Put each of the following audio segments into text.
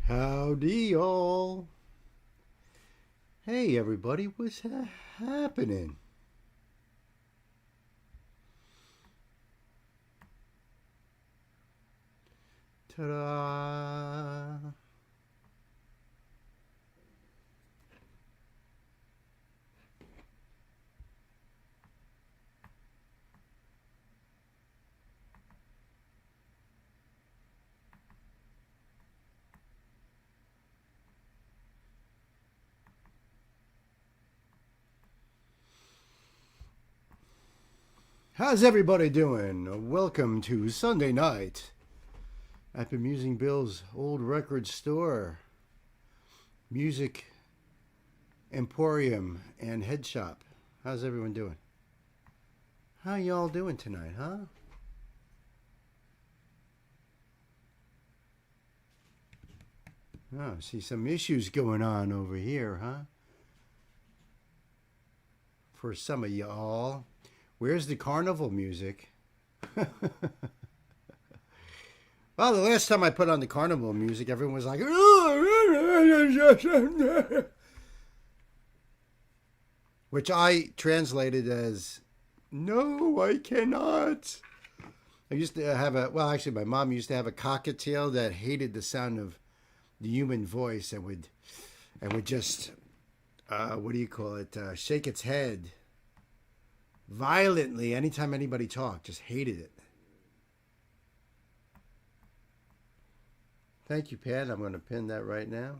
Howdy, y'all. Hey, everybody, what's happening? Ta-da! How's everybody doing? Welcome to Sunday night at Bemusing Bill's old record store, music emporium, and head shop. How's everyone doing? How y'all doing tonight, huh? Oh, see some issues going on over here, huh? For some of y'all. Where's the carnival music? Well, the last time I put on the carnival music, everyone was like, which I translated as, no, I cannot. I used to have actually, my mom used to have a cockatiel that hated the sound of the human voice and would just, what do you call it, shake its head violently anytime anybody talked. Just hated it. Thank you, Pat. I'm going to pin that right now.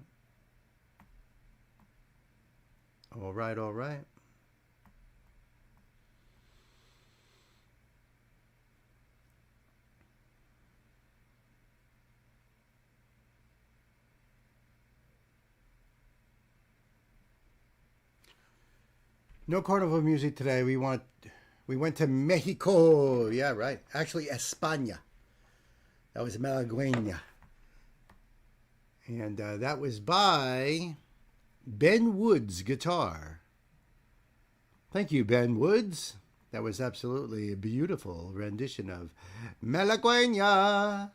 All right, all right. No carnival music today. We went to Mexico. Yeah, right. Actually, España. That was Malagueña. And that was by Ben Woods guitar. Thank you, Ben Woods. That was absolutely a beautiful rendition of Malagueña.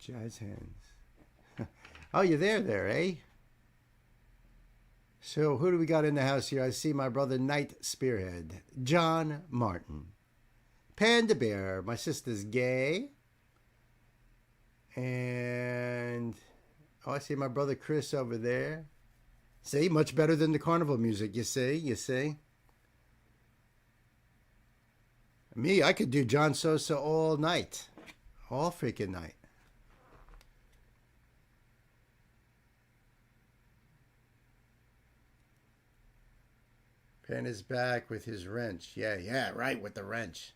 Jazz hands. Oh, you're there, eh? So who do we got in the house here? I see my brother Knight Spearhead, John Martin, Panda Bear, my sister's Gay, and I see my brother Chris over there. See, much better than the carnival music. You see. Me, I could do John Sosa all night, all freaking night. Pen is back with his wrench. Yeah, right, with the wrench.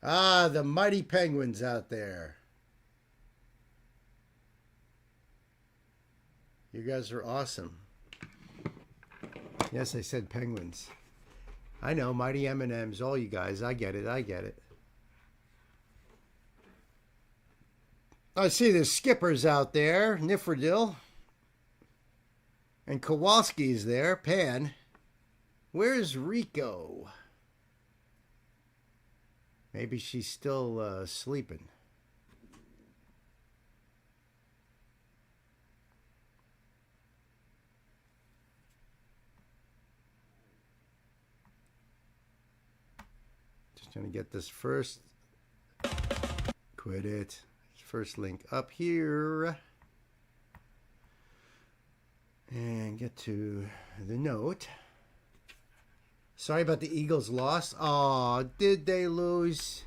Ah, the mighty penguins out there. You guys are awesome. Yes, I said penguins. I know, mighty M&Ms, all you guys. I get it. I see the skippers out there, Nifredil. And Kowalski's there, Pan. Where's Rico? Maybe she's still sleeping. Just trying to get this first. Quit it. First link up here. And get to the note. Sorry about the Eagles' loss. Oh, did they lose?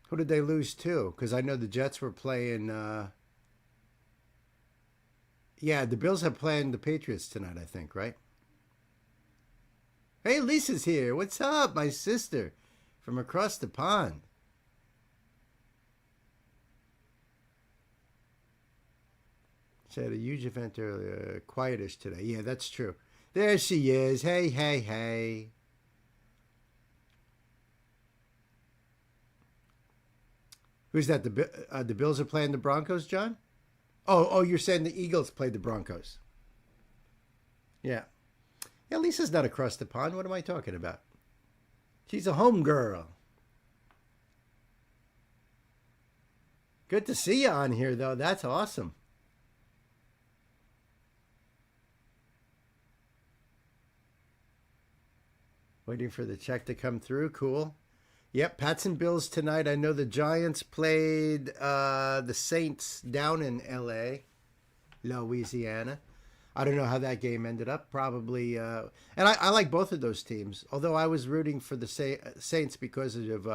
Who did they lose to? Because I know the Jets were playing. Yeah, the Bills are playing the Patriots tonight, I think, right? Hey, Lisa's here. What's up, my sister from across the pond? She had a huge event earlier. Quietish today. Yeah, that's true. There she is. Hey. Who's that? The Bills are playing the Broncos, John? Oh, you're saying the Eagles played the Broncos. Yeah. Yeah, Lisa's not across the pond. What am I talking about? She's a home girl. Good to see you on here, though. That's awesome. Waiting for the check to come through. Cool. Yep, Pats and Bills tonight. I know the Giants played the Saints down in L.A., Louisiana. I don't know how that game ended up. Probably, and I like both of those teams. Although I was rooting for the Saints because of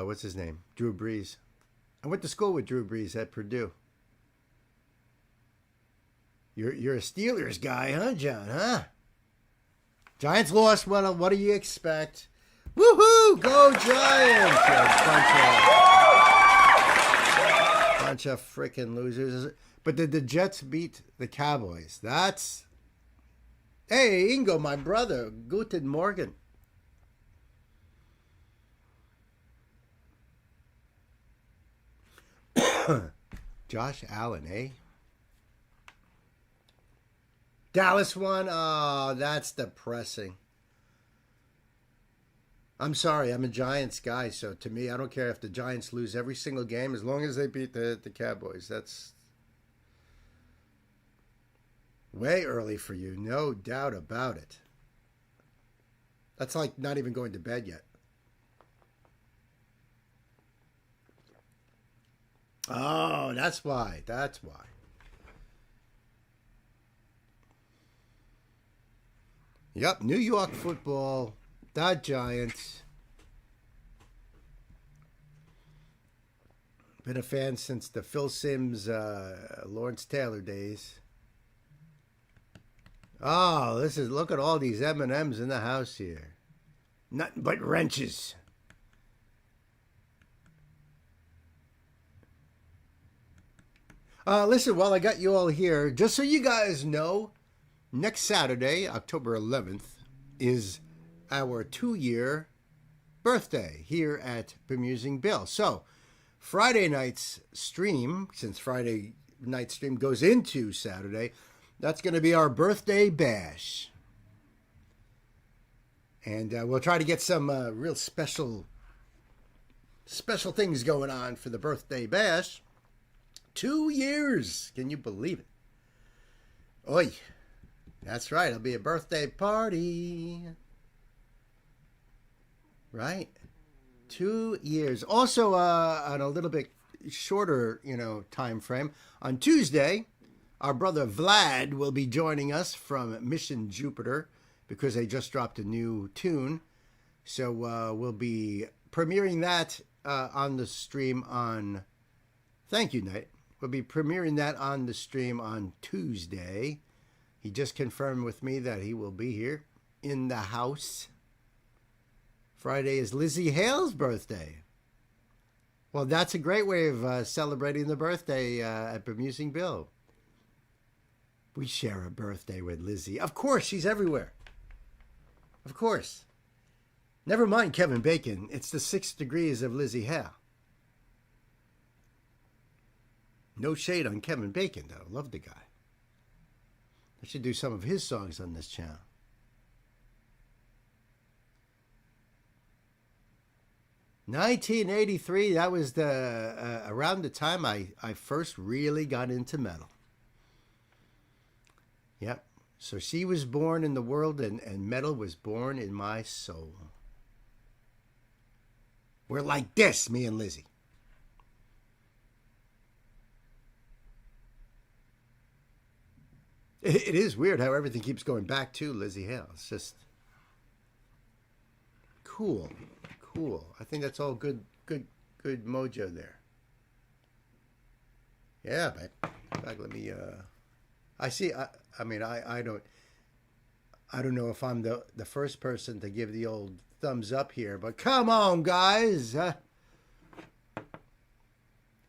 what's his name, Drew Brees. I went to school with Drew Brees at Purdue. You're a Steelers guy, huh, John? Huh? Giants lost. Well, what do you expect? Woohoo! Go Giants! Bunch of freaking losers. But did the Jets beat the Cowboys? That's... Hey, Ingo, my brother. Guten Morgen. Josh Allen, eh? Dallas won? Oh, that's depressing. I'm sorry, I'm a Giants guy, so to me, I don't care if the Giants lose every single game as long as they beat the Cowboys. That's way early for you, no doubt about it. That's like not even going to bed yet. Oh, that's why. That's why. Yep, New York football, the Giants. Been a fan since the Phil Simms, Lawrence Taylor days. Oh, look at all these M&Ms in the house here. Nothing but wrenches. Listen, while I got you all here, just so you guys know, next Saturday, October 11th, is our 2-year birthday here at Bemusing Bill. So, Friday night's stream, since Friday night stream goes into Saturday, that's going to be our birthday bash. And we'll try to get some real special things going on for the birthday bash. 2 years. Can you believe it? Oi. That's right. It'll be a birthday party. Right? 2 years. Also, on a little bit shorter, time frame, on Tuesday, our brother Vlad will be joining us from Mission Jupiter because they just dropped a new tune. So we'll be premiering that on the stream on... Thank you, Knight. We'll be premiering that on the stream on Tuesday. He just confirmed with me that he will be here in the house. Friday is Lizzie Hale's birthday. Well, that's a great way of celebrating the birthday at Bemusing Bill. We share a birthday with Lizzie. Of course, she's everywhere. Of course. Never mind Kevin Bacon. It's the 6 degrees of Lizzie Hale. No shade on Kevin Bacon, though. Love the guy. I should do some of his songs on this channel. (1983), that was the around the time I first really got into metal. Yep. So she was born in the world and metal was born in my soul. We're like this, me and Lizzie. It is weird how everything keeps going back to Lizzie Hale. It's just cool. I think that's all good mojo there. Yeah, but in fact, let me. I see. I mean, I don't know if I'm the first person to give the old thumbs up here, but come on, guys.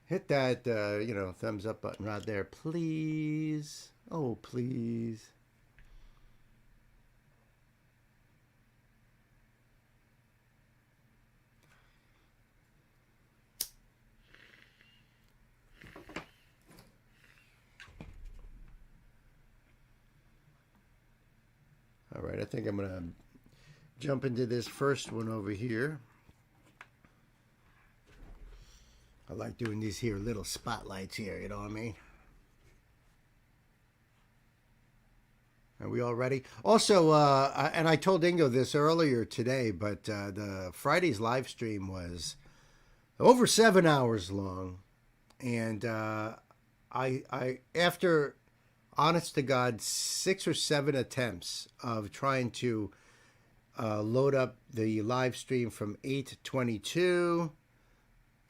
Hit that thumbs up button right there, please. Oh, please. All right, I think I'm going to jump into this first one over here. I like doing these here little spotlights here, you know what I mean? Are we all ready? Also, and I told Ingo this earlier today, but the Friday's live stream was over 7 hours long. And I after, honest to God, 6 or 7 attempts of trying to load up the live stream from 8:22,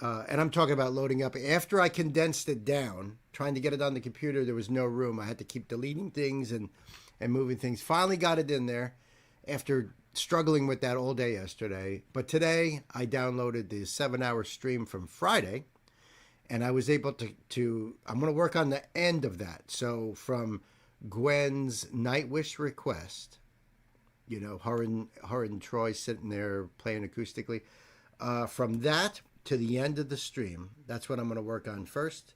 and I'm talking about loading up. After I condensed it down, trying to get it on the computer, there was no room. I had to keep deleting things and moving things. Finally got it in there after struggling with that all day yesterday. But today I downloaded the 7-hour stream from Friday, and I was able to I'm going to work on the end of that. So from Gwen's Nightwish request, you know, her and Troy sitting there playing acoustically, from that to the end of the stream, that's what I'm going to work on first,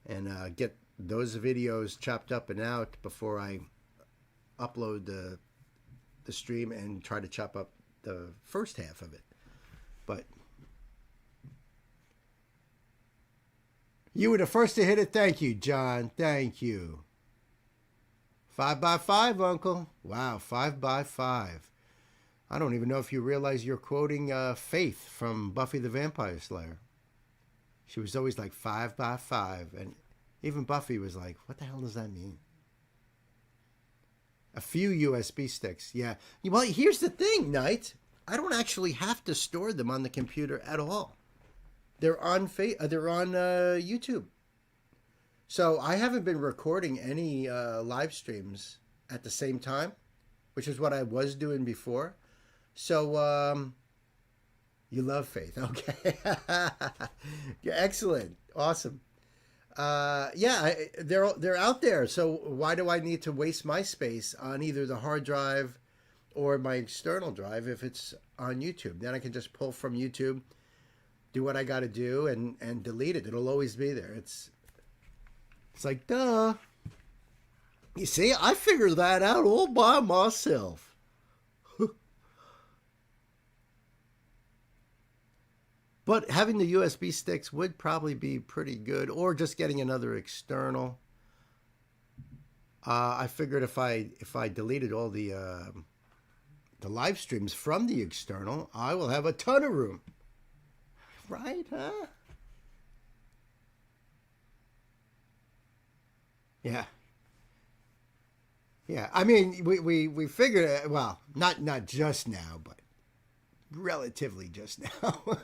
and get those videos chopped up and out before I upload the stream and try to chop up the first half of it. But you were the first to hit it. Thank you, John. Thank you. 5x5, Uncle. Wow, 5x5. I don't even know if you realize you're quoting Faith from Buffy the Vampire Slayer. She was always like 5x5, and even Buffy was like, what the hell does that mean? A few USB sticks, yeah. Well, here's the thing, Knight. I don't actually have to store them on the computer at all. They're on YouTube. So I haven't been recording any live streams at the same time, which is what I was doing before. So you love Faith, okay? Yeah, excellent, awesome. Yeah, they're out there. So why do I need to waste my space on either the hard drive or my external drive if it's on YouTube? Then I can just pull from YouTube, do what I got to do, and delete it. It'll always be there. It's like, duh. You see, I figured that out all by myself. But having the USB sticks would probably be pretty good, or just getting another external. I figured if I deleted all the live streams from the external, I will have a ton of room. Right, huh? Yeah. Yeah. I mean, we figured it, well, not just now, but relatively just now.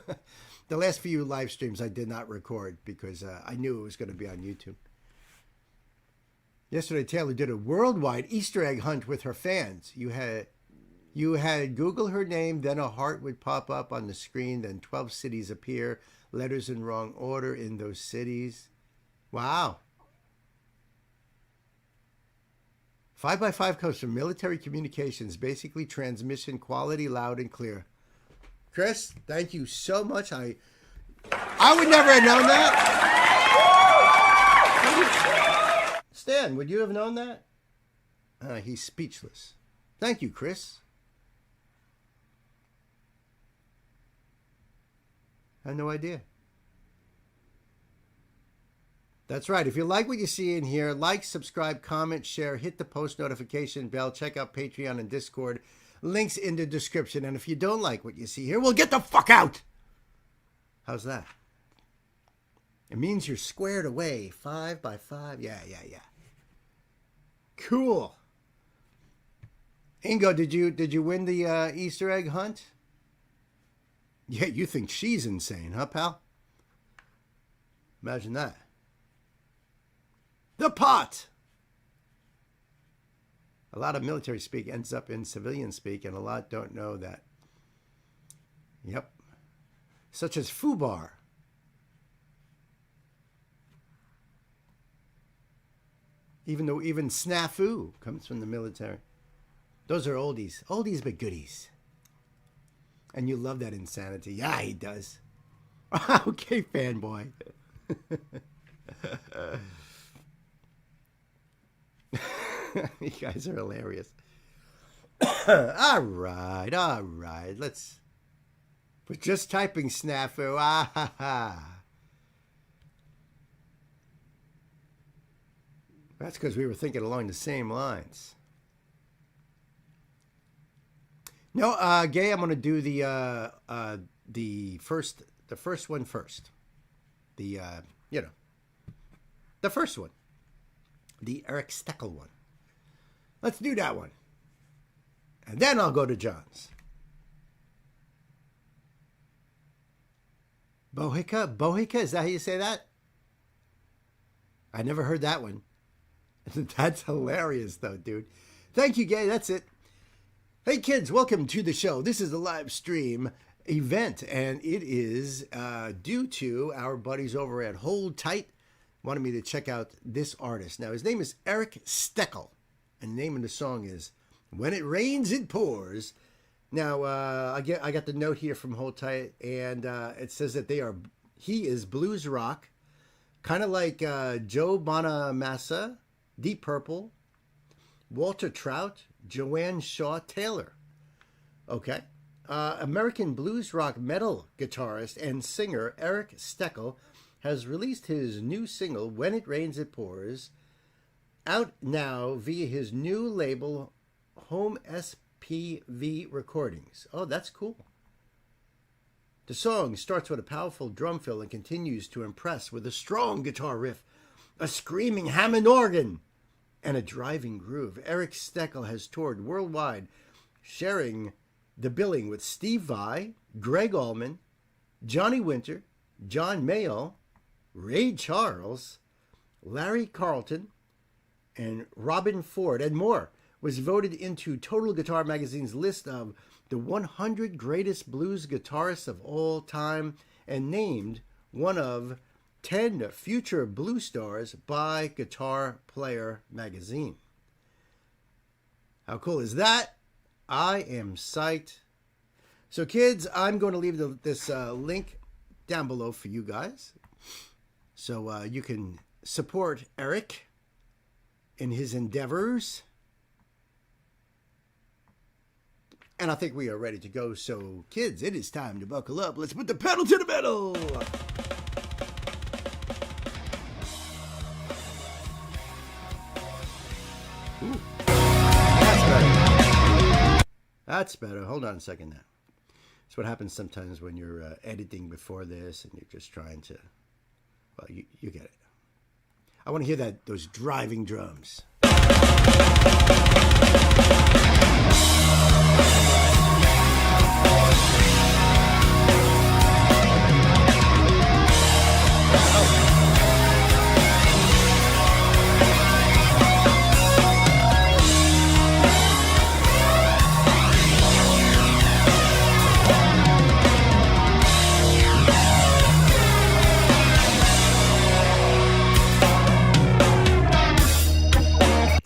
The last few live streams I did not record because I knew it was going to be on YouTube. Yesterday, Taylor did a worldwide Easter egg hunt with her fans. You had Google her name, then a heart would pop up on the screen, then 12 cities appear, letters in wrong order in those cities. Wow. 5x5 comes from military communications, basically transmission quality, loud and clear. Chris, thank you so much. I would never have known that. Stan, would you have known that? He's speechless. Thank you, Chris. I had no idea. That's right. If you like what you see in here, like, subscribe, comment, share, hit the post notification bell, check out Patreon and Discord. Links in the description. And if you don't like what you see here, well, get the fuck out. How's that? It means you're squared away. 5x5. Yeah. Cool. Ingo, did you win the Easter egg hunt? Yeah, you think she's insane, huh, pal? Imagine that. The pot. A lot of military speak ends up in civilian speak, and a lot don't know that. Yep. Such as FUBAR. Even snafu comes from the military. Those are oldies. Oldies but goodies. And you love that insanity. Yeah, he does. Okay, fanboy. You guys are hilarious. All right, all right. Let's. We're just typing snafu. Ah ha ha. That's because we were thinking along the same lines. No, Gay. I'm going to do the first one first. The the first one, the Eric Steckel one. Let's do that one, and then I'll go to John's. Bohica, is that how you say that? I never heard that one. That's hilarious, though, dude. Thank you, Gay. That's it. Hey, kids, welcome to the show. This is a live stream event, and it is due to our buddies over at Hold Tight wanted me to check out this artist. Now, his name is Eric Steckel, and the name of the song is When It Rains, It Pours. Now, I got the note here from Hold Tight, and it says that he is blues rock, kind of like Joe Bonamassa, Deep Purple, Walter Trout, Joanne Shaw Taylor. Okay. American blues rock metal guitarist and singer Eric Steckel has released his new single, When It Rains, It Pours, out now via his new label, Home SPV Recordings. Oh, that's cool. The song starts with a powerful drum fill and continues to impress with a strong guitar riff, a screaming Hammond organ, and a driving groove. Eric Steckel has toured worldwide, sharing the billing with Steve Vai, Greg Allman, Johnny Winter, John Mayall, Ray Charles, Larry Carlton, and Robin Ford, and more. Was voted into Total Guitar Magazine's list of the 100 greatest blues guitarists of all time and named one of 10 future blues stars by Guitar Player magazine. How cool is that? I am psyched. So kids, I'm going to leave this link down below for you guys. So you can support Eric in his endeavors. And I think we are ready to go. So kids, it is time to buckle up. Let's put the pedal to the metal. Ooh. That's better. That's better. Hold on a second now. That's what happens sometimes when you're editing before this and you're just trying to, well, you get it. I want to hear those driving drums.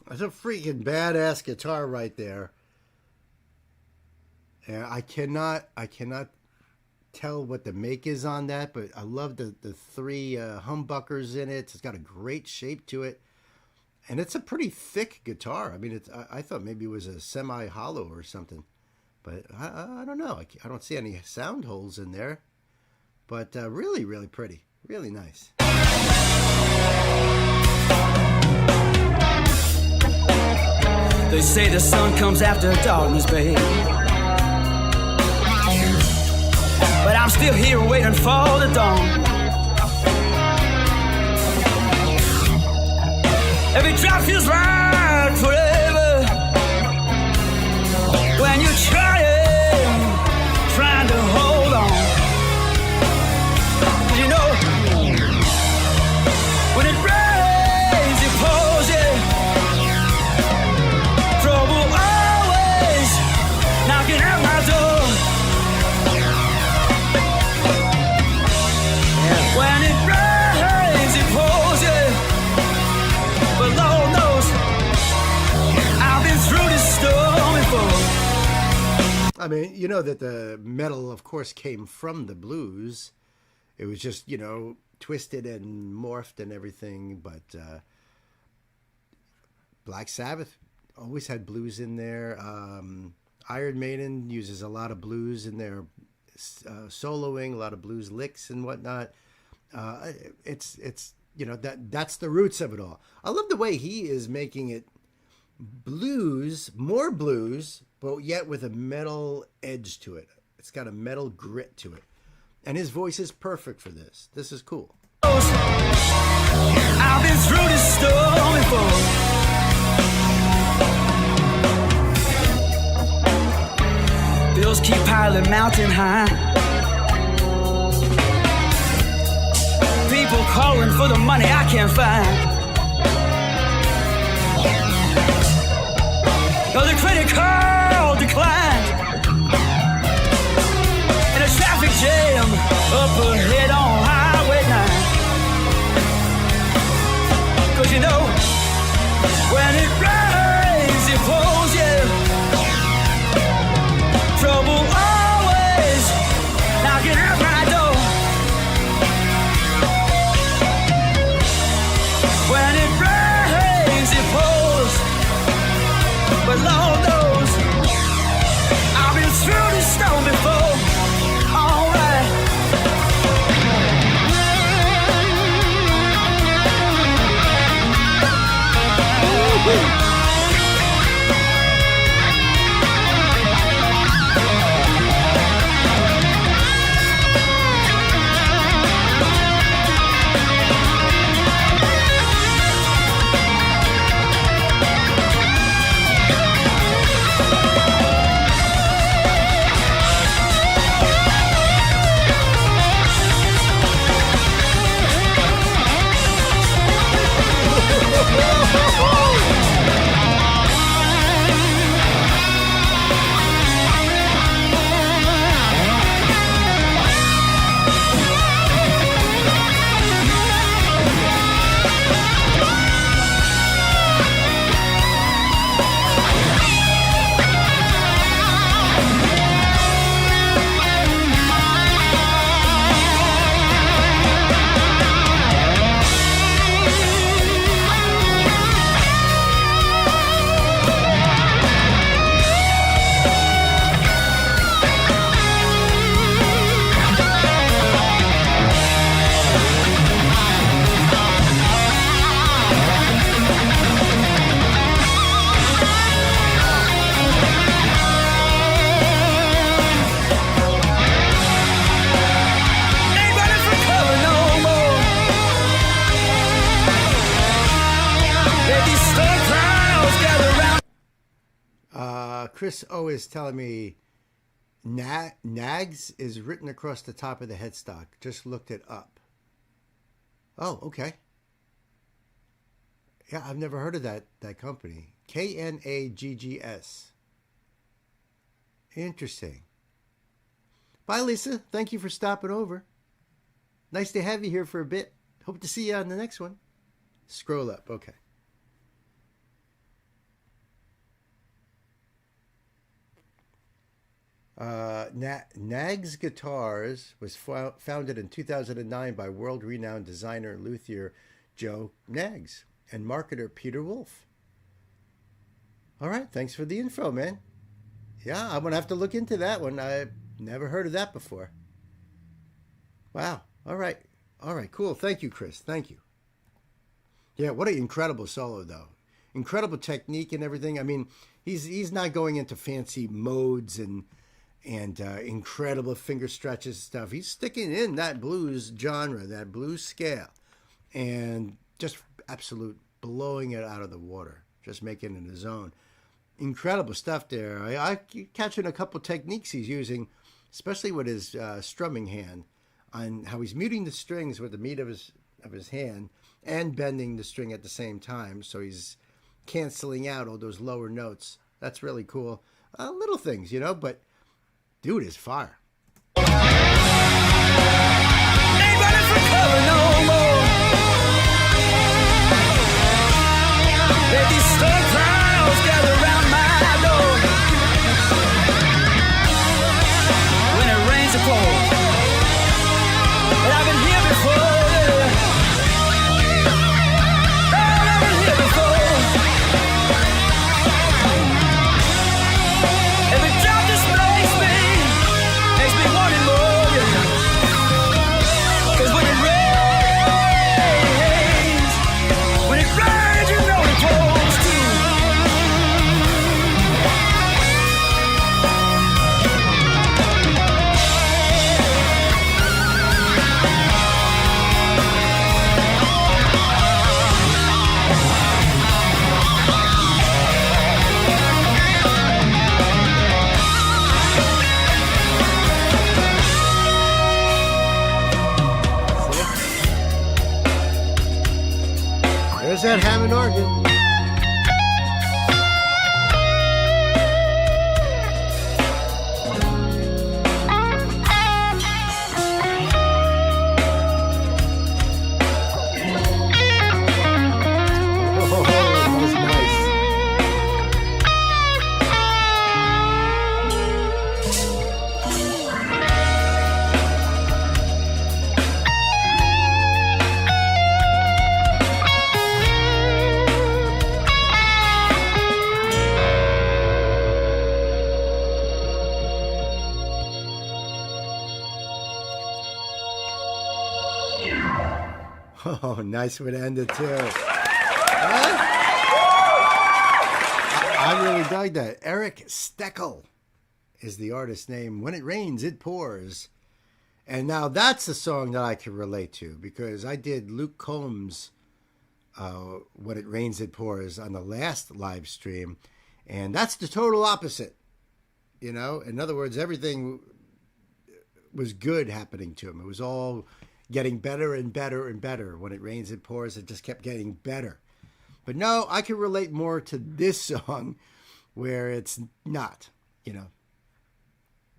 That's a freaking badass guitar right there. And I cannot tell what the make is on that, but I love the three humbuckers in it. It's got a great shape to it, and it's a pretty thick guitar. I mean, I thought maybe it was a semi-hollow or something, but I don't know. I don't see any sound holes in there, but really, really pretty, really nice. They say the sun comes after darkness, babe, but I'm still here waiting for the dawn. Every drop feels right forever when you're trying to hold on. You know, when it rains, it pours, yeah. Trouble always knocking at my door. When it rains, it pours, yeah. But Lord knows, I've been through this storm before. I mean, you know that the metal, of course, came from the blues. It was just, twisted and morphed and everything. But Black Sabbath always had blues in there. Iron Maiden uses a lot of blues in their soloing, a lot of blues licks and whatnot. It's that's the roots of it all. I love the way he is making it blues, more blues, but yet with a metal edge to it. It's got a metal grit to it. And his voice is perfect for this. This is cool. I've been through this storm before. Bills keep piling mountain high. People calling for the money I can't find. No, the credit card declined. And a traffic jam up ahead on Highway 9. 'Cause you know, when it rains, it pours, yeah. Trouble always knocking at my door. When it rains, it pours. But Lord knows, I've been through the storm before. All right. Chris O is telling me Nags is written across the top of the headstock. Just looked it up. Oh, okay. Yeah, I've never heard of that company. KNAGGS. Interesting. Bye, Lisa. Thank you for stopping over. Nice to have you here for a bit. Hope to see you on the next one. Scroll up. Okay. Nags Guitars was founded in 2009 by world-renowned designer and luthier Joe Nags and marketer Peter Wolf. All right, thanks for the info, man. Yeah, I'm going to have to look into that one. I've never heard of that before. Wow. All right, cool. Thank you, Chris. Thank you. Yeah, what an incredible solo, though. Incredible technique and everything. I mean, he's not going into fancy modes and incredible finger stretches and stuff. He's sticking in that blues genre, that blues scale, and just absolute blowing it out of the water, just making it his own. Incredible stuff there. I catching a couple techniques he's using, especially with his strumming hand, on how he's muting the strings with the meat of his hand and bending the string at the same time, so he's canceling out all those lower notes. That's really cool. Little things, but dude is fire. Ain't running for cover no more. Let these storm clouds gather around my door. When it rains, it pours. But I've been here before, yeah. Oh, I've been here before. There's that Hammond organ. Oh, nice way to end it, too. I really dug that. Eric Steckel is the artist's name. When it rains, it pours. And now that's a song that I can relate to because I did Luke Combs' When It Rains, It Pours on the last live stream. And that's the total opposite. You know, in other words, everything was good happening to him. It was all getting better and better and better. When it rains, it pours. It just kept getting better. But no, I can relate more to this song where it's not, you know,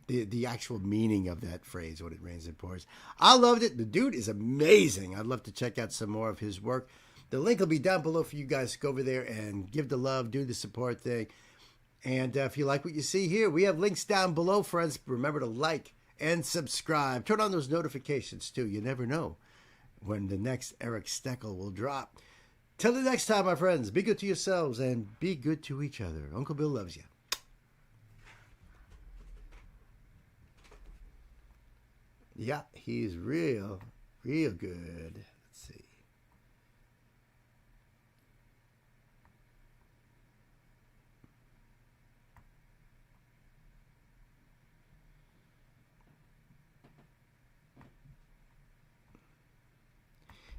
the actual meaning of that phrase, when it rains, it pours. I loved it. The dude is amazing. I'd love to check out some more of his work. The link will be down below for you guys to go over there and give the love, do the support thing. And if you like what you see here, we have links down below, friends. Remember to like and subscribe. Turn on those notifications, too. You never know when the next Eric Steckel will drop. Till the next time, my friends, be good to yourselves and be good to each other. Uncle Bill loves you. Yeah, he's real good. Let's see.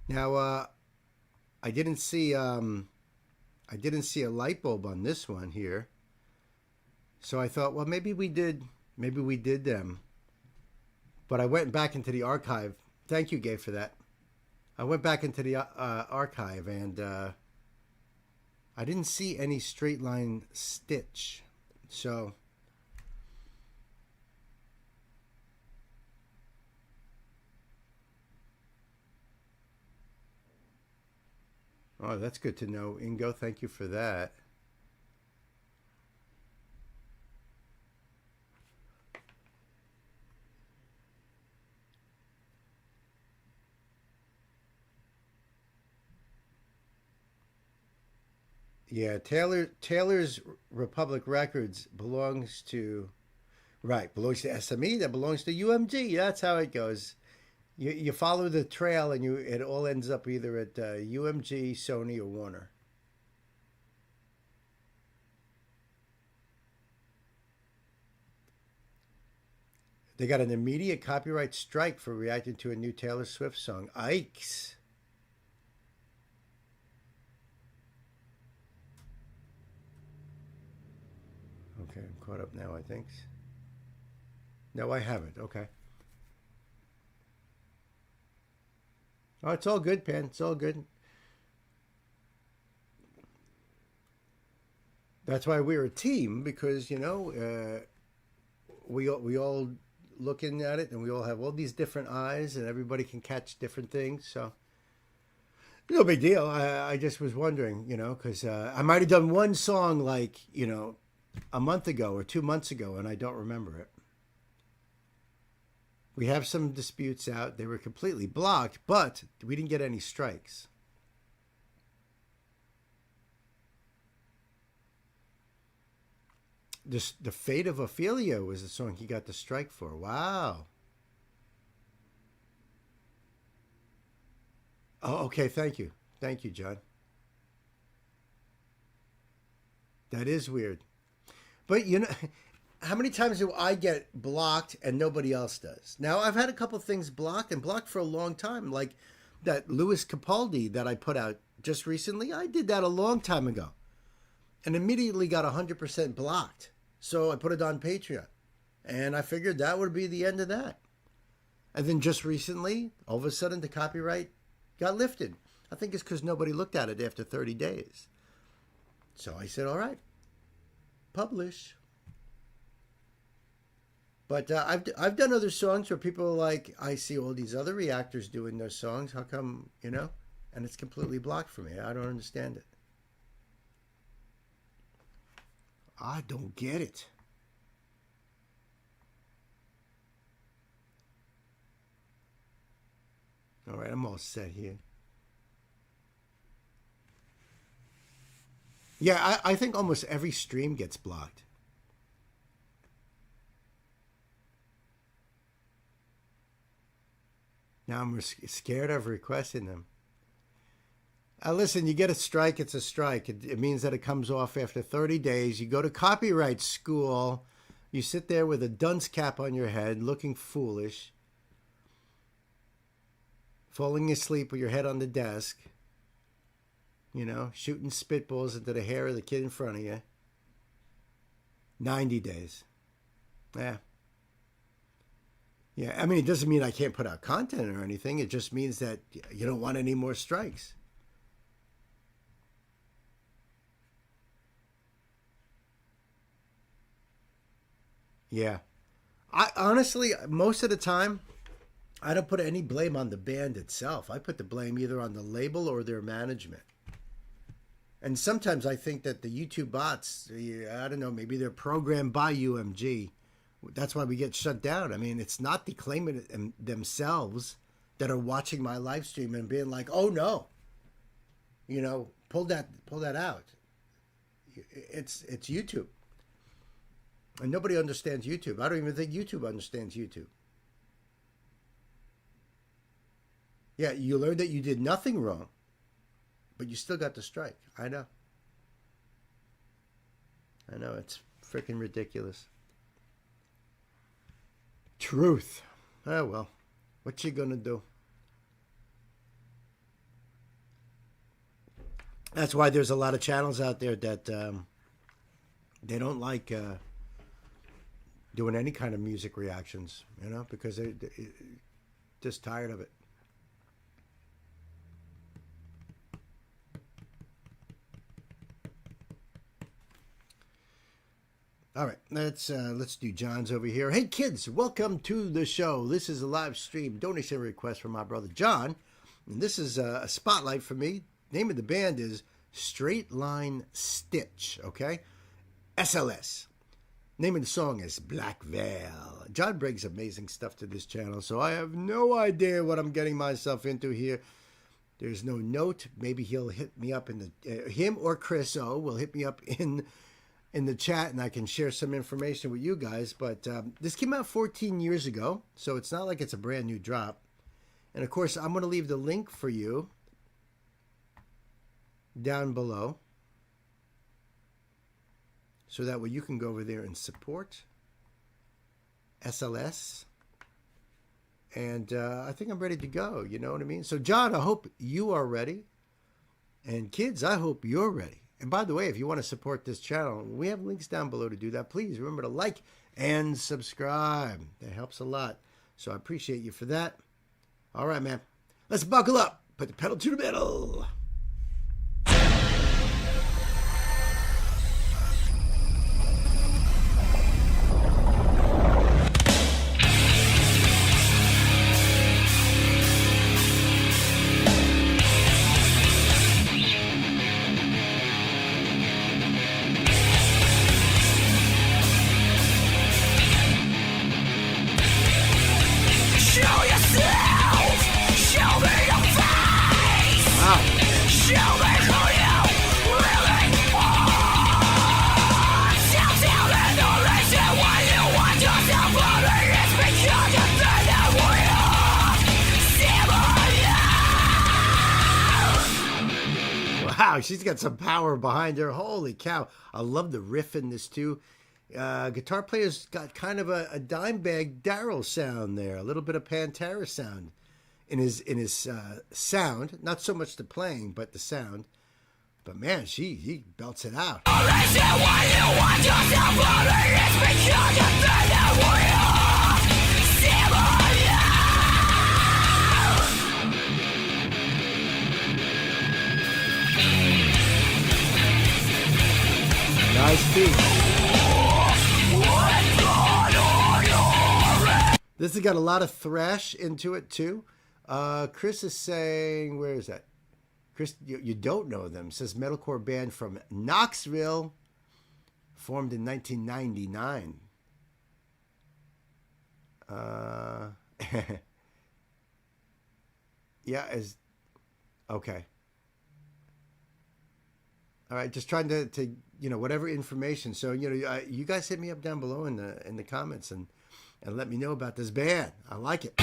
Now, I didn't see a light bulb on this one here, so I thought, well, maybe we did them. But I went back into the archive. Thank you, Gabe, for that. I went back into the archive, and I didn't see any straight line stitch. So oh, that's good to know, Ingo. Thank you for that. Yeah, Taylor's Republic Records belongs to SME, that belongs to UMG. That's how it goes. You follow the trail and it all ends up either at UMG, Sony, or Warner. They got an immediate copyright strike for reacting to a new Taylor Swift song. Yikes. Okay, I'm caught up now, I think. No, I haven't. Okay. Oh, it's all good, Pan. It's all good. That's why we're a team, because, you know, we all looking at it, and we all have all these different eyes, and everybody can catch different things. So, no big deal. I just was wondering, you know, because I might have done one song like, you know, a month ago or 2 months ago, and I don't remember it. We have some disputes out. They were completely blocked, but we didn't get any strikes. The Fate of Ophelia was the song he got the strike for. Wow. Oh, okay. Thank you. Thank you, John. That is weird. But, you know, how many times do I get blocked and nobody else does? Now, I've had a couple things blocked for a long time, like that Louis Capaldi that I put out just recently. I did that a long time ago and immediately got 100% blocked. So I put it on Patreon, and I figured that would be the end of that. And then just recently, all of a sudden, the copyright got lifted. I think it's because nobody looked at it after 30 days. So I said, all right, publish. But I've done other songs where people are like, I see all these other reactors doing those songs. How come, And it's completely blocked for me. I don't understand it. I don't get it. All right, I'm all set here. Yeah, I think almost every stream gets blocked. Now I'm scared of requesting them. Listen, you get a strike, it's a strike. It means that it comes off after 30 days. You go to copyright school. You sit there with a dunce cap on your head, looking foolish, falling asleep with your head on the desk, shooting spitballs into the hair of the kid in front of you. 90 days. Yeah. Yeah, I mean, it doesn't mean I can't put out content or anything. It just means that you don't want any more strikes. Yeah. I honestly, most of the time, I don't put any blame on the band itself. I put the blame either on the label or their management. And sometimes I think that the YouTube bots, I don't know, maybe they're programmed by UMG. That's why we get shut down. I mean, it's not the claimant themselves that are watching my live stream and being like, oh no, pull that out. It's YouTube. And nobody understands YouTube. I don't even think YouTube understands YouTube. Yeah, you learned that you did nothing wrong, but you still got the strike. I know. It's freaking ridiculous. Truth. Oh, well. What you gonna do? That's why there's a lot of channels out there that they don't like doing any kind of music reactions, because they're just tired of it. All right, let's do John's over here. Hey kids, welcome to the show. This is a live stream donation request from my brother John, and this is a spotlight for me. Name of the band is Straight Line Stitch. Okay, SLS. Name of the song is Black Veil. John brings amazing stuff to this channel, so I have no idea what I'm getting myself into here. There's no note. Maybe he'll hit me up in the him or Chris O will hit me up in the chat, and I can share some information with you guys. But this came out 14 years ago, so it's not like it's a brand new drop. And of course, I'm going to leave the link for you down below, so that way you can go over there and support SLS. And I think I'm ready to go. You know what I mean? So, John, I hope you are ready. And kids, I hope you're ready. And by the way, if you want to support this channel, we have links down below to do that. Please remember to like and subscribe. That helps a lot. So I appreciate you for that. All right, man. Let's buckle up. Put the pedal to the metal. She's got some power behind her. Holy cow. I love the riff in this too. Guitar player's got kind of a Dimebag Darrell sound there. A little bit of Pantera sound in his sound. Not so much the playing, but the sound. But man, he belts it out. Nice beat. This has got a lot of thrash into it too. Chris is saying, where is that? Chris, you don't know them. It says metalcore band from Knoxville, formed in 1999. Yeah, okay. All right, just trying to whatever information. So you guys hit me up down below in the comments and let me know about this band. I like it.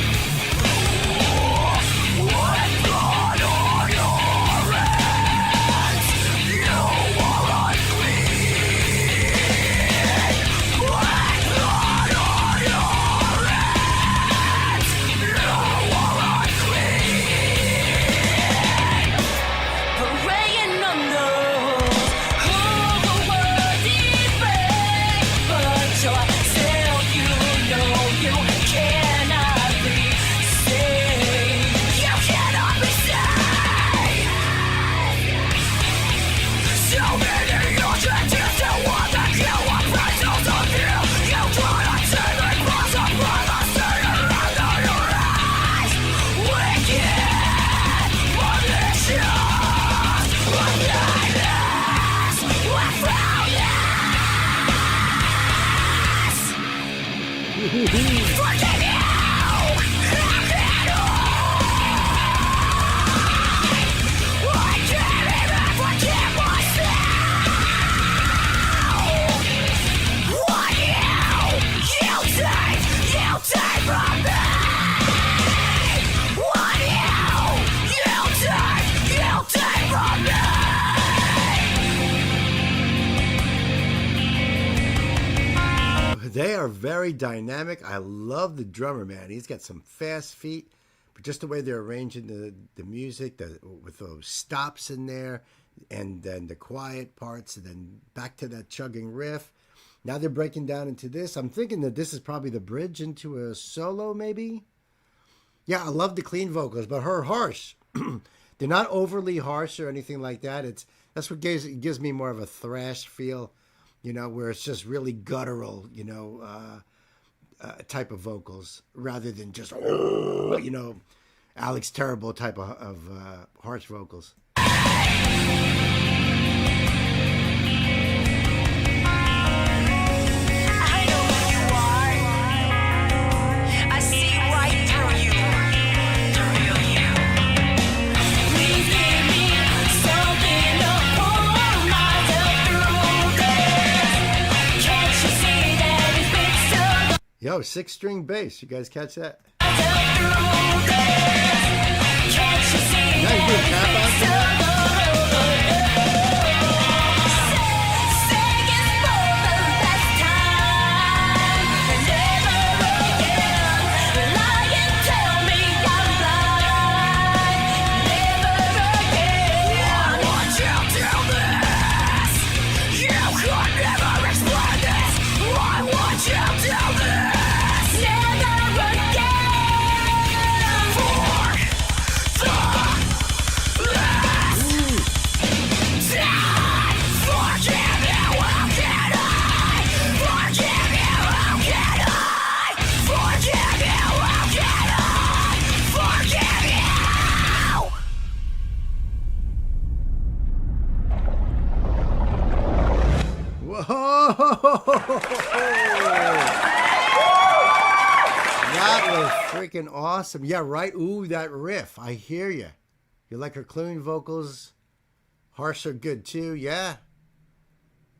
They are very dynamic. I love the drummer, man. He's got some fast feet, but just the way they're arranging the music, with those stops in there, and then the quiet parts, and then back to that chugging riff. Now they're breaking down into this. I'm thinking that this is probably the bridge into a solo, maybe. Yeah, I love the clean vocals, but her harsh. They're not overly harsh or anything like that. That's what gives me more of a thrash feel. Where it's just really guttural, type of vocals rather than just, Alex Terrible type of harsh vocals. Yo, 6-string bass. You guys catch that? Now you doing tap out there? That was freaking awesome. Yeah, right. Ooh, that riff. I hear you. You like her clean vocals? Harsh are good too. Yeah.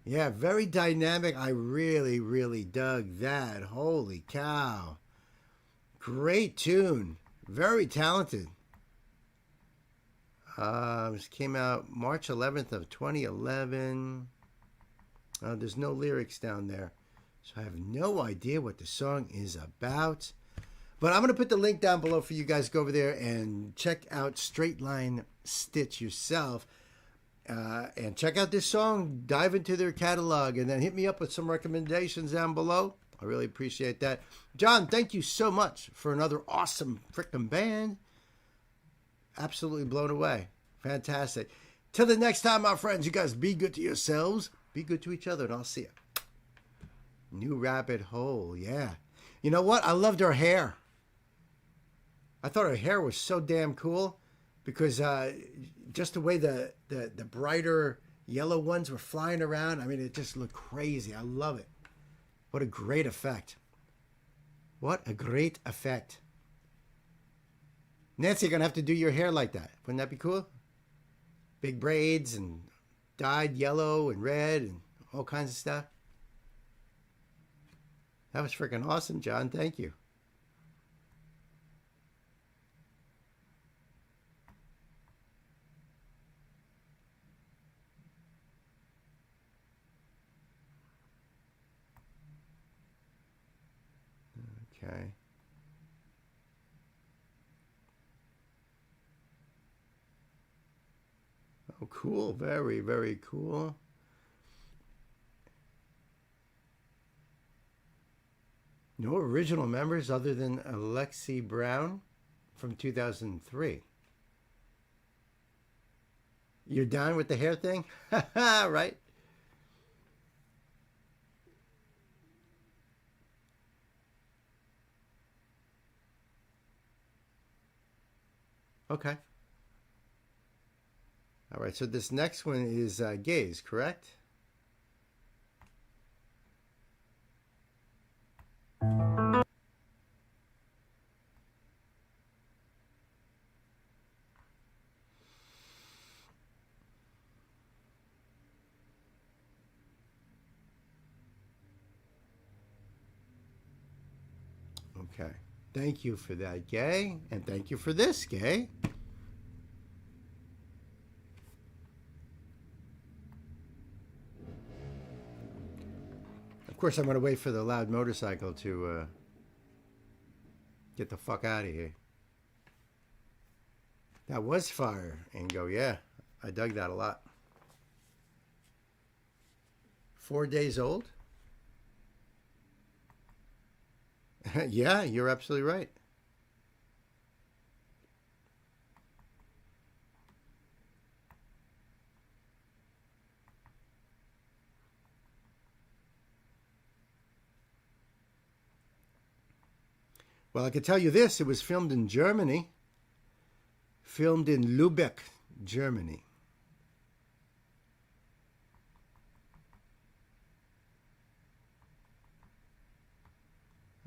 Yeah, very dynamic. I really, really dug that. Holy cow. Great tune. Very talented. This came out March 11th of 2011. There's no lyrics down there, so I have no idea what the song is about. But I'm going to put the link down below for you guys to go over there and check out Straight Line Stitch yourself. And check out this song, dive into their catalog, and then hit me up with some recommendations down below. I really appreciate that. John, thank you so much for another awesome freaking band. Absolutely blown away. Fantastic. Till the next time, my friends, you guys be good to yourselves. Be good to each other, and I'll see you. New rabbit hole, yeah. You know what? I loved her hair. I thought her hair was so damn cool because just the way the brighter yellow ones were flying around. I mean, it just looked crazy. I love it. What a great effect. What a great effect. Nancy, you're going to have to do your hair like that. Wouldn't that be cool? Big braids and dyed yellow and red and all kinds of stuff. That was freaking awesome, John. Thank you. Okay. Oh, cool. Very, very cool. No original members other than Alexi Brown from 2003. You're done with the hair thing? Right? Okay. All right, so this next one is gays, correct? Okay. Thank you for that, Gay. And thank you for this, Gay. Of course, I'm going to wait for the loud motorcycle to get the fuck out of here. That was fire, Ingo. Yeah, I dug that a lot. 4 days old? Yeah, you're absolutely right. Well, I can tell you this. It was filmed in Germany. Filmed in Lübeck, Germany.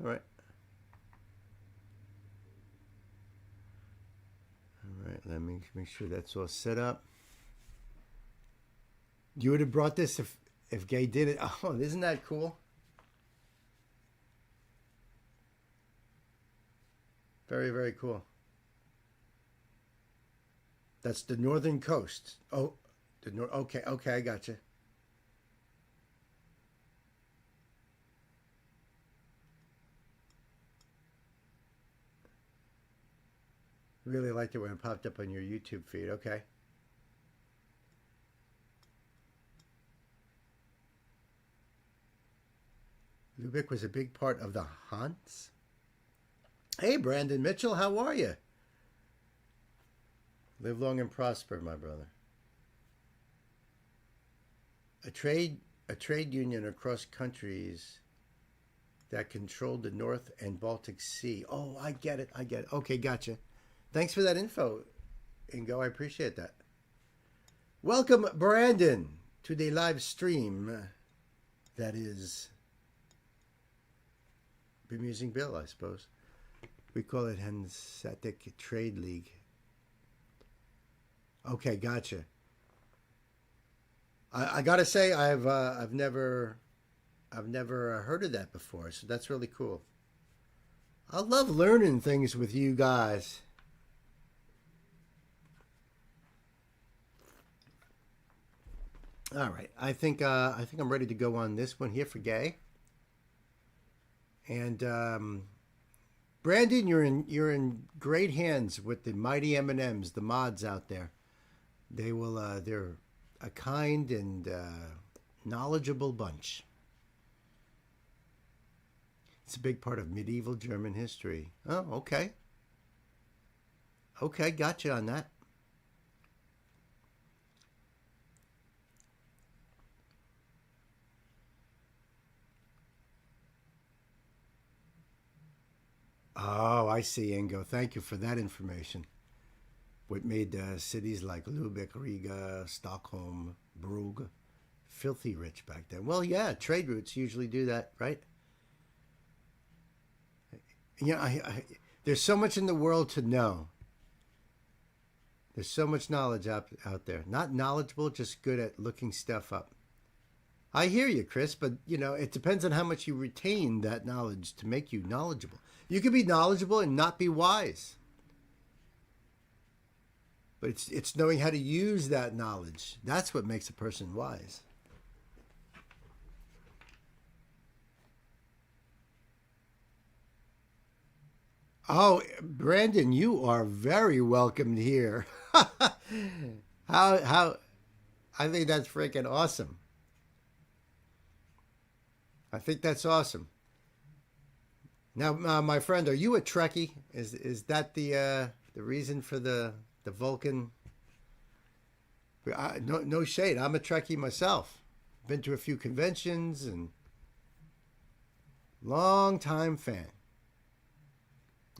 All right. All right, let me make sure that's all set up. You would have brought this if Gay did it. Oh, isn't that cool? Very, very cool. That's the northern coast. Oh, okay, I got you. Really liked it when it popped up on your YouTube feed. Okay. Lübeck was a big part of the Hans. Hey, Brandon Mitchell, how are you? Live long and prosper, my brother. A trade union across countries that controlled the North and Baltic Sea. Oh, I get it. Okay, gotcha. Thanks for that info, Ingo. I appreciate that. Welcome, Brandon, to the live stream that is Bemusing Bill, I suppose. We call it Hanseatic Trade League. Okay, gotcha. I gotta say, I've never heard of that before, so that's really cool. I love learning things with you guys. All right, I think I'm ready to go on this one here for Gay. And Brandon, you're in great hands with the mighty M&Ms, the mods out there. They're a kind and knowledgeable bunch. It's a big part of medieval German history. Oh, okay. Okay, gotcha on that. Oh, I see, Ingo. Thank you for that information. What made cities like Lübeck, Riga, Stockholm, Brugge filthy rich back then? Well, yeah, trade routes usually do that, right? You know, there's so much in the world to know. There's so much knowledge out there. Not knowledgeable, just good at looking stuff up. I hear you, Chris, but you know, it depends on how much you retain that knowledge to make you knowledgeable. You can be knowledgeable and not be wise. But it's knowing how to use that knowledge. That's what makes a person wise. Oh, Brandon, you are very welcomed here. How I think that's freaking awesome. I think that's awesome. Now, my friend, are you a Trekkie? Is that the reason for the Vulcan? No shade. I'm a Trekkie myself. Been to a few conventions and long time fan.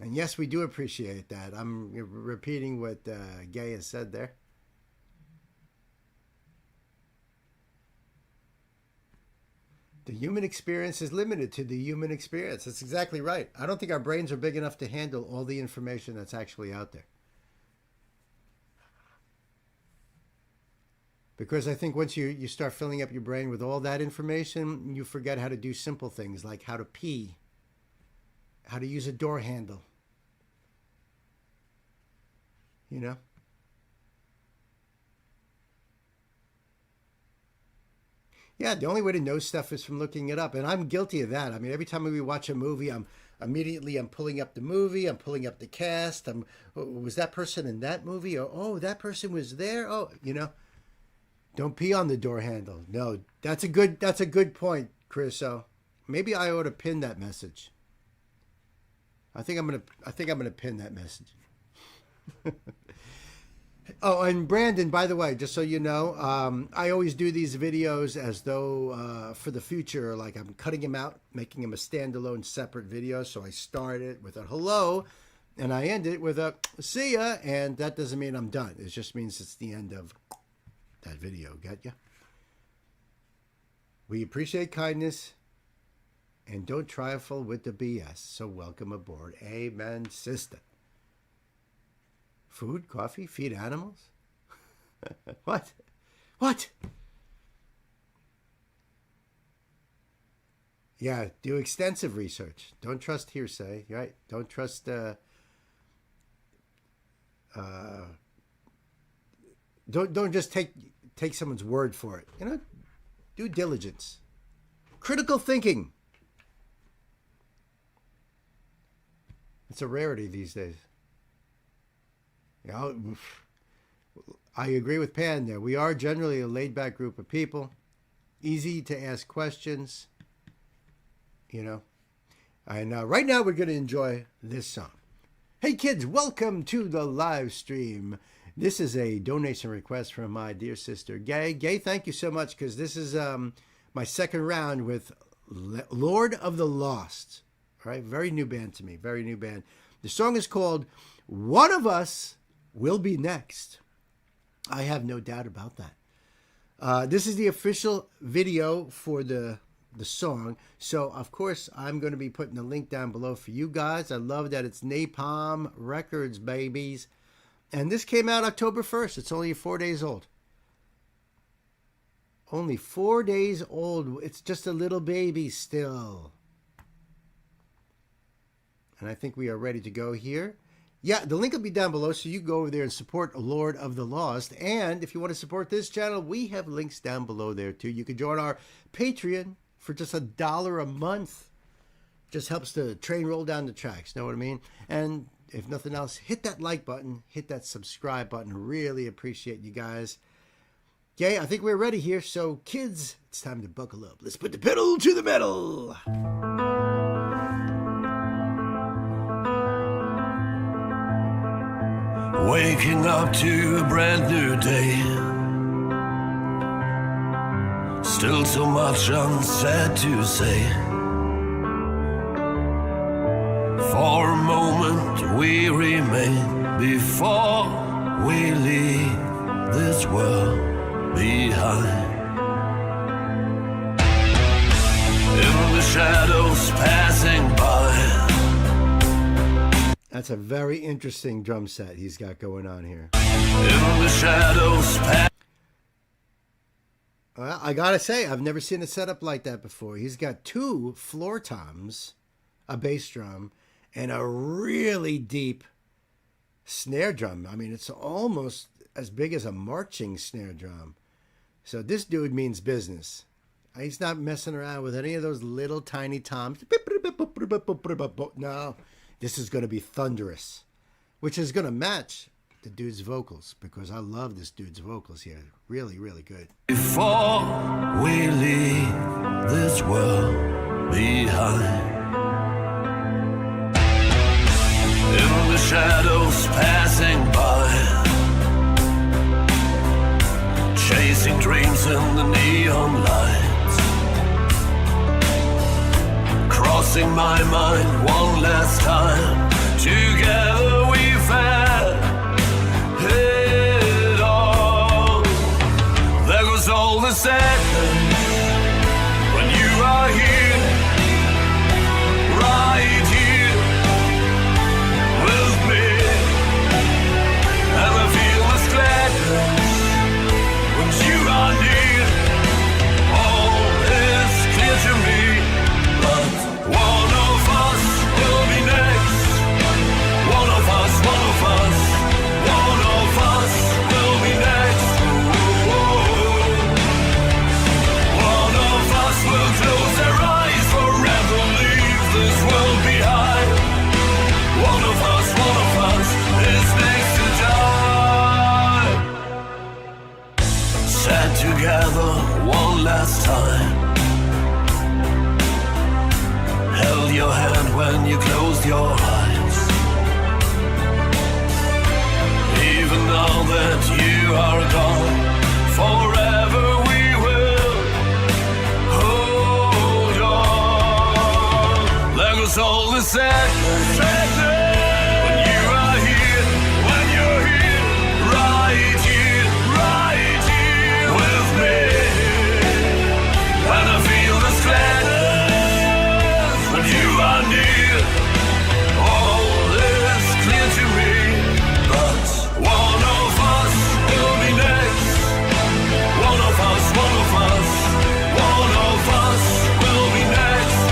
And yes, we do appreciate that. I'm repeating what Gay has said there. The human experience is limited to the human experience. That's exactly right. I don't think our brains are big enough to handle all the information that's actually out there. Because I think once you start filling up your brain with all that information, you forget how to do simple things like how to pee, how to use a door handle. You know? Yeah, the only way to know stuff is from looking it up. And I'm guilty of that. I mean, every time we watch a movie, I'm pulling up the movie, I'm pulling up the cast. Was that person in that movie? Or, oh, that person was there? Oh, you know. Don't pee on the door handle. No, that's a good point, Chris. So maybe I ought to pin that message. I think I'm gonna pin that message. Oh, and Brandon, by the way, just so you know, I always do these videos as though for the future, like I'm cutting them out, making them a standalone separate video. So I start it with a hello, and I end it with a see ya, and that doesn't mean I'm done. It just means it's the end of that video. Got ya? We appreciate kindness and don't trifle with the BS. So welcome aboard. Amen, sister. Food, coffee, feed animals? What? What? Yeah, do extensive research. Don't trust hearsay, right? Don't trust don't just take someone's word for it. You know, due diligence. Critical thinking. It's a rarity these days. You know, I agree with Pan there. We are generally a laid-back group of people. Easy to ask questions. You know. And right now we're going to enjoy this song. Hey kids, welcome to the live stream. This is a donation request from my dear sister, Gay. Gay, thank you so much, because this is my second round with Lord of the Lost. All right, very new band to me, very new band. The song is called One of Us Will Be Next. I have no doubt about that. This is the official video for the song. So, of course, I'm going to be putting the link down below for you guys. I love that it's Napalm Records, babies. And this came out October 1st. It's only 4 days old. Only 4 days old. It's just a little baby still. And I think we are ready to go here. Yeah, the link will be down below, so you can go over there and support Lord of the Lost. And if you want to support this channel, we have links down below there too. You can join our Patreon for just $1 a month. Just helps the train roll down the tracks, know what I mean? And if nothing else, hit that like button, hit that subscribe button. Really appreciate you guys. Okay, I think we're ready here. So kids, it's time to buckle up. Let's put the pedal to the metal. Waking up to a brand new day. Still so much unsaid to say. For a moment we remain before we leave this world behind. In the shadows passing by. That's a very interesting drum set he's got going on here. In the shadows Well, I gotta say, I've never seen a setup like that before. He's got 2 floor toms, a bass drum, and a really deep snare drum. I mean, it's almost as big as a marching snare drum. So this dude means business. He's not messing around with any of those little tiny toms. No, this is going to be thunderous, which is going to match the dude's vocals, because I love this dude's vocals here. Really, really good. Before we leave this world behind. In the shadows passing by. Chasing dreams in the neon lights. Crossing my mind one last time. Together we've had it all. There goes all the sadness when you are here, right here with me. And I feel this gladness when you are near. All is clear to me, but one of us will be next. One of us, one of us, one of us will be next. One of us will close their eyes forever, leave this world behind. One of us is next to die. Sat together one last time. Held your hand when you closed your eyes. Even now that you are gone, forever we will hold on. There goes all the sadness when you are here, when you're here, right here with me. And I feel this gladness when you are near. All is clear to me, but one of us will be next. One of us, one of us, one of us will be next.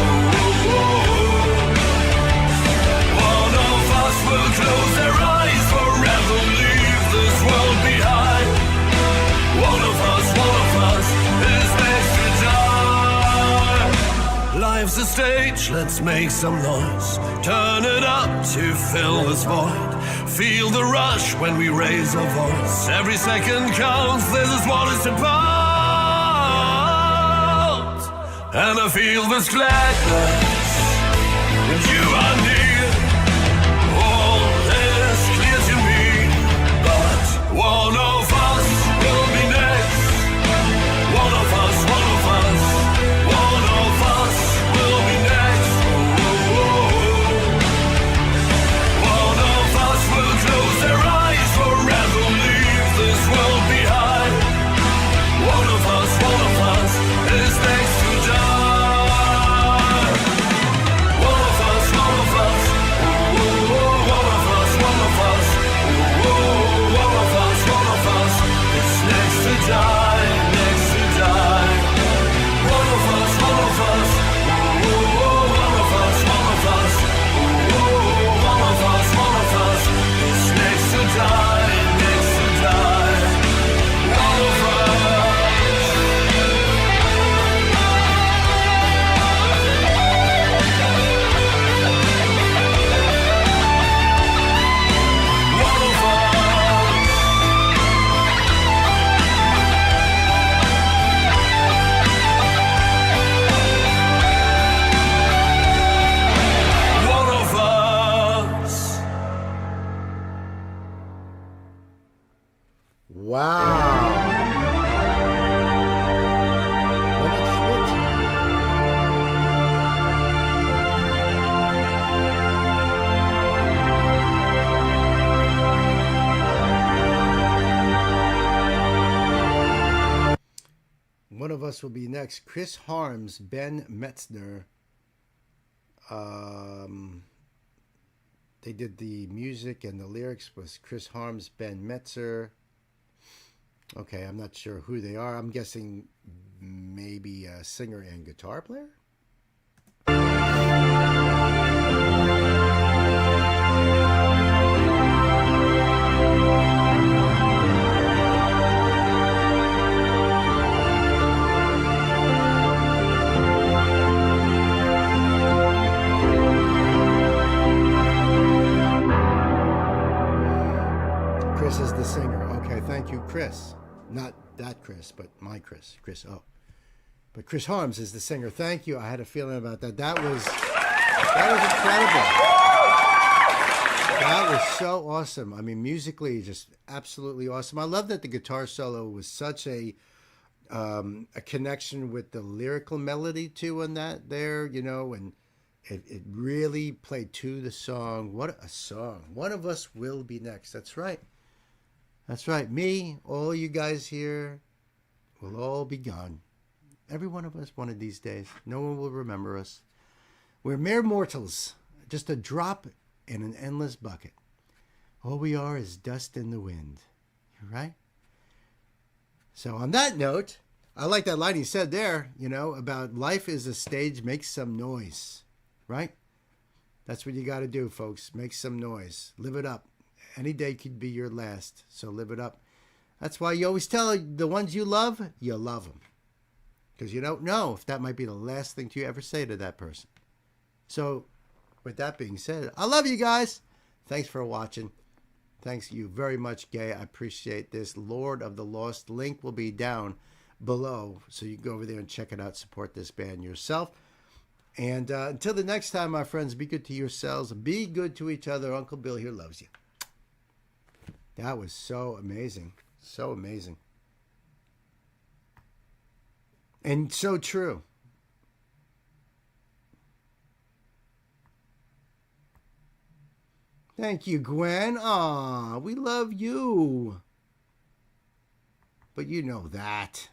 One of us will close their eyes forever, leave this world behind. One of us is next to die. Life's a stage, let's make some noise. Turn it up to fill this void. Feel the rush when we raise a voice. Every second counts, this is what it's about. And I feel this gladness when you are near. All is clear to me, but one of us will be next. One of us, one of us, one of us will be next. One of us will close their eyes forever, leave this world behind. One of us is next to die. One of us, one of us, one of us, one of us, one of us, one of us is next to die, next to die. One of us, one of us, one of us, one of us, one of us, one of us is next to die, next to die. One of Wow. Leonard Schmidt. One of Us Will Be Next. Chris Harms, Ben Metzner. They did the music and the lyrics was Chris Harms, Ben Metzer. Okay, I'm not sure who they are. I'm guessing maybe a singer and guitar player. Chris is the singer. Okay, thank you, Chris. Not that Chris, but my Chris. Chris, oh. But Chris Harms is the singer. Thank you. I had a feeling about that. That was incredible. That was so awesome. I mean, musically, just absolutely awesome. I love that the guitar solo was such a connection with the lyrical melody too on that there, you know, and it really played to the song. What a song. One of Us Will Be Next. That's right. That's right. Me, all you guys here will all be gone. Every one of us one of these days. No one will remember us. We're mere mortals, just a drop in an endless bucket. All we are is dust in the wind. Right? So on that note, I like that line he said there, you know, about life is a stage, make some noise. Right? That's what you got to do, folks. Make some noise. Live it up. Any day could be your last, so live it up. That's why you always tell the ones you love them. Because you don't know if that might be the last thing you ever say to that person. So, with that being said, I love you guys. Thanks for watching. Thanks you very much, Gay. I appreciate this. Lord of the Lost. Link will be down below, so you can go over there and check it out. Support this band yourself. And until the next time, my friends, be good to yourselves. Be good to each other. Uncle Bill here loves you. That was so amazing. So amazing. And so true. Thank you, Gwen. Aw, we love you. But you know that.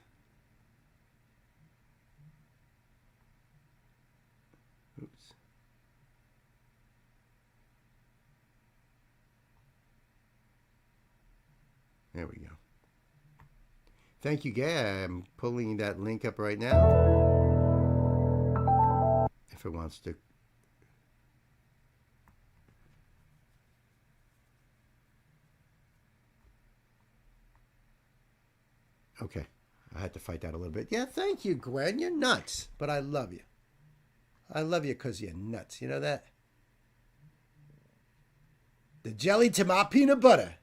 Oops. There we go. Thank you, Gay. I'm pulling that link up right now. If it wants to. Okay. I had to fight that a little bit. Yeah, thank you, Gwen. You're nuts. But I love you. I love you because you're nuts. You know that? The jelly to my peanut butter.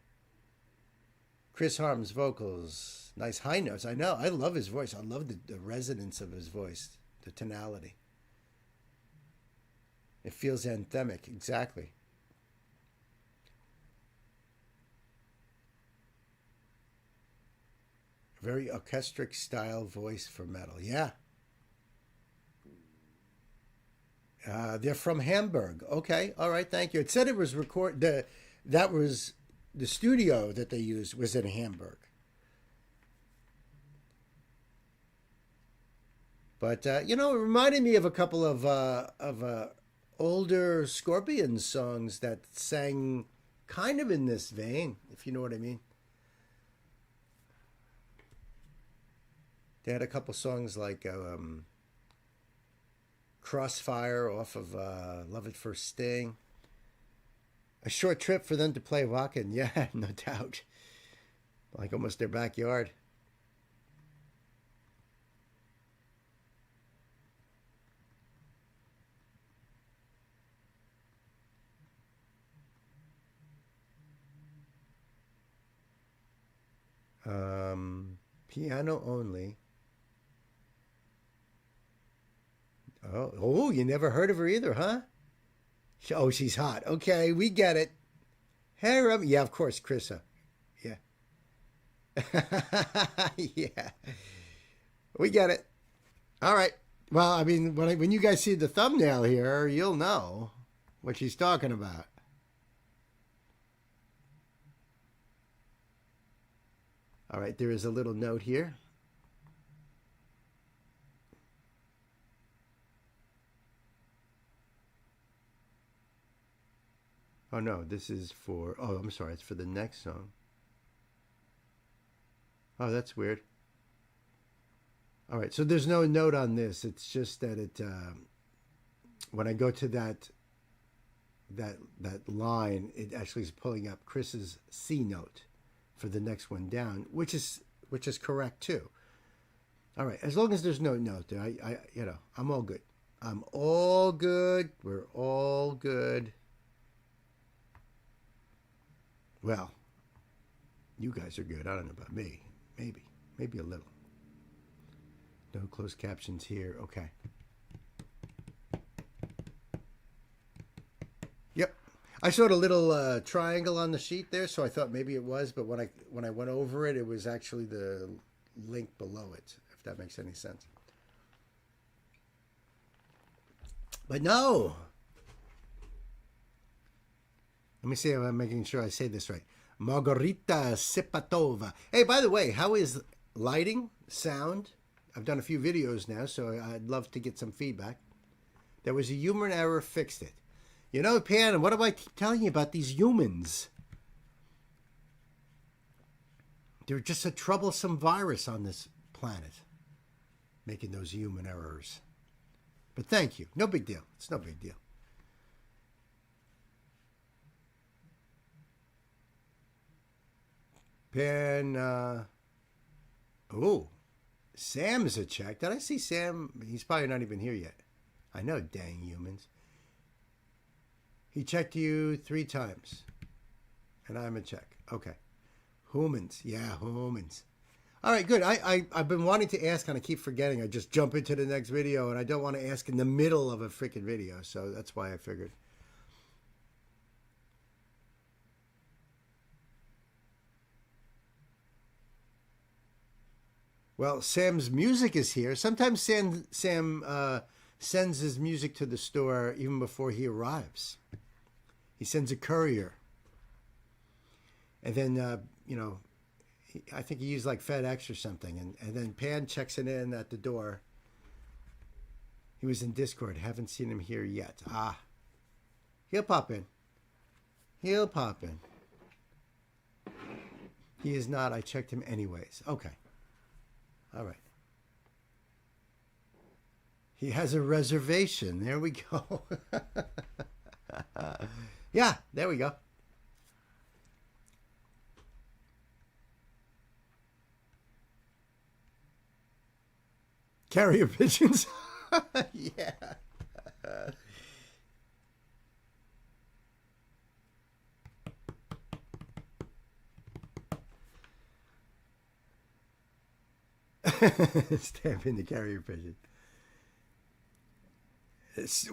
Chris Harms vocals, nice high notes. I know. I love his voice. I love the resonance of his voice, the tonality. It feels anthemic, exactly. Very orchestric style voice for metal. Yeah. They're from Hamburg. Okay. All right. Thank you. It said it was that was the studio that they used was in Hamburg. But, you know, it reminded me of a couple of older Scorpions songs that sang kind of in this vein, if you know what I mean. They had a couple songs like Crossfire off of Love at First Sting. A short trip for them to play Wacken. Yeah, no doubt. Like almost their backyard. Piano only. Oh, you never heard of her either, huh? Oh, she's hot. Okay, we get it. Harem. Yeah, of course, Chrissa. Yeah. Yeah. We get it. All right. Well, I mean, when you guys see the thumbnail here, you'll know what she's talking about. All right, there is a little note here. Oh no, this is for. Oh, I'm sorry. It's for the next song. Oh, that's weird. All right, so there's no note on this. It's just that it when I go to that line, it actually is pulling up Chris's C note for the next one down, which is correct too. All right, as long as there's no note there, I'm all good. I'm all good. We're all good. Well, you guys are good. I don't know about me. Maybe a little. No closed captions here. Okay. Yep. I showed a little triangle on the sheet there, so I thought maybe it was, but when I went over it, it was actually the link below it, if that makes any sense. But no. Let me see if I'm making sure I say this right. Margarita Sipatova. Hey, by the way, how is lighting, sound? I've done a few videos now, so I'd love to get some feedback. There was a human error, fixed it. You know, Pan, what do I keep telling you about these humans? They're just a troublesome virus on this planet, making those human errors. But thank you. No big deal. It's no big deal. Pan, Sam's a check. Did I see Sam? He's probably not even here yet. I know, dang humans. He checked you 3 times. And I'm a check. Okay. Humans. Yeah, humans. All right, good. I've been wanting to ask, and I keep forgetting. I just jump into the next video, and I don't want to ask in the middle of a freaking video. So that's why I figured. Well, Sam's music is here. Sometimes Sam sends his music to the store even before he arrives. He sends a courier. And then, I think he used like FedEx or something. And then Pan checks it in at the door. He was in Discord. Haven't seen him here yet. Ah. He'll pop in. He'll pop in. He is not. I checked him anyways. Okay. All right. He has a reservation. There we go. Yeah, there we go. Carrier pigeons. Yeah. Stamping the carrier pigeon.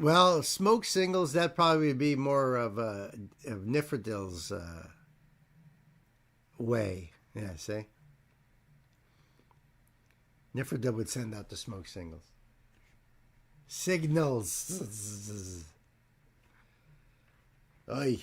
Well, smoke singles, that probably would be more of Nifredil's way. Yeah, see? Nifredil would send out the smoke singles. Signals. Oy.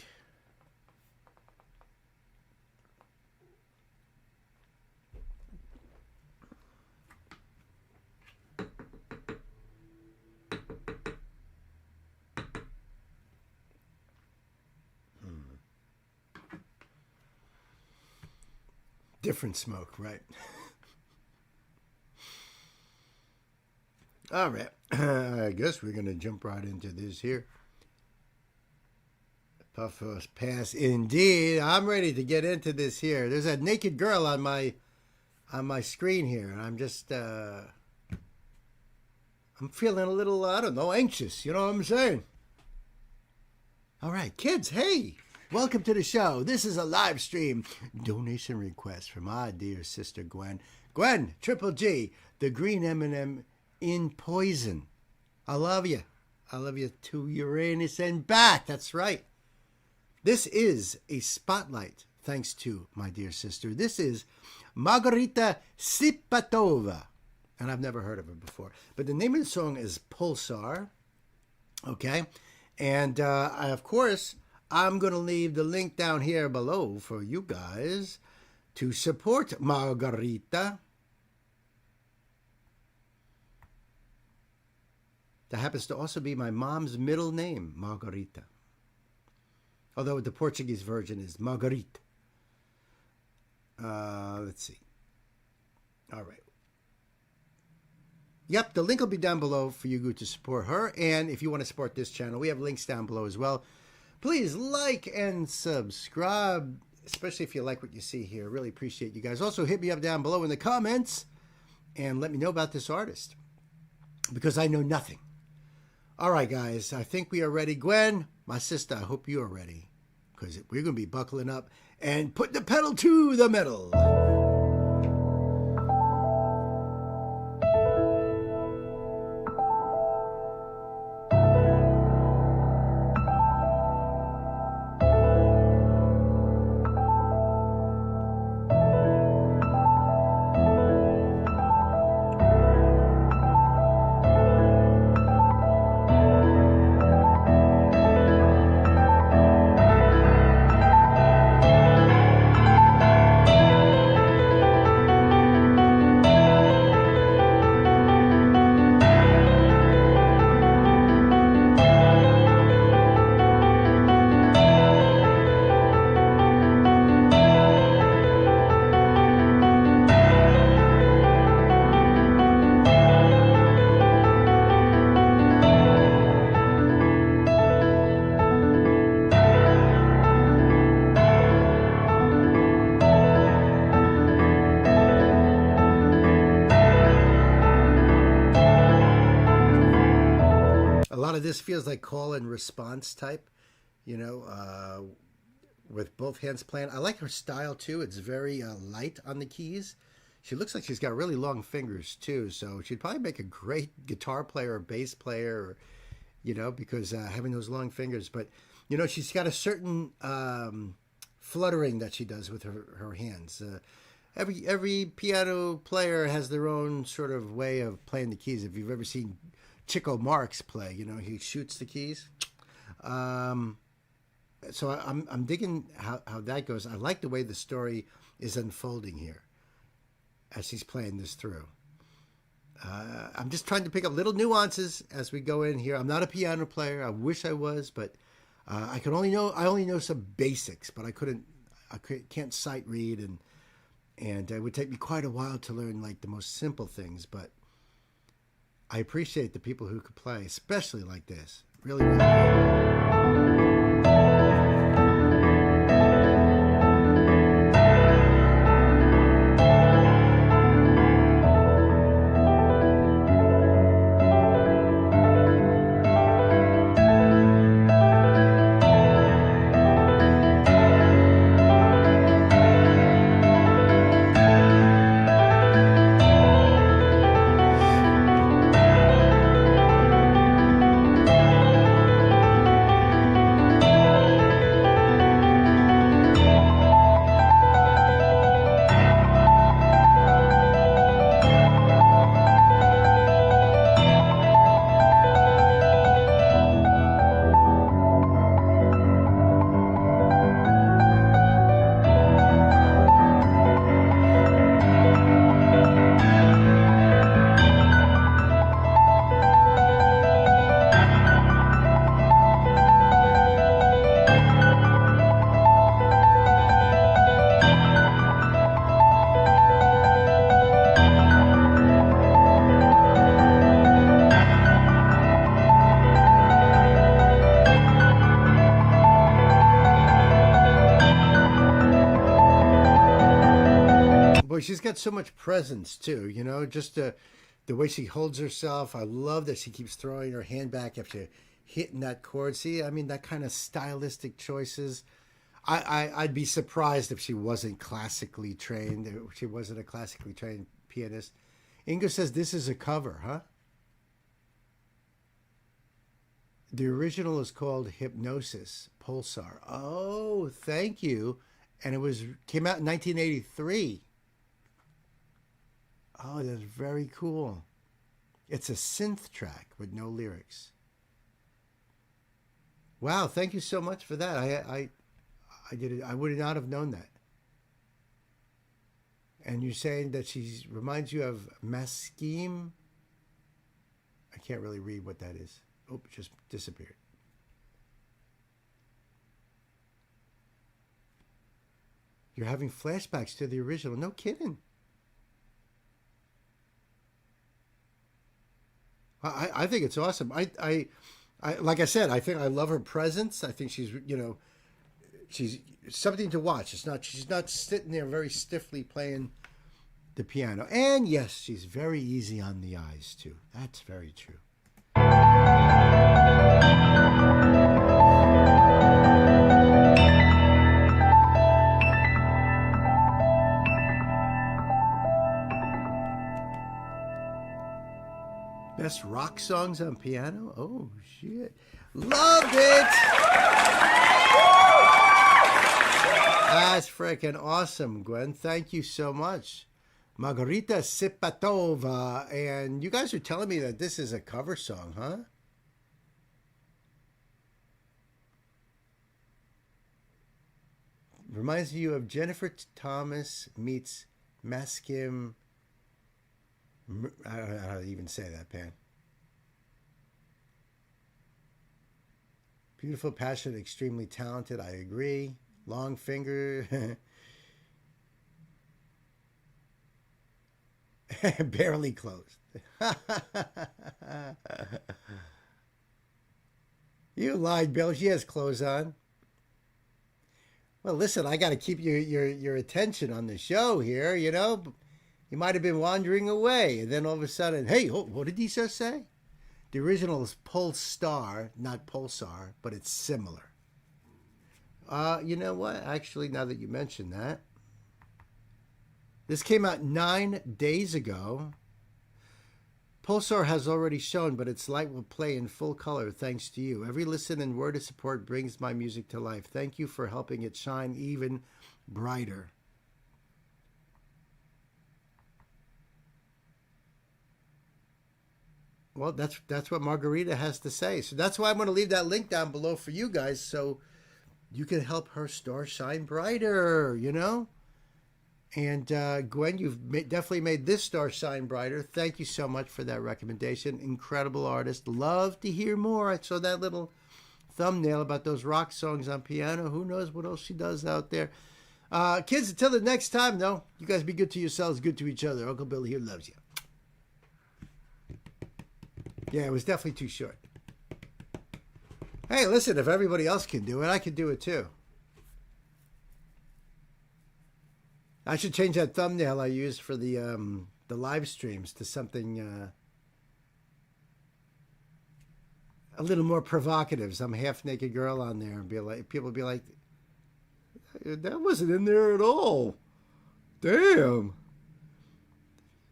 Different smoke, right? All right. I guess we're going to jump right into this here. Puffos pass. Indeed. I'm ready to get into this here. There's a naked girl on my screen here. And I'm just, I'm feeling a little, I don't know, anxious. You know what I'm saying? All right, kids, hey. Welcome to the show. This is a live stream donation request from my dear sister Gwen. Gwen, Triple G, the green M&M in poison. I love you. I love you to Uranus and back. That's right. This is a spotlight, thanks to my dear sister. This is Margarita Sipatova. And I've never heard of her before. But the name of the song is Pulsar. Okay? And of course, I'm going to leave the link down here below for you guys to support Margarita. That happens to also be my mom's middle name, Margarita. Although the Portuguese version is Marguerite. Let's see. All right. Yep, the link will be down below for you to support her. And if you want to support this channel, we have links down below as well. Please like and subscribe, especially if you like what you see here. Really appreciate you guys. Also, hit me up down below in the comments and let me know about this artist, because I know nothing. All right, guys, I think we are ready. Gwen, my sister, I hope you are ready, because we're going to be buckling up and putting the pedal to the metal. A lot of this feels like call and response type, you know, with both hands playing. I like her style too. It's very light on the keys. She looks like she's got really long fingers too, so she'd probably make a great guitar player or bass player, or, you know, because having those long fingers. But, you know, she's got a certain fluttering that she does with her hands. Every piano player has their own sort of way of playing the keys. If you've ever seen Chico Marx play, you know, he shoots the keys. So I'm digging how that goes. I like the way the story is unfolding here as he's playing this through. I'm just trying to pick up little nuances as we go in here. I'm not a piano player. I wish I was, but I only know some basics, but I can't sight read, and it would take me quite a while to learn like the most simple things. But I appreciate the people who could play, especially like this. Really, really good. She's got so much presence too, you know, just the way she holds herself. I love that she keeps throwing her hand back after hitting that chord. See, I mean, that kind of stylistic choices. I'd be surprised if she wasn't classically trained, if she wasn't a classically trained pianist. Ingo says this is a cover, huh? The original is called Hypnosis Pulsar. Oh, thank you. And it came out in 1983. Oh, that's very cool. It's a synth track with no lyrics. Wow, thank you so much for that. I did it. I would not have known that. And you're saying that she reminds you of Maskim? I can't really read what that is. Oh, it just disappeared. You're having flashbacks to the original. No kidding. I think it's awesome. I like I said, I think I love her presence. I think she's, she's something to watch. She's not sitting there very stiffly playing the piano. And yes, she's very easy on the eyes too. That's very true. Best rock songs on piano? Oh, shit. Loved it! That's freaking awesome, Gwen. Thank you so much. Margarita Sipatova. And you guys are telling me that this is a cover song, huh? Reminds you of Jennifer Thomas meets Maskim. I don't know how to even say that, Pan. Beautiful, passionate, extremely talented. I agree. Long finger. Barely closed. You lied, Bill. She has clothes on. Well, listen, I got to keep your attention on the show here, You might have been wandering away, and then all of a sudden, hey, what did he just say? The original is Polestar, not Pulsar, but it's similar. You know what? Actually, now that you mention that, this came out 9 days ago. Pulsar has already shown, but its light will play in full color thanks to you. Every listen and word of support brings my music to life. Thank you for helping it shine even brighter. Well, that's what Margarita has to say. So that's why I'm going to leave that link down below for you guys so you can help her star shine brighter, And Gwen, you've definitely made this star shine brighter. Thank you so much for that recommendation. Incredible artist. Love to hear more. I saw that little thumbnail about those rock songs on piano. Who knows what else she does out there. Kids, until the next time, though, you guys be good to yourselves, good to each other. Uncle Bill here loves you. Yeah, it was definitely too short. Hey, listen, if everybody else can do it, I can do it too. I should change that thumbnail I used for the live streams to something a little more provocative. Some half-naked girl on there, and people be like, that wasn't in there at all. Damn.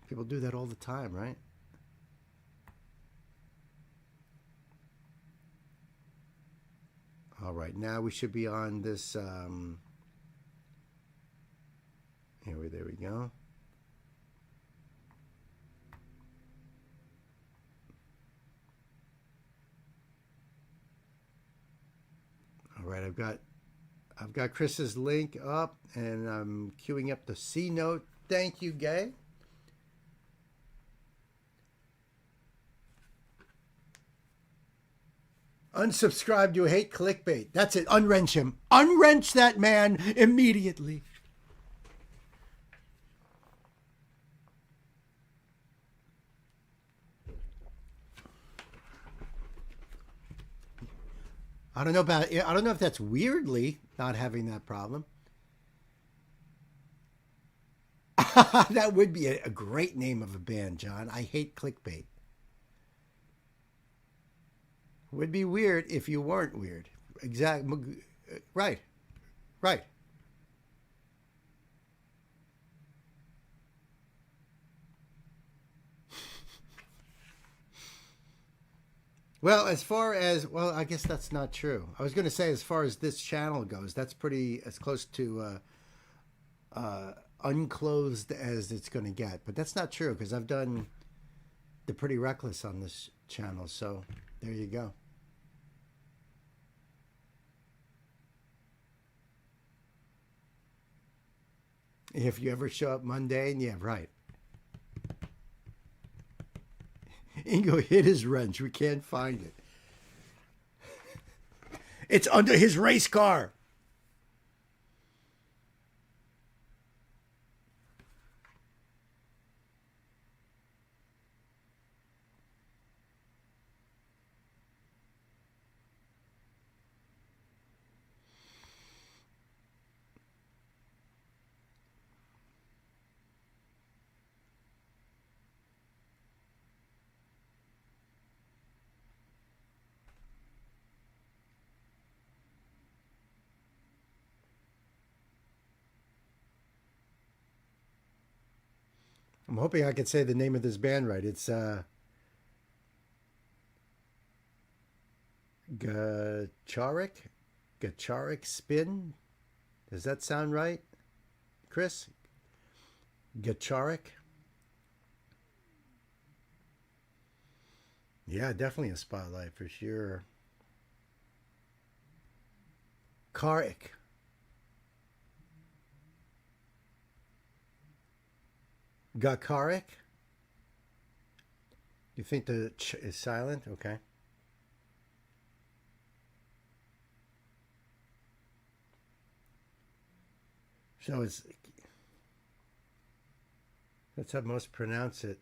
People do that all the time, right? All right, now we should be on this. There we go. All right, I've got Chris's link up, and I'm queuing up the C note. Thank you, Gay. Unsubscribe, you hate clickbait. That's it. Unwrench him. Unwrench that man immediately. I don't know if that's weirdly not having that problem. That would be a great name of a band, John. I hate clickbait. Would be weird if you weren't weird. Exactly. Right. Well, I guess that's not true. I was going to say, as far as this channel goes, that's pretty as close to unclothed as it's going to get. But that's not true, because I've done the Pretty Reckless on this channel. So there you go. If you ever show up mundane, yeah, right. Ingo hit his wrench. We can't find it. It's under his race car. I'm hoping I can say the name of this band right. It's Gacharic Spin. Does that sound right, Chris? Gacharic? Yeah, definitely a spotlight for sure. Karik. Gakarik? You think the ch is silent? Okay. So that's how most pronounce it.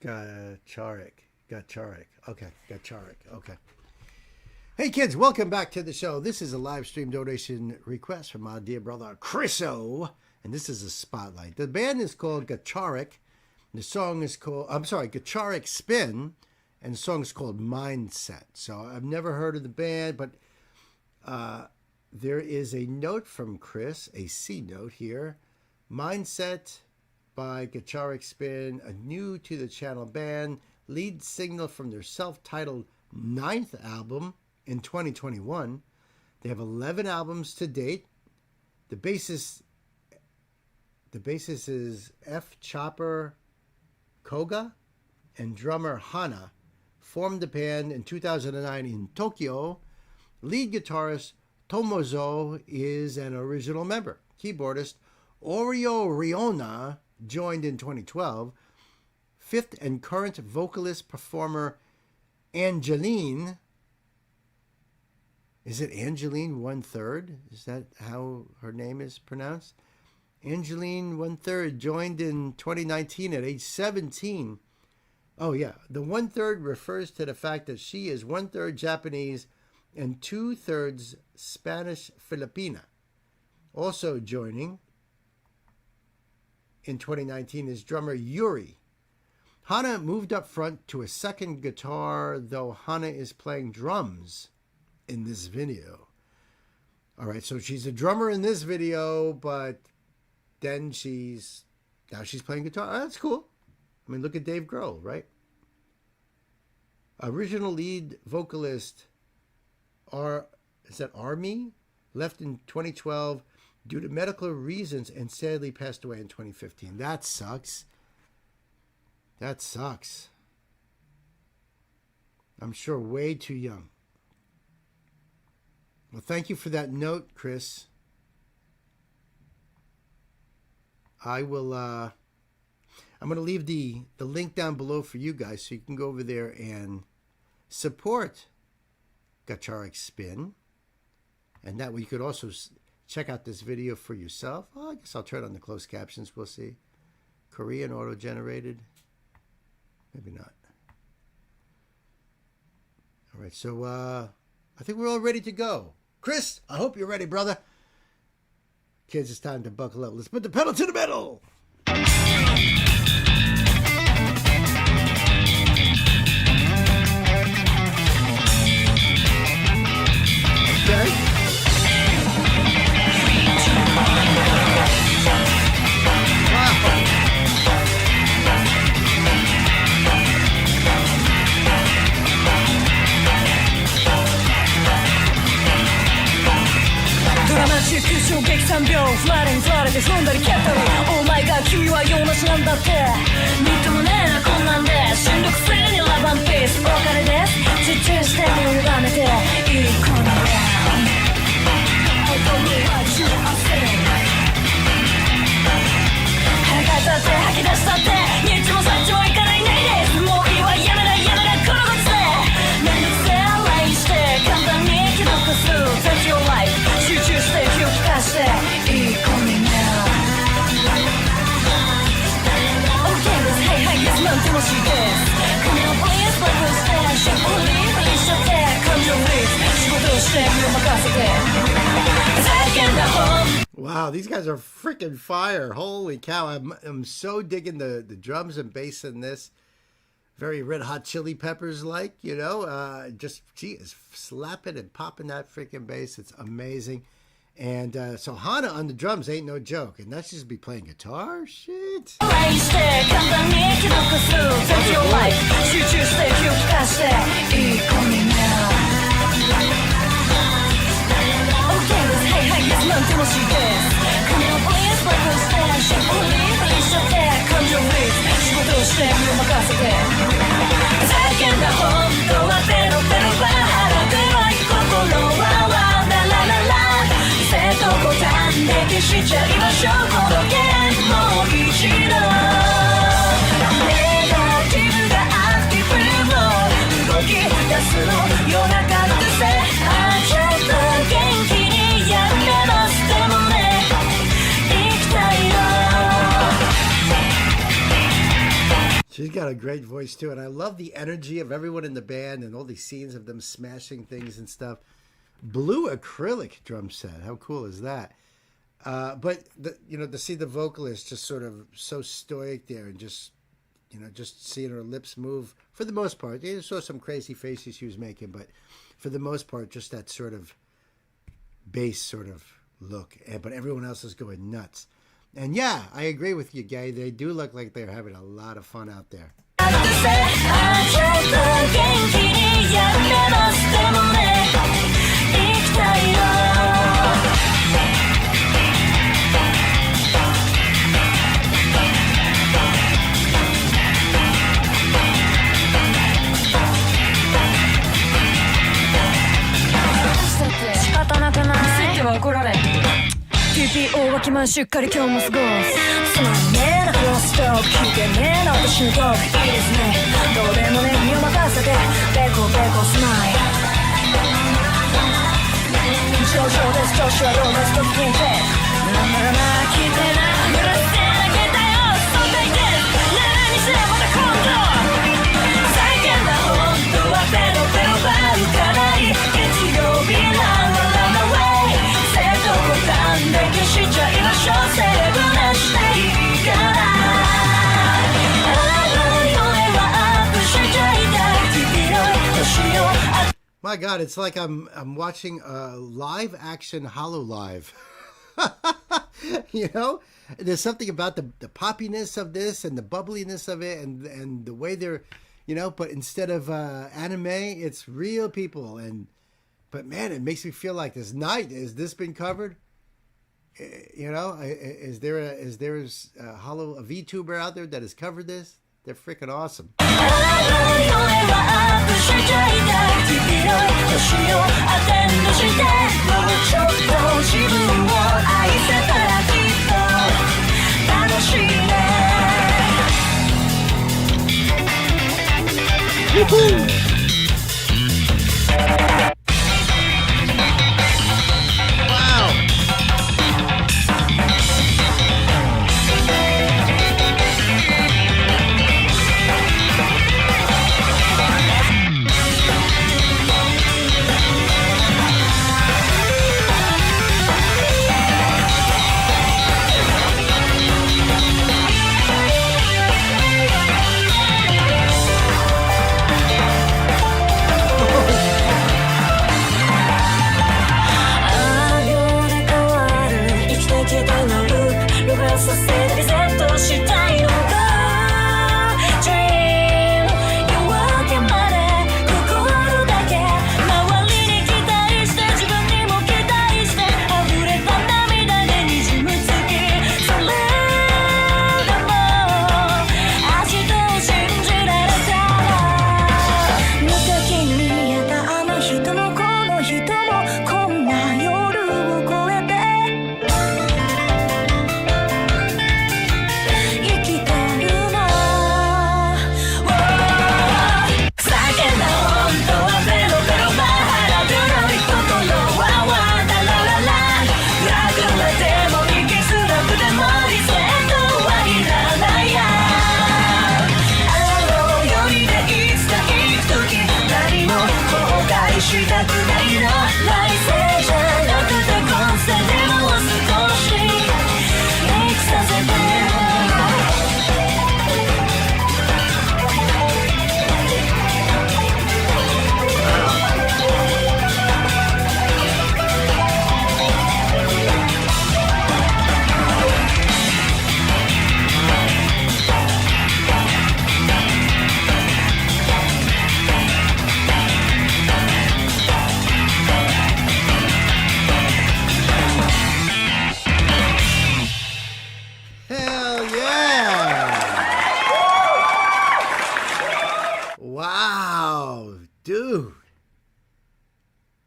Gacharic. Gacharic. Okay. Gacharic. Okay. Hey kids, welcome back to the show. This is a live stream donation request from my dear brother Chriso, and this is a spotlight. The band is called Gacharic. The song is called, Gacharic Spin, and the song is called Mindset. So I've never heard of the band, but there is a note from Chris, a C note here. Mindset by Gacharic Spin, a new to the channel band, lead single from their self-titled 9th album in 2021. They have 11 albums to date. The bassist is F. Chopper Koga, and drummer Hana formed the band in 2009 in Tokyo. Lead guitarist Tomozo is an original member. Keyboardist Oreo Riona joined in 2012. Fifth and current vocalist performer Angeline. Is it Angeline 1/3? Is that how her name is pronounced? Angeline 1/3 joined in 2019 at age 17. Oh yeah, the 1/3 refers to the fact that she is 1/3 Japanese and 2/3 Spanish Filipina. Also joining in 2019 is drummer Yuri. Hana moved up front to a second guitar, though Hana is playing drums in this video. All right, so she's a drummer in this video, but then she's playing guitar. Oh, that's cool. I mean, look at Dave Grohl, right? Original lead vocalist Army left in 2012 due to medical reasons and sadly passed away in 2015. That sucks. That sucks. I'm sure way too young. Well, thank you for that note, Chris. I will, I'm going to leave the link down below for you guys so you can go over there and support Gacharic Spin. And that way you could also check out this video for yourself. Oh, I guess I'll turn on the closed captions. We'll see. Korean auto-generated. Maybe not. All right, so I think we're all ready to go. Chris, I hope you're ready, brother. Kids, it's time to buckle up. Let's put the pedal to the metal. Okay.衝撃3秒フラれに振られて踏んだり蹴ったりオーマイガー君は用なしなんだってみっともねえなこんなんでしんどくせえにラバンピースお金です集中して身を委ねていい子だ本当に恥を汗吐かって吐き出したってニッチもサッチもいかないないですもういいわやめなやめなこのことでめんどくせえ LINE して簡単に既読する Take your life 集中して気を利かしていい子になる OK です Hey hey yes なんてもしいです髪の Please バックしてシャンプーにフリーしちゃって感情フリーズ仕事をして身を任せて叫んだ方 Wow, these guys are freaking fire. Holy cow. I'm so digging the drums and bass in this. Very Red Hot Chili Peppers like, you know. Just, she is slapping and popping that freaking bass. It's amazing. And so Hana on the drums ain't no joke. And that's just be playing guitar? Shit. してして身を任せて叫んだ本当はペロペロバ腹黒い心はララララ生徒ボタンで消しちゃいましょうこのゲームもう一度ネガティブがアクティブの動き出すの夜中ってせちょっと元気にやってますでもね生きたいよ She's got a great voice too, and I love the energy of everyone in the band and all these scenes of them smashing things and stuff. Blue acrylic drum set. How cool is that? But to see the vocalist just sort of so stoic there and just seeing her lips move for the most part. You saw some crazy faces she was making, but for the most part, just that sort of bass sort of look. But everyone else is going nuts. And yeah, I agree with you, Gay. They do look like they're having a lot of fun out there. TPO は気まんしっかり今日も過ごすつまんねえなクロストーク聞いてねえな私のトークいいですねどうでもね身を任せてベコベコスマイル上々です調子はどうですと聞いてなんだかな聞いてな許してあげたよそんなにです何にしてまた今度叫んだ本当はペロペロバルかない月曜日ランラララウェイ生徒ボタンで消しちゃいましょうセレブなしていいから My God, it's like I'm watching a live action HoloLive. There's something about the poppiness of this and the bubbliness of it and the way they're, but instead of anime, it's real people. But man, it makes me feel like this night, has this been covered? Is there a VTuber out there that has covered this? They're freaking awesome. Woohoo!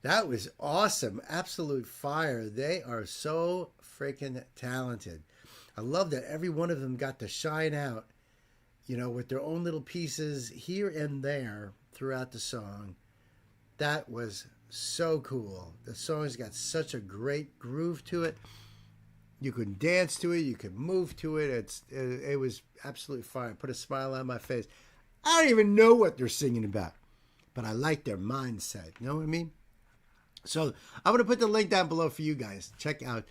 That was awesome. Absolute fire. They are so freaking talented. I love that every one of them got to shine out, with their own little pieces here and there throughout the song. That was so cool. The song's got such a great groove to it. You can dance to it. You can move to it. It was absolutely fire. Put a smile on my face. I don't even know what they're singing about, but I like their mindset. You know what I mean? So I'm going to put the link down below for you guys. Check out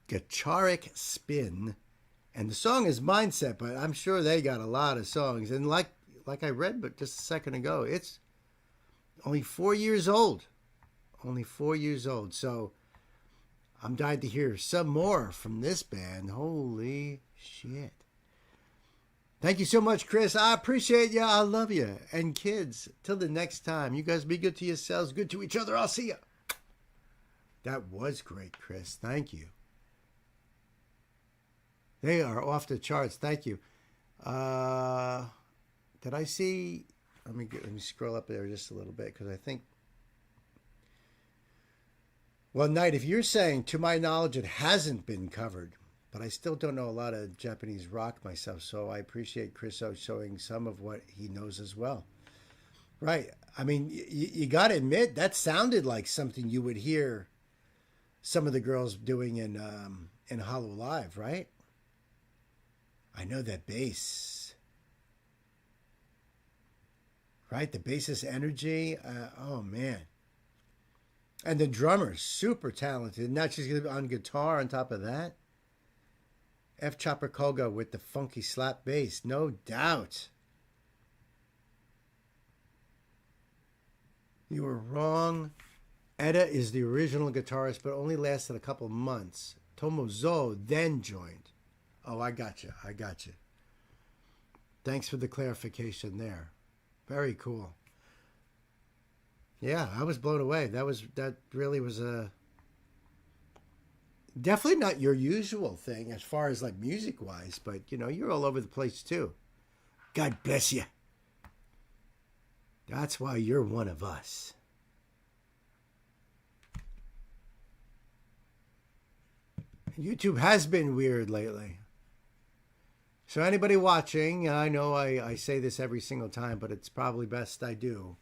Guitaric Spin. And the song is Mindset, but I'm sure they got a lot of songs. And like I read but just a second ago, it's only 4 years old. Only 4 years old. So I'm dying to hear some more from this band. Holy shit. Thank you so much, Chris. I appreciate you. I love you. And kids, till the next time, you guys be good to yourselves, good to each other. I'll see you. That was great, Chris. Thank you. They are off the charts. Thank you. Did I see? Let me scroll up there just a little bit because I think. Well, Knight, if you're saying, to my knowledge, it hasn't been covered, but I still don't know a lot of Japanese rock myself, so I appreciate Chris O showing some of what he knows as well. Right. I mean, you got to admit, that sounded like something you would hear some of the girls doing in Hollow Live, right? I know that bass. Right? The bassist energy. Oh, man. And the drummer's super talented. Now she's going to be on guitar on top of that. F. Chopper Koga with the funky slap bass. No doubt. You were wrong. Eda is the original guitarist, but only lasted a couple months. Tomozo then joined. Oh, I got you. Thanks for the clarification there. Very cool. Yeah, I was blown away. That really was a definitely not your usual thing as far as like music wise, but you're all over the place too. God bless you. That's why you're one of us. YouTube has been weird lately. So anybody watching, I know I say this every single time, but it's probably best I do,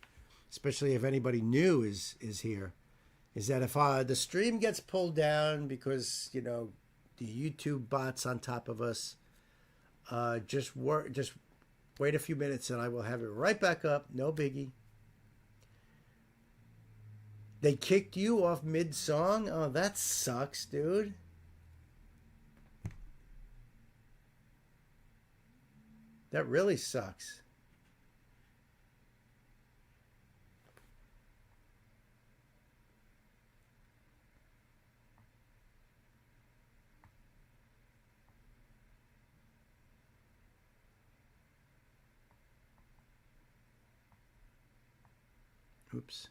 especially if anybody new is here, is that if the stream gets pulled down because, the YouTube bots on top of us, just wait a few minutes and I will have it right back up. No biggie. They kicked you off mid-song? Oh, that sucks, dude. That really sucks. Oops.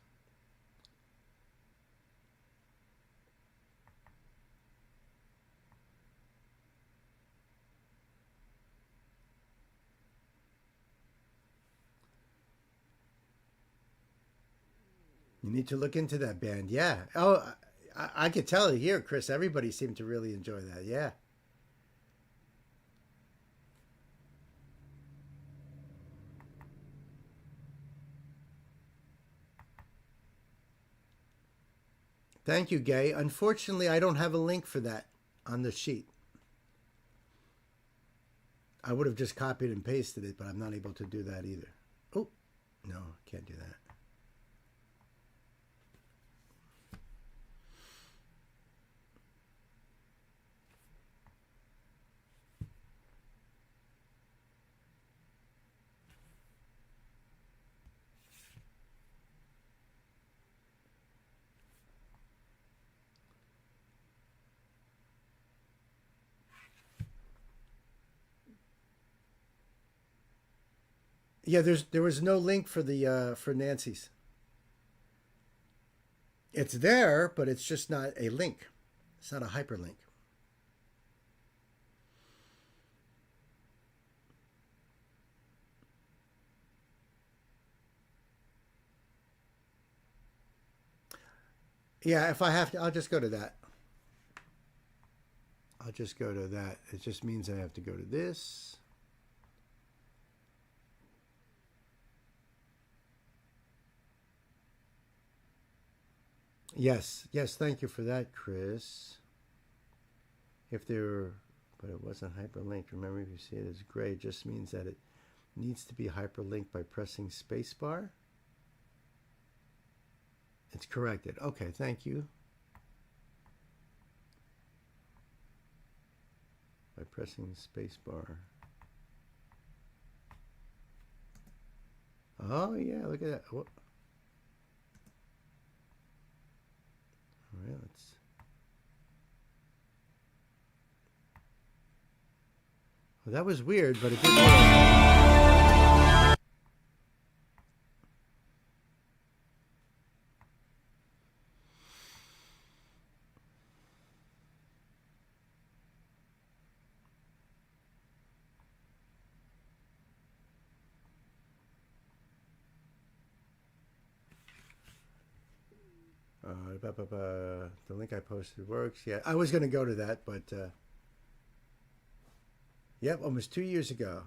You need to look into that band. Yeah. Oh, I could tell here, Chris. Everybody seemed to really enjoy that. Yeah. Thank you, Gay. Unfortunately, I don't have a link for that on the sheet. I would have just copied and pasted it, but I'm not able to do that either. Oh, no, can't do that. Yeah, there was no link for the for Nancy's. It's there, but it's just not a link. It's not a hyperlink. Yeah, if I have to, I'll just go to that. I'll just go to that. It just means I have to go to this. Yes, yes, thank you for that, Chris. If there, but it wasn't hyperlinked. Remember, if you see it as gray, it just means that it needs to be hyperlinked by pressing spacebar. It's corrected. Okay, thank you. By pressing spacebar. Oh, yeah, look at that. Whoa. All right, let's. Well, that was weird, but it did work. The link I posted works. Yeah, I was going to go to that, but yep, almost 2 years ago.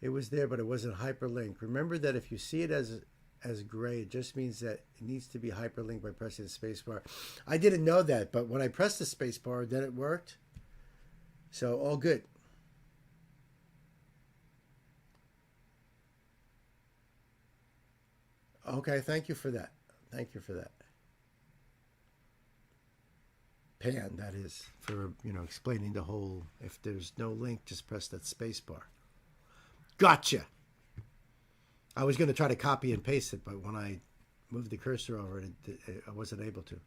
It was there, but it wasn't hyperlinked. Remember that if you see it as gray, it just means that it needs to be hyperlinked by pressing the spacebar. I didn't know that, but when I pressed the spacebar, then it worked. So all good. Okay, thank you for that. Thank you for that. Pan, that is, for, explaining the whole, if there's no link, just press that space bar. Gotcha. I was going to try to copy and paste it, but when I moved the cursor over it, I wasn't able to.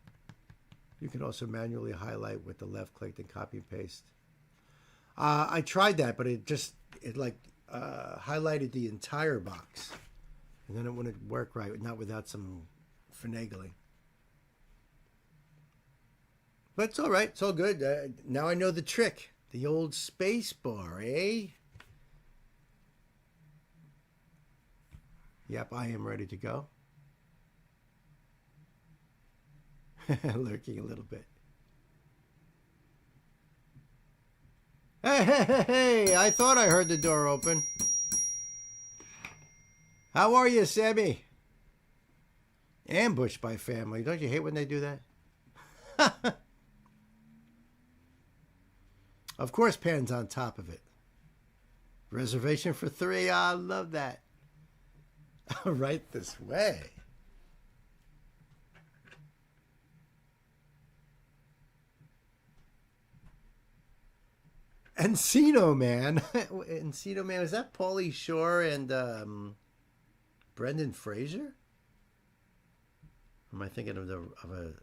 You can also manually highlight with the left click and copy and paste. I tried that, but it highlighted the entire box. And then it wouldn't work right, not without some finagling. But it's all right. It's all good. Now I know the trick. The old space bar, eh? Yep, I am ready to go. Lurking a little bit. Hey, hey, hey, hey! I thought I heard the door open. How are you, Sammy? Ambushed by family. Don't you hate when they do that? Of course, Pan's on top of it. Reservation for 3. I love that. Right this way. Encino Man. Encino Man. Was that Pauly Shore and Brendan Fraser? Or am I thinking of a?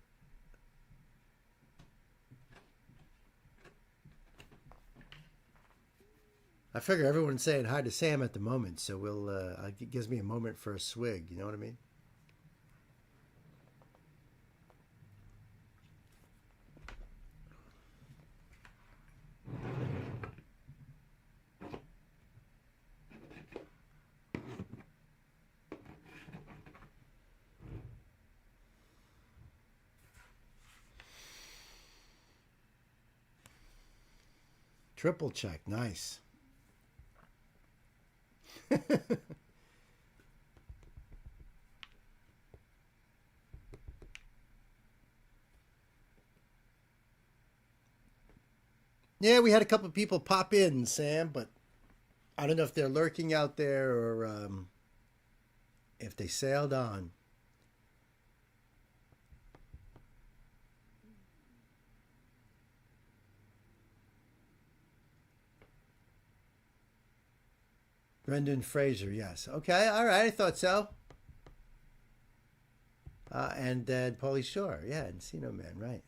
I figure everyone's saying hi to Sam at the moment, so we'll. It gives me a moment for a swig. You know what I mean? Triple check, nice. Yeah, we had a couple of people pop in, Sam, but I don't know if they're lurking out there or if they sailed on. Brendan Fraser, yes. Okay, all right, I thought so. And then Pauly Shore, yeah, Encino Man, right.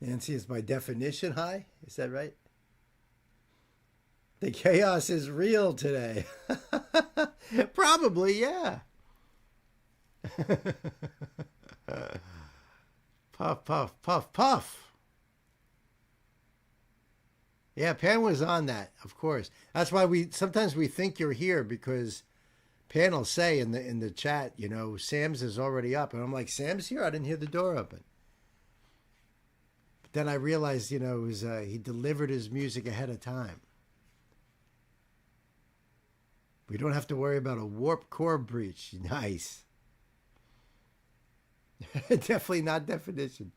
Nancy is by definition high, is that right? The chaos is real today. Probably, yeah. Puff, puff, puff, puff. Yeah, Pan was on that, of course. That's why we sometimes we think you're here because Pan will say in the chat, you know, Sam's is already up, and I'm like, Sam's here. I didn't hear the door open. But then I realized, you know, it was he delivered his music ahead of time. We don't have to worry about a warp core breach. Nice. Definitely not definition.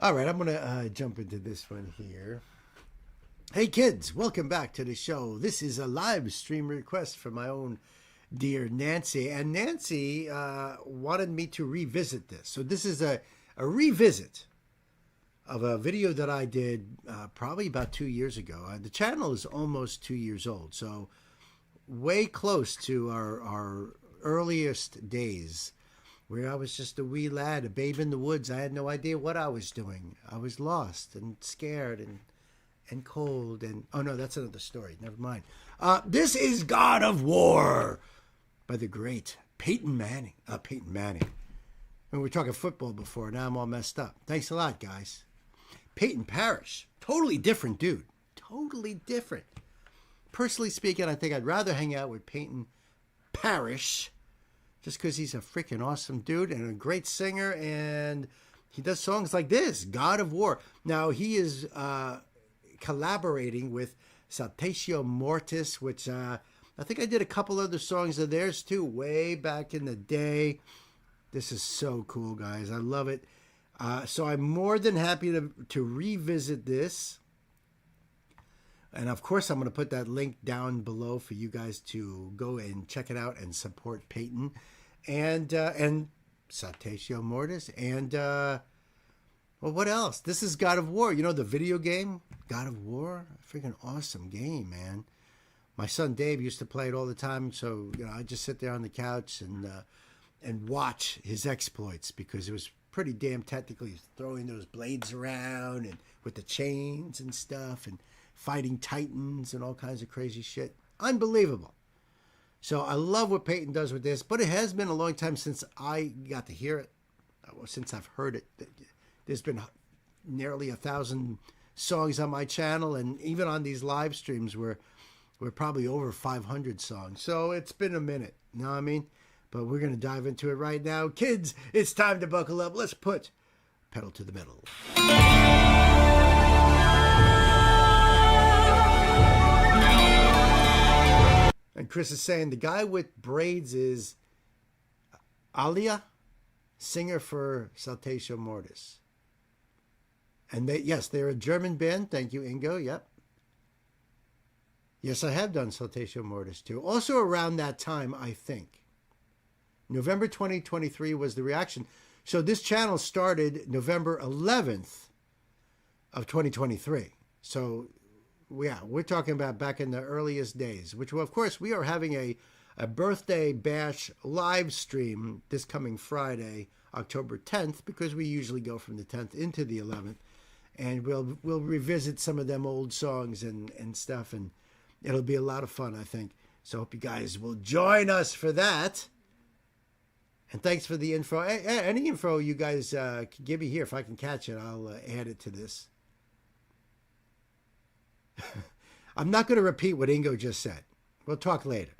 All right, I'm going to jump into this one here. Hey, kids, welcome back to the show. This is a live stream request from my own dear Nancy. And Nancy wanted me to revisit this. So this is a revisit of a video that I did probably about 2 years ago. The channel is almost 2 years old, so way close to our earliest days, where I was just a wee lad, a babe in the woods. I had no idea what I was doing. I was lost and scared and cold and... Oh, no, that's another story. Never mind. This is God of War by the great Peyton Manning. Peyton Manning. We were talking football before. Now I'm all messed up. Thanks a lot, guys. Peyton Parrish. Totally different dude. Totally different. Personally speaking, I think I'd rather hang out with Peyton Parrish just because he's a freaking awesome dude and a great singer, and he does songs like this, God of War. Now, he is collaborating with Saltatio Mortis, which I think I did a couple other songs of theirs too, way back in the day. This is so cool, guys. I love it. So I'm more than happy to revisit this. And of course, I'm going to put that link down below for you guys to go and check it out and support Peyton and Saltatio Mortis. And, well, what else? This is God of War. You know, the video game, God of War. Freaking awesome game, man. My son Dave used to play it all the time. So, you know, I just sit there on the couch and watch his exploits because it was pretty damn technical. He's throwing those blades around and with the chains and stuff and fighting titans and all kinds of crazy shit. Unbelievable. So I love what Peyton does with this, but it has been a long time since I got to hear it, since I've heard it. There's been nearly 1,000 songs on my channel, and even on these live streams we're probably over 500 songs. So it's been a minute, you know what I mean? But we're going to dive into it right now. Kids, it's time to buckle up. Let's put pedal to the metal. And Chris is saying the guy with braids is Alia, singer for Saltatio Mortis. And they're a German band. Thank you, Ingo. Yep. Yes, I have done Saltatio Mortis too. Also around that time, I think. November 2023 was the reaction. So this channel started November 11th of 2023. So, yeah, we're talking about back in the earliest days, which, well, of course, we are having a birthday bash live stream this coming Friday, October 10th, because we usually go from the 10th into the 11th. And we'll revisit some of them old songs and stuff, and it'll be a lot of fun, I think. So I hope you guys will join us for that. And thanks for the info. Any info you guys can give me here, if I can catch it, I'll add it to this. I'm not going to repeat what Ingo just said. We'll talk later.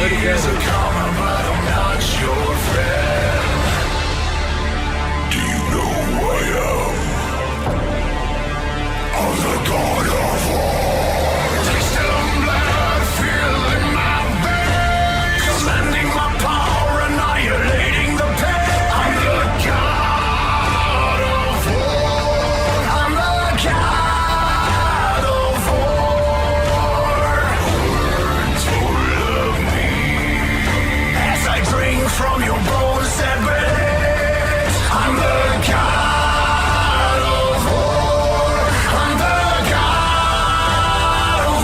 Years are coming, but I'm not your friend. Do you know who I am? I'm the God of War. Tasting blood, feeling my veins, commanding my power, annihilating the pain. I'm the God of from your bones and beds. I'm the god of war. I'm the god of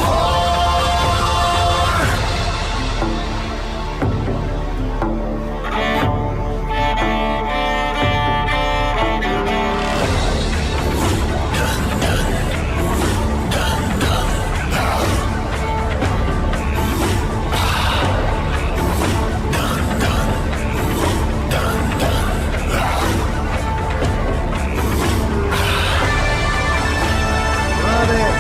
Love it.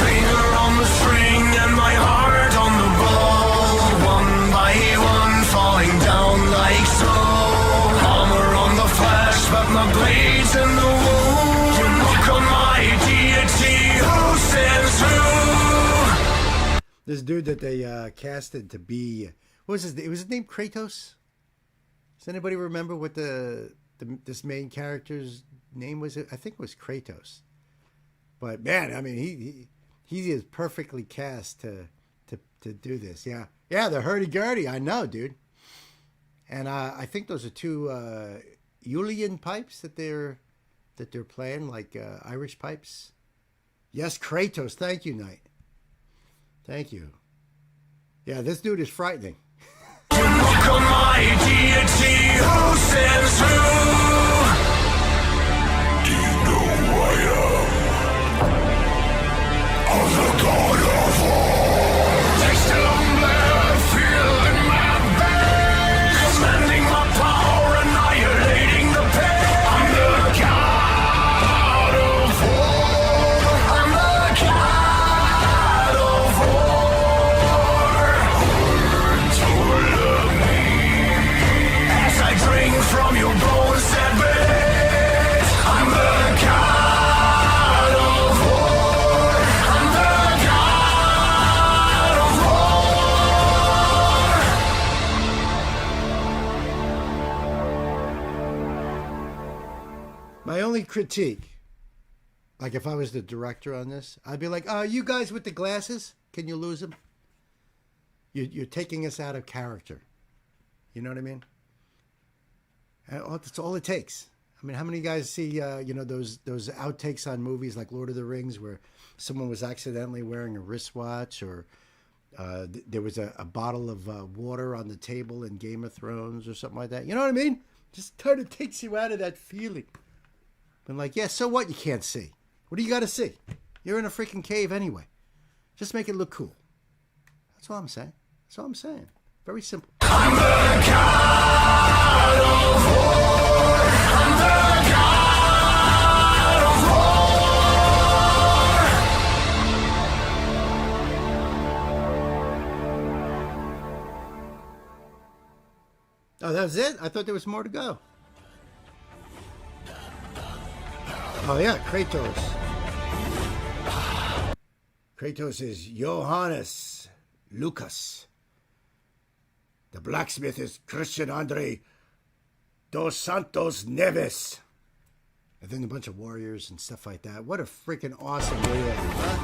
finger on the string and my heart on the ball. One by one falling down like snow. Hammer on the flesh, but my blade's in the wound. You knock on my deity who stands through. This dude that they casted to be, what was his name? Was his name Kratos? Does anybody remember what this main character's name was? I think it was Kratos. But man, I mean, he is perfectly cast to do this. Yeah, the hurdy-gurdy. I know, dude. And I think those are two Julian pipes that they're playing, like Irish pipes. Yes, Kratos. Thank you, Knight. Thank you. Yeah, this dude is frightening. You knock on my deity who stands through. Do you know who I am? I'm the god of war. Taste the long blood, feel in my veins. Commanding my power, annihilating the pain. I'm the god of war. I'm the god of war. Told me as I drink from your bones and beds. I'm the god of war. I'm the god of war. My only critique, like if I was the director on this, I'd be like, "Oh, you guys with the glasses, can you lose them? You're taking us out of character." You know what I mean? That's all it takes. I mean, how many guys see, those outtakes on movies like Lord of the Rings where someone was accidentally wearing a wristwatch, or there was a bottle of water on the table in Game of Thrones or something like that? You know what I mean? Just kind of takes you out of that feeling. But like, yeah, so what? You can't see. What do you got to see? You're in a freaking cave anyway. Just make it look cool. That's all I'm saying. That's all I'm saying. Very simple. I'm the god of war. I'm the god of war. Oh, that was it? I thought there was more to go. Oh, yeah, Kratos. Kratos is Johannes Lucas. The blacksmith is Christian Andre dos Santos Neves. And then a bunch of warriors and stuff like that. What a freaking awesome video, huh?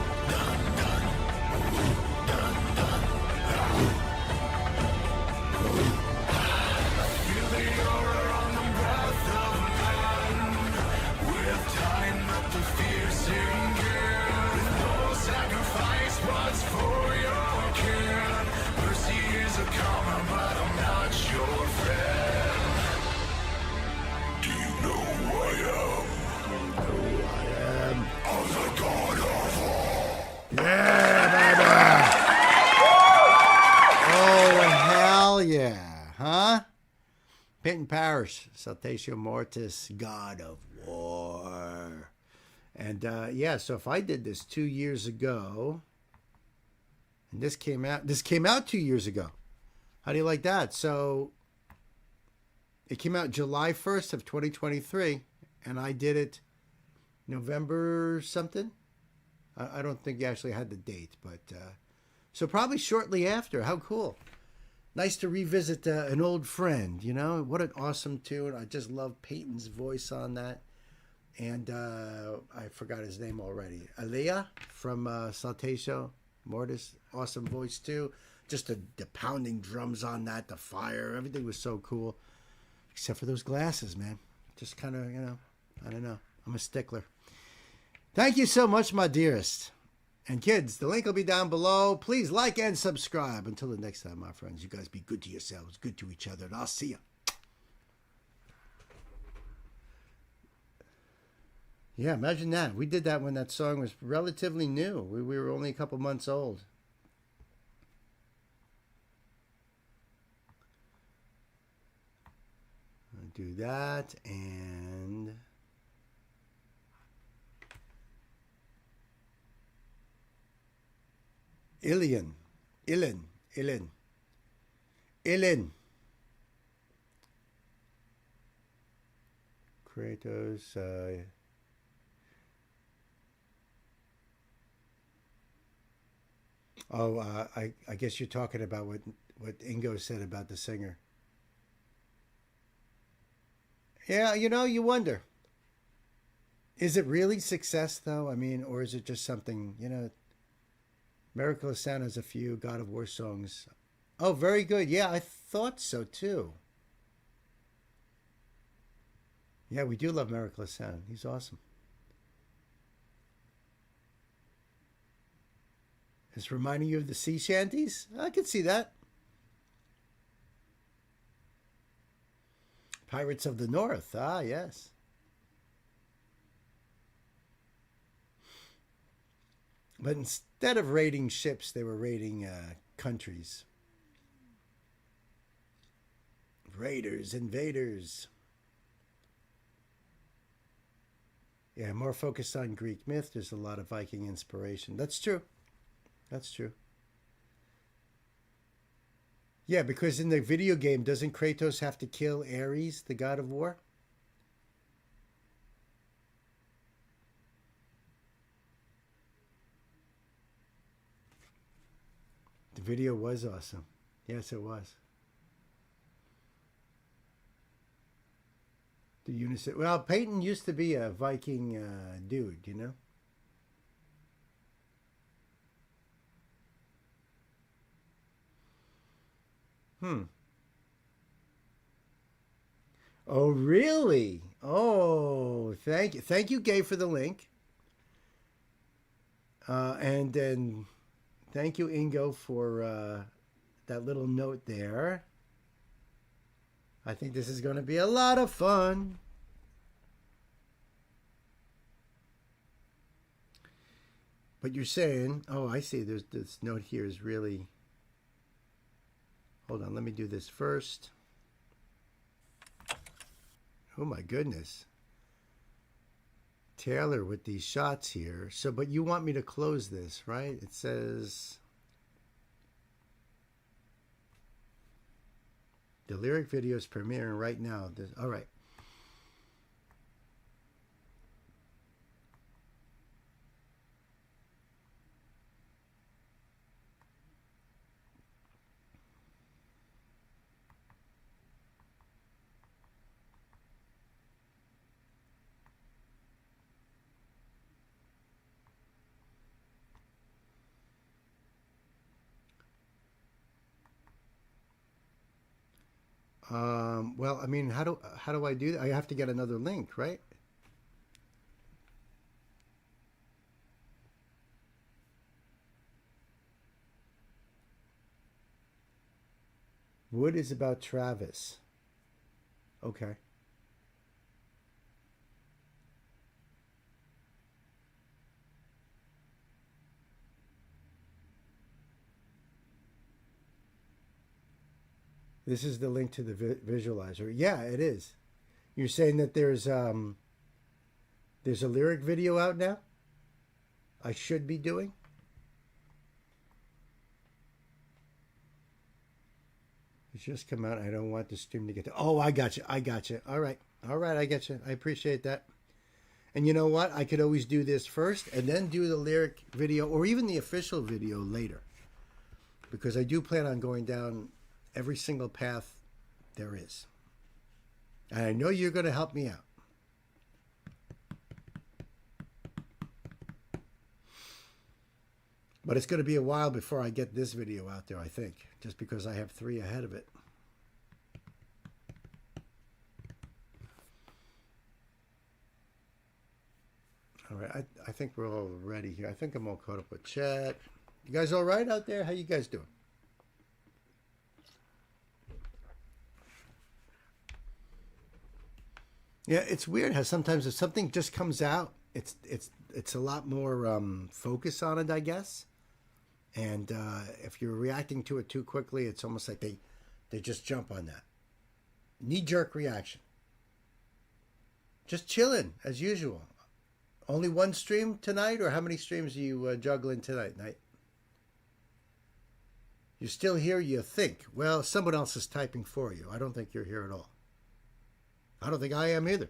Yeah, baby. Oh, hell yeah. Huh? Peyton Parrish, Saltatio Mortis, God of War. And yeah, so if I did this 2 years ago, and this came out 2 years ago. How do you like that? So it came out July 1st of 2023, and I did it November something. I don't think you actually had the date, but so probably shortly after. How cool. Nice to revisit an old friend, you know? What an awesome tune. I just love Peyton's voice on that. And I forgot his name already. Aliyah from Saltatio Mortis. Awesome voice, too. Just the pounding drums on that, the fire. Everything was so cool. Except for those glasses, man. Just kind of, I don't know. I'm a stickler. Thank you so much, my dearest. And kids, the link will be down below. Please like and subscribe. Until the next time, my friends, you guys be good to yourselves, good to each other, and I'll see you. Yeah, imagine that. We did that when that song was relatively new. We were only a couple months old. I'll do that and... Ilin. Kratos. I guess you're talking about what Ingo said about the singer. Yeah, you wonder. Is it really success, though? I mean, or is it just something, Miracle of Sound has a few God of War songs. Oh, very good. Yeah, I thought so, too. Yeah, we do love Miracle of Sound. He's awesome. It's reminding you of the sea shanties? I could see that. Pirates of the North. Ah, yes. But instead of raiding ships, they were raiding countries. Raiders, invaders. Yeah, more focused on Greek myth. There's a lot of Viking inspiration. That's true. That's true. Yeah, because in the video game, doesn't Kratos have to kill Ares, the god of war? The video was awesome. Yes, it was. The unison. Well, Peyton used to be a Viking dude, Oh, really? Oh, thank you. Thank you, Gay, for the link. And then thank you, Ingo, for that little note there. I think this is going to be a lot of fun. But you're saying, oh, I see. There's this note here is really... Hold on, let me do this first. Oh my goodness. Taylor with these shots here. So, but you want me to close this, right? It says... The lyric video is premiering right now. All right. Well, I mean, how do I do that? I have to get another link, right? Wood is about Travis. Okay. This is the link to the visualizer. Yeah, it is. You're saying that there's a lyric video out now? I should be doing? It's just come out. I don't want the stream to get to... Oh, I got you. I got you. All right. All right, I get you. I appreciate that. And you know what? I could always do this first and then do the lyric video or even the official video later. Because I do plan on going down every single path there is. And I know you're going to help me out. But it's going to be a while before I get this video out there, I think, just because I have 3 ahead of it. All right, I think we're all ready here. I think I'm all caught up with chat. You guys all right out there? How you guys doing? Yeah, it's weird how sometimes if something just comes out, it's a lot more focus on it, I guess. And if you're reacting to it too quickly, it's almost like they just jump on that. Knee-jerk reaction. Just chilling, as usual. Only one stream tonight, or how many streams are you juggling tonight, Night? You're still here, you think. Well, someone else is typing for you. I don't think you're here at all. I don't think I am either.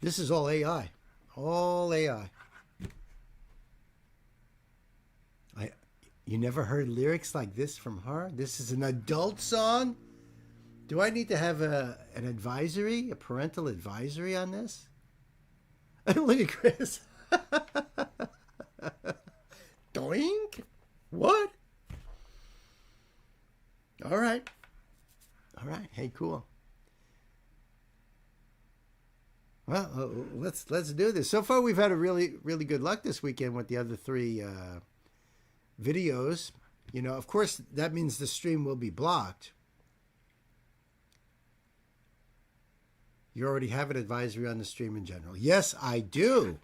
This is all AI. All AI. You never heard lyrics like this from her? This is an adult song? Do I need to have an advisory, a parental advisory on this? Look at Chris. Doink? What? All right. All right. Hey, cool. Well, let's do this. So far, we've had a really good luck this weekend with the other 3 videos. You know, of course, that means the stream will be blocked. You already have an advisory on the stream in general. Yes, I do.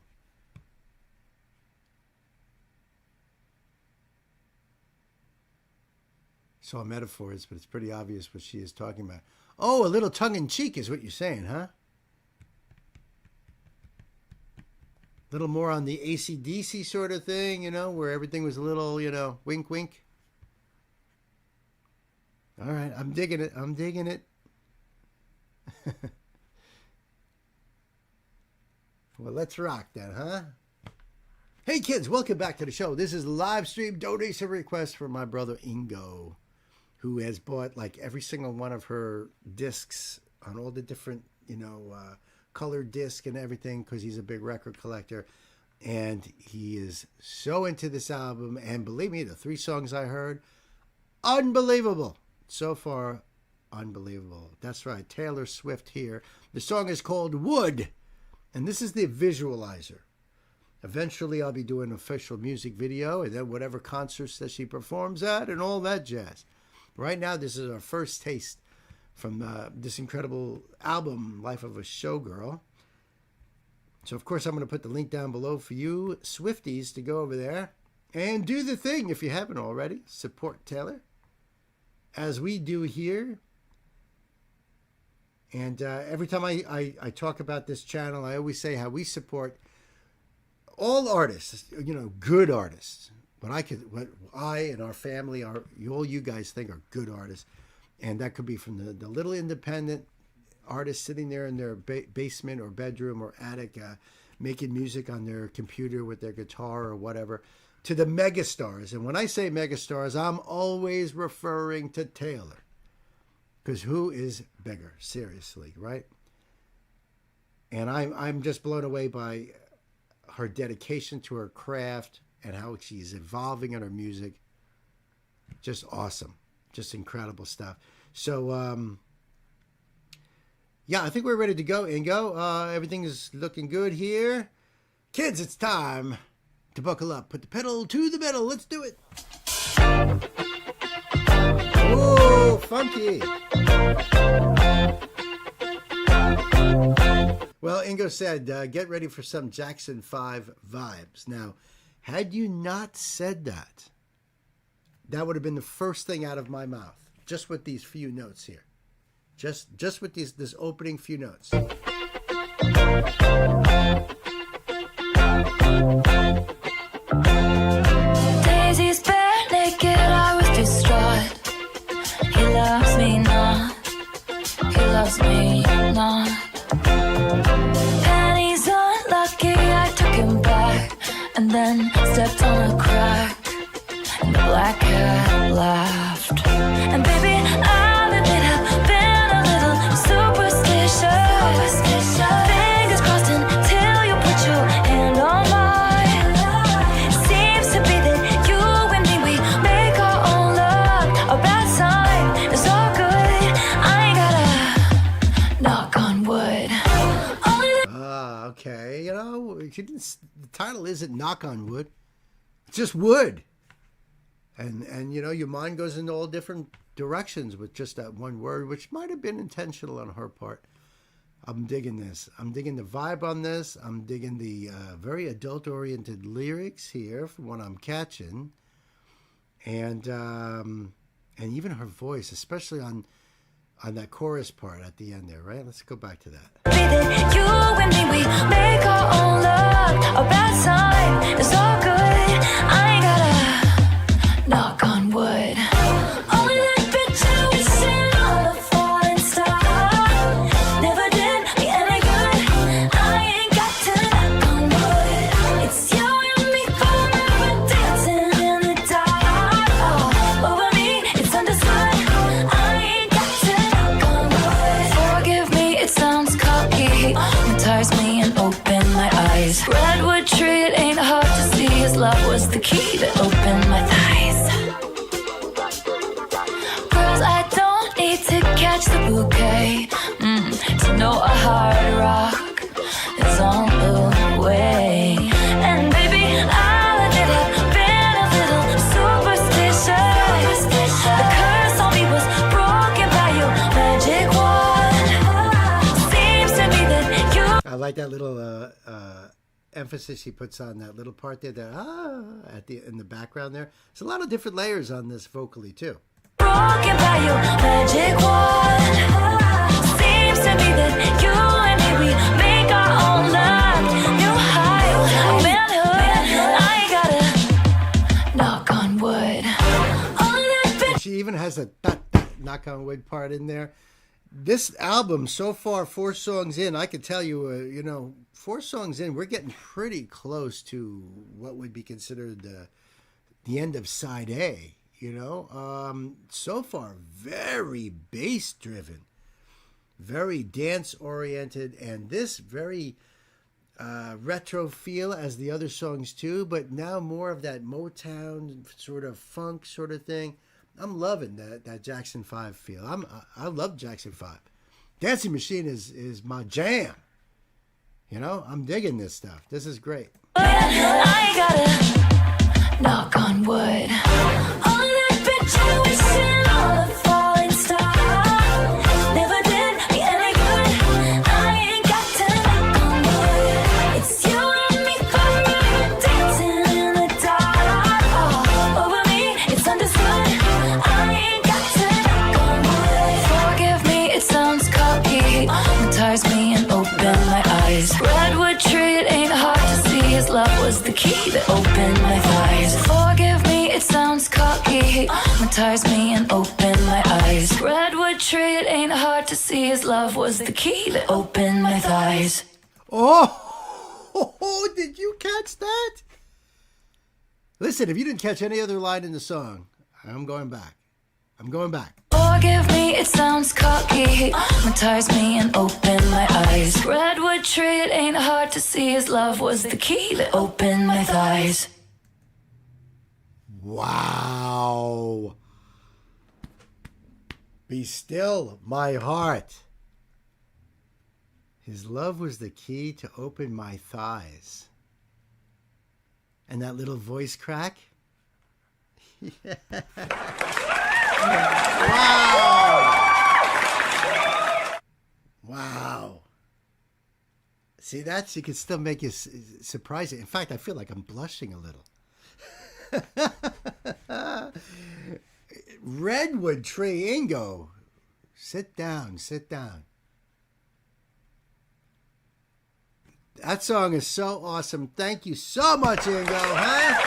Saw metaphors, but it's pretty obvious what she is talking about. Oh, a little tongue-in-cheek is what you're saying, huh? A little more on the AC/DC sort of thing, you know, where everything was a little, you know, wink, wink. All right, I'm digging it. I'm digging it. Well, let's rock then, huh? Hey, kids, welcome back to the show. This is a live stream donation request for my brother Ingo, who has bought like every single one of her discs on all the different, you know, colored disc and everything, because he's a big record collector, and he is so into this album. And believe me, the 3 songs I heard, unbelievable so far. Unbelievable. That's right, Taylor Swift here. The song is called Wood, and this is the visualizer. Eventually I'll be doing an official music video, and then whatever concerts that she performs at and all that jazz. Right now, this is our first taste from this incredible album, Life of a Showgirl. So, of course, I'm going to put the link down below for you Swifties to go over there and do the thing if you haven't already. Support Taylor, as we do here. And every time I talk about this channel, I always say how we support all artists, you know, good artists. What I and our family, all you guys think are good artists. And that could be from the little independent artists sitting there in their basement or bedroom or attic making music on their computer with their guitar or whatever, to the megastars. And when I say megastars, I'm always referring to Taylor. Because who is bigger? Seriously, right? And I'm just blown away by her dedication to her craft and how she's evolving in her music. Just awesome. Just incredible stuff. So, yeah, I think we're ready to go, Ingo. Everything is looking good here. Kids, it's time to buckle up. Put the pedal to the metal. Let's do it. Oh, funky. Well, Ingo said, get ready for some Jackson 5 vibes. Now, had you not said that, that would have been the first thing out of my mouth. Just with these few notes here. Just with this opening few notes. Daisy's bare naked, I was distraught. He loves me not. He loves me not. Penny's unlucky, I took him back. And then stepped on a crack. And the black cat laughed. And baby, I okay. You know, the title isn't Knock on Wood. It's just wood. And you know, your mind goes into all different directions with just that one word, which might have been intentional on her part. I'm digging this. I'm digging the vibe on this. I'm digging the very adult-oriented lyrics here from what I'm catching. And even her voice, especially on that chorus part at the end there, right? Let's go back to that. You and me, we make our own luck. A bad sign is all good. I ain't gotta knock on wood. Only that bitch I was in on a falling star. Never did me any good. I ain't got to knock on wood. It's you and me forever dancing in the dark. Oh, over me, it's understood. I ain't got to knock on wood. Forgive me, it sounds cocky. Hypnotize me and open my eyes. Redwood tree, it ain't hard to see. His love was the key that opened my thighs. Girls, I don't need to catch the bouquet to know a hard rock is on the way. And baby, I'll admit I've been a little superstitious. The curse on me was broken by your magic wand. Seems to me that you I like that little emphasis she puts on that little part there, that in the background there. There's a lot of different layers on this vocally too. broken by your magic wand. Seems to me that you and me, we make our own luck. New high, manhood. I ain't gotta knock on wood. Only that bitch. She even has a knock on wood part in there. This album so far, 4 songs in, I could tell you, 4 songs in, we're getting pretty close to what would be considered the end of side A. So far, very bass driven, very dance oriented, and this very retro feel as the other songs too, but now more of that Motown sort of funk sort of thing. I'm loving that Jackson 5 feel. I love Jackson 5. Dancing Machine is my jam. I'm digging this stuff. This is great. I ain't gotta knock on wood. Only that bitch I was in on a falling star. Never did me any good. I ain't got to knock on wood. It's you and me forever dancing in the dark. Oh, over me, it's understood. I ain't got to knock on wood. Forgive me, it sounds cocky. Hypnotize me and open my eyes. Redwood tree, it ain't hard to see. His love was the key that opened my thighs. Forgive me, it sounds cocky. Hypnotize me and open my eyes. Redwood tree, it ain't hard to see. His love was the key that opened my thighs. Oh, did you catch that? Listen, if you didn't catch any other line in the song, I'm going back. Forgive me, it sounds cocky. Hypnotize me and open my eyes. Redwood tree, it ain't hard to see. His love was the key that opened my thighs. Wow. Be still, my heart. His love was the key to open my thighs. And that little voice crack? Yeah. Wow. See that? She can still make you surprise it. In fact, I feel like I'm blushing a little. Redwood Tree Ingo. Sit down. That song is so awesome. Thank you so much, Ingo, huh?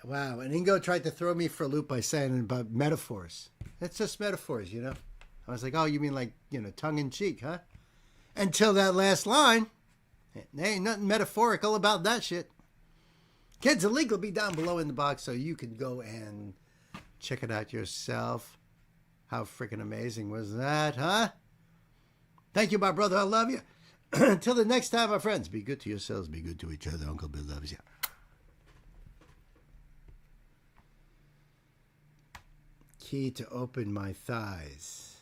Wow. And Ingo tried to throw me for a loop by saying about metaphors. It's just metaphors, I was like, oh, you mean like, tongue in cheek, huh? Until that last line. There ain't nothing metaphorical about that shit. Kids, the link will be down below in the box so you can go and check it out yourself. How freaking amazing was that, huh? Thank you, my brother. I love you. Until the next time, my friends, be good to yourselves. Be good to each other. Uncle Bill loves you. Key to open my thighs.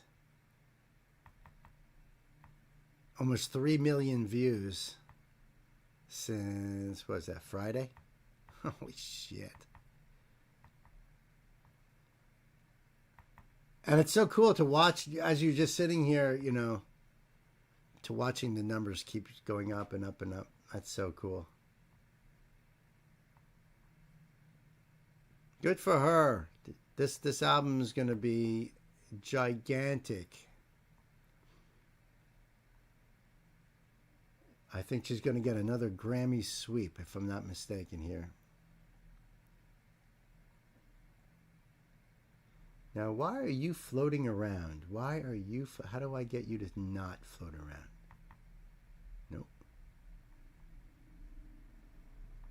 almost 3 million views since, what was that, Friday? Holy shit. And it's so cool to watch as you're just sitting here, you know, to watching the numbers keep going up and up and up. That's so cool. Good for her. This album is going to be gigantic. I think she's going to get another Grammy sweep, if I'm not mistaken here. Now, why are you floating around? Why are you... How do I get you to not float around? Nope.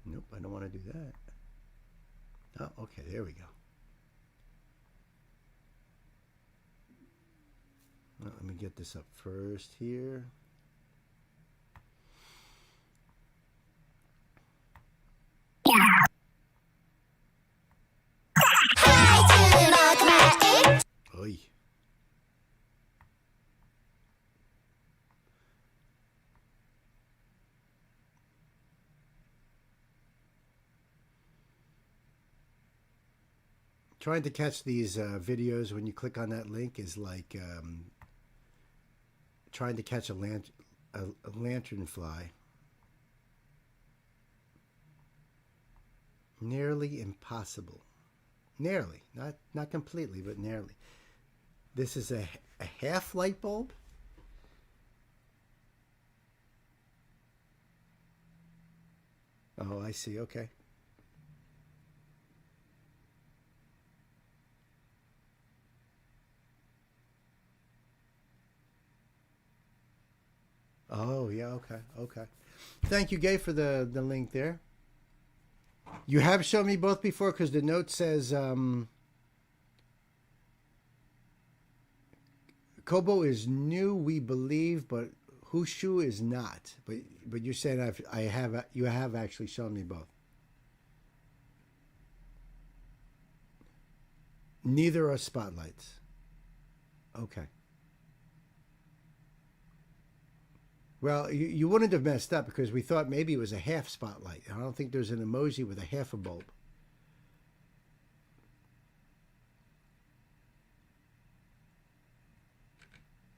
Nope, I don't want to do that. Oh, okay, there we go. Well, let me get this up first here. Oy. Trying to catch these videos when you click on that link is like trying to catch a lanternfly. Nearly impossible. Nearly. Not completely, but nearly. This is a half light bulb. Oh, I see. Okay. Oh, yeah, okay, okay. Thank you, Gay, for the link there. You have shown me both before because the note says Kobo is new, we believe, but Hushu is not. But you're saying you have actually shown me both. Neither are spotlights. Okay. Well, you wouldn't have messed up because we thought maybe it was a half spotlight. I don't think there's an emoji with a half a bulb.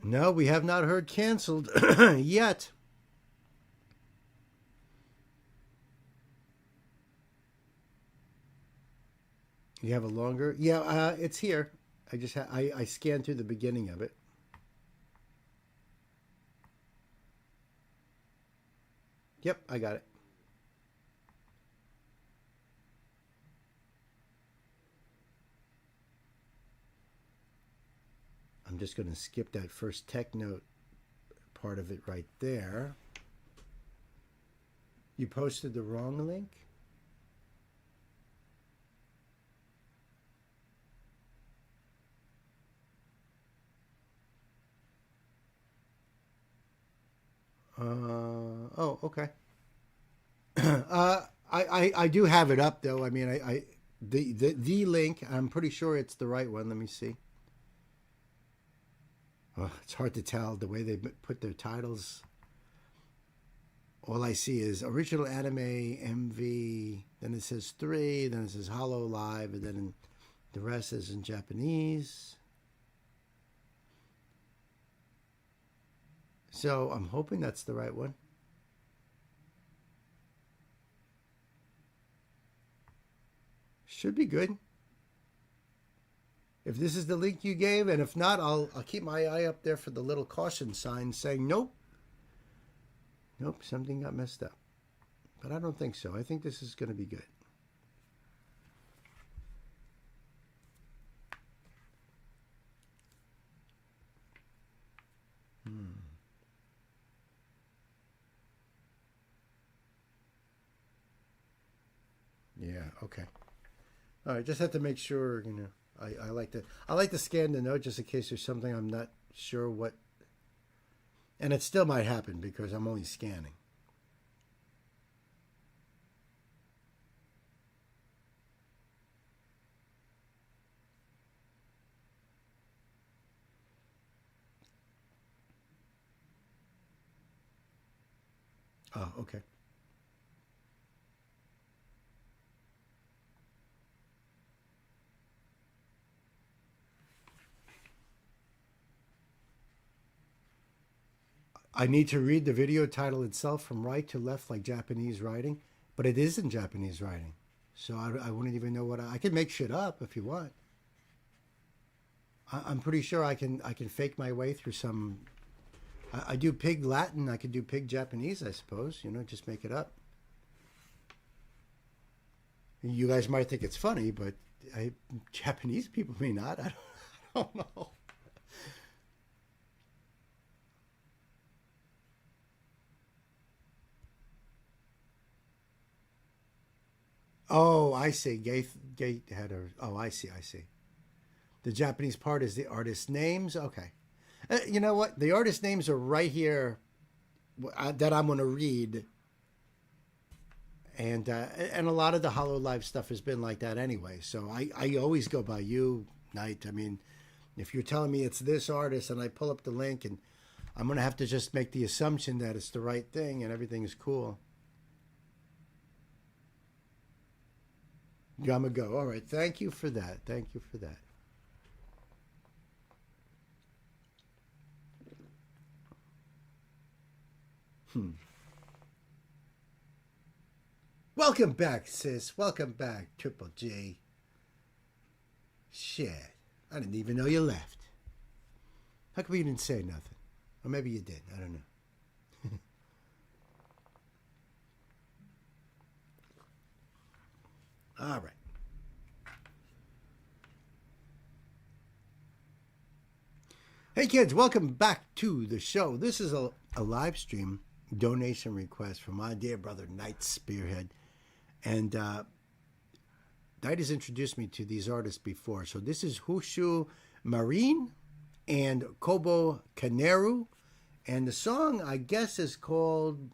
No, we have not heard canceled yet. You have a longer? Yeah, it's here. I scanned through the beginning of it. Yep, I got it. I'm just going to skip that first tech note part of it right there. You posted the wrong link? Oh, okay. I do have it up though. I mean, the link. I'm pretty sure it's the right one. Let me see. Oh, it's hard to tell the way they put their titles. All I see is original anime MV. Then it says 3. Then it says Hollow Live, and then the rest is in Japanese. So I'm hoping that's the right one. Should be good. If this is the link you gave, and if not, I'll keep my eye up there for the little caution sign saying nope. Nope, something got messed up. But I don't think so. I think this is going to be good. Yeah, okay. All right, just have to make sure, you know. I like to scan the note just in case there's something I'm not sure what. And it still might happen because I'm only scanning. Oh, okay. I need to read the video title itself from right to left like Japanese writing, but it isn't Japanese writing. So I wouldn't even know what I can make shit up if you want. I'm pretty sure I can fake my way through some. I do pig Latin. I could do pig Japanese, I suppose. You know, just make it up. You guys might think it's funny, but Japanese people may not. I don't know. Oh, I see. Gay header. Oh, I see. I see. The Japanese part is the artist names. Okay. You know what? The artist names are right here that I'm going to read. And a lot of the Hollow Live stuff has been like that anyway. So I always go by you, Knight. I mean, if you're telling me it's this artist and I pull up the link, and I'm going to have to just make the assumption that it's the right thing and everything's cool. Yama go. All right. Thank you for that. Thank you for that. Welcome back, sis. Welcome back, Triple G. Shit. I didn't even know you left. How come you didn't say nothing? Or maybe you did. I don't know. All right. Hey, kids. Welcome back to the show. This is a live stream donation request from my dear brother, Knight Spearhead. And Knight has introduced me to these artists before. So this is Hushu Marine and Kobo Kaneru. And the song, I guess, is called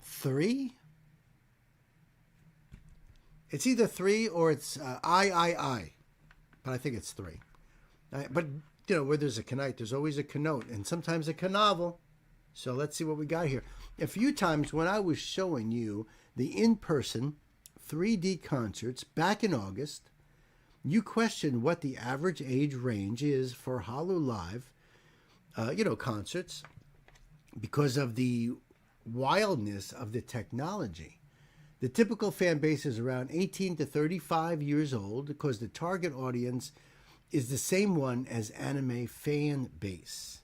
3. It's either 3 or it's I. But I think it's 3. But, you know, where there's a Knight, there's always a connote. And sometimes a canovel. So let's see what we got here. A few times when I was showing you the in-person 3D concerts back in August, you questioned what the average age range is for Hollow Live, concerts, because of the wildness of the technology. The typical fan base is around 18 to 35 years old because the target audience is the same one as anime fan base.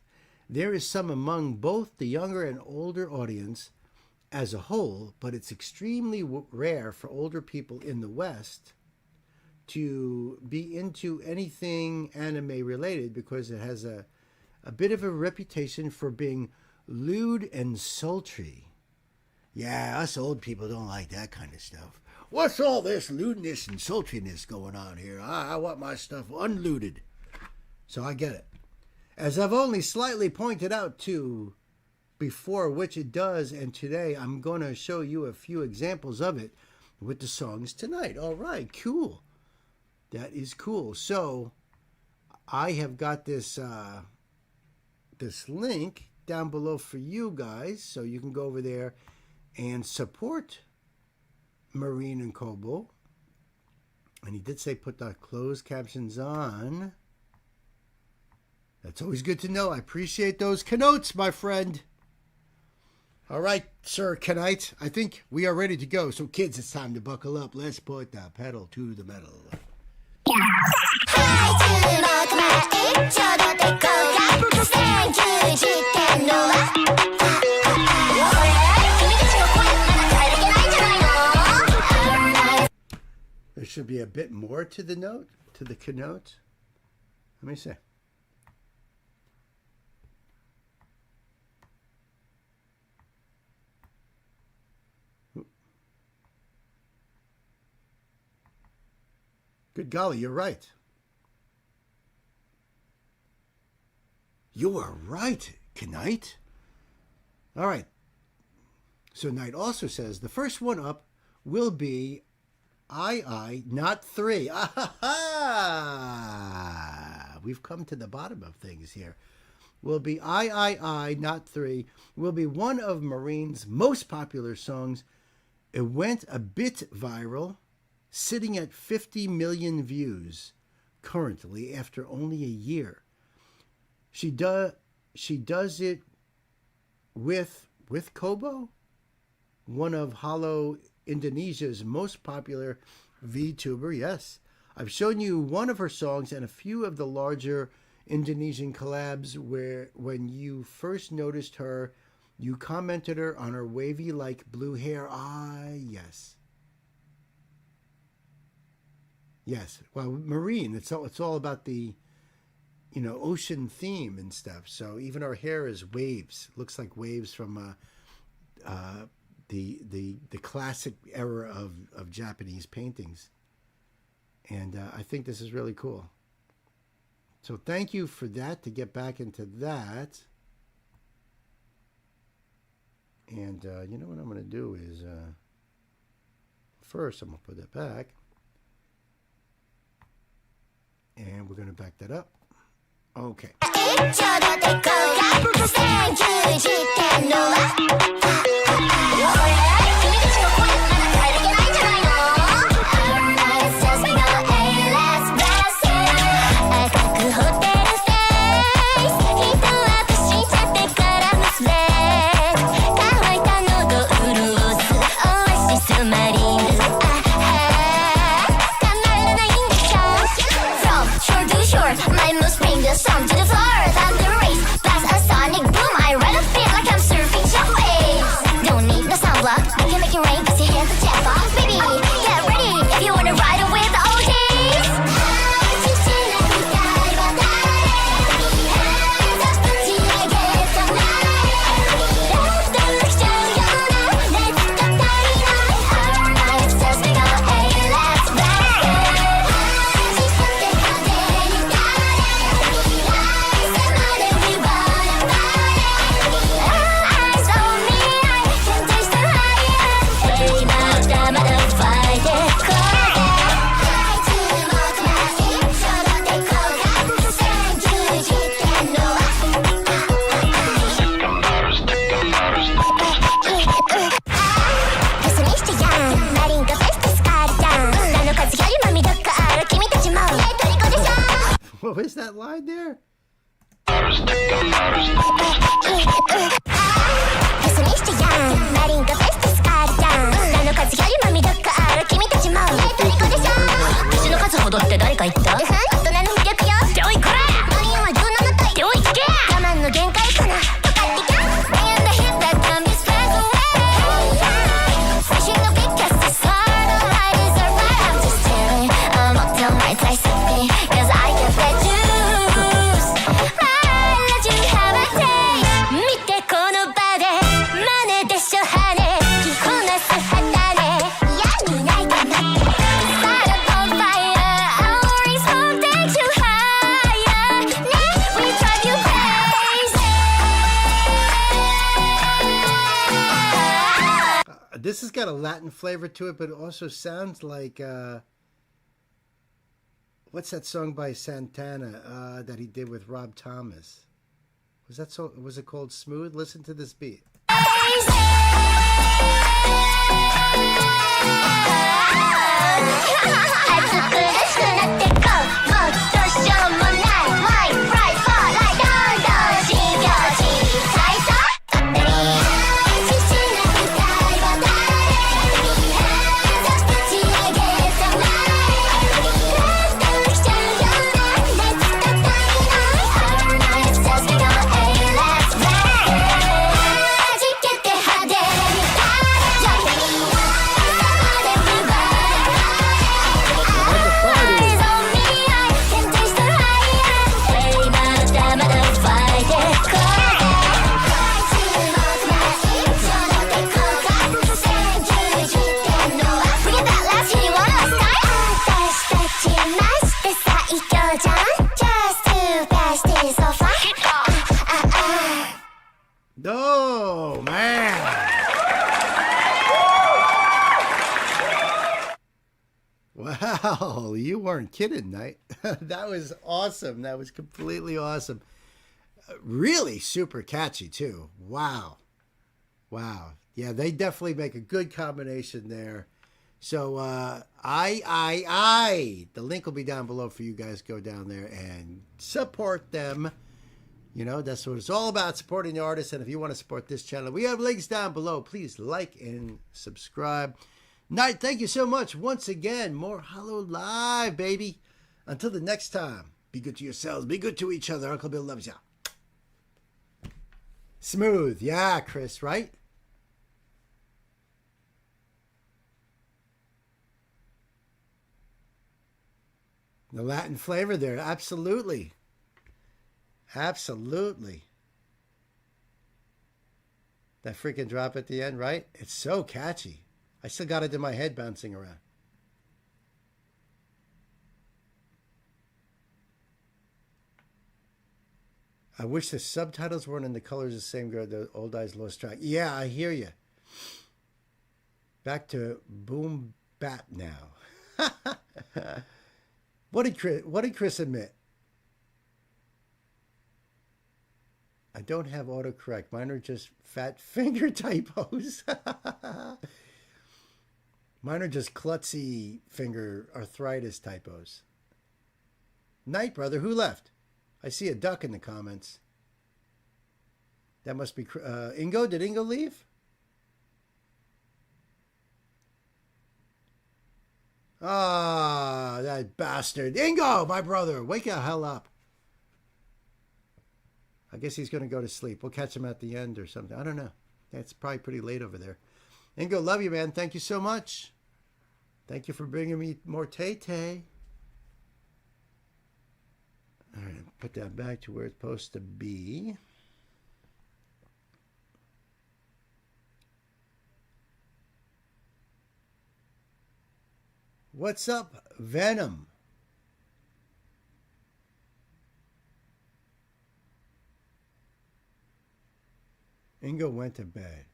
There is some among both the younger and older audience as a whole, but it's extremely rare for older people in the West to be into anything anime related because it has a bit of a reputation for being lewd and sultry. Yeah, us old people don't like that kind of stuff. What's all this lewdness and sultriness going on here? I want my stuff unlooted. So I get it. As I've only slightly pointed out to before, which it does, and today I'm going to show you a few examples of it with the songs tonight. All right, cool. That is cool. So I have got this this link down below for you guys, so you can go over there and support Marine and Kobo. And he did say put the closed captions on. That's always good to know. I appreciate those connotes, my friend. All right, Sir Knight, I think we are ready to go. So, kids, it's time to buckle up. Let's put the pedal to the metal. There should be a bit more to the note, to the connote. Let me see. Good golly, you're right. You are right, Knight. All right. So Knight also says the first one up will be I, not 3. Ah, ha, ha. We've come to the bottom of things here. will be I, not 3, will be one of Marine's most popular songs. It went a bit viral, sitting at 50 million views currently after only a year. She does it with Kobo, one of Halo Indonesia's most popular VTuber. Yes, I've shown you one of her songs and a few of the larger Indonesian collabs where when you first noticed her, you commented her on her wavy like blue hair. Ah, yes. Yes. Well, Marine, it's all about the, ocean theme and stuff. So even her hair is waves. Looks like waves from the classic era of Japanese paintings. And I think this is really cool. So thank you for that, to get back into that. And you know what I'm going to do is, first I'm going to put that back. And we're going to back that up. Okay. Some to the floor, time to race. Blast a sonic boom, I ride a beat like I'm surfing shop waves. Don't need no sunblock, I can make it rain cause your hands are jet box. Baby, get ready if you wanna ride it with the OGs. What was that line there? This has got a Latin flavor to it, but it also sounds like what's that song by Santana that he did with Rob Thomas? Was that so? Was it called Smooth? Listen to this beat. Oh, man. Wow, you weren't kidding, Knight. That was awesome. That was completely awesome. Really super catchy too. Wow. Wow. Yeah, they definitely make a good combination there. So the link will be down below for you guys. Go down there and support them. You know, that's what it's all about, supporting the artists. And if you want to support this channel, we have links down below. Please like and subscribe. Night, thank you so much. Once again, more Hollow Live, baby. Until the next time, be good to yourselves. Be good to each other. Uncle Bill loves ya. Smooth. Yeah, Chris, right? The Latin flavor there. Absolutely. Absolutely. That freaking drop at the end, right? It's so catchy. I still got it in my head bouncing around. I wish the subtitles weren't in the colors the same girl. The Old Eyes Lost Track. Yeah, I hear you. Back to boom bap now. What did Chris admit? I don't have autocorrect. Mine are just fat finger typos. Mine are just klutzy finger arthritis typos. Night, brother. Who left? I see a duck in the comments. That must be Ingo. Did Ingo leave? Ah, that bastard. Ingo, my brother. Wake the hell up. I guess he's going to go to sleep. We'll catch him at the end or something. I don't know. It's probably pretty late over there. Ingo, love you, man. Thank you so much. Thank you for bringing me more Tay-Tay. All right, put that back to where it's supposed to be. What's up, Venom? Ingo went to bed.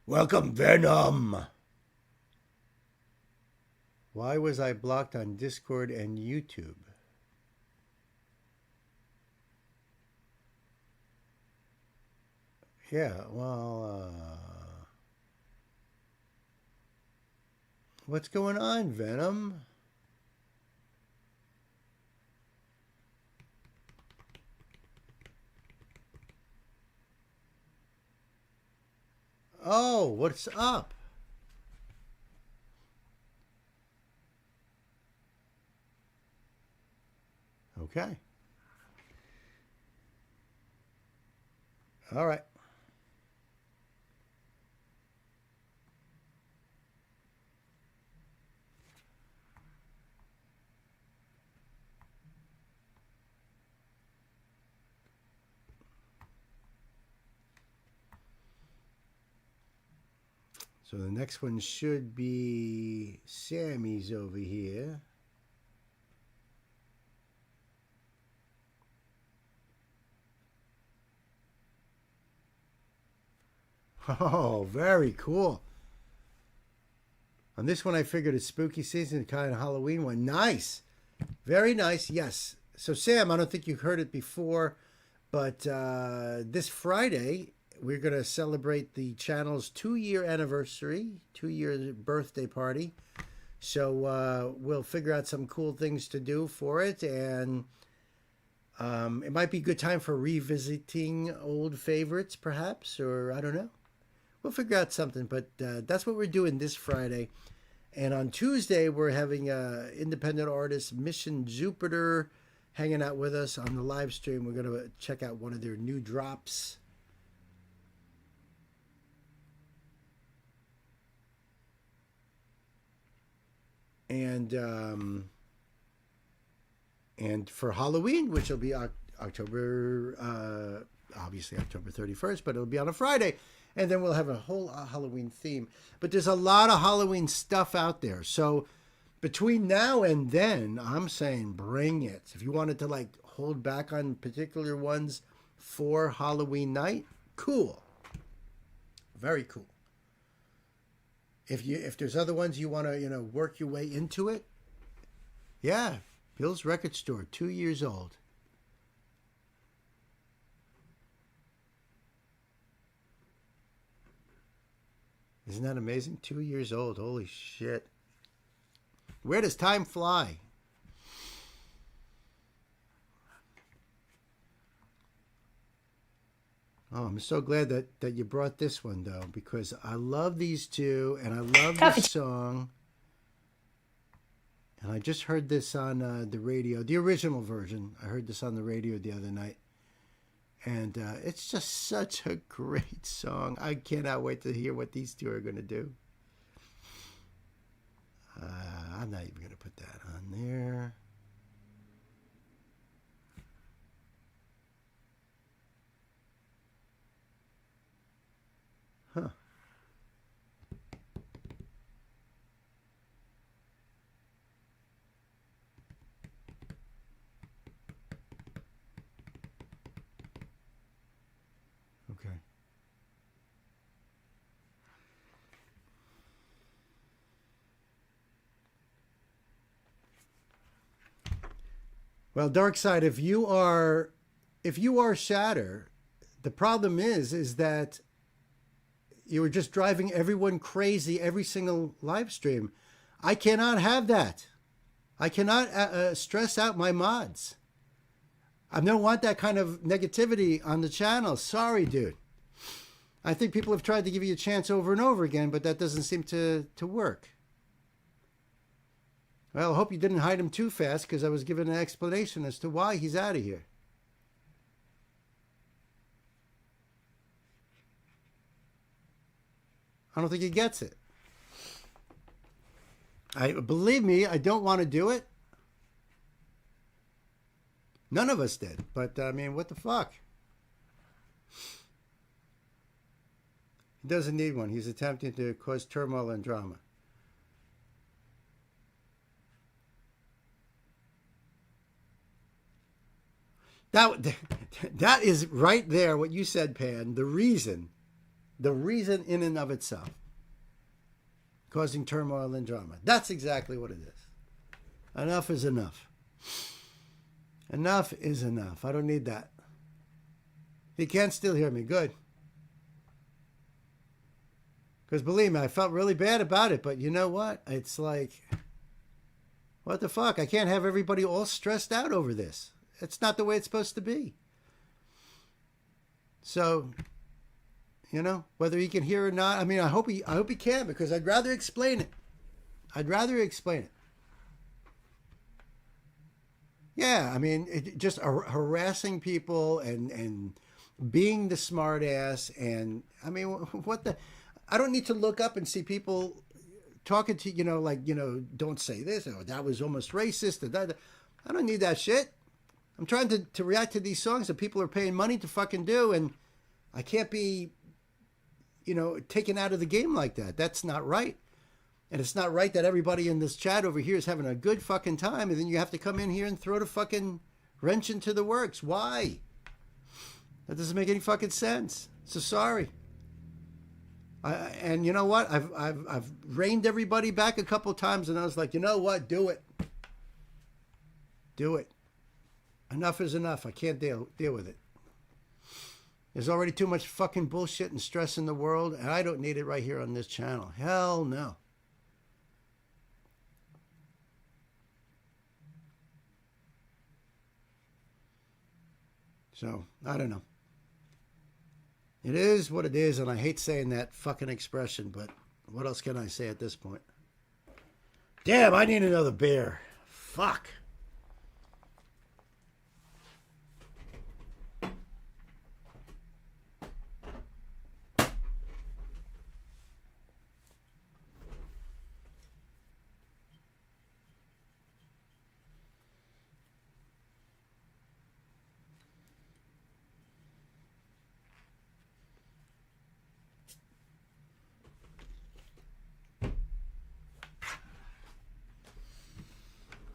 Welcome, Venom. Why was I blocked on Discord and YouTube? Yeah, well, what's going on, Venom? Oh, what's up? Okay. All right. So the next one should be Sammy's over here. Oh, very cool. On this one, I figured it's spooky season, kind of Halloween one. Nice. Very nice. Yes. So, Sam, I don't think you heard it before, but this Friday, we're going to celebrate the channel's 2-year anniversary, 2-year birthday party. So we'll figure out some cool things to do for it. And it might be a good time for revisiting old favorites, perhaps, or I don't know. We'll figure out something, but that's what we're doing this Friday. And on Tuesday, we're having independent artist Mission Jupiter hanging out with us on the live stream. We're going to check out one of their new drops. And for Halloween, which will be October, obviously October 31st, but it'll be on a Friday. And then we'll have a whole Halloween theme. But there's a lot of Halloween stuff out there. So between now and then, I'm saying bring it. If you wanted to like hold back on particular ones for Halloween night, cool. Very cool. If there's other ones you want to, work your way into it, yeah, Bill's Record Store, 2 years old. Isn't that amazing? 2 years old. Holy shit. Where does time fly? Oh, I'm so glad that you brought this one, though, because I love these two, and I love this song. And I just heard this on the radio, the original version. I heard this on the radio the other night. And it's just such a great song. I cannot wait to hear what these two are going to do. I'm not even going to put that on there. Huh. Okay. Well, Dark Side, if you are Shatter, the problem is that you were just driving everyone crazy every single live stream. I cannot have that. I cannot stress out my mods. I don't want that kind of negativity on the channel. Sorry, dude. I think people have tried to give you a chance over and over again, but that doesn't seem to work. Well, I hope you didn't hide him too fast, because I was given an explanation as to why he's out of here. I don't think he gets it. Believe me, I don't want to do it. None of us did. But, I mean, what the fuck? He doesn't need one. He's attempting to cause turmoil and drama. That is right there, what you said, Pan. The reason in and of itself. Causing turmoil and drama. That's exactly what it is. Enough is enough. Enough is enough. I don't need that. He can still hear me. Good. Because believe me, I felt really bad about it. But you know what? It's like, what the fuck? I can't have everybody all stressed out over this. It's not the way it's supposed to be. So, you know, whether he can hear or not, I mean, I hope he can, because I'd rather explain it. I'd rather explain it. Yeah, I mean, just harassing people and being the smart ass. And I mean, what the, I don't need to look up and see people talking to, you know, like, you know, don't say this, or that was almost racist. Or that. I don't need that shit. I'm trying to react to these songs that people are paying money to fucking do, and I can't be, you know, taken out of the game like that. That's not right. And it's not right that everybody in this chat over here is having a good fucking time, and then you have to come in here and throw the fucking wrench into the works. Why? That doesn't make any fucking sense. So sorry. And you know what? I've reined everybody back a couple times, and I was like, you know what? Do it. Do it. Enough is enough. I can't deal with it. There's already too much fucking bullshit and stress in the world, and I don't need it right here on this channel. Hell no. So, I don't know. It is what it is, and I hate saying that fucking expression, but what else can I say at this point? Damn, I need another beer. Fuck.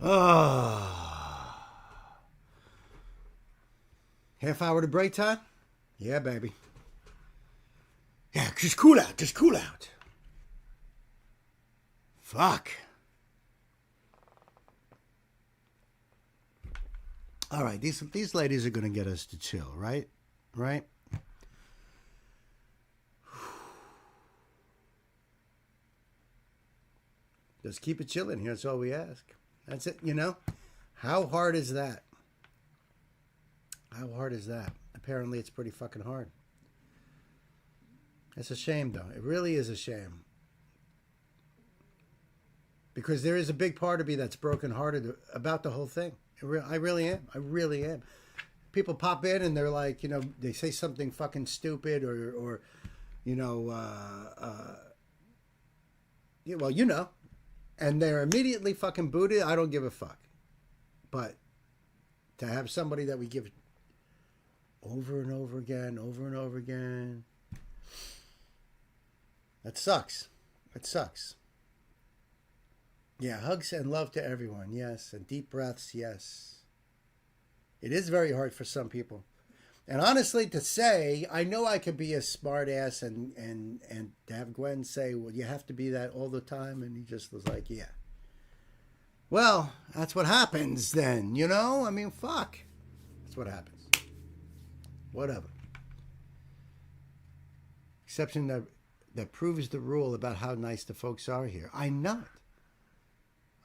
Oh. Half hour to break time? Yeah, baby. Yeah, just cool out. Just cool out. Fuck. All right, these ladies are going to get us to chill, right? Right? Just keep it chilling here. That's all we ask. That's it, you know? How hard is that? How hard is that? Apparently it's pretty fucking hard. It's a shame, though. It really is a shame. Because there is a big part of me that's brokenhearted about the whole thing. I really am. I really am. People pop in and they're like, you know, they say something fucking stupid or you know, yeah, well, you know, and they're immediately fucking booted. I don't give a fuck. But to have somebody that we give over and over again, that sucks. It sucks. Yeah, hugs and love to everyone, yes, and deep breaths, yes. It is very hard for some people. And honestly, to say, I know I could be a smart ass and to have Gwen say, well, you have to be that all the time. And he just was like, yeah. Well, that's what happens then, you know? I mean, fuck. That's what happens. Whatever. Exception that proves the rule about how nice the folks are here. I know it.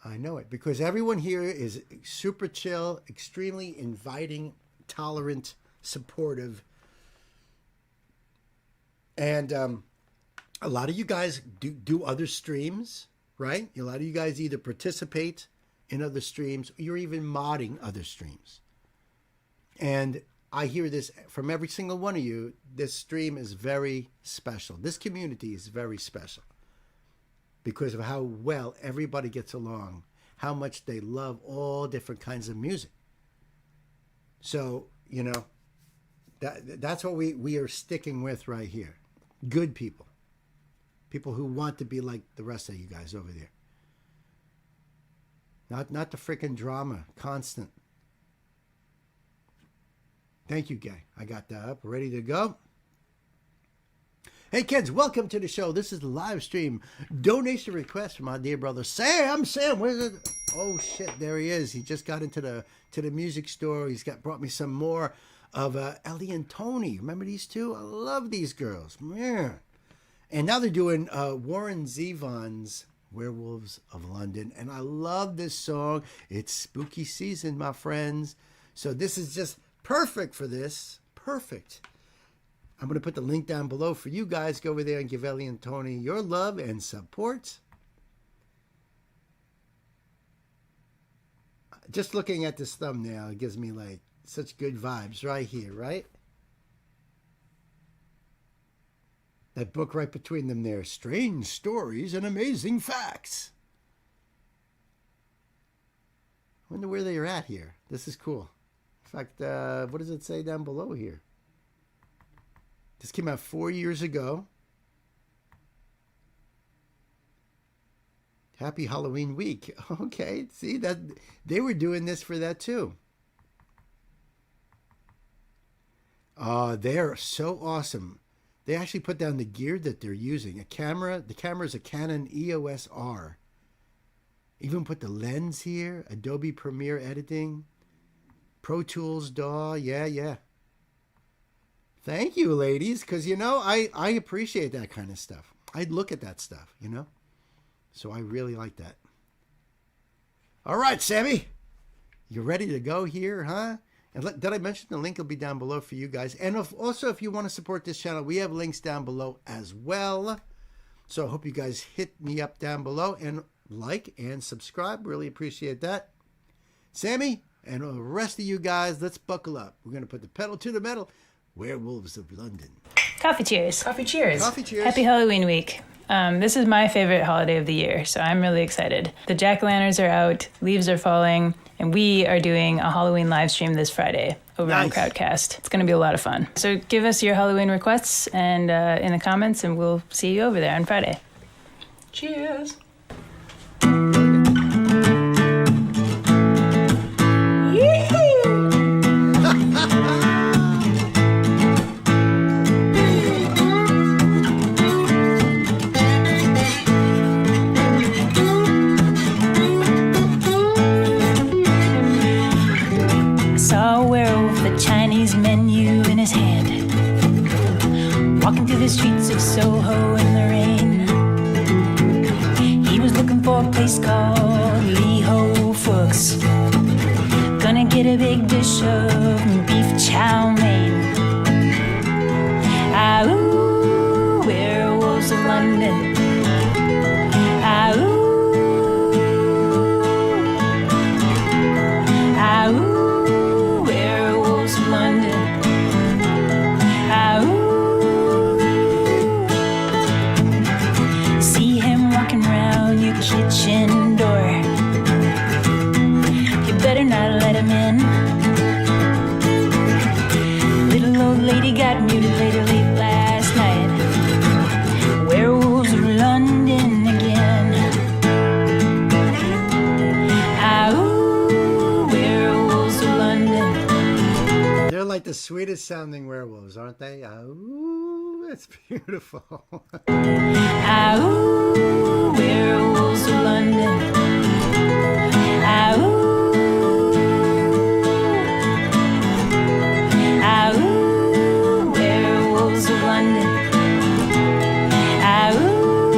I know it. Because everyone here is super chill, extremely inviting, tolerant, supportive. And a lot of you guys do other streams, right? A lot of you guys either participate in other streams or you're even modding other streams. And I hear this from every single one of you. This stream is very special. This community is very special because of how well everybody gets along, how much they love all different kinds of music. So, you know, that's what we are sticking with right here. Good people. People who want to be like the rest of you guys over there. Not the freaking drama, constant. Thank you, Gay. I got that up, ready to go. Hey, kids, welcome to the show. This is the live stream donation request from my dear brother Sam. Sam, where's it? Oh shit, there he is. He just got into the music store. He's brought me some more of Ellie and Tony. Remember these two? I love these girls, man. And now they're doing Warren Zevon's Werewolves of London, and I love this song. It's spooky season, my friends. So this is just perfect for this. Perfect. I'm going to put the link down below for you guys. Go over there and give Ellie and Tony your love and support. Just looking at this thumbnail, it gives me like such good vibes right here, right? That book right between them there, Strange Stories and Amazing Facts. I wonder where they are at here. This is cool. In fact, what does it say down below here? This came out 4 years ago. Happy Halloween week. Okay, see that they were doing this for that too. They're so awesome. They actually put down the gear that they're using. The camera is a Canon EOS R. Even put the lens here, Adobe Premiere editing, Pro Tools DAW, yeah. Thank you, ladies, because, you know, I appreciate that kind of stuff. I'd look at that stuff, you know? So I really like that. All right, Sammy. You ready to go here, huh? And did I mention the link will be down below for you guys? And also, if you want to support this channel, we have links down below as well. So I hope you guys hit me up down below and like and subscribe. Really appreciate that. Sammy and the rest of you guys, let's buckle up. We're going to put the pedal to the metal. Werewolves of London. Coffee cheers. Coffee cheers. Coffee cheers. Happy Halloween week. This is my favorite holiday of the year, so I'm really excited. The jack-o'-lanterns are out, leaves are falling, and we are doing a Halloween live stream this Friday over on Crowdcast. It's going to be a lot of fun. So give us your Halloween requests and in the comments, and we'll see you over there on Friday. Cheers. Walking through the streets of Soho in the rain. He was looking leaving for a place called Lee Ho Fooks. Gonna get a big dish of beef chow mein. Ah, ooh, werewolves of London. Ah, ooh, ah, ooh, werewolves of London. Ah, ooh. See him walking round your kitchen door. You better not let him in. Little old lady got mutilated late last night. Werewolves of London again. Ah, ooh, werewolves of London. They're like the sweetest sounding werewolves, aren't they? Ooh, that's beautiful. Ah, ooh, werewolves of London. Ah, ooh, ah, ooh, werewolves of London. Ah, ooh,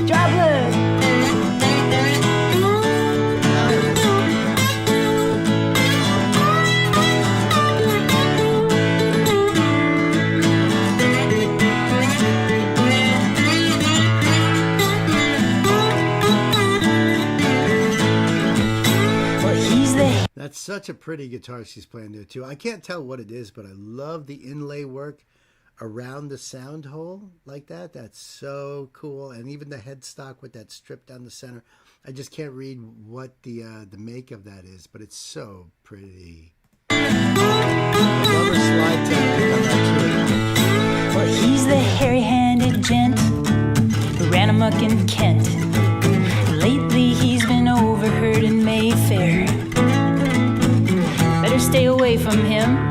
droplet. Well, he's the That's such a pretty guitar she's playing there too. I can't tell what it is, but I love the inlay work around the sound hole like that. That's so cool. And even the headstock with that strip down the center. I just can't read what the make of that is, but it's so pretty. I love her slide technique on that too. Well, he's the hairy-handed gent who ran amok in Kent. Lately, he's been overheard in Mayfair. Better stay away from him.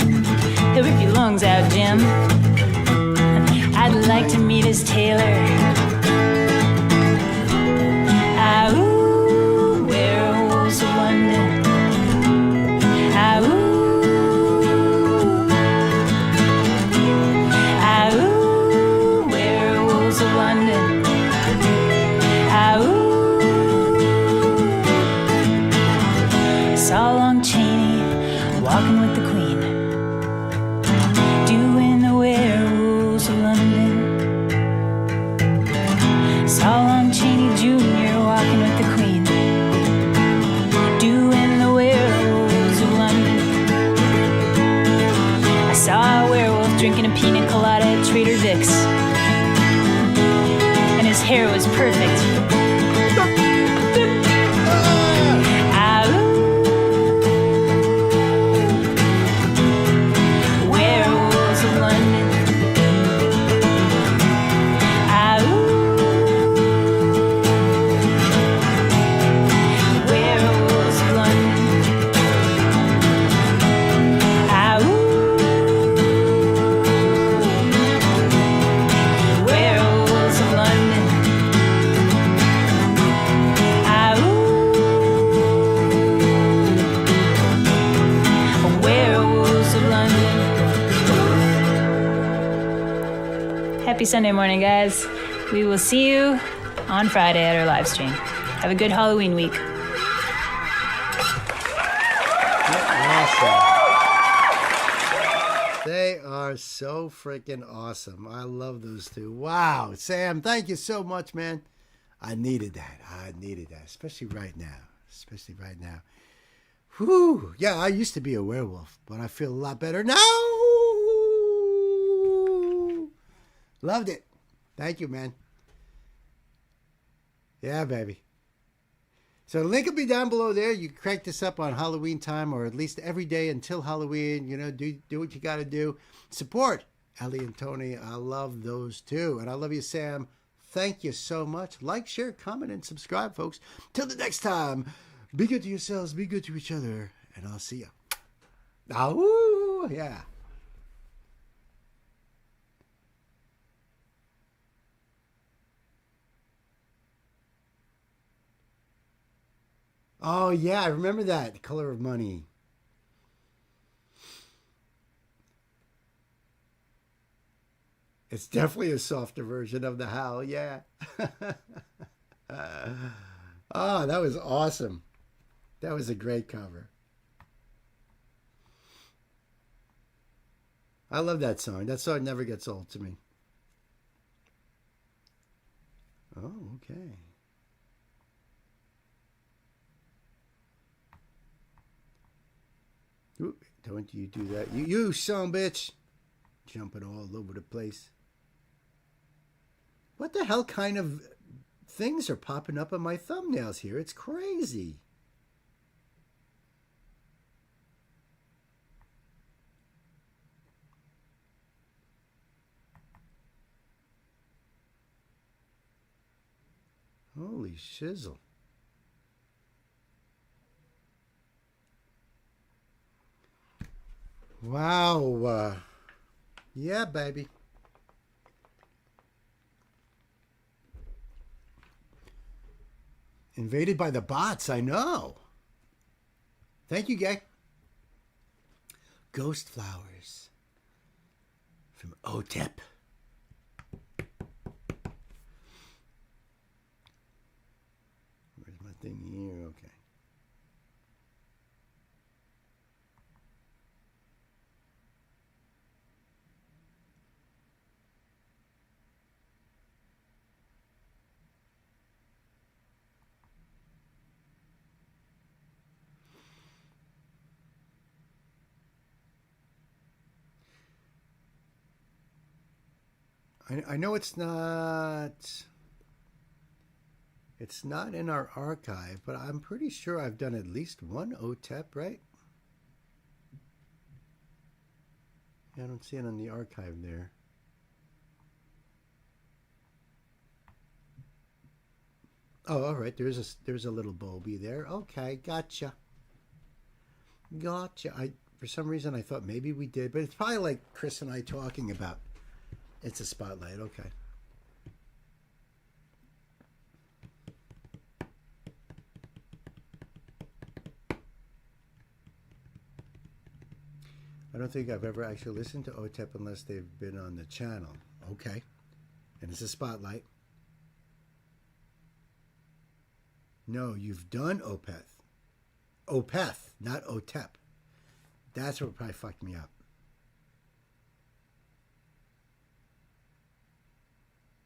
He'll rip your lungs out, Jim. I'd like to meet his tailor. Ah, ooh, werewolves of London. Ah, ooh. Ah, ooh, werewolves of London. Ah, ooh. Saw Long Chaney walking with the Queen, doing the werewolves of London. Saw Long Chaney Jr. walking with the Queen, doing the werewolves of London. I saw a werewolf drinking a pina colada at Trader Vic's, and his hair was perfect. Ah, ooh, werewolves of London. Ah, ooh, werewolves of London. Ah, ooh, werewolves of London. Ah, ooh, werewolves of London. Happy Sunday morning, guys. We will see you on Friday at our live stream. Have a good Halloween week. Awesome. They are so freaking awesome. I love those two. Wow. Sam, thank you so much, man. I needed that. Especially right now. Whew. Yeah, I used to be a werewolf, but I feel a lot better now. Loved it. Thank you, man. Yeah, baby. So the link will be down below there. You can crank this up on Halloween time, or at least every day until Halloween. You know, do what you got to do. Support Ellie and Tony. I love those too. And I love you, Sam. Thank you so much. Like, share, comment, and subscribe, folks. Till the next time, be good to yourselves, be good to each other, and I'll see you. Oh, yeah. Oh, yeah, I remember that. The Color of Money. It's definitely a softer version of the Howl, yeah. Oh, that was awesome. That was a great cover. I love that song. That song never gets old to me. Oh, okay. Ooh, don't you do that. You son bitch. Jumping all over the place. What the hell kind of things are popping up on my thumbnails here? It's crazy. Holy shizzle. Wow. Yeah, baby. Invaded by the bots, I know. Thank you, Gay. Ghost flowers from OTEP. Where's my thing here? Okay. I know it's not in our archive, but I'm pretty sure I've done at least one OTEP, right? I don't see it on the archive there. Oh, all right. There's a little Bobby there. Okay, gotcha. For some reason I thought maybe we did, but it's probably like Chris and I talking about. It's a spotlight, okay. I don't think I've ever actually listened to OTEP unless they've been on the channel. Okay. And it's a spotlight. No, you've done Opeth. Opeth, not OTEP. That's what probably fucked me up.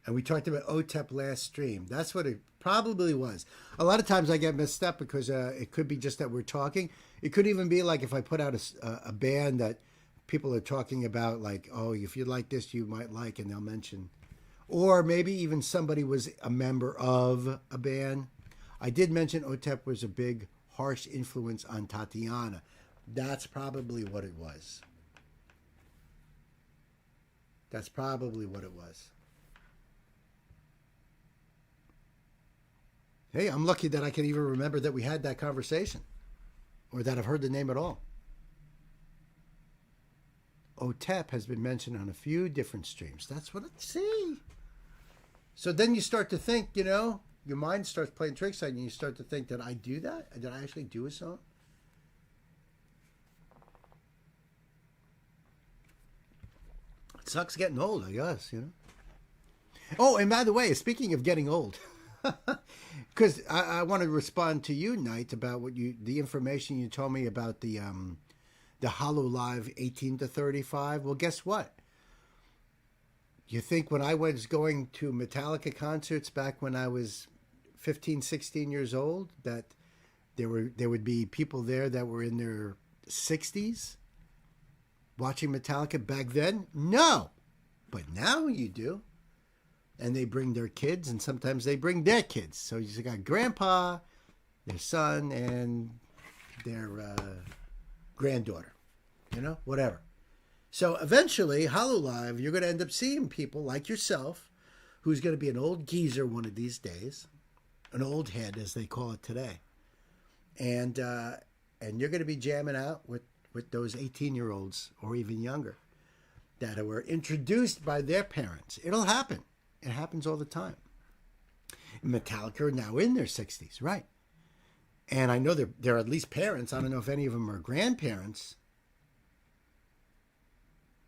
And we talked about OTEP last stream. That's what it probably was. A lot of times I get messed up because it could be just that we're talking. It could even be like if I put out a band that people are talking about, like, oh, if you like this, you might like, and they'll mention. Or maybe even somebody was a member of a band. I did mention OTEP was a big, harsh influence on Tatiana. That's probably what it was. That's probably what it was. Hey, I'm lucky that I can even remember that we had that conversation or that I've heard the name at all. OTEP has been mentioned on a few different streams. That's what I see. So then you start to think, you know, your mind starts playing tricks on you. You start to think, did I do that? Did I actually do a song? It sucks getting old, I guess, you know. Oh, and by the way, speaking of getting old, because I want to respond to you, Knight, about the information you told me about the Hollow Live 18 to 35. Well, guess what? You think when I was going to Metallica concerts back when I was 15, 16 years old, that there would be people there that were in their 60s watching Metallica back then? No. But now you do. And they bring their kids, and sometimes they bring their kids. So you got grandpa, their son, and their granddaughter. You know, whatever. So eventually, Hollow Live, you're going to end up seeing people like yourself, who's going to be an old geezer one of these days, an old head, as they call it today. And you're going to be jamming out with those 18-year-olds or even younger that were introduced by their parents. It'll happen. It happens all the time. Metallica are now in their 60s, right? And I know they're at least parents. I don't know if any of them are grandparents.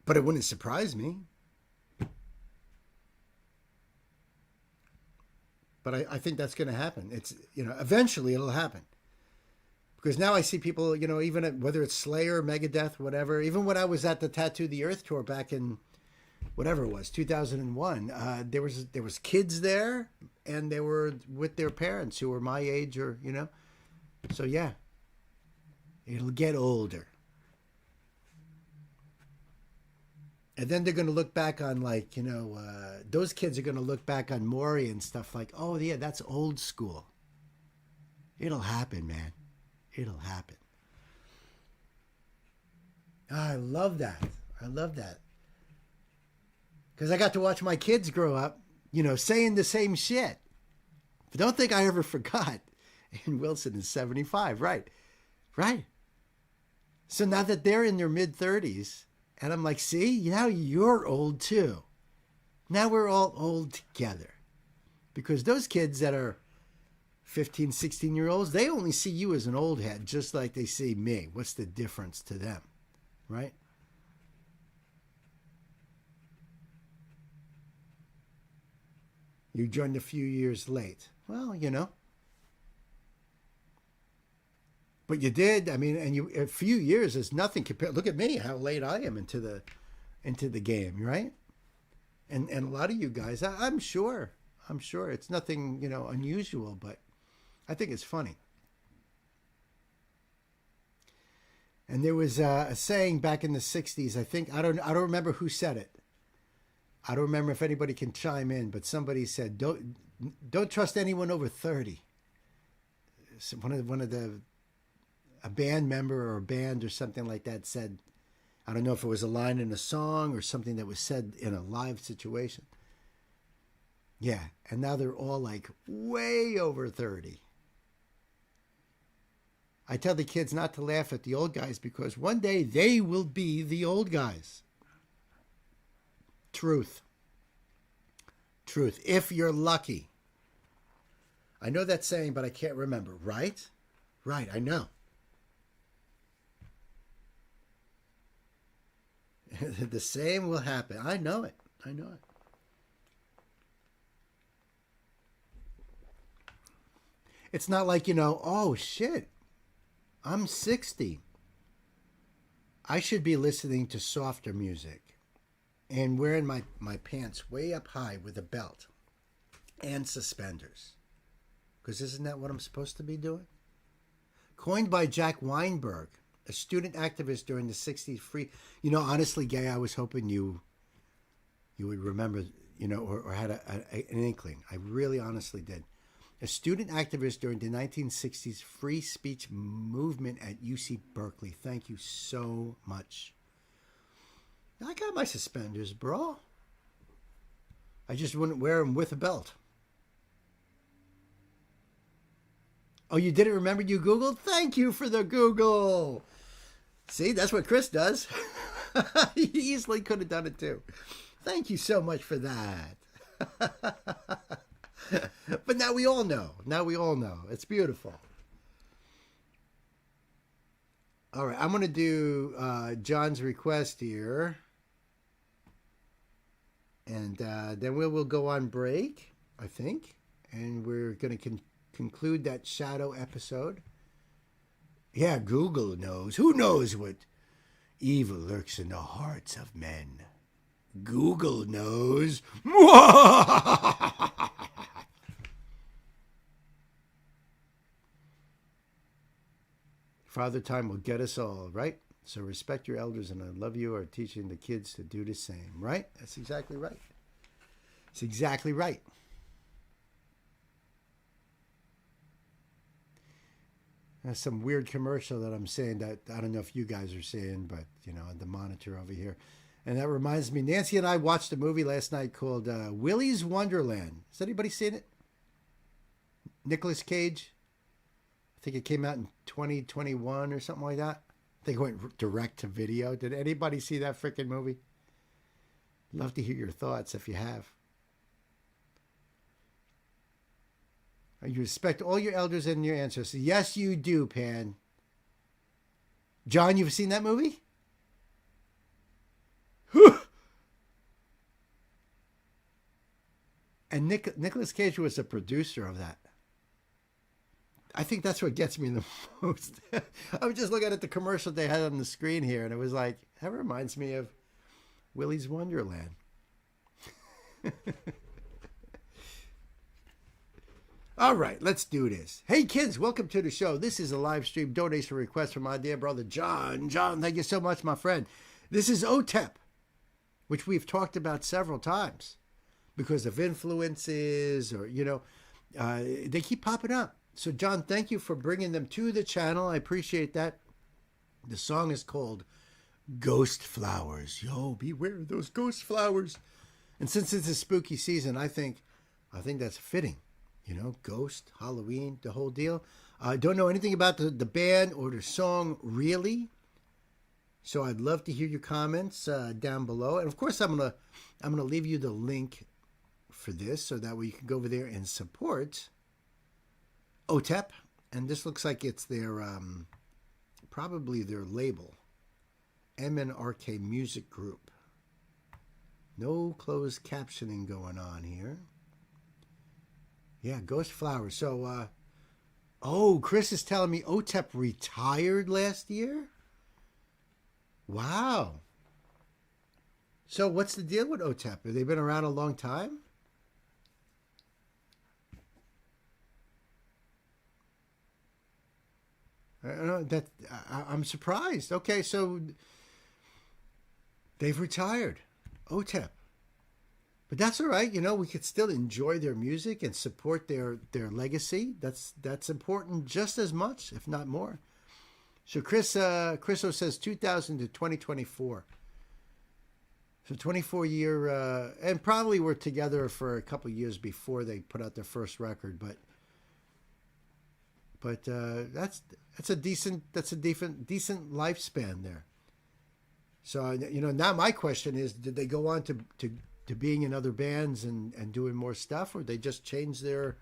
But it wouldn't surprise me. But I think that's going to happen. It's, eventually it'll happen. Because now I see people, even whether it's Slayer, Megadeth, whatever, even when I was at the Tattoo the Earth tour back in whatever it was, 2001, there was kids there, and they were with their parents who were my age or, So yeah, it'll get older. And then they're going to look back on those kids are going to look back on Maury and stuff like, oh yeah, that's old school. It'll happen, man. It'll happen. I love that. Because I got to watch my kids grow up, saying the same shit. But don't think I ever forgot. And Wilson is 75, right? So now that they're in their mid-30s, and I'm like, see, now you're old too. Now we're all old together. Because those kids that are 15, 16-year-olds, they only see you as an old head, just like they see me. What's the difference to them, right? You joined a few years late. Well, But you did. I mean, and a few years is nothing compared. Look at me, how late I am into the game, right? And a lot of you guys, I'm sure it's nothing, unusual, but I think it's funny. And there was a saying back in the 60s, I think, I don't remember who said it. I don't remember if anybody can chime in, but somebody said, don't trust anyone over 30. So a band member or a band or something like that said, I don't know if it was a line in a song or something that was said in a live situation. Yeah, and now they're all like way over 30. I tell the kids not to laugh at the old guys because one day they will be the old guys. Truth. If you're lucky. I know that saying, but I can't remember. Right, I know. The same will happen. I know it. It's not like, oh shit, I'm 60. I should be listening to softer music and wearing my pants way up high with a belt and suspenders. Because isn't that what I'm supposed to be doing? Coined by Jack Weinberg, a student activist during the 60s, free. Honestly, Gay, I was hoping you would remember, or had an inkling. I really honestly did. A student activist during the 1960s free speech movement at UC Berkeley. Thank you so much. I got my suspenders, bro. I just wouldn't wear them with a belt. Oh, you didn't remember you Googled? Thank you for the Google. See, that's what Chris does. He easily could have done it too. Thank you so much for that. But now we all know. It's beautiful. All right, I'm going to do John's request here. And then we'll go on break, I think. And we're going to conclude that shadow episode. Yeah, Google knows. Who knows what evil lurks in the hearts of men? Google knows. Father Time will get us all, right? So respect your elders and I love you are teaching the kids to do the same, right? That's exactly right. It's exactly right. That's some weird commercial that I'm saying that I don't know if you guys are seeing, but, on the monitor over here. And that reminds me, Nancy and I watched a movie last night called Willy's Wonderland. Has anybody seen it? Nicolas Cage. I think it came out in 2021 or something like that. I think it went direct to video. Did anybody see that freaking movie? Love to hear your thoughts if you have. You respect all your elders and your ancestors. Yes, you do, Pan. John, you've seen that movie? And Nicolas Cage was a producer of that. I think that's what gets me the most. I was just looking at the commercial they had on the screen here, and it was like, that reminds me of Willy's Wonderland. All right, let's do this. Hey, kids, welcome to the show. This is a live stream donation request from my dear brother, John. John, thank you so much, my friend. This is OTEP, which we've talked about several times because of influences or, they keep popping up. So, John, thank you for bringing them to the channel. I appreciate that. The song is called Ghost Flowers. Yo, beware of those ghost flowers. And since it's a spooky season, I think that's fitting. Ghost, Halloween, the whole deal. I don't know anything about the band or the song really. So I'd love to hear your comments down below. And of course, I'm gonna leave you the link for this so that way you can go over there and support OTEP. And this looks like it's their probably their label, MNRK Music Group. No closed captioning going on here. Yeah, Ghost Flowers. So, Chris is telling me OTEP retired last year? Wow. So what's the deal with OTEP? Have they been around a long time? I don't know, I'm surprised. Okay, so they've retired. OTEP. But that's all right. We could still enjoy their music and support their legacy. That's important just as much, if not more. So Chriso says 2000 to 2024. So 24-year, and probably were together for a couple of years before they put out their first record. But that's a decent lifespan there. So now my question is, did they go on to being in other bands and doing more stuff, or they just changed their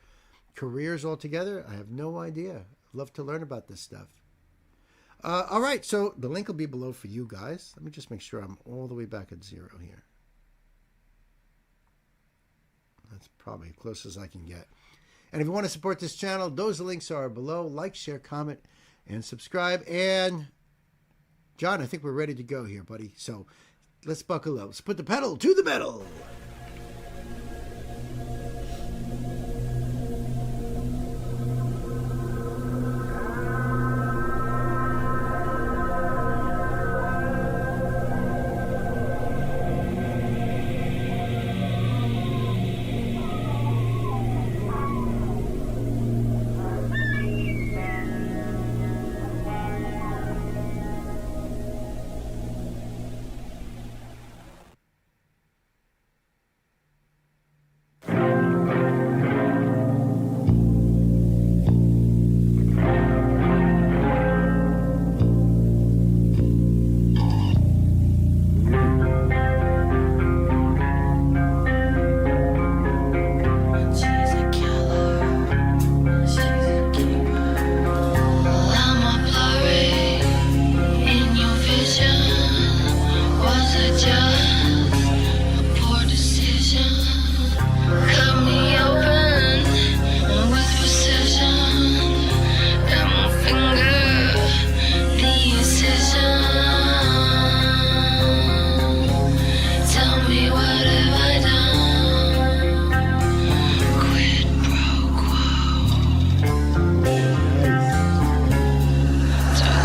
careers altogether? I have no idea. I'd love to learn about this stuff. All right, so the link will be below for you guys. Let me just make sure I'm all the way back at 0 here. That's probably as close as I can get. And if you want to support this channel, those links are below. Like, share, comment, and subscribe. And John, I think we're ready to go here, buddy. So let's buckle up. Let's put the pedal to the metal.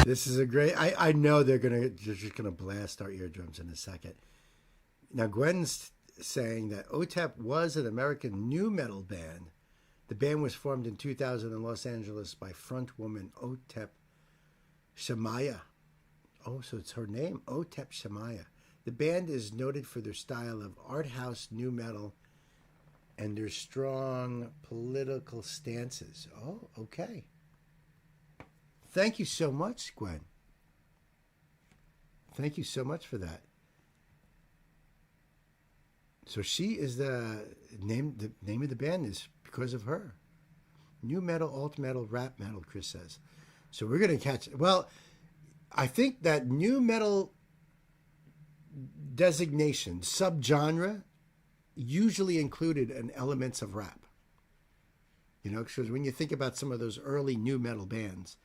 This is a great. I know they're just gonna blast our eardrums in a second. Now Gwen's saying that OTEP was an American nu metal band. The band was formed in 2000 in Los Angeles by frontwoman OTEP Shamaya. Oh, so it's her name, OTEP Shamaya. The band is noted for their style of art house nu metal and their strong political stances. Oh, okay. Thank you so much, Gwen. Thank you so much for that. So she is the name of the band is because of her. Nu metal, alt metal, rap metal, Chris says. So we're going to catch it. Well, I think that nu metal designation, subgenre, usually included an elements of rap. You know, because when you think about some of those early new metal bands,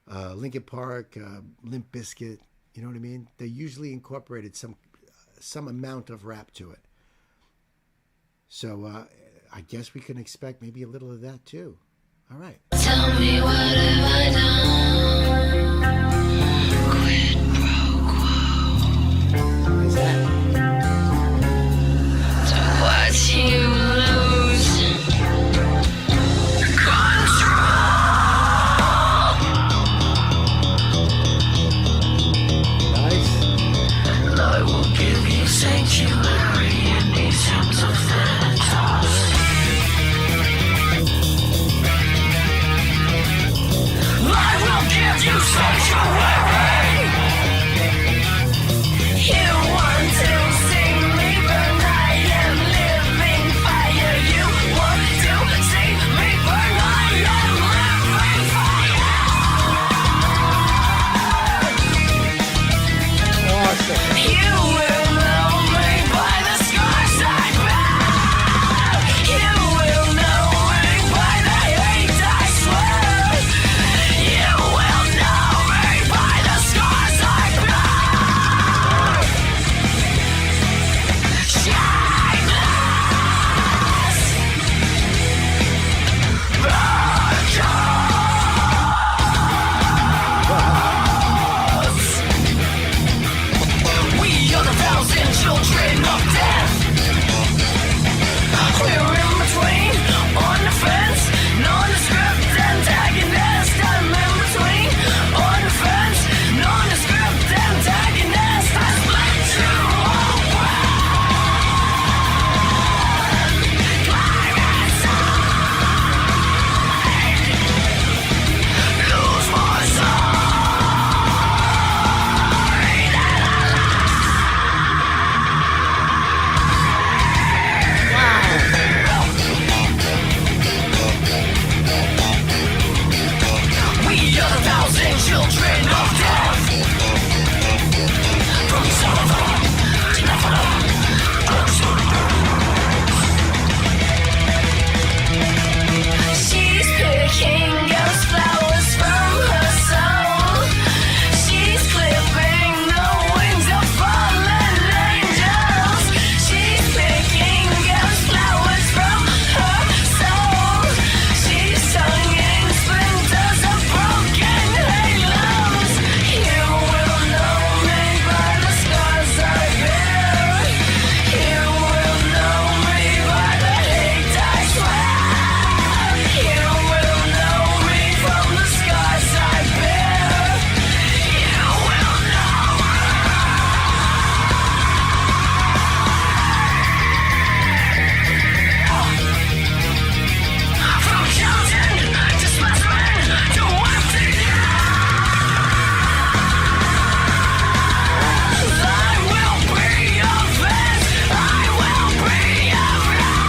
Linkin Park, Limp Bizkit, you know what I mean? They usually incorporated some amount of rap to it. So I guess we can expect maybe a little of that too. All right. Tell me what have I done? Quid pro quo. What is that? To watch you lose control. Nice. And I will give you sanctuary in these hands of Thanatos. I will give you sanctuary. You want to see me burn? I am living fire. You want to see me burn? I am living fire. Awesome. You will know me by the scars I bear. You will know me by the hate I swear. You will know me by the scars I bear. We are the thousand children of death. We're in between, on the fence, nondescript antagonist. I'm in between, on the fence, nondescript antagonist. I split you open. Climb inside. Lose my sight. We are the thousand children of death. From Sodom to Nephilim, she's picking ghost flowers from her soul. She's clipping the wings of fallen angels. She's picking ghost flowers from her soul. She's tonguing splinters of broken halos. You will know me by the scars I bear. You will know me by the hate I swear. You will know me from the scars I bear. You will know from chosen to specimen to empty. I will be your fence. I will be your fence.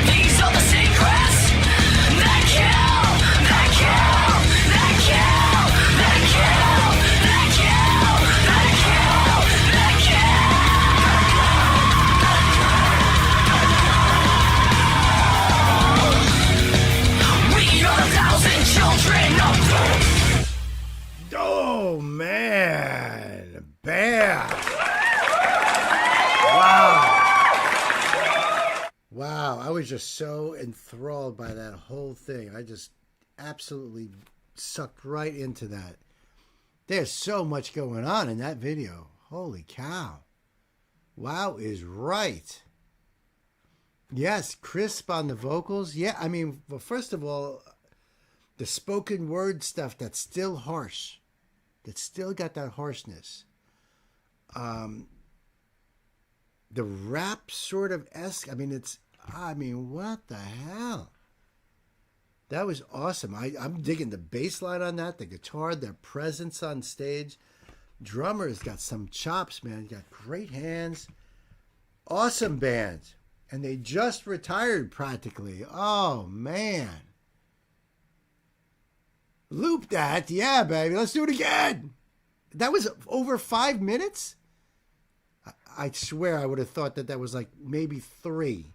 These are the secrets that kill, that kill, that kill, that kill, that kill, that kill, that kill. We are a thousand children of death. Oh man, bam! Wow, wow! I was just so enthralled by that whole thing. I just absolutely sucked right into that. There's so much going on in that video. Holy cow! Wow is right. Yes, crisp on the vocals. Yeah, I mean, well, first of all, the spoken word stuff that's still harsh, that's still got that harshness. The rap sort of esque. I mean, what the hell? That was awesome. I'm digging the bass line on that, the guitar, their presence on stage. Drummer's got some chops, man. He's got great hands. Awesome band. And they just retired practically. Oh, man. Loop that. Yeah, baby. Let's do it again. That was over 5 minutes? I swear I would have thought that was like maybe 3.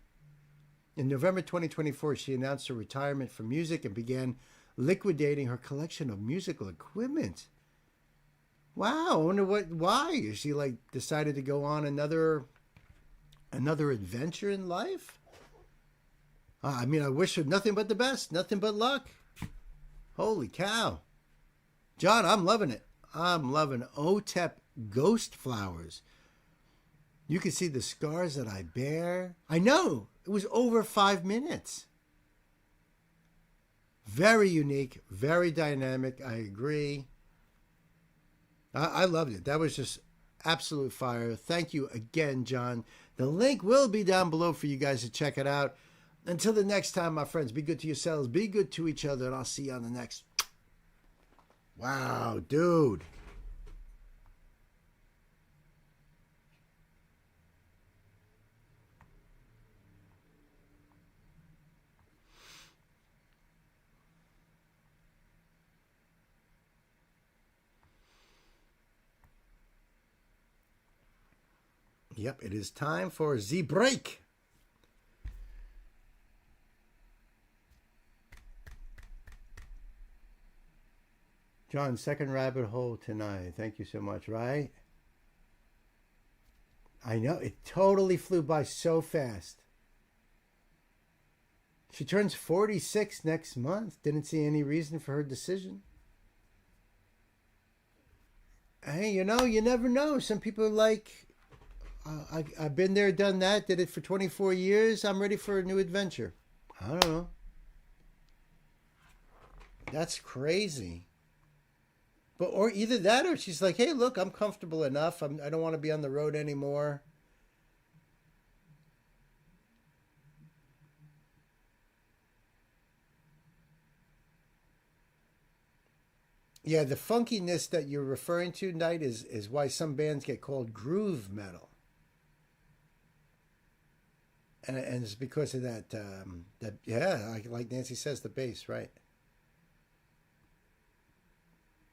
In November 2024, she announced her retirement from music and began liquidating her collection of musical equipment. Wow, I wonder why. Is she like decided to go on another adventure in life? I mean, I wish her nothing but the best, nothing but luck. Holy cow. John, I'm loving it. I'm loving OTEP Ghost Flowers. You can see the scars that I bear. I know. It was over 5 minutes. Very unique, very dynamic. I agree. I loved it. That was just absolute fire. Thank you again, John. The link will be down below for you guys to check it out. Until the next time, my friends, be good to yourselves, be good to each other, and I'll see you on the next. Wow, dude. Yep, it is time for the break. John, second rabbit hole tonight. Thank you so much, right? I know, it totally flew by so fast. She turns 46 next month. Didn't see any reason for her decision. Hey, you know, you never know. Some people are like, I've been there, done that, did it for 24 years. I'm ready for a new adventure. I don't know. That's crazy. But or either that or she's like, hey, look, I'm comfortable enough. I don't want to be on the road anymore. Yeah, the funkiness that you're referring to, Knight, is why some bands get called groove metal. And it's because of that, yeah, like Nancy says, the bass, right?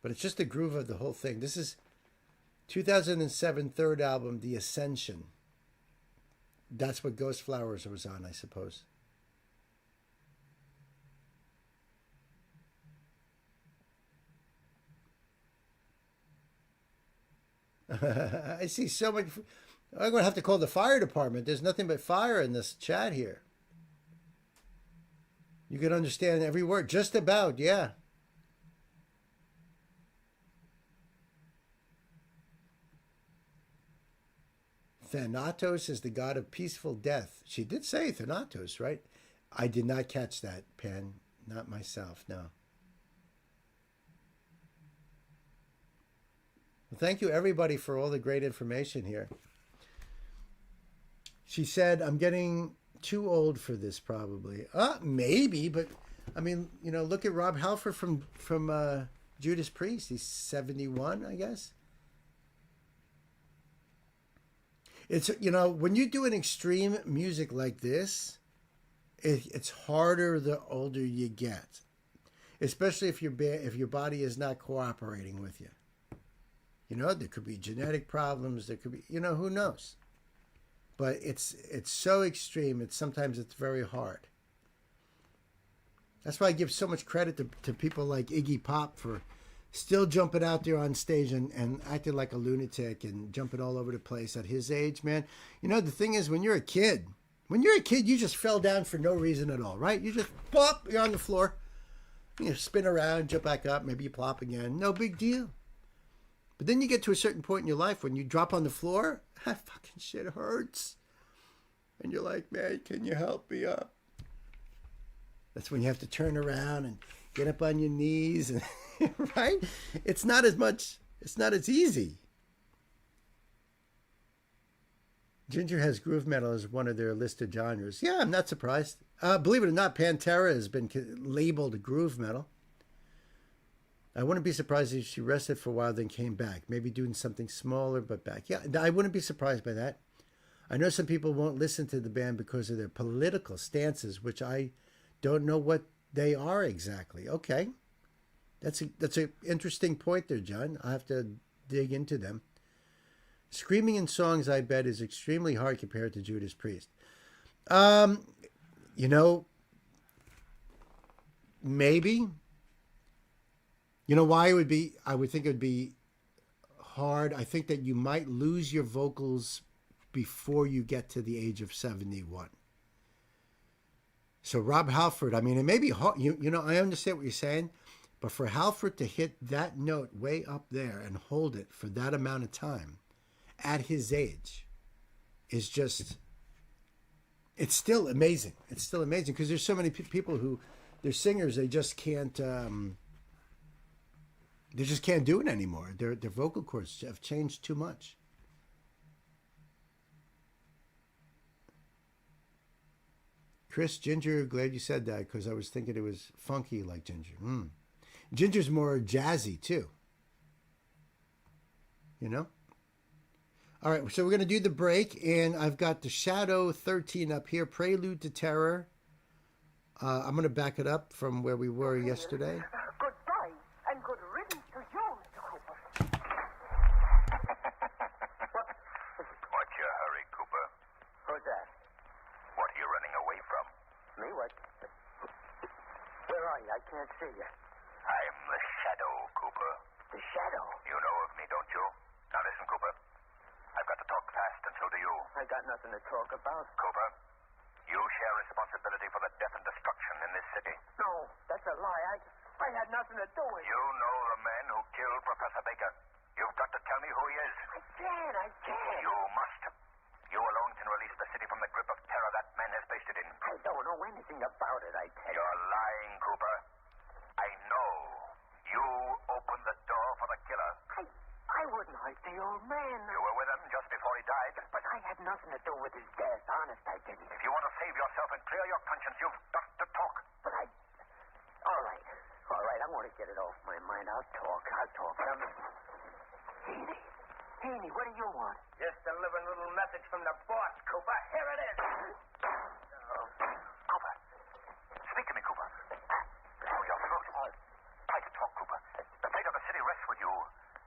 But it's just the groove of the whole thing. This is 2007 third album, The Ascension. That's what Ghost Flowers was on, I suppose. I see so much. I'm going to have to call the fire department. There's nothing but fire in this chat here. You can understand every word, just about, yeah. Thanatos is the god of peaceful death. She did say Thanatos, right? I did not catch that, Pan. Not myself, no. Well, thank you, everybody, for all the great information here. She said, I'm getting too old for this, probably. Maybe, but, I mean, you know, look at Rob Halford from Judas Priest. He's 71, I guess. It's, you know, when you do an extreme music like this, it's harder the older you get, especially if your body is not cooperating with you. You know, there could be genetic problems. There could be, you know, who knows? But it's so extreme. Sometimes it's very hard. That's why I give so much credit to people like Iggy Pop for still jumping out there on stage and acting like a lunatic and jumping all over the place at his age, man. You know, the thing is, when you're a kid, you just fell down for no reason at all, right? You just plop, you're on the floor. You spin around, jump back up, maybe you plop again. No big deal. But then you get to a certain point in your life when you drop on the floor, that fucking shit hurts. And you're like, man, can you help me up? That's when you have to turn around and get up on your knees, and right? It's not as easy. Ginger has groove metal as one of their listed genres. Yeah, I'm not surprised. Believe it or not, Pantera has been labeled groove metal. I wouldn't be surprised if she rested for a while, then came back. Maybe doing something smaller, but back. Yeah, I wouldn't be surprised by that. I know some people won't listen to the band because of their political stances, which I don't know what they are exactly. Okay. That's a interesting point there, John. I have to dig into them. Screaming in songs, I bet, is extremely hard compared to Judas Priest. You know, maybe. You know why it would be? I would think it would be hard. I think that you might lose your vocals before you get to the age of 71. So Rob Halford, I mean, it may be hard. You know, I understand what you're saying, but for Halford to hit that note way up there and hold it for that amount of time at his age is just, it's still amazing. It's still amazing because there's so many people who, they're singers, they just can't, they just can't do it anymore. Their vocal cords have changed too much. Chris, Ginger, glad you said that because I was thinking it was funky like Ginger. Ginger's more jazzy too. You know? All right, so we're going to do the break, and I've got the Shadow 13 up here, Prelude to Terror. I'm going to back it up from where we were yesterday. Goodbye, and good riddance to you, Mr. Cooper. What's your hurry, Cooper? Who's that? What are you running away from? Me? What? Where are you? I can't see you. I'm the Shadow, Cooper. The Shadow? You know of me, don't you? Now listen, Cooper. I've got to talk fast, and so do you. I got nothing to talk about. Cooper, you share responsibility for the death and destruction in this city. No, that's a lie. I had nothing to do with it. You know the man who killed Professor Baker. You've got to tell me who he is. I can't. You must. You alone can release the city from the grip of terror that man has placed it in. I don't know anything about it, I tell you. You're lying, Cooper. I know. You opened the door for the killer. I wouldn't hurt the old man. You were with him just before he died. But I had nothing to do with his death. Honest, I didn't. If you want to save yourself and clear your conscience, you've got to talk. But all right. I want to get it off my mind. I'll talk. Heaney, what do you want? Just a living little message from the boss, Cooper. Here it is. Cooper. Speak to me, Cooper. Oh, your throat. Try to talk, Cooper. The fate of the city rests with you.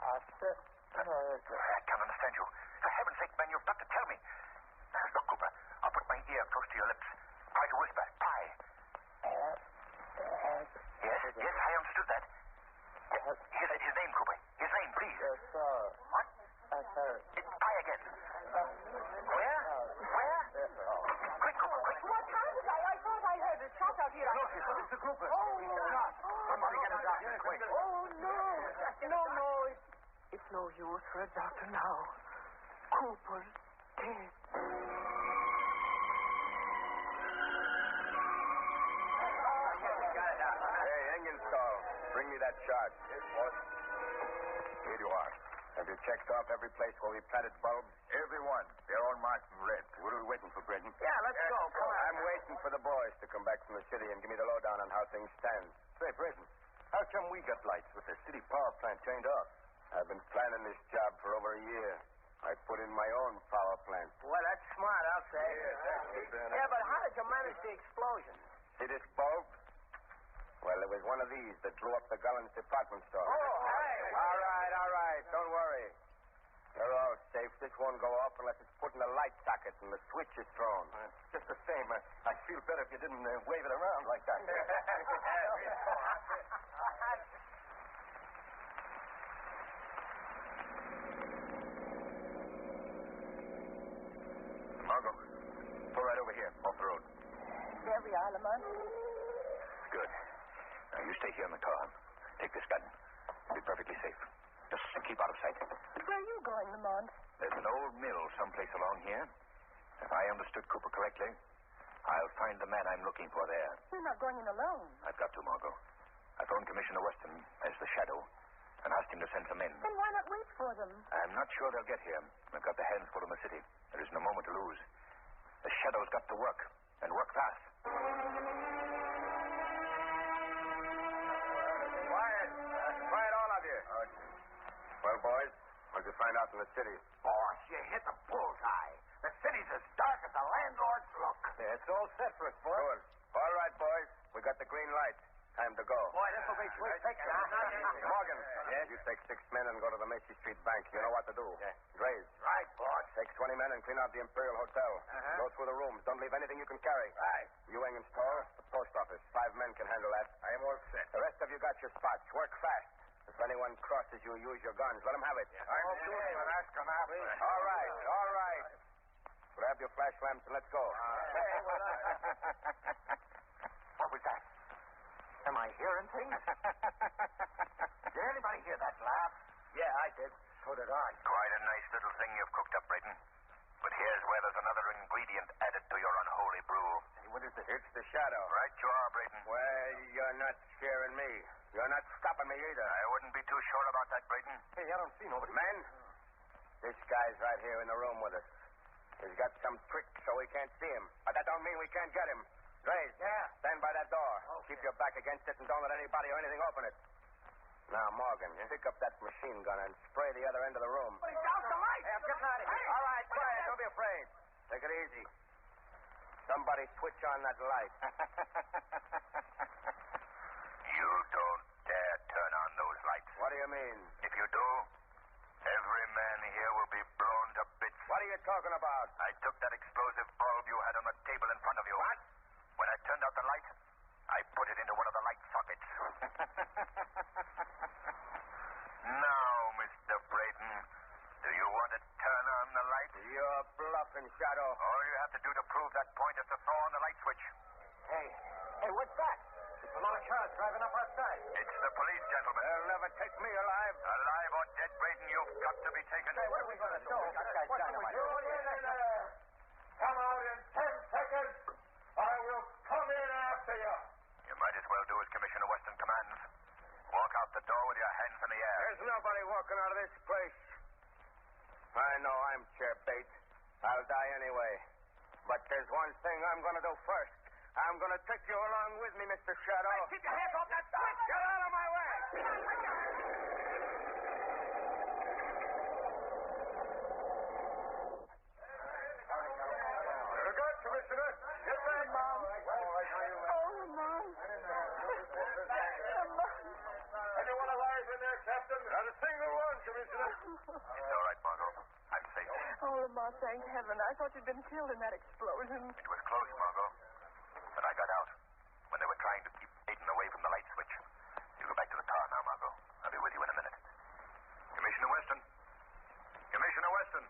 I can't understand you. For heaven's sake, man, you've got to tell me. Look, Cooper, I'll put my ear close to your lips. Try to whisper. Pie. Yes, I understood that. His name, Cooper. His name, please. What? Pie again. Where? Quick, Cooper, quick. What time is it? I thought I heard a shot out here. Look, it's Mr. Cooper. Somebody get a doctor, quick. Oh, no. It's no use for a doctor now. Cooper's dead. Hey, Engelstall, bring me that chart. What? Here you are. Have you checked off every place where we planted bulbs? Every one. They're all marked in red. What are we waiting for, Brendan? Yeah, let's go. Come on. I'm waiting for the boys to come back from the city and give me the lowdown on how things stand. Say, Brendan, how come we got lights with the city power plant turned off? I've been planning this job for over a year. I put in my own power plant. Well, that's smart, I'll say. Yeah, but how did you manage the explosion? See this bulb? Well, it was one of these that blew up the Gullens department store. hey. All right. Don't worry. You're all safe. This won't go off unless it's put in a light socket and the switch is thrown. Just the same, I'd feel better if you didn't wave it around like that. Margot, pull right over here, off the road. There we are, Lamont. Good. Now, you stay here in the car. Take this gun. Be perfectly safe. Just keep out of sight. Where are you going, Lamont? There's an old mill someplace along here. If I understood Cooper correctly, I'll find the man I'm looking for there. You're not going in alone. I've got to, Margot. I phoned Commissioner Weston as the Shadow and asked him to send some men. Then why not wait for them? I'm not sure they'll get here. They've got their hands full in the city. There isn't a moment to lose. The Shadow's got to work, and work fast. Quiet, all of you. Well, boys, what'd you find out in the city? Boss, you hit the bullseye. The city's as dark as the landlord's look. Yeah, it's all set for us, boy. Good. All right, boys. We got the green light. Time to go. Boy, this will be sweet picture, huh? Morgan. Yes? You take 6 men and go to the Macy Street Bank. You know what to do. Yeah. Graves. Right, boss. Take 20 men and clean out the Imperial Hotel. Uh-huh. Go through the rooms. Don't leave anything you can carry. Right. Younglings store, the post office. 5 men can handle that. I am all set. The rest of you got your spots. Work fast. If anyone crosses you, use your guns. Let them have it. I'm doing an astronaut. All right, all right. Grab your flash lamps and let's go. What was that? Am I hearing things? Did anybody hear that laugh? Yeah, I did. So did I. Quite a nice little thing you've cooked up, Brayton. But here's where there's another ingredient added to your unholy brew. Hey, what is it? It's the shadow. Right you are, Brayton. Well, you're not scaring me. You're not stopping me either. I wouldn't be too sure about that, Brayton. Hey, I don't see nobody. Men, this guy's right here in the room with us. He's got some trick so we can't see him. But that don't mean we can't get him. Grace, Yeah. stand by that door. Okay. Keep your back against it and don't let anybody or anything open it. Now, Morgan, pick up that machine gun and spray the other end of the room. But he's out the light. Hey, I'm getting out of here. All right, quiet. Don't be afraid. Take it easy. Somebody switch on that light. You don't dare turn on those lights. What do you mean? If you do, every man here will be blown to bits. What are you talking about? I took that explosive bulb you had on the table in front of you. What? When I turned out the light, I put it into one of the light sockets. Now, Mr. Brayton, do you want to turn on the light? You're bluffing, Shadow. All you have to do to prove that point is to throw on the light switch. Hey, what's that? It's a lot of cars driving up outside. It's the police, gentlemen. They'll never take me alive. Alive or dead, Brayton, you've got to be taken. Hey, what are we going to do? That guy's dynamite. Come out in 10 seconds. I will come in after you. You might as well do as Commissioner Weston commands. Walk out the door with your hands in the air. There's nobody walking out of this place. I know I'm chair bait. I'll die anyway. But there's one thing I'm going to do first. I'm going to take you along with me, Mr. Shadow. Keep your hands off that switch. Get out of my way! You're good, Commissioner. Get back. Mom. Oh, Mom. Anyone alive in there, Captain? Not a single one, Commissioner. It's all right, Margot. I'm safe. Oh, Lamar, thank heaven. I thought you'd been killed in that explosion. It was close, Margot. But I got out when they were trying to keep Aiden away from the light switch. You go back to the car now, Margot. I'll be with you in a minute. Commissioner Weston. Commissioner Weston.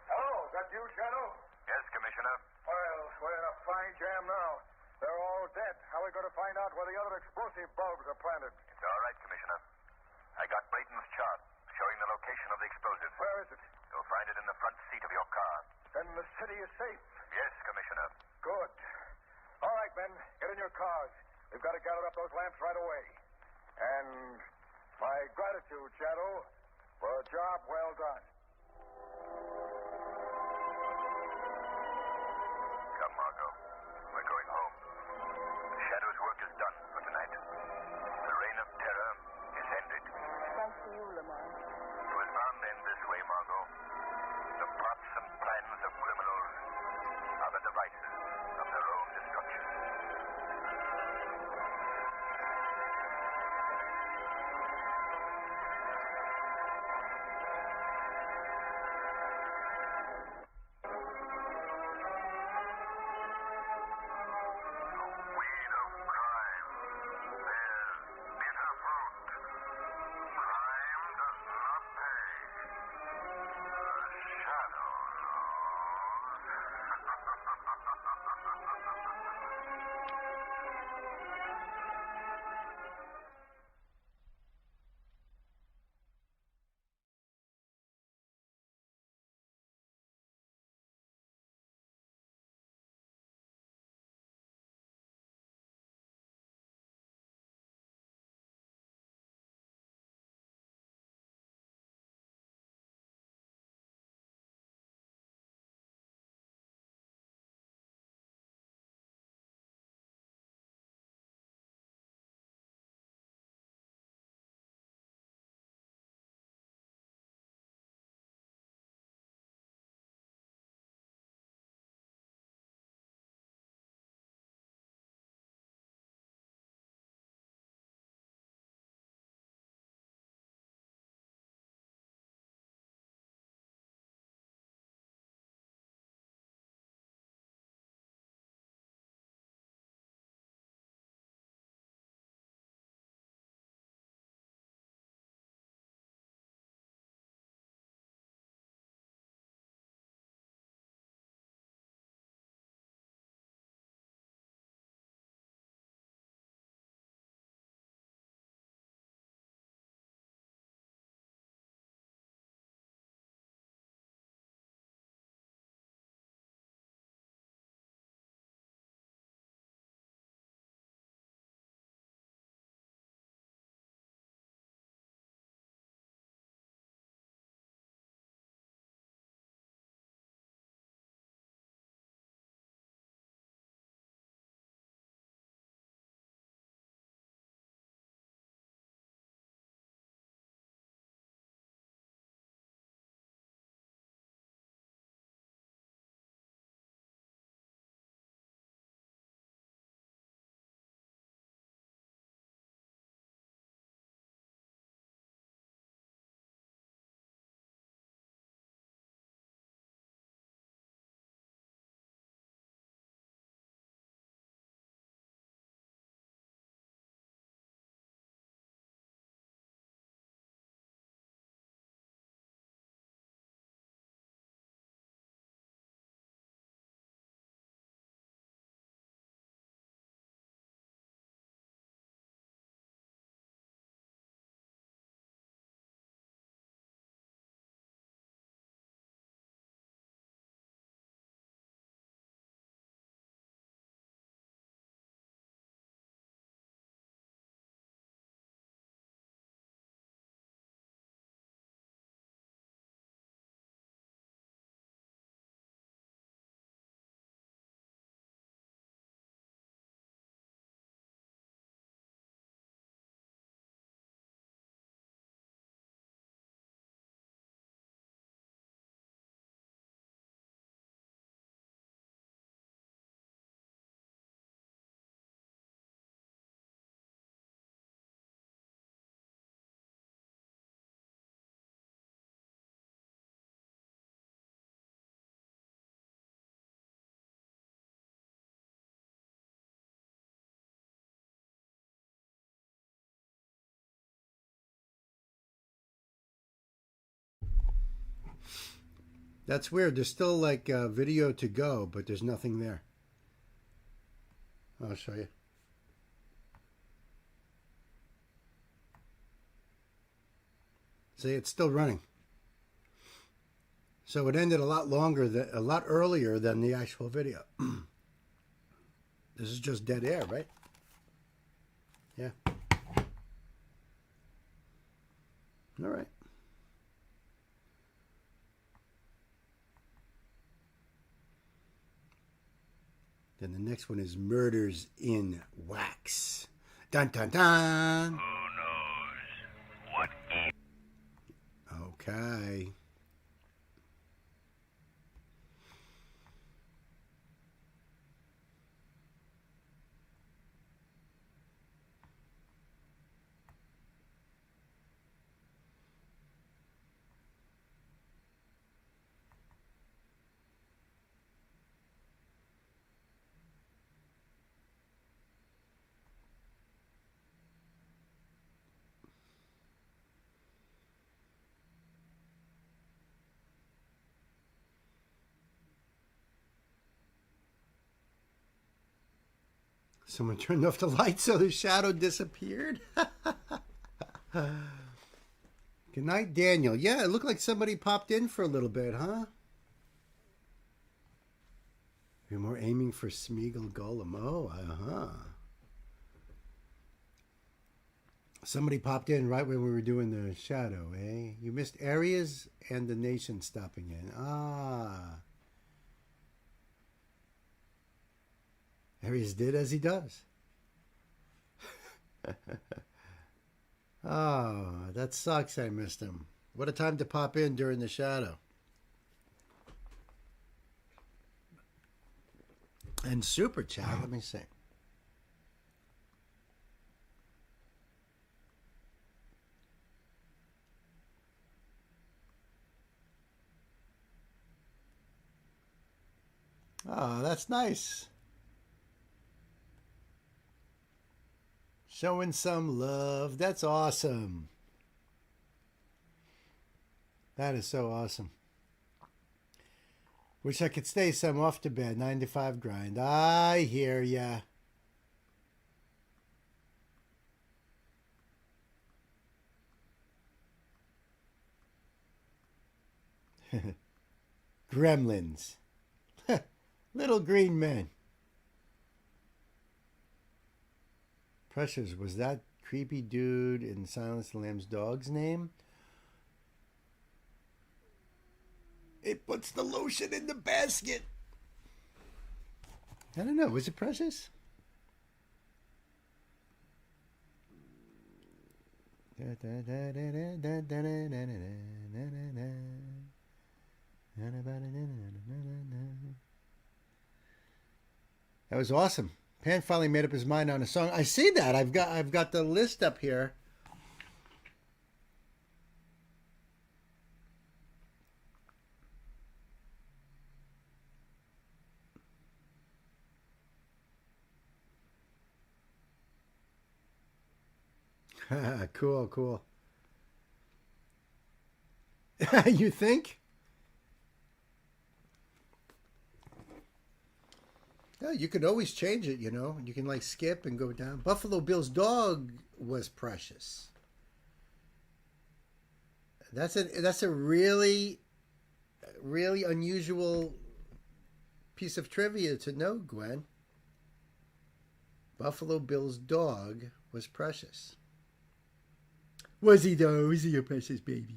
Hello, is that you, Shadow? Yes, Commissioner. Well, we're in a fine jam now. They're all dead. How are we going to find out where the other explosive bulbs are planted? It's all right, Commissioner. I got Brayton's chart showing the location of the explosive. Where is it? You'll find it in the front seat of your car. Then the city is safe. Yes, Commissioner. Good. All right, men, get in your cars. We've got to gather up those lamps right away. And my gratitude, Shadow, for a job well done. Come, Margot. We're going home. The Shadow's work is done for tonight. The reign of terror is ended. Thanks to you, Lamar. It was bound to end this way, Margot. The plots and plans of criminals are the devices of their own destruction. That's weird. There's still like video to go, but there's nothing there. I'll show you. See, it's still running. So it ended a lot earlier than the actual video. This is just dead air, right? Yeah. All right. Then the next one is Murders in Wax. Dun dun dun. Who knows what Okay. Someone turned off the light so the shadow disappeared. Good night, Daniel. Yeah, it looked like somebody popped in for a little bit, huh? You're more aiming for Smeagol Golem. Oh, uh-huh. Somebody popped in right when we were doing the shadow, eh? You missed areas and the nation stopping in. Ah. Aries did as he does. Oh, that sucks. I missed him. What a time to pop in during the shadow. And super chat, let me see. Oh, that's nice. Showing some love. That's awesome. That is so awesome. Wish I could stay some off to bed. 9 to 5 grind. I hear ya. Gremlins. Little green men. Precious, was that creepy dude in Silence of the Lambs dog's name? It puts the lotion in the basket. I don't know. Was it Precious? That was awesome. Pan finally made up his mind on a song. I see that. I've got the list up here. Cool, cool. You think? Yeah, you could always change it, you know. You can like skip and go down. Buffalo Bill's dog was Precious. That's a really unusual piece of trivia to know, Gwen. Buffalo Bill's dog was Precious. Was he though? Was he a precious baby?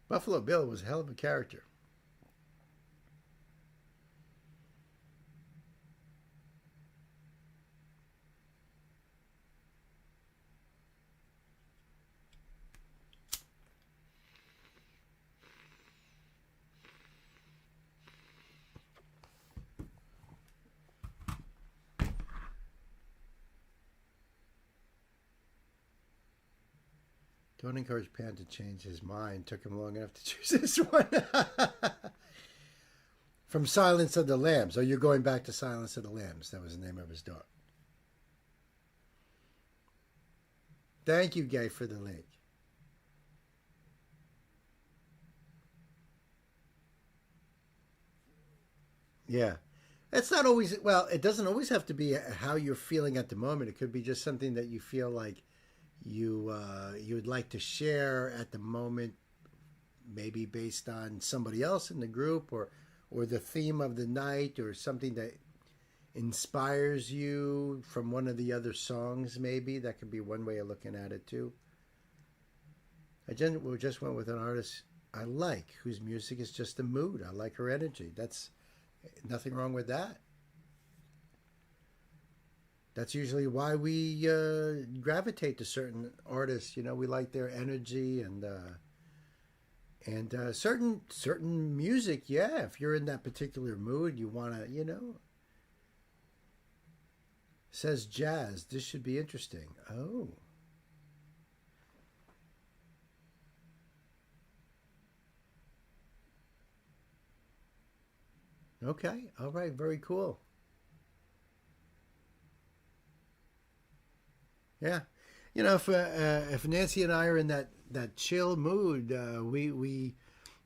Buffalo Bill was a hell of a character. Don't encourage Pan to change his mind. Took him long enough to choose this one. From Silence of the Lambs. Oh, you're going back to Silence of the Lambs. That was the name of his dog. Thank you, Gay, for the link. Yeah. It's not always, well, it doesn't always have to be how you're feeling at the moment. It could be just something that you feel like you would like to share at the moment, maybe based on somebody else in the group, or the theme of the night, or something that inspires you from one of the other songs. Maybe that could be one way of looking at it too. Just went with an artist I like, whose music is just a mood. I like her energy. That's nothing wrong with that. That's usually why we gravitate to certain artists. We like their energy and certain music. Yeah, if you're in that particular mood, you want to, says jazz. This should be interesting. Oh. Okay. All right. Very cool. Yeah. If Nancy and I are in that chill mood, we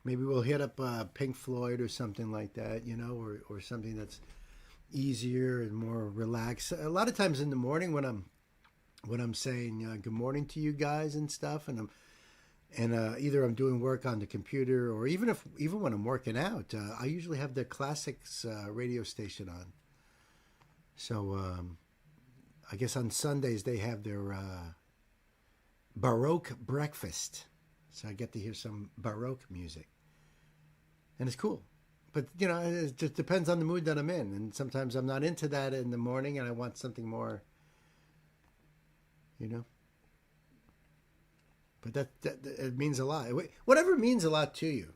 maybe we'll hit up Pink Floyd or something like that, or something that's easier and more relaxed. A lot of times in the morning when I'm saying good morning to you guys and stuff, and either I'm doing work on the computer, or even when I'm working out, I usually have the classics radio station on. So I guess on Sundays they have their Baroque breakfast, so I get to hear some Baroque music, and it's cool. But it just depends on the mood that I'm in, and sometimes I'm not into that in the morning, and I want something more, But that it means a lot. Whatever means a lot to you,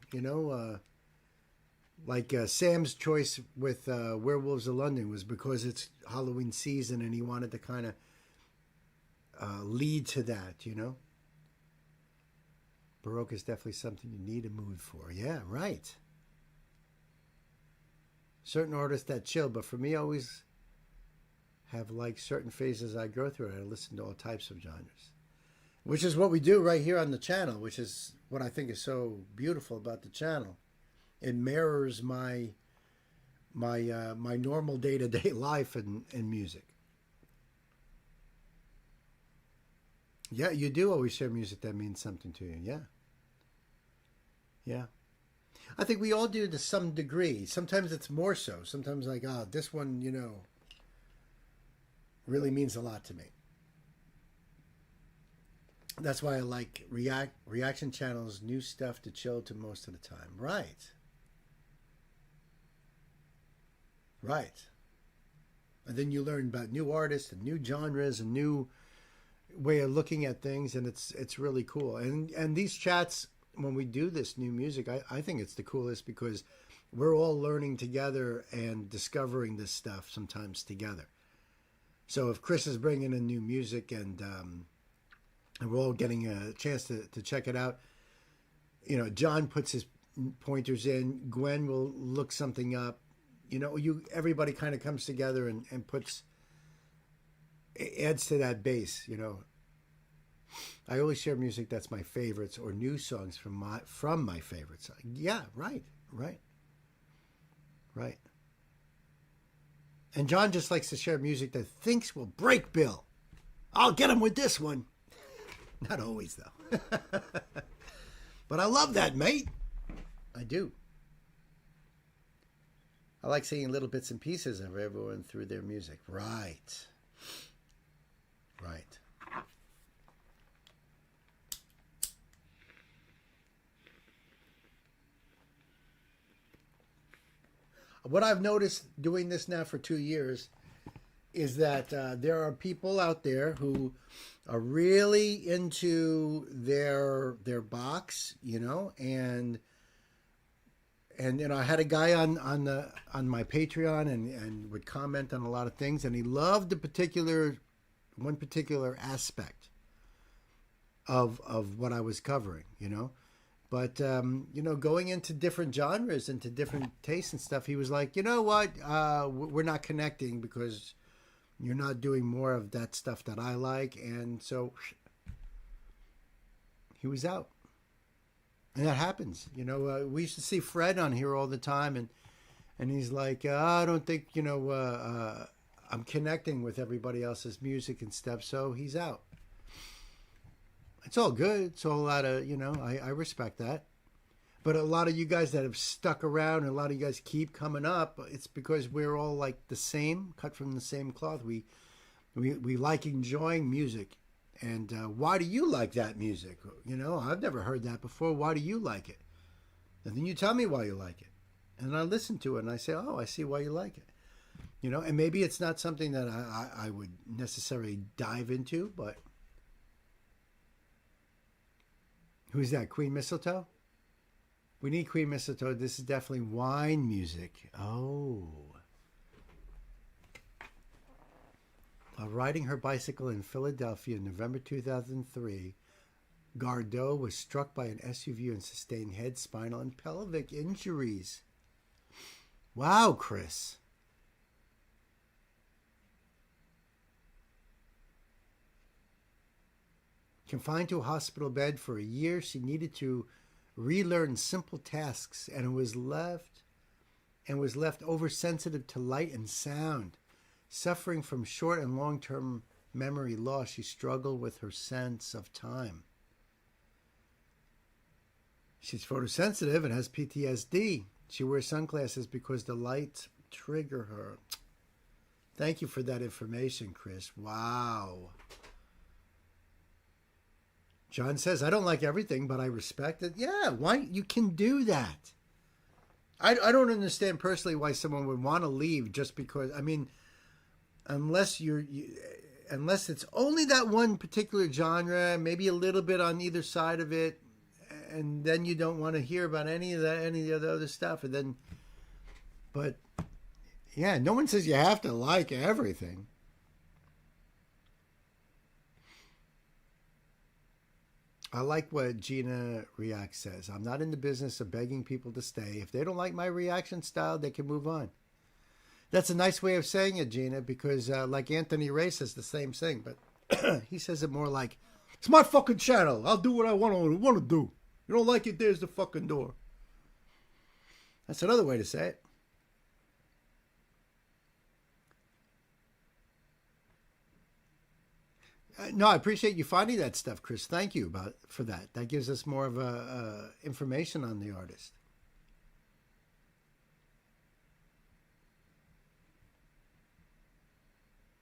like Sam's choice with Werewolves of London was because it's Halloween season, and he wanted to kind of lead to that, Baroque is definitely something you need a mood for. Yeah, right. Certain artists that chill, but for me, I always have like certain phases I go through, and I listen to all types of genres, which is what we do right here on the channel, which is what I think is so beautiful about the channel. It mirrors my normal day-to-day life in music. Yeah, you do always share music that means something to you. Yeah. Yeah. I think we all do to some degree. Sometimes it's more so. Sometimes like, this one, really means a lot to me. That's why I like reaction channels, new stuff to chill to most of the time. Right. Right. And then you learn about new artists and new genres and new way of looking at things, and it's really cool. And these chats, when we do this new music, I think it's the coolest because we're all learning together and discovering this stuff sometimes together. So if Chris is bringing in new music and we're all getting a chance to check it out, John puts his pointers in, Gwen will look something up, everybody kind of comes together and adds to that base, I always share music that's my favorites or new songs from my favorites. Yeah, right. And John just likes to share music that thinks will break Bill. I'll get him with this one. Not always, though. But I love that, mate. I do. I like seeing little bits and pieces of everyone through their music. Right. What I've noticed doing this now for 2 years is that there are people out there who are really into their box, and I had a guy on my Patreon and would comment on a lot of things, and he loved one particular aspect of what I was covering, But, going into different genres, into different tastes and stuff, he was like, you know what? We're not connecting because you're not doing more of that stuff that I like. And so he was out. And that happens. We used to see Fred on here all the time. And And he's like, I don't think, I'm connecting with everybody else's music and stuff, so he's out. It's all good. It's all a lot of, I respect that. But a lot of you guys that have stuck around and a lot of you guys keep coming up, it's because we're all like the same, cut from the same cloth. We like enjoying music. And why do you like that music? I've never heard that before. Why do you like it? And then you tell me why you like it. And I listen to it and I say, oh, I see why you like it. And maybe it's not something that I would necessarily dive into, but who's that? Queen Mistletoe? We need Queen Mistletoe. This is definitely wine music. Oh. While riding her bicycle in Philadelphia in November 2003, Gardot was struck by an SUV and sustained head, spinal, and pelvic injuries. Wow, Chris. Confined to a hospital bed for a year, she needed to relearn simple tasks and was left oversensitive to light and sound. Suffering from short and long-term memory loss, she struggled with her sense of time. She's photosensitive and has PTSD. She wears sunglasses because the lights trigger her. Thank you for that information, Chris. Wow. John says, I don't like everything, but I respect it. Yeah, why? You can do that. I don't understand personally why someone would want to leave just because, unless unless it's only that one particular genre, maybe a little bit on either side of it, and then you don't want to hear about any of the other stuff. But yeah, no one says you have to like everything. I like what Gina React says. I'm not in the business of begging people to stay. If they don't like my reaction style, they can move on. That's a nice way of saying it, Gina, because like Anthony Ray says the same thing, but he says it more like, it's my fucking channel. I'll do what I want to do. You don't like it, there's the fucking door. That's another way to say it. No, I appreciate you finding that stuff, Chris. Thank you for that. That gives us more of information on the artist.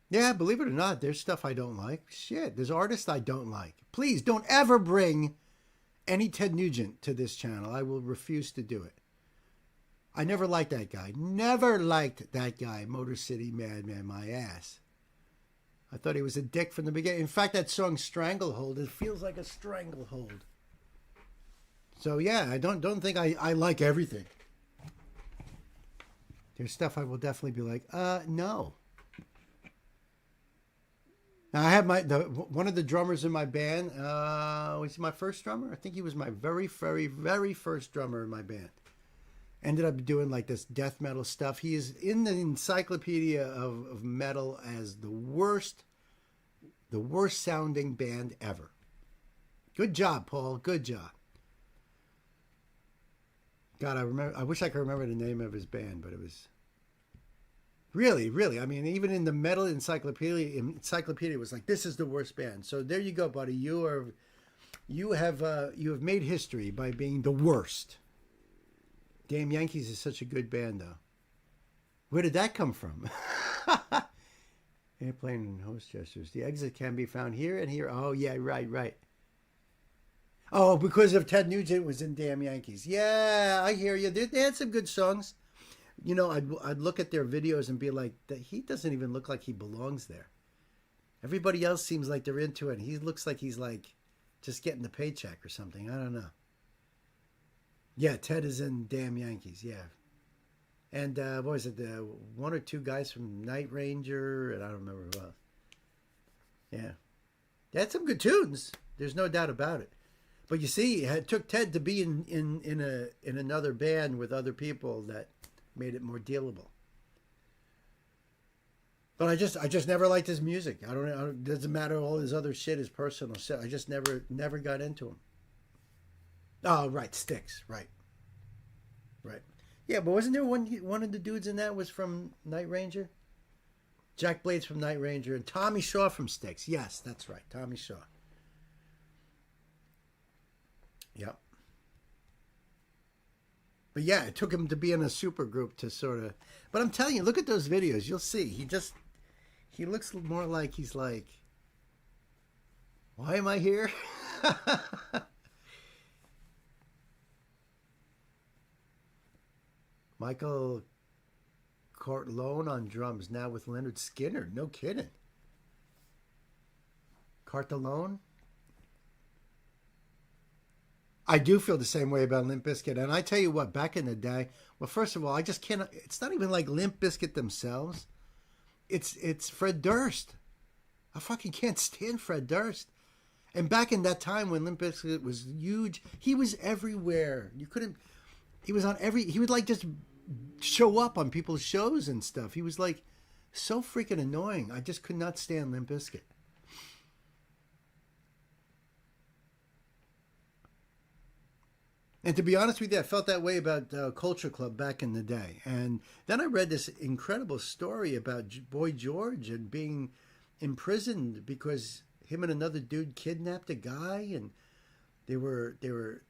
Yeah, believe it or not, there's stuff I don't like. Shit, there's artists I don't like. Please don't ever bring any Ted Nugent to this channel. I will refuse to do it. I never liked that guy. Never liked that guy, Motor City Madman, my ass. I thought he was a dick from the beginning. In fact, that song Stranglehold, it feels like a stranglehold. So yeah, I don't think I like everything. There's stuff I will definitely be like, no. Now I have one of the drummers in my band, was he my first drummer? I think he was my very, very, very first drummer in my band. Ended up doing like this death metal stuff. He is in the encyclopedia of metal as the worst sounding band ever. Good job, Paul. Good job. God, I wish I could remember the name of his band, but it was really, really. I mean, even in the metal encyclopedia was like, this is the worst band. So there you go, buddy. You have made history by being the worst. Damn Yankees is such a good band, though. Where did that come from? Airplane and host gestures. The exit can be found here and here. Oh, yeah, right. Oh, because of Ted Nugent was in Damn Yankees. Yeah, I hear you. They had some good songs. You know, I'd look at their videos and be like, he doesn't even look like he belongs there. Everybody else seems like they're into it. He looks like he's like just getting the paycheck or something. I don't know. Yeah, Ted is in Damn Yankees, yeah. And what was it, one or two guys from Night Ranger, and I don't remember who else. Yeah. They had some good tunes. There's no doubt about it. But you see, it took Ted to be in another band with other people that made it more dealable. But I just never liked his music. It doesn't matter, all his other shit is personal shit. I just never got into him. Oh, right, Styx, right. Yeah, but wasn't there one of the dudes in that was from Night Ranger? Jack Blades from Night Ranger and Tommy Shaw from Styx. Yes, that's right. Tommy Shaw. Yep. But yeah, it took him to be in a super group to sort of... But I'm telling you, look at those videos. You'll see. He looks more like he's like, why am I here? Michael Cartlone on drums, now with Leonard Skinner. No kidding. Cartlone? I do feel the same way about Limp Bizkit. And I tell you what, back in the day, well, first of all, I just can't, it's not even like Limp Bizkit themselves. It's Fred Durst. I fucking can't stand Fred Durst. And back in that time when Limp Bizkit was huge, he was everywhere. He would like just show up on people's shows and stuff. He was like so freaking annoying. I just could not stand Limp Bizkit. And to be honest with you, I felt that way about Culture Club back in the day. And then I read this incredible story about Boy George and being imprisoned because him and another dude kidnapped a guy, and they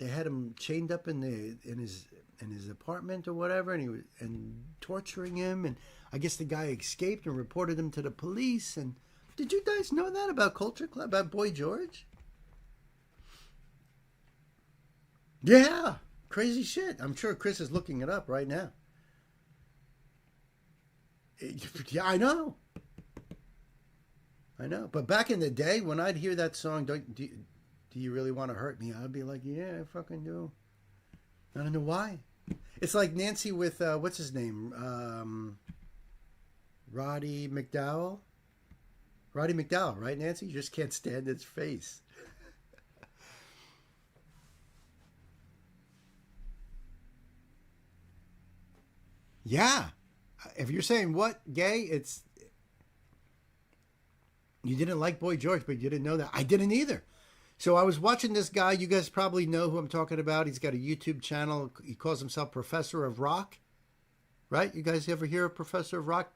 had him chained up in his apartment or whatever, and torturing him. And I guess the guy escaped and reported him to the police. And did you guys know that about Culture Club, about Boy George? Yeah, crazy shit. I'm sure Chris is looking it up right now. Yeah, I know. But back in the day, when I'd hear that song, do you really want to hurt me? I'd be like, yeah, I fucking do. I don't know why. It's like Nancy with, what's his name? Roddy McDowell? Roddy McDowell, right, Nancy? You just can't stand his face. Yeah. If you're saying what, gay, it's... You didn't like Boy George, but you didn't know that. I didn't either. So I was watching this guy. You guys probably know who I'm talking about. He's got a YouTube channel. He calls himself Professor of Rock. Right? You guys ever hear of Professor of Rock?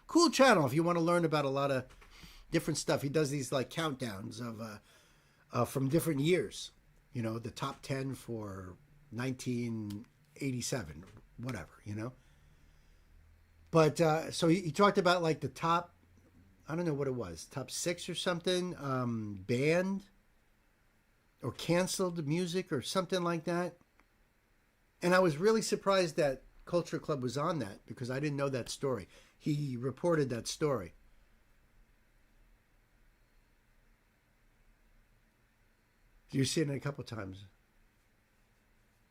Cool channel if you want to learn about a lot of different stuff. He does these like countdowns of from different years. You know, the top 10 for 1987, whatever, you know. But so he talked about like the top, I don't know what it was, top 6 or something, banned or canceled music or something like that. And I was really surprised that Culture Club was on that because I didn't know that story. He reported that story. You've seen it a couple times.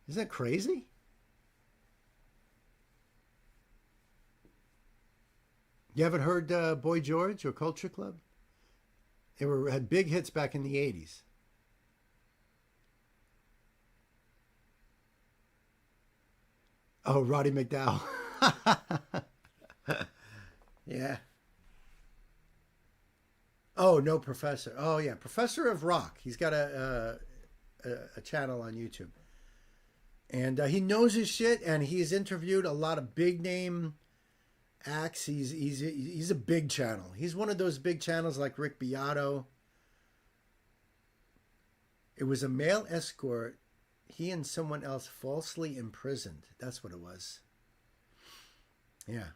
Isn't that crazy? You haven't heard Boy George or Culture Club? They had big hits back in the 80s. Oh, Roddy McDowell. Yeah. Oh, no, Professor. Oh, yeah, Professor of Rock. He's got a channel on YouTube. And he knows his shit, and he's interviewed a lot of big name acts. He's a big channel. He's one of those big channels like Rick Beato. It was a male escort. He and someone else falsely imprisoned. That's what it was. Yeah.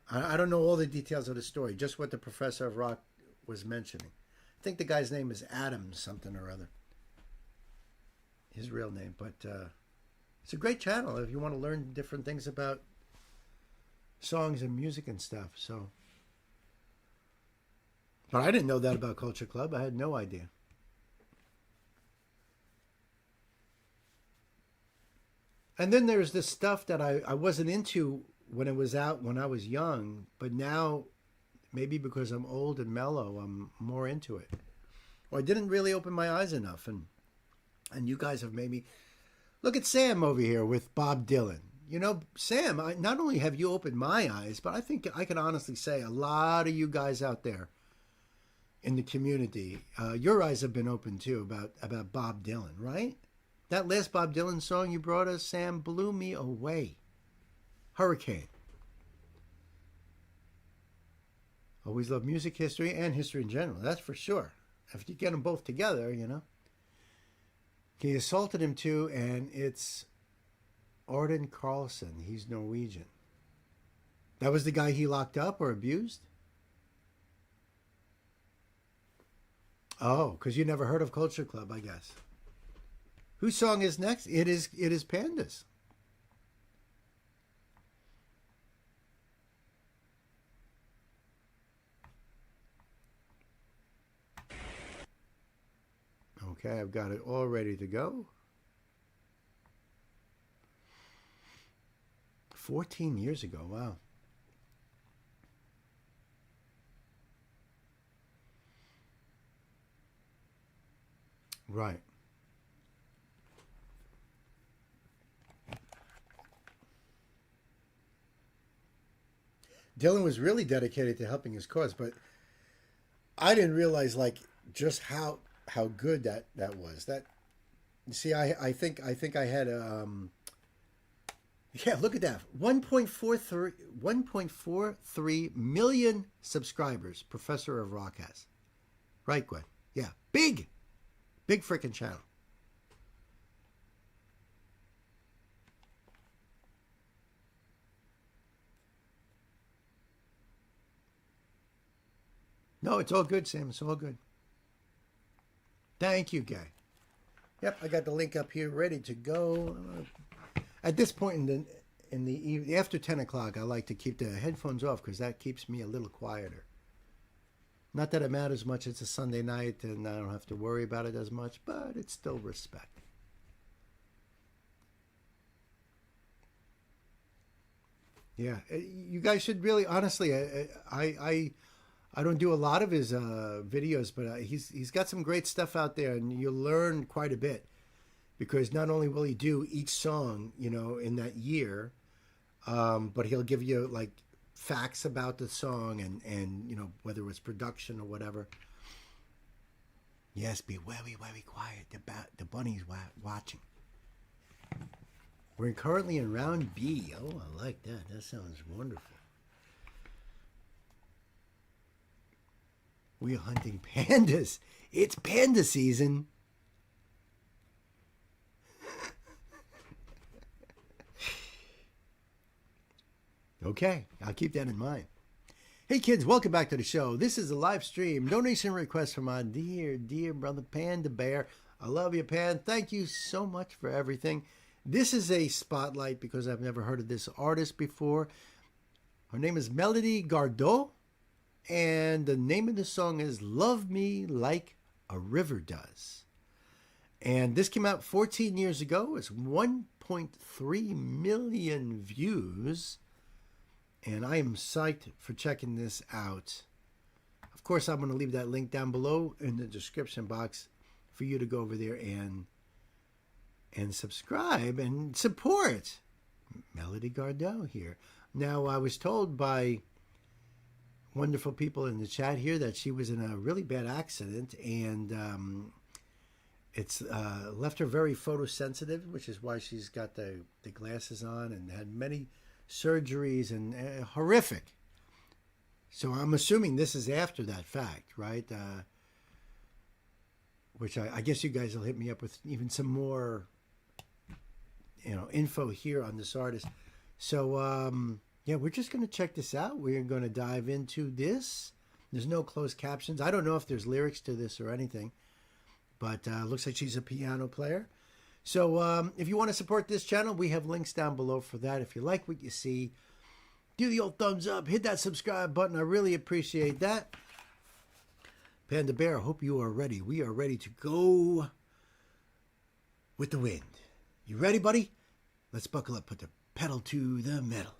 I don't know all the details of the story, just what the Professor of Rock was mentioning. I think the guy's name is Adam something or other. His real name. But it's a great channel if you want to learn different things about songs and music and stuff. So, but I didn't know that about Culture Club. I had no idea. And then there's this stuff that I wasn't into when it was out when I was young, but now maybe because I'm old and mellow, I'm more into it. Or I didn't really open my eyes enough, and you guys have made me look at Sam over here with Bob Dylan. You know, Sam, not only have you opened my eyes, but I think I can honestly say a lot of you guys out there in the community, your eyes have been opened too about Bob Dylan, right? That last Bob Dylan song you brought us, Sam, blew me away. Hurricane. Always love music history and history in general. That's for sure. If you get them both together, you know. He assaulted him too, and it's Arden Carlson. He's Norwegian. That was the guy he locked up or abused? Oh, because you never heard of Culture Club, I guess. Whose song is next? It is Pandas. Okay, I've got it all ready to go. 14 years ago, wow. Right. Dylan was really dedicated to helping his cause, but I didn't realize like just how good that was. That see, I think I had yeah, look at that. 1.43 million subscribers Professor of Rock has. Right, Gwen? Yeah. Big freaking channel. No, it's all good, Sam. It's all good. Thank you, Guy. Yep, I got the link up here ready to go. At this point in the evening, after 10 o'clock, I like to keep the headphones off because that keeps me a little quieter. Not that it matters much. It's a Sunday night and I don't have to worry about it as much, but it's still respect. Yeah, you guys should really, honestly, I don't do a lot of his videos, but he's got some great stuff out there, and you'll learn quite a bit because not only will he do each song, you know, in that year, but he'll give you like facts about the song and you know, whether it was production or whatever. Yes, be very, very quiet. The bunny's watching. We're currently in round B. Oh, I like that. That sounds wonderful. We are hunting pandas. It's panda season. Okay, I'll keep that in mind. Hey kids, welcome back to the show. This is a live stream donation request from my dear brother Panda Bear. I love you, Pan. Thank you so much for everything. This is a spotlight because I've never heard of this artist before. Her name is Melody Gardot, and the name of the song is Love Me Like a River Does. And this came out 14 years ago. It's 1.3 million views. And I am psyched for checking this out. Of course, I'm going to leave that link down below in the description box for you to go over there and subscribe and support Melody Gardot here. Now, I was told by wonderful people in the chat here that she was in a really bad accident, and it's left her very photosensitive, which is why she's got the glasses on and had many surgeries and horrific. So I'm assuming this is after that fact, right? Which I guess you guys will hit me up with even some more, you know, info here on this artist. So yeah, we're just going to check this out. We're going to dive into this. There's no closed captions. I don't know if there's lyrics to this or anything, but looks like she's a piano player. So if you want to support this channel, we have links down below for that. If you like what you see, do the old thumbs up, hit that subscribe button. I really appreciate that. Panda Bear, I hope you are ready. We are ready to go with the wind. You ready, buddy? Let's buckle up, put the pedal to the metal.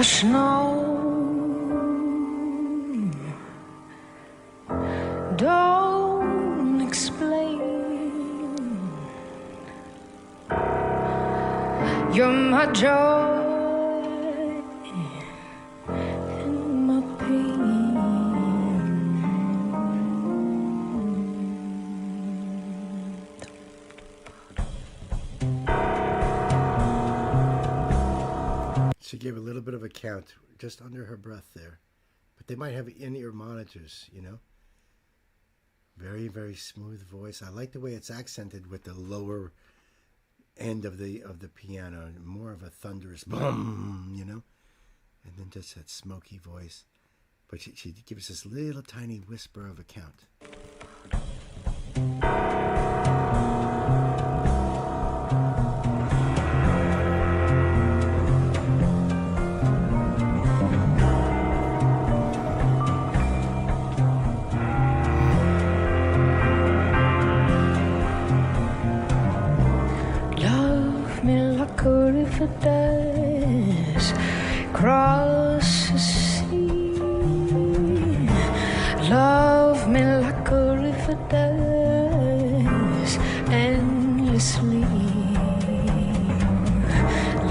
Hush now, don't explain. You're my joy and my pain. She gave a little bit of a count, just under her breath there. But they might have in-ear monitors, you know? Very, very smooth voice. I like the way it's accented with the lower end of the piano, more of a thunderous boom, you know? And then just that smoky voice. But she gives this little tiny whisper of a count. Does cross the sea. Love me like a river does endlessly.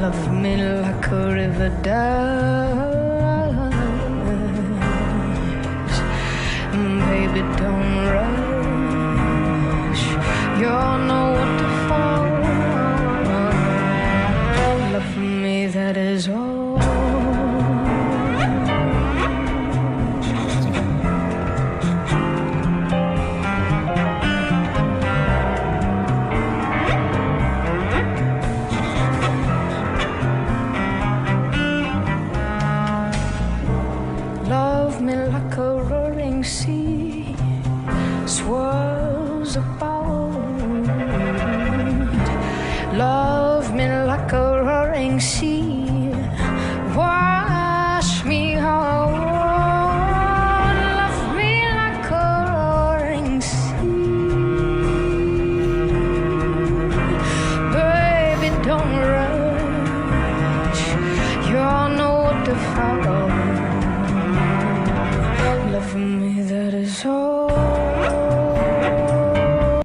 Love me like a river does. Baby, don't rush. You're no waterfall. Love me, that is all. Love me like a roaring sea, swirls about. Love me like a roaring sea, wash me out. Love me like a roaring sea, baby, don't rush. You're no waterfall. Love me, that is all.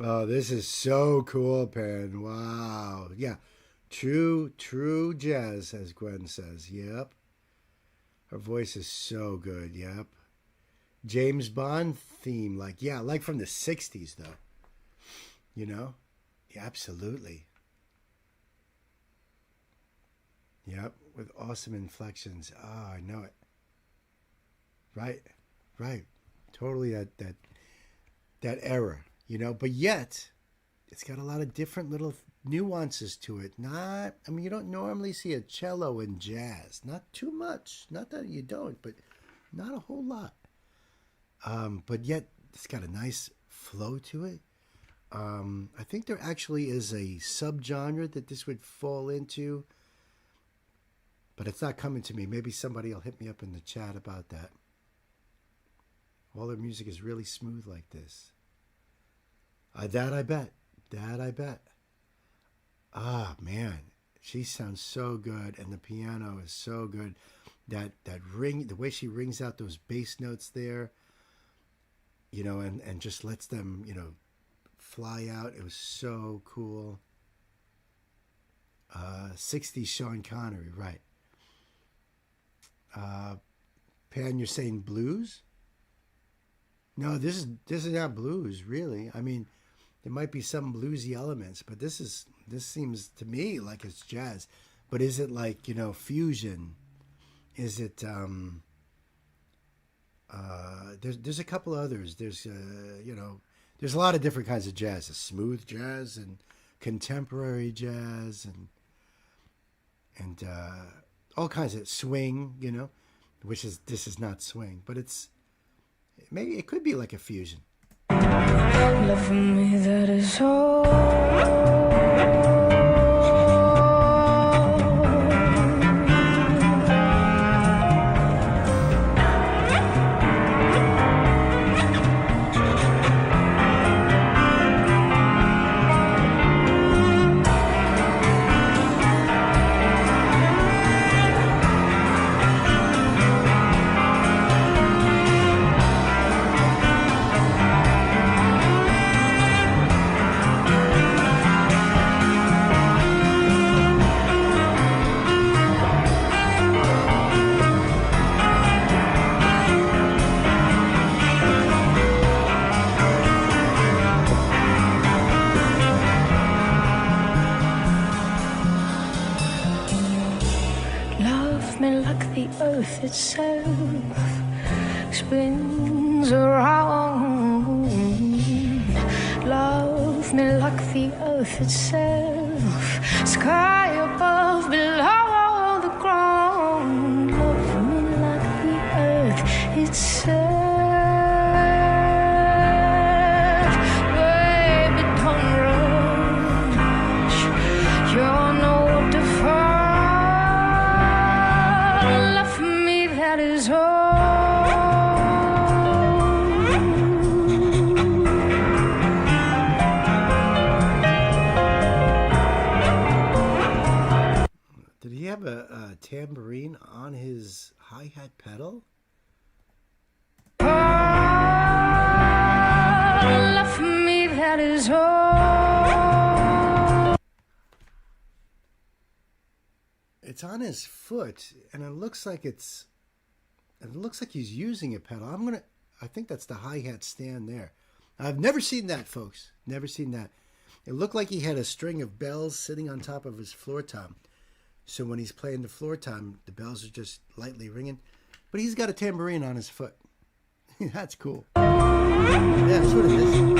Oh, this is so cool, Pan. Wow. Yeah. True jazz, as Gwen says. Yep. Her voice is so good. Yep. James Bond theme. Like from the 60s, though. You know? Yeah, absolutely. Yep. With awesome inflections. Oh, I know it. Right. Totally that era, you know? But yet, it's got a lot of different little nuances to it. You don't normally see a cello in jazz. Not too much. Not that you don't, but not a whole lot. But yet, it's got a nice flow to it. I think there actually is a subgenre that this would fall into, but it's not coming to me. Maybe somebody will hit me up in the chat about that. All their music is really smooth like this. That I bet. Ah, man. She sounds so good, and the piano is so good. That ring, the way she rings out those bass notes there, you know, and just lets them, you know, fly out. It was so cool. 60s Sean Connery, right. Pan, you're saying blues? No, this is not blues, really. I mean, there might be some bluesy elements, but this seems to me like it's jazz. But is it like, you know, fusion? Is it there's a couple others. There's you know, there's a lot of different kinds of jazz. There's smooth jazz and contemporary jazz and all kinds of swing, you know, this is not swing, but maybe it could be like a fusion. Love me, that is all. itself spins around. Love me like the earth itself, sky above, below the ground. Love me like the earth itself. Baby, don't rush, you're nowhere to find. Love for me, that is all. Did he have a tambourine on his hi-hat pedal? Love for me, that is all. It's on his foot, and it looks like he's using a pedal. I think that's the hi-hat stand there. I've never seen that, folks. Never seen that. It looked like he had a string of bells sitting on top of his floor tom. So when he's playing the floor tom, the bells are just lightly ringing. But he's got a tambourine on his foot. That's cool. Yeah, that's what it is.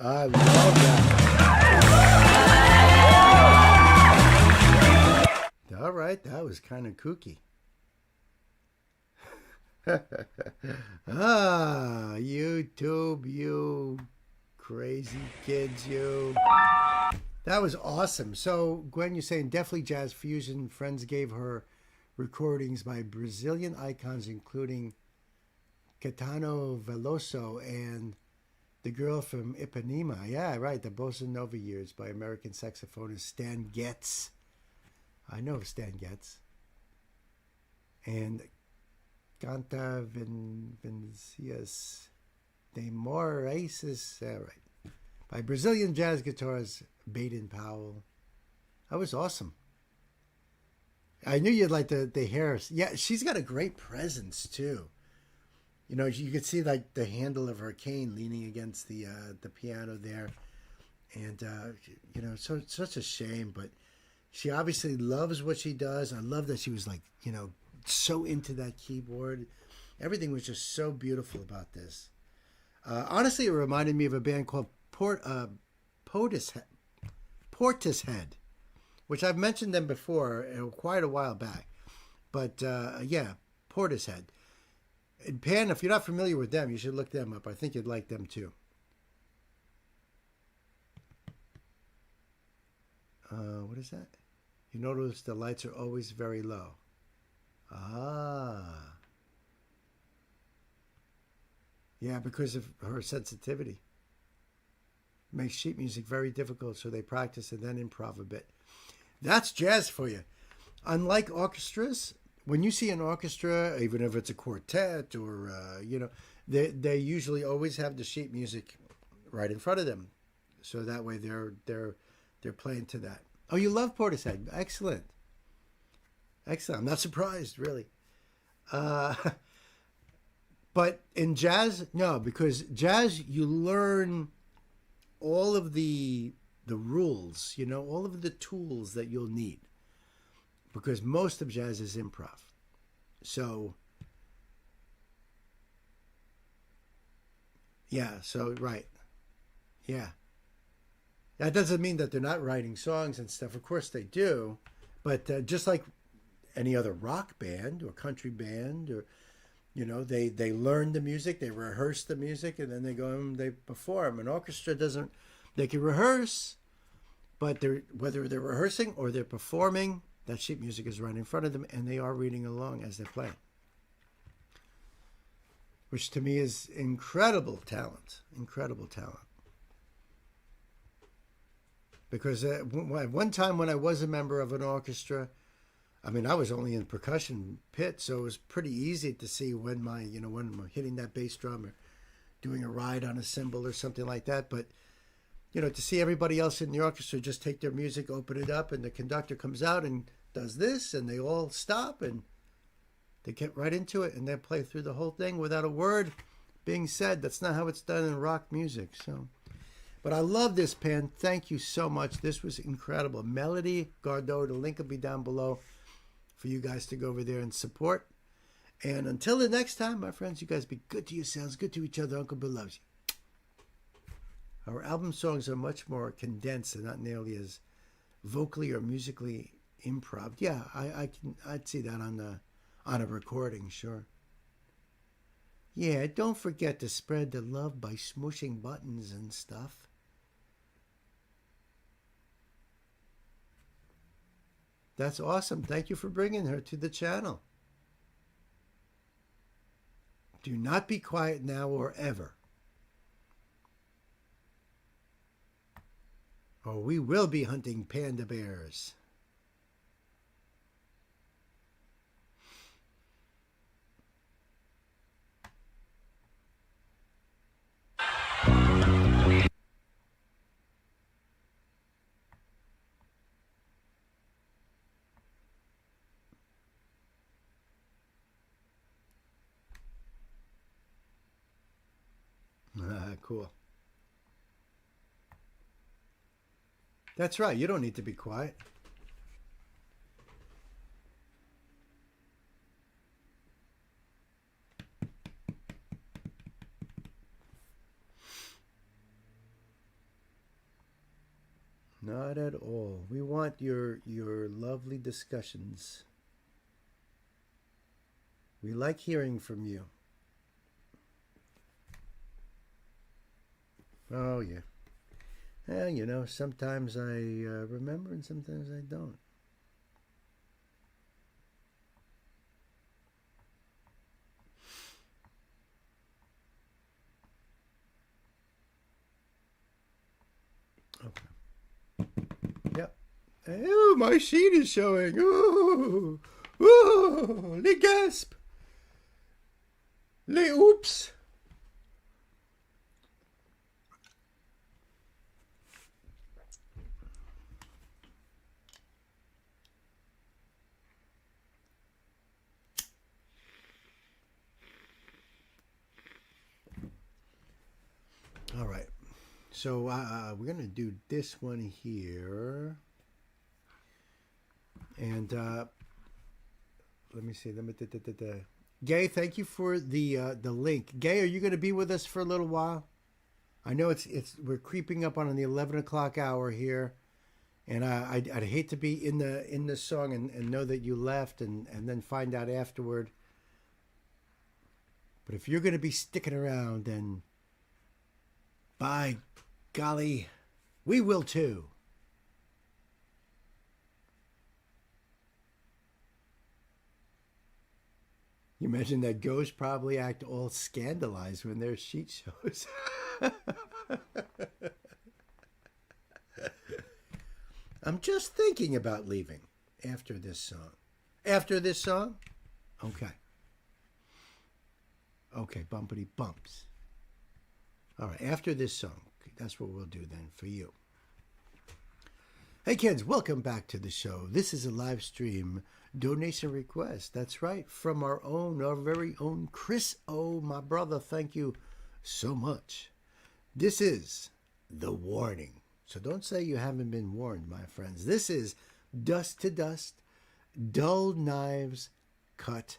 I love that. All right, that was kind of kooky. YouTube, you crazy kids, you. That was awesome. So, Gwen, you're saying definitely jazz fusion. Friends gave her recordings by Brazilian icons, including Caetano Veloso and the girl from Ipanema. Yeah, right. The Bossa Nova Years by American saxophonist Stan Getz. I know Stan Getz. And Canta Vinícius de Moraes. Right. By Brazilian jazz guitarist Baden Powell. That was awesome. I knew you'd like the hair. Yeah, she's got a great presence, too. You know, you could see like the handle of her cane leaning against the piano there, and you know, so it's such a shame. But she obviously loves what she does. I love that she was like, you know, so into that keyboard. Everything was just so beautiful about this. Honestly, it reminded me of a band called Portishead, which I've mentioned them before quite a while back. But yeah, Portishead. And Pan, if you're not familiar with them, you should look them up. I think you'd like them too. What is that? You notice the lights are always very low. Ah. Yeah, because of her sensitivity. Makes sheet music very difficult, so they practice and then improv a bit. That's jazz for you. Unlike orchestras, when you see an orchestra, even if it's a quartet or, you know, they usually always have the sheet music right in front of them. So that way they're playing to that. Oh, you love Portishead. Excellent. Excellent. I'm not surprised, really. Uh, but in jazz, no, because jazz you learn all of the rules, you know, all of the tools that you'll need, because most of jazz is improv. So yeah, so right, yeah. That doesn't mean that they're not writing songs and stuff. Of course they do, but just like any other rock band or country band, or you know, they learn the music, they rehearse the music, and then they go and they perform. An orchestra doesn't. They can rehearse, but whether they're rehearsing or they're performing, that sheet music is right in front of them, and they are reading along as they're playing, which to me is incredible talent. Incredible talent. Because one time when I was a member of an orchestra, I mean, I was only in percussion pit, so it was pretty easy to see when when I'm hitting that bass drum or doing a ride on a cymbal or something like that. But, you know, to see everybody else in the orchestra just take their music, open it up, and the conductor comes out and does this, and they all stop, and they get right into it, and they play through the whole thing without a word being said. That's not how it's done in rock music, so... But I love this, Pan. Thank you so much. This was incredible. Melody Gardot, the link will be down below for you guys to go over there and support. And until the next time, my friends, you guys be good to yourselves, good to each other. Uncle Bill loves you. Our album songs are much more condensed and not nearly as vocally or musically improv. Yeah, I'd see that on a recording, sure. Yeah, don't forget to spread the love by smooshing buttons and stuff. That's awesome. Thank you for bringing her to the channel. Do not be quiet now or ever, or we will be hunting panda bears. Cool. That's right. You don't need to be quiet. Not at all. We want your lovely discussions. We like hearing from you. Oh, yeah. Well, you know, sometimes I remember and sometimes I don't. Okay. Yep. Oh, my sheet is showing. Oh, oh, les gasp. Les oops. All right, so we're going to do this one here. And let me see. Gay, thank you for the link. Gay, are you going to be with us for a little while? I know we're creeping up on the 11 o'clock hour here. And I'd hate to be in the song and know that you left and then find out afterward. But if you're going to be sticking around, then... by golly, we will too. You imagine that ghosts probably act all scandalized when their sheet shows. I'm just thinking about leaving after this song. After this song? Okay. Okay, bumpity bumps. All right, after this song, that's what we'll do then for you. Hey kids, welcome back to the show. This is a live stream donation request. That's right, from our very own Chris O, my brother. Thank you so much. This is the warning. So don't say you haven't been warned, my friends. This is Dust to Dust, Dull Knives Cut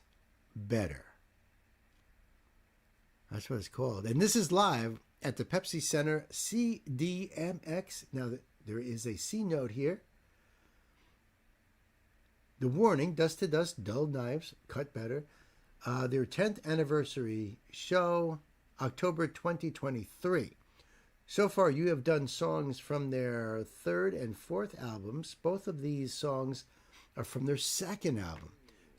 Better. That's what it's called. And this is live at the Pepsi Center CDMX. Now, there is a C note here. The warning, Dust to Dust, Dull Knives Cut Better. Their 10th anniversary show, October 2023. So far, you have done songs from their third and fourth albums. Both of these songs are from their second album,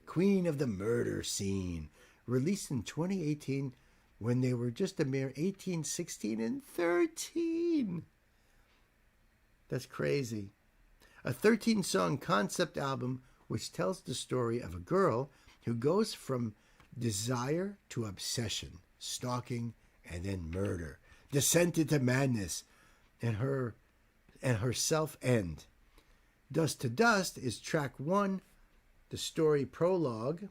Queen of the Murder Scene, released in 2018 when they were just a mere 18, 16, and 13. That's crazy. A 13-song concept album which tells the story of a girl who goes from desire to obsession, stalking, and then murder, descent into madness, and her self-end. Dust to Dust is track 1, the story prologue,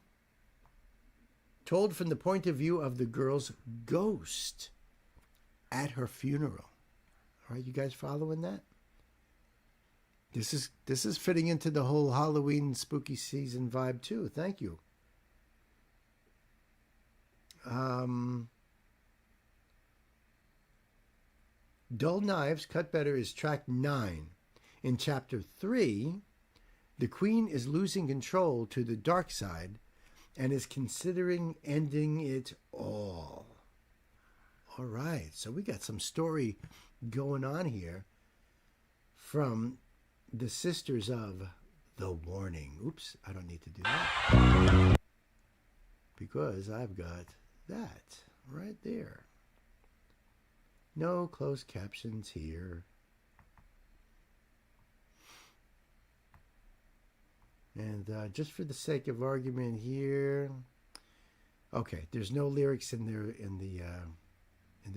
told from the point of view of the girl's ghost at her funeral. All right, you guys following that? This is fitting into the whole Halloween spooky season vibe too. Thank you. Dull Knives Cut Better is track 9. In chapter 3, the queen is losing control to the dark side and is considering ending it all. All right, so we got some story going on here from the Sisters of the Warning. Oops, I don't need to do that because I've got that right there. No closed captions here. And just for the sake of argument here, okay, there's no lyrics in their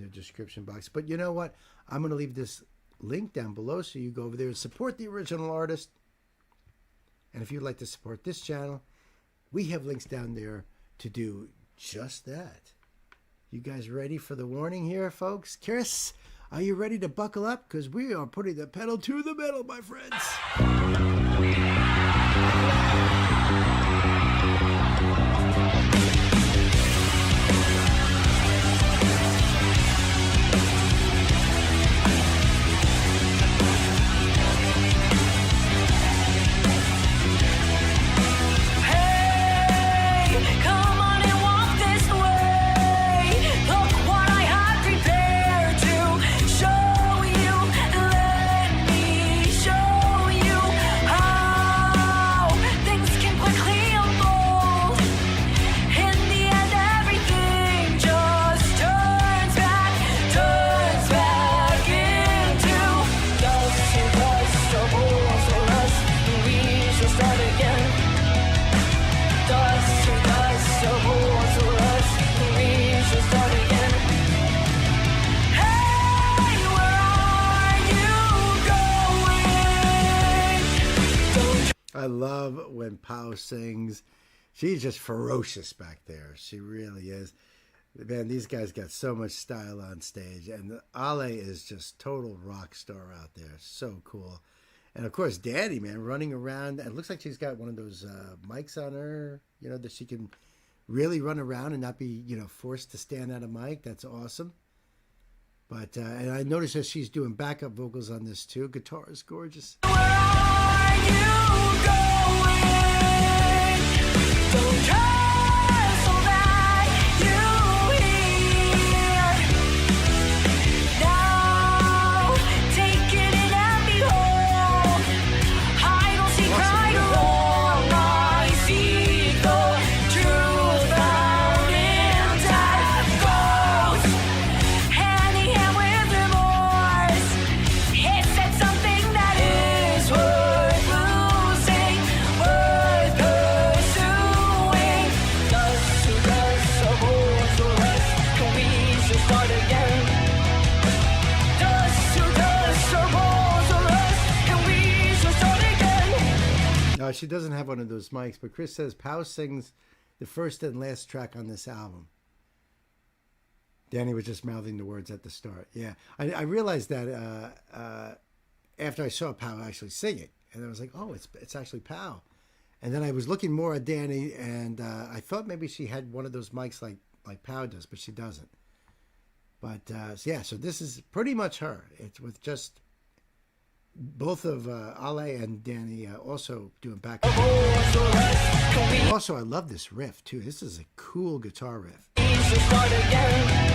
description box. But you know what? I'm going to leave this link down below so you go over there and support the original artist. And if you'd like to support this channel, we have links down there to do just that. You guys ready for the warning here, folks? Chris, are you ready to buckle up? Because we are putting the pedal to the metal, my friends. I love when Pau sings. She's just ferocious back there. She really is. Man, these guys got so much style on stage. And Ale is just total rock star out there. So cool. And, of course, Daddy, man, running around. It looks like she's got one of those mics on her, you know, that she can really run around and not be, you know, forced to stand at a mic. That's awesome. But, and I noticed that she's doing backup vocals on this, too. Guitar is gorgeous. Where are you going? Don't cancel that you hear. Now, take it in and behold. I don't see right or wrong. I see the truth found intact. Ghosts, hand in hand with remorse. It said something that is worth losing, worth pursuing. she doesn't have one of those mics, but Chris says Pow sings the first and last track on this album. Danny was just mouthing the words at the start. Yeah, I realized that after I saw Pow actually sing it, and I was like, oh, it's actually Pow. And then I was looking more at Danny, and I thought maybe she had one of those mics like Pow does, but she doesn't. But yeah, so this is pretty much her. It's with just both of Ale and Danny also doing back. Also, I love this riff too. This is a cool guitar riff. Start again.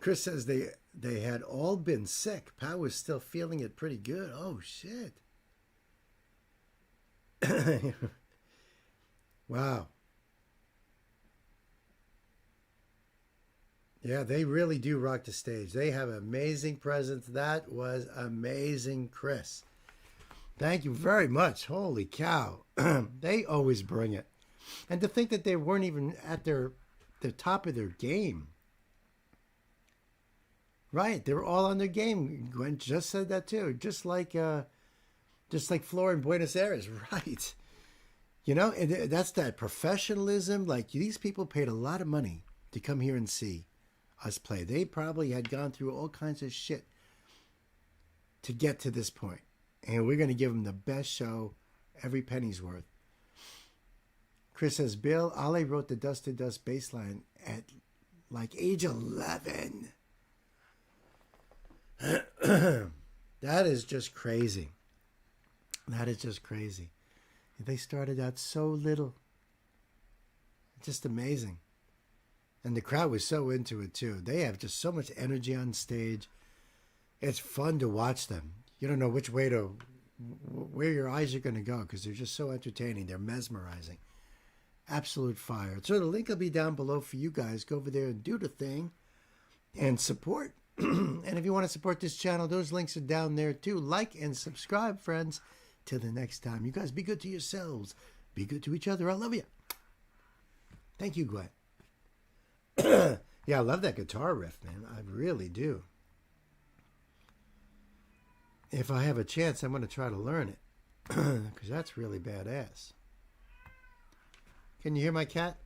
Chris says they had all been sick. Pal was still feeling it pretty good. Oh, shit. Wow. Yeah, they really do rock the stage. They have amazing presence. That was amazing, Chris. Thank you very much. Holy cow. They always bring it. And to think that they weren't even at the top of their game. Right, they were all on their game. Gwen just said that too. Just like Flora in Buenos Aires, right? You know, and that's that professionalism. Like, these people paid a lot of money to come here and see us play. They probably had gone through all kinds of shit to get to this point. And we're going to give them the best show, every penny's worth. Chris says, Bill, Ale wrote the Dust to Dust bass line at like age 11. That is just crazy. That is just crazy. They started out so little. Just amazing. And the crowd was so into it too. They have just so much energy on stage. It's fun to watch them. You don't know which way where your eyes are going to go because they're just so entertaining. They're mesmerizing. Absolute fire. So the link will be down below for you guys. Go over there and do the thing and support. And if you want to support this channel, those links are down there too. Like and subscribe, friends. Till the next time. You guys be good to yourselves. Be good to each other. I love you. Thank you, Gwen. Yeah, I love that guitar riff, man. I really do. If I have a chance, I'm going to try to learn it. Because that's really badass. Can you hear my cat?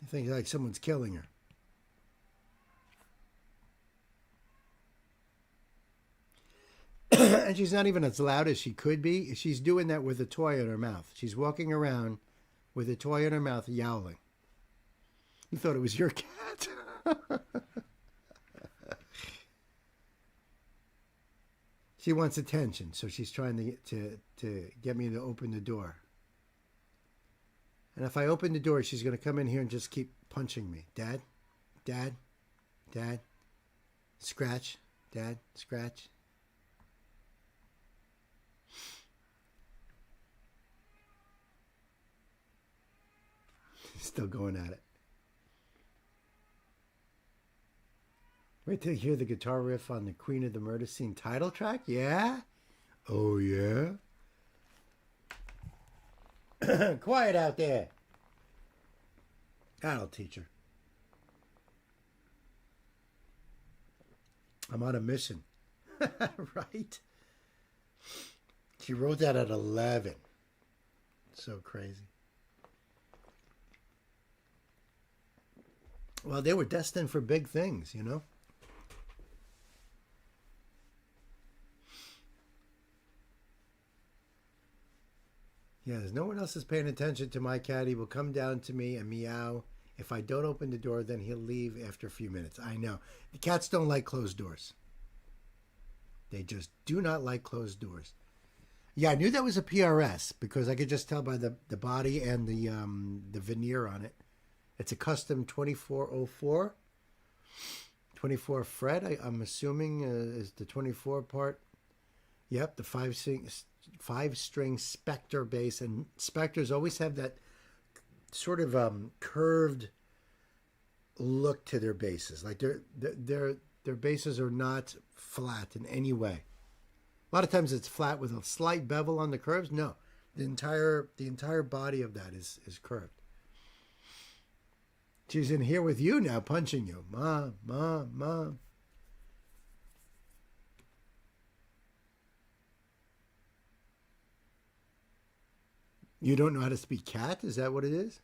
I think like someone's killing her. And she's not even as loud as she could be. She's doing that with a toy in her mouth. She's walking around with a toy in her mouth, yowling. You thought it was your cat. She wants attention, so she's trying to get me to open the door. And if I open the door, she's going to come in here and just keep punching me. Dad, Dad, Dad, scratch, Dad, scratch. Still going at it. Wait till you hear the guitar riff on the Queen of the Murder Scene title track? Yeah? Oh, yeah? Quiet out there. I'll teach her. I'm on a mission. Right? She wrote that at 11. So crazy. Well, they were destined for big things, you know? Yes, no one else is paying attention to my cat. He will come down to me and meow. If I don't open the door, then he'll leave after a few minutes. I know. The cats don't like closed doors. They just do not like closed doors. Yeah, I knew that was a PRS because I could just tell by the body and the veneer on it. It's a custom 2404. 24 fret, I'm assuming, is the 24 part. Yep, the five-string Spectre bass. And Spectres always have that sort of curved look to their basses. Like their basses are not flat in any way. A lot of times it's flat with a slight bevel on the curves. No, the entire body of that is curved. She's in here with you now, punching you. Mom, Mom, Mom. You don't know how to speak cat? Is that what it is?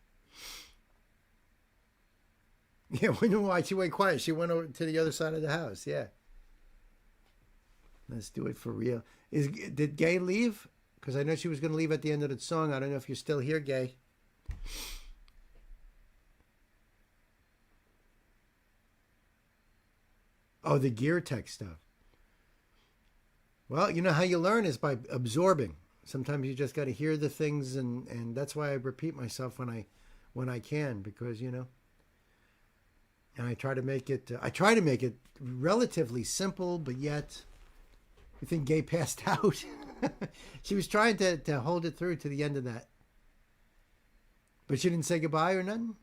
Yeah, we know why she went quiet. She went over to the other side of the house. Yeah. Let's do it for real. Did Gay leave? Because I know she was going to leave at the end of the song. I don't know if you're still here, Gay. Oh, the Gear Tech stuff. Well, you know how you learn is by absorbing. Sometimes you just got to hear the things, and that's why I repeat myself when I can, because and I try to make it relatively simple, but yet you think Gay passed out. She was trying to hold it through to the end of that, but she didn't say goodbye or nothing.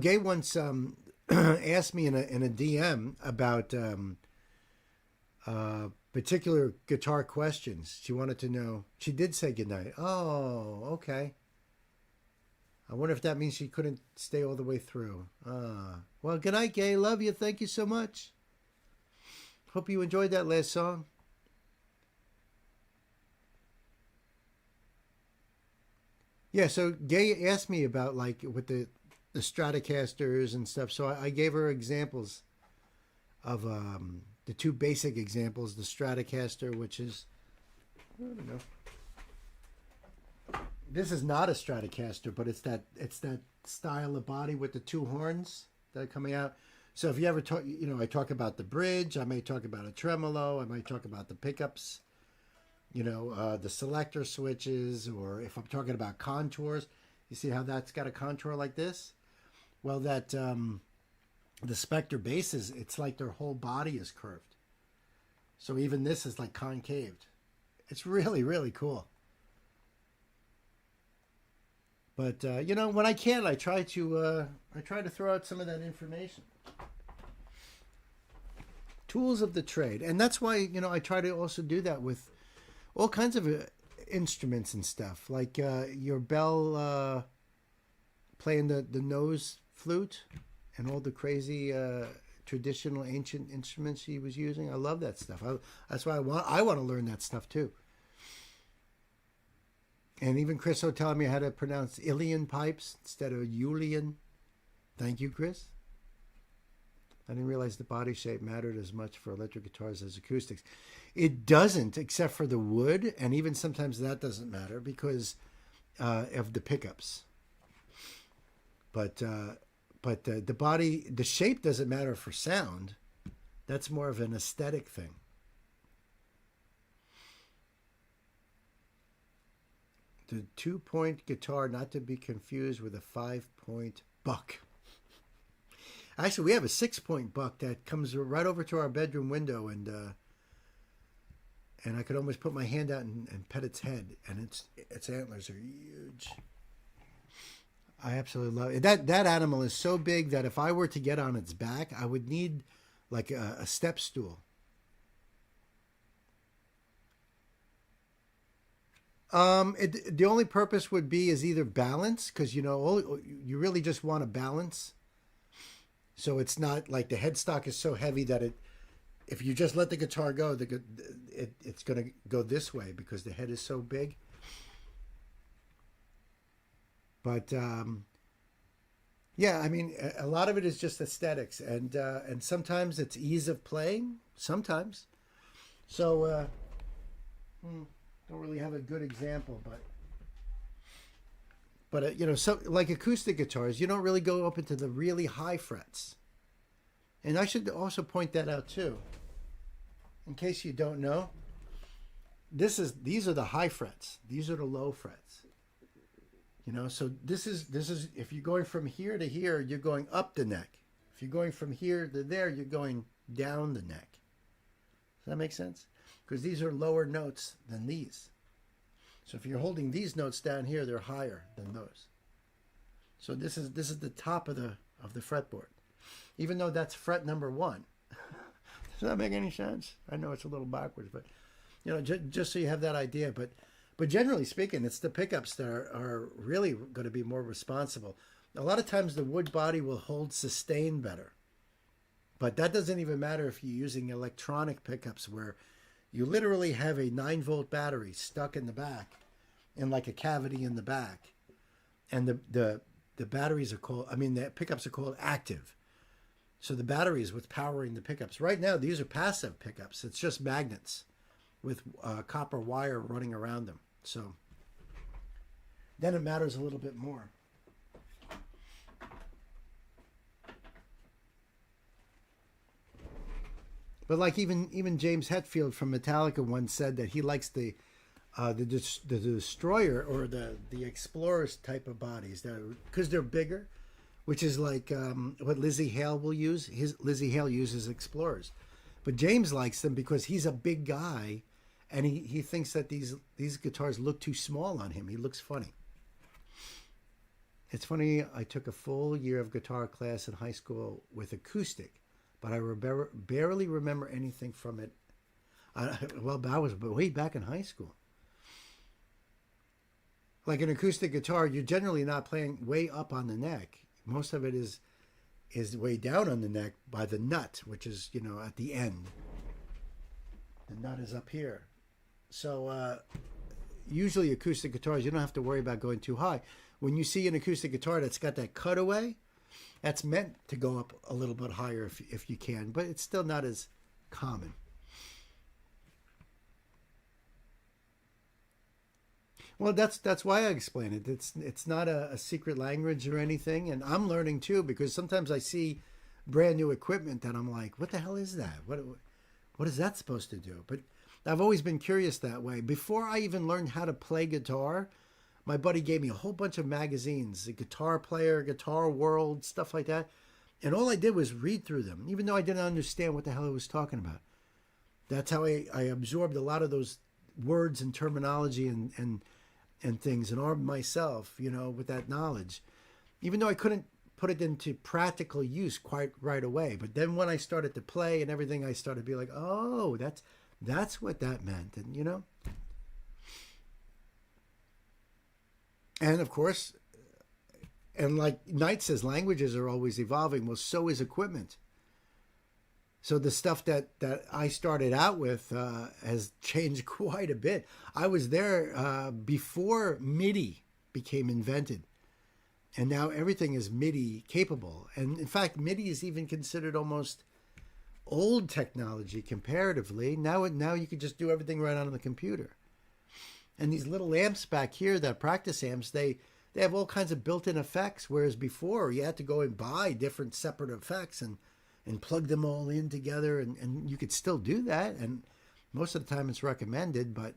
Gay once asked me in a DM about particular guitar questions. She wanted to know. She did say goodnight. Oh, okay. I wonder if that means she couldn't stay all the way through. Well, good night, Gay. Love you. Thank you so much. Hope you enjoyed that last song. Yeah, so Gay asked me about with the Stratocasters and stuff. So I gave her examples of the two basic examples: the Stratocaster, which is, I don't know. This is not a Stratocaster, but it's that style of body with the two horns that are coming out. So if you ever talk, I talk about the bridge. I may talk about a tremolo. I might talk about the pickups. The selector switches, or if I'm talking about contours, you see how that's got a contour like this? Well, that the Spectre basses, it's like their whole body is curved. So even this is like concaved. It's really, really cool. But when I can, I try to throw out some of that information. Tools of the trade, and that's why I try to also do that with all kinds of instruments and stuff, like your Bell playing the nose flute and all the crazy traditional ancient instruments she was using. I love that stuff. That's why I want to learn that stuff too. And even Chris will tell me how to pronounce Ilian pipes instead of Julian. Thank you, Chris. I didn't realize the body shape mattered as much for electric guitars as acoustics. It doesn't, except for the wood, and even sometimes that doesn't matter because of the pickups. But the body, the shape doesn't matter for sound. That's more of an aesthetic thing. The 2-point guitar, not to be confused with a 5-point buck. Actually, we have a 6-point buck that comes right over to our bedroom window, and I could almost put my hand out and pet its head, and its antlers are huge. I absolutely love it. That animal is so big that if I were to get on its back, I would need like a step stool. The only purpose would be is either balance, because you really just want to balance. So it's not like the headstock is so heavy that if you just let the guitar go, it's going to go this way because the head is so big. But yeah, I mean, a lot of it is just aesthetics, and sometimes it's ease of playing. Sometimes, so don't really have a good example, but so like acoustic guitars, you don't really go up into the really high frets. And I should also point that out too, in case you don't know. These are the high frets. These are the low frets. So this is if you're going from here to here, you're going up the neck. If you're going from here to there, you're going down the neck. Does that make sense? Because these are lower notes than these. So if you're holding these notes down here, they're higher than those. So this is the top of the fretboard, even though that's fret number 1. Does that make any sense? I know it's a little backwards, but just so you have that idea. But generally speaking, it's the pickups that are really going to be more responsible. A lot of times the wood body will hold sustain better, but that doesn't even matter if you're using electronic pickups where you literally have a 9-volt battery stuck in the back, in like a cavity in the back, and the batteries are called, the pickups are called active. So the battery is what's powering the pickups. Right now, these are passive pickups. It's just magnets with copper wire running around them. So then it matters a little bit more. But like even James Hetfield from Metallica once said that he likes the Destroyer or the Explorers type of bodies because they're bigger, which is like what Lizzie Hale will use. Lizzie Hale uses Explorers, but James likes them because he's a big guy, and he thinks that these guitars look too small on him. He looks funny. It's funny. I took a full year of guitar class in high school with acoustic, but I barely remember anything from it. Well, that was way back in high school. Like an acoustic guitar, you're generally not playing way up on the neck. Most of it is way down on the neck by the nut, which is, at the end. The nut is up here. So usually acoustic guitars, you don't have to worry about going too high. When you see an acoustic guitar that's got that cutaway, that's meant to go up a little bit higher if you can, but it's still not as common. Well, that's why I explain it. It's not a secret language or anything, and I'm learning too, because sometimes I see brand new equipment that I'm like, what the hell is that? What is that supposed to do? But I've always been curious that way. Before I even learned how to play guitar, my buddy gave me a whole bunch of magazines, the Guitar Player, Guitar World, stuff like that, and all I did was read through them, even though I didn't understand what the hell it was talking about. That's how I absorbed a lot of those words and terminology and things, and armed myself, with that knowledge, even though I couldn't put it into practical use quite right away. But then when I started to play and everything, I started to be like, oh, that's what that meant. And, and of course, and like Knight says, languages are always evolving. Well, so is equipment. So the stuff that I started out with has changed quite a bit. I was there before MIDI became invented. And now everything is MIDI capable. And in fact, MIDI is even considered almost old technology comparatively. Now you can just do everything right on the computer. And these little amps back here, that practice amps, they have all kinds of built-in effects, whereas before you had to go and buy different separate effects and plug them all in together, and you could still do that, and most of the time it's recommended, but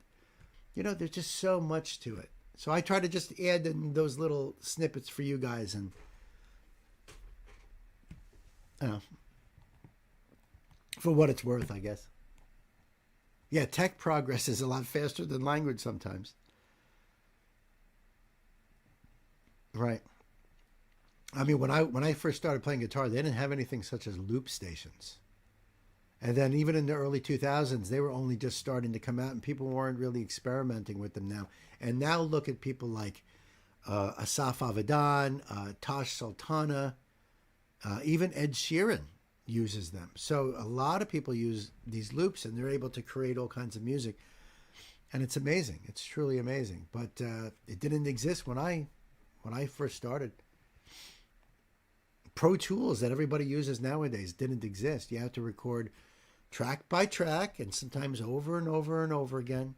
there's just so much to it. So I try to just add in those little snippets for you guys, and for what it's worth, I guess. Yeah, tech progress is a lot faster than language sometimes. Right. I mean, when I first started playing guitar, they didn't have anything such as loop stations. And then even in the early 2000s, they were only just starting to come out, and people weren't really experimenting with them now. And now look at people like Asaf Avidan, Tosh Sultana, even Ed Sheeran uses them. So a lot of people use these loops, and they're able to create all kinds of music. And it's amazing. It's truly amazing. But it didn't exist when I first started. Pro Tools that everybody uses nowadays didn't exist. You have to record track by track, and sometimes over and over and over again.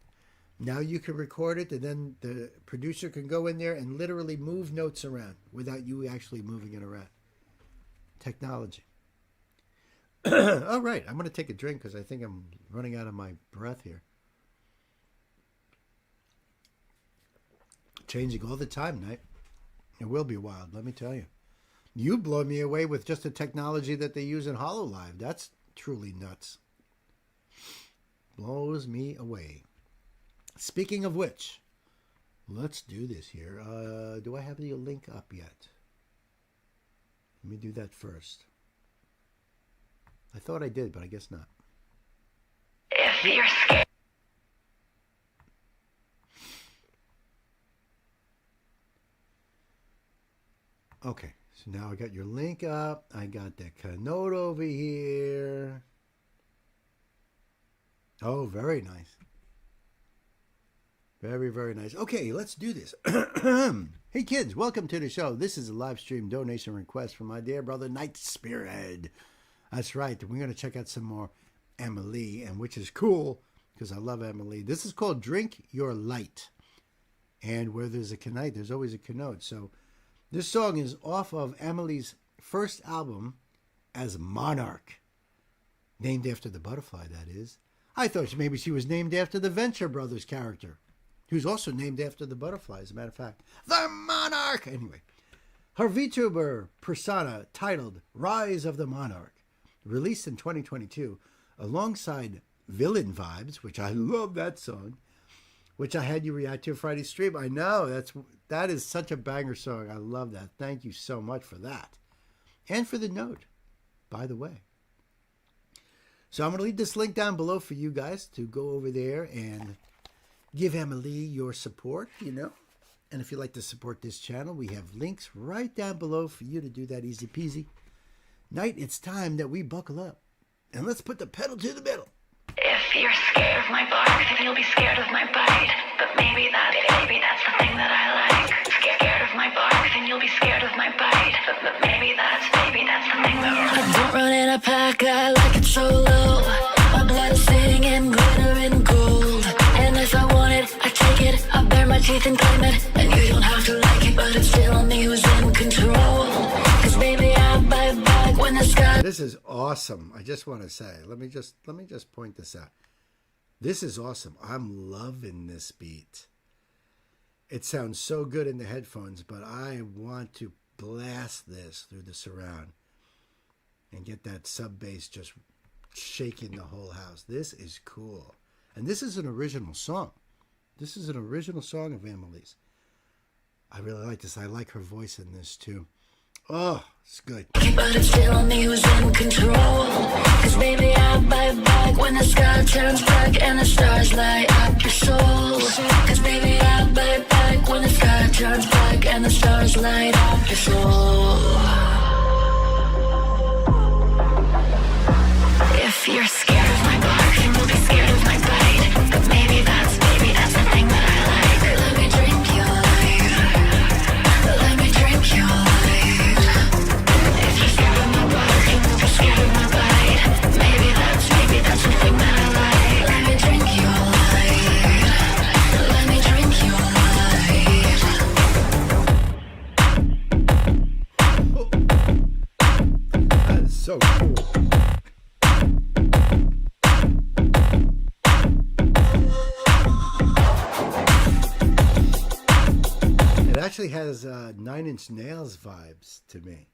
Now you can record it, and then the producer can go in there and literally move notes around without you actually moving it around. Technology. All right, I'm going to take a drink because I think I'm running out of my breath here. Changing all the time, Knight. It will be wild, let me tell you. You blow me away with just the technology that they use in HoloLive. That's truly nuts. Blows me away. Speaking of which, let's do this here. Do I have the link up yet? Let me do that first. I thought I did, but I guess not. If you're scared. Okay, so now I got your link up. I got that note over here. Oh, very nice. Very, very nice. Okay, let's do this. Hey, kids, welcome to the show. This is a live stream donation request from my dear brother, Night Spearhead. That's right. We're going to check out some more Emily, and which is cool because I love Emily. This is called Drink Your Light. And where there's a knight, there's always a connote. So this song is off of Emily's first album as Monarch. Named after the butterfly, that is. I thought maybe she was named after the Venture Brothers character, who's also named after the butterfly, as a matter of fact. The Monarch! Anyway, her VTuber persona titled Rise of the Monarch, released in 2022, alongside Villain Vibes, which I love that song, which I had you react to Friday stream. I know, that is such a banger song. I love that. Thank you so much for that. And for the note, by the way. So I'm going to leave this link down below for you guys to go over there and give Emily your support, you know. And if you'd like to support this channel, we have links right down below for you to do that easy peasy. Night, it's time that we buckle up. And let's put the pedal to the metal. If you're scared of my bark, then you'll be scared of my bite. But maybe that's the thing that I like. Scared of my bark, then you'll be scared of my bite. But maybe that's the thing that I don't run in a pack, I like it solo. My blood is singing, glitter and gold. And if I want it, I take it. I bare my teeth and claim it. And you don't have to like it, but it's still me who's in control. Cause baby, I bite back when the sky... This is awesome. I just want to say, let me just point this out. This is awesome. I'm loving this beat. It sounds so good in the headphones, but I want to blast this through the surround and get that sub bass just shaking the whole house. This is cool. And this is an original song. This is an original song of Emily's. I really like this. I like her voice in this too. Oh, it's good. But it's still me who's in control. Cause baby, I bite back when the sky turns black and the stars light up your soul. Cause baby, I bite back when the sky turns black and the stars light up your soul. If you're scared of my bark, then you'll be scared of my bite. But maybe that's the thing that I like. Let me drink your life. Let me drink your life. So cool. It actually has 9 Inch Nails vibes to me.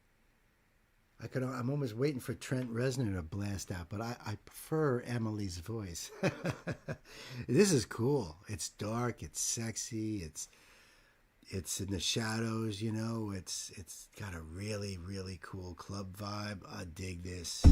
I'm almost waiting for Trent Reznor to blast out, but I prefer Emily's voice. This is cool. It's dark. It's sexy. It's in the shadows, you know. It's got a really, really cool club vibe. I dig this.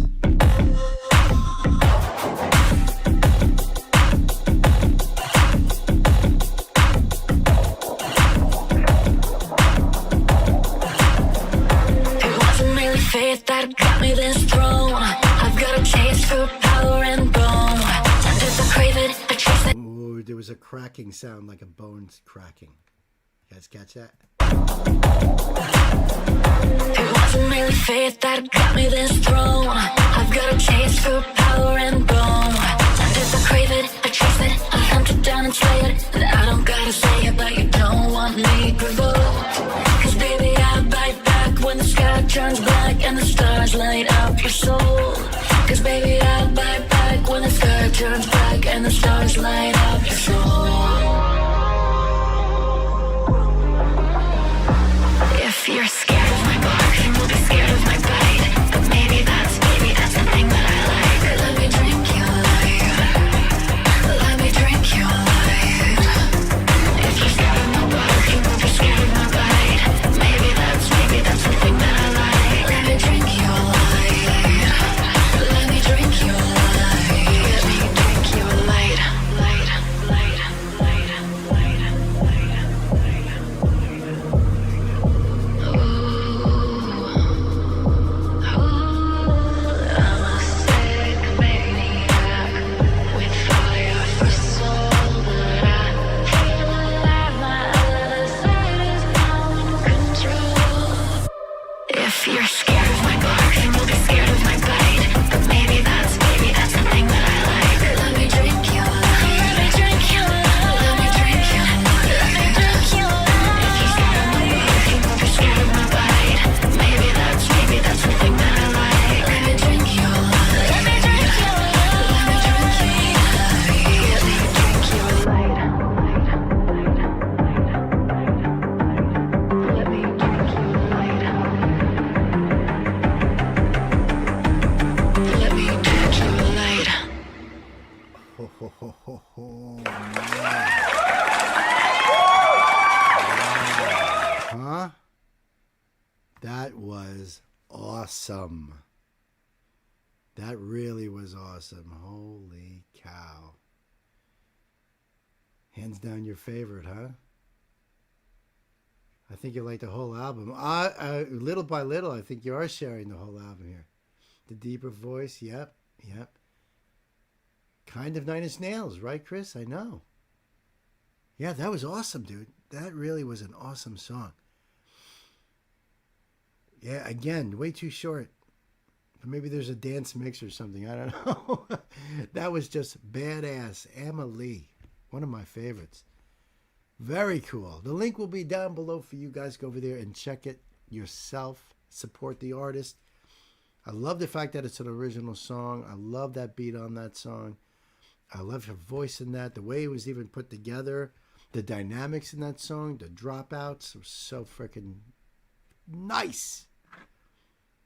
It wasn't really fate that got me this throne. I've got a taste for power and bone. And if I crave it, I chase it. Ooh, there was a cracking sound like a bone's cracking. You guys catch that? It wasn't really fate that got me this throne. I've got a taste for power and bone. And if I crave it, I chase it. I hunt it down and slay it. And I don't gotta say it, but you don't want me provoked. Cause baby, I bite back when the sky turns black and the stars light up your soul. Cause baby, I bite back when the sky turns black and the stars light up your soul. If you're scared of my bark, then you'll be scared of my bite. But maybe that's the thing that I like. Let me drink your life. Let me drink your life. If you're scared of my bark, then you'll be scared of my bite. Maybe that's the thing that I like. Let me drink your life. Let me drink your life. Let me drink your light. Light, light, light, light, light, light. If you're scared of my bark, then you'll be scared of my bite. But maybe that's the thing that I like. Let me drink your life. Let me drink your life. Let me drink your life. Let me drink That was awesome. That really was awesome. Holy cow. Hands down your favorite, huh? I think you like the whole album. Little by little, I think you are sharing the whole album here. The deeper voice, yep. Kind of Nine Inch Nails, right, Chris? I know. Yeah, that was awesome, dude. That really was an awesome song. Yeah, again, way too short. Maybe there's a dance mix or something. I don't know. That was just badass. Emily, one of my favorites. Very cool. The link will be down below for you guys. Go over there and check it yourself. Support the artist. I love the fact that it's an original song. I love that beat on that song. I love her voice in that. The way it was even put together. The dynamics in that song. The dropouts were so freaking nice.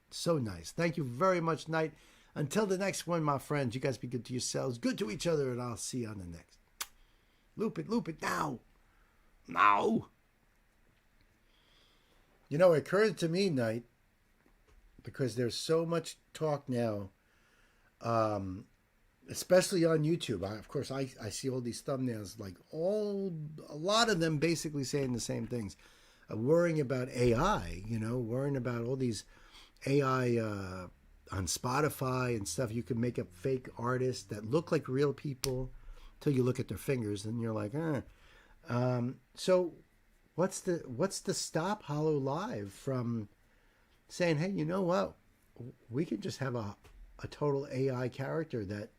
So nice. Thank you very much, Knight. Until the next one, my friends, you guys be good to yourselves, good to each other, and I'll see you on the next. Loop it now. Now. You know, it occurred to me, Knight, because there's so much talk now, especially on YouTube. Of course, I see all these thumbnails, like a lot of them basically saying the same things. Worrying about AI, worrying about all these AI on Spotify and stuff. You can make up fake artists that look like real people till you look at their fingers and you're like, So what's the stop Hollow Live from saying, hey, you know what? We could just have a total AI character that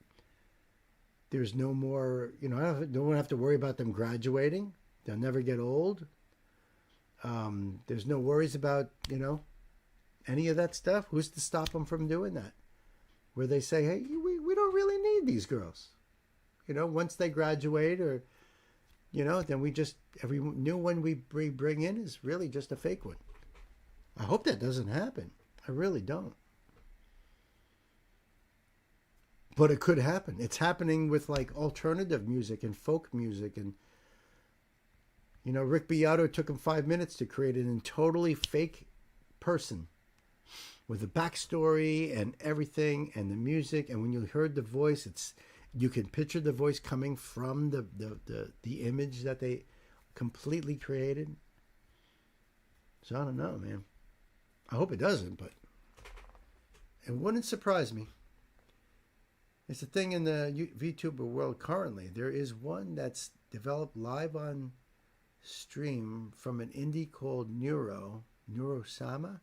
there's no more, don't have to worry about them graduating. They'll never get old. There's no worries about, any of that stuff. Who's to stop them from doing that? Where they say, hey, we don't really need these girls. Once they graduate or, then we just, every new one we bring in is really just a fake one. I hope that doesn't happen. I really don't. But it could happen. It's happening with like alternative music and folk music. And, Rick Beato took him 5 minutes to create an totally fake person with a backstory and everything and the music. And when you heard the voice, you can picture the voice coming from the image that they completely created. So I don't know, man. I hope it doesn't, but it wouldn't surprise me. It's a thing in the VTuber world currently. There is one that's developed live on stream from an indie called Neurosama,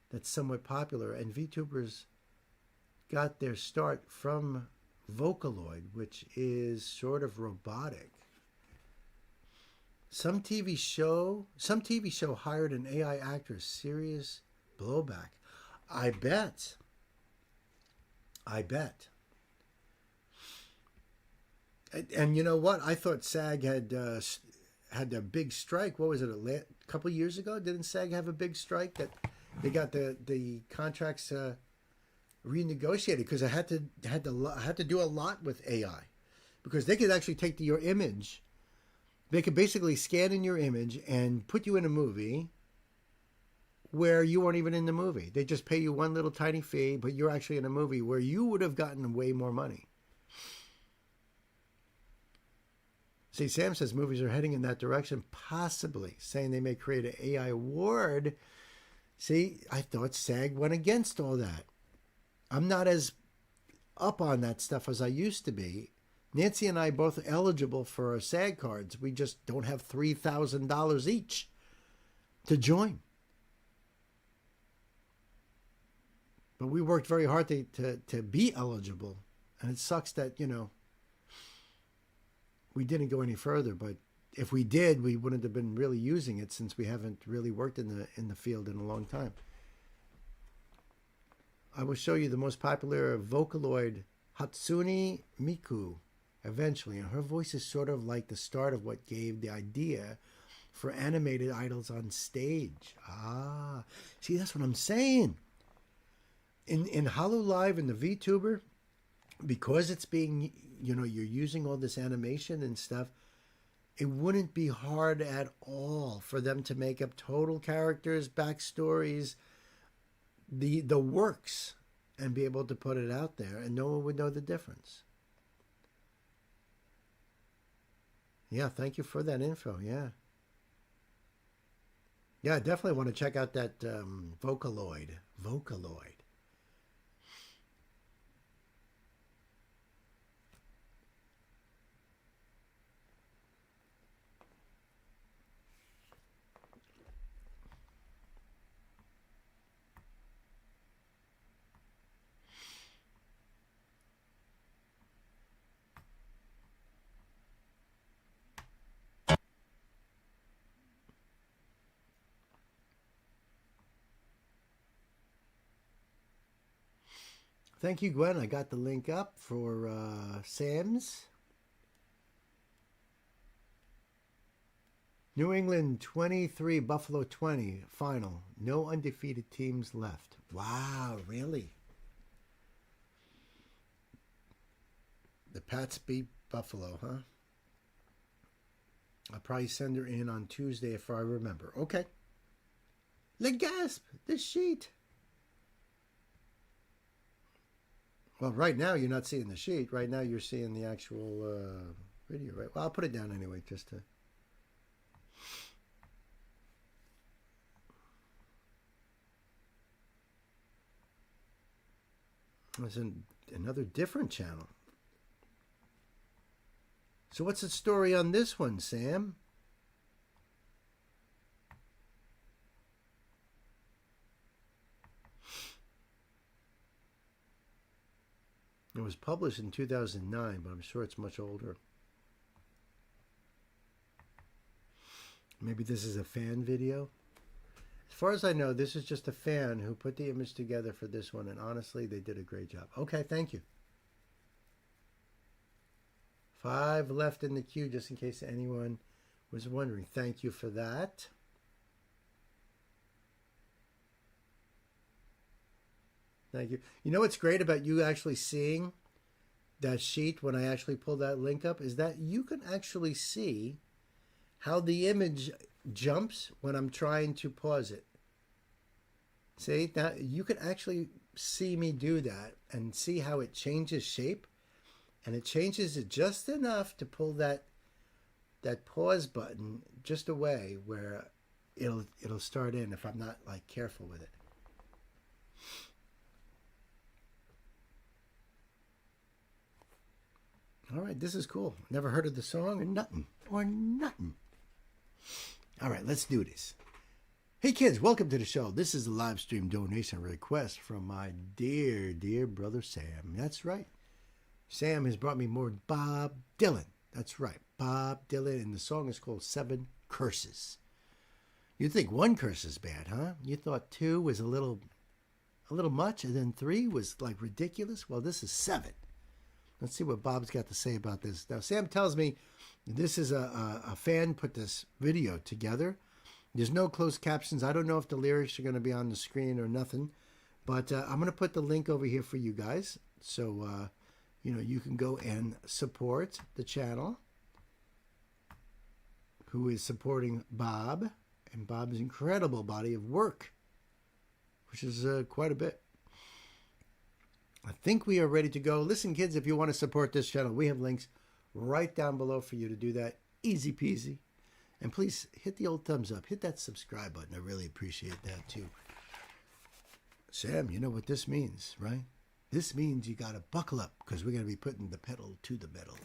that's somewhat popular, and VTubers got their start from Vocaloid, which is sort of robotic. Some TV show hired an AI actor. Serious blowback. I bet. And you know what? I thought SAG had a big strike. What was it? A couple years ago? Didn't SAG have a big strike that they got the contracts renegotiated because I had to do a lot with AI, because they could actually take your image. They could basically scan in your image and put you in a movie where you weren't even in the movie. They just pay you one little tiny fee, but you're actually in a movie where you would have gotten way more money. See, Sam says movies are heading in that direction, possibly, saying they may create an AI award. See, I thought SAG went against all that. I'm not as up on that stuff as I used to be. Nancy and I both eligible for our SAG cards. We just don't have $3,000 each to join. But we worked very hard to be eligible. And it sucks that, we didn't go any further. But if we did, we wouldn't have been really using it, since we haven't really worked in the field in a long time. I will show you the most popular Vocaloid, Hatsune Miku, eventually. And her voice is sort of like the start of what gave the idea for animated idols on stage. See, that's what I'm saying. In Hollow Live and the VTuber, because it's being, you're using all this animation and stuff, it wouldn't be hard at all for them to make up total characters, backstories, the works, and be able to put it out there, and no one would know the difference. Yeah, thank you for that info. Yeah. Yeah, I definitely want to check out that Vocaloid. Thank you, Gwen. I got the link up for Sam's. New England 23, Buffalo 20, final. No undefeated teams left. Wow, really? The Pats beat Buffalo, huh? I'll probably send her in on Tuesday if I remember. Okay. Le gasp, the sheet. Well, right now you're not seeing the sheet. Right now you're seeing the actual video, right? Well, I'll put it down anyway, just to... There's another different channel. So what's the story on this one, Sam? It was published in 2009, but I'm sure it's much older. Maybe this is a fan video? As far as I know, this is just a fan who put the image together for this one, and honestly, they did a great job. Okay, thank you. 5 left in the queue, just in case anyone was wondering. Thank you for that. Thank you. You know what's great about you actually seeing that sheet when I actually pull that link up is that you can actually see how the image jumps when I'm trying to pause it. See, now you can actually see me do that and see how it changes shape, and it changes it just enough to pull that pause button just away where it'll start in if I'm not like careful with it. All right, this is cool. Never heard of the song or nothing. All right, let's do this. Hey kids, welcome to the show. This is a live stream donation request from my dear, dear brother Sam. That's right. Sam has brought me more Bob Dylan. That's right, Bob Dylan, and the song is called 7 Curses. You'd think 1 curse is bad, huh? You thought 2 was a little much, and then 3 was like ridiculous? Well, this is 7. Let's see what Bob's got to say about this. Now, Sam tells me this is a fan put this video together. There's no closed captions. I don't know if the lyrics are going to be on the screen or nothing, but I'm going to put the link over here for you guys. So, you can go and support the channel who is supporting Bob and Bob's incredible body of work, which is quite a bit. I think we are ready to go. Listen, kids, if you want to support this channel, we have links right down below for you to do that. Easy peasy. And please hit the old thumbs up. Hit that subscribe button. I really appreciate that too. Sam, you know what this means, right? This means you got to buckle up because we're going to be putting the pedal to the metal.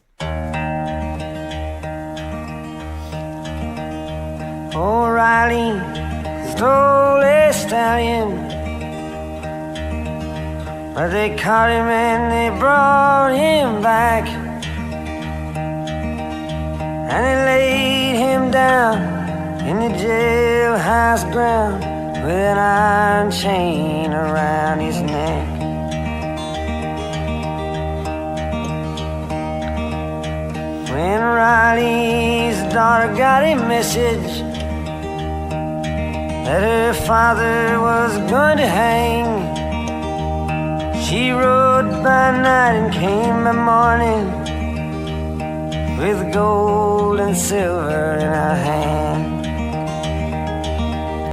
O'Reilly, slowly stallion. But they caught him and they brought him back, and they laid him down in the jailhouse ground with an iron chain around his neck. When Riley's daughter got a message that her father was going to hang, she rode by night and came by morning with gold and silver in her hand.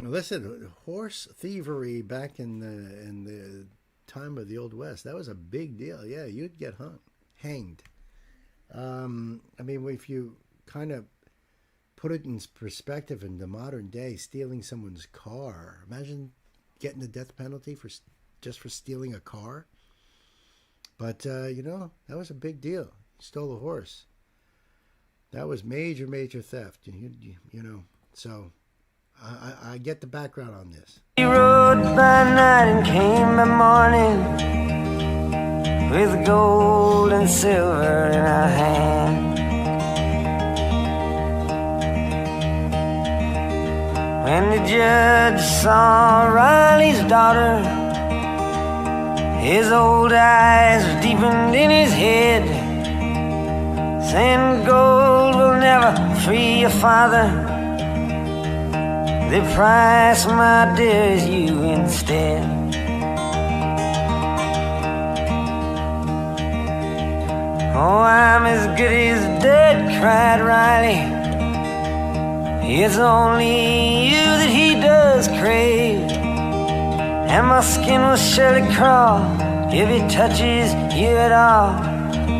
Listen, horse thievery back in the time of the Old West, that was a big deal. Yeah, you'd get hanged. I mean, if you kind of put it in perspective in the modern day, stealing someone's car, imagine getting the death penalty just for stealing a car. But, that was a big deal. You stole a horse. That was major, major theft. So I get the background on this. She rode by night and came by morning with gold and silver in her hand. When the judge saw Riley's daughter, his old eyes deepened in his head, saying gold will never free your father. The price, my dear, is you instead. Oh, I'm as good as dead, cried Riley. It's only you that he does crave, and my skin will surely crawl if he touches you at all.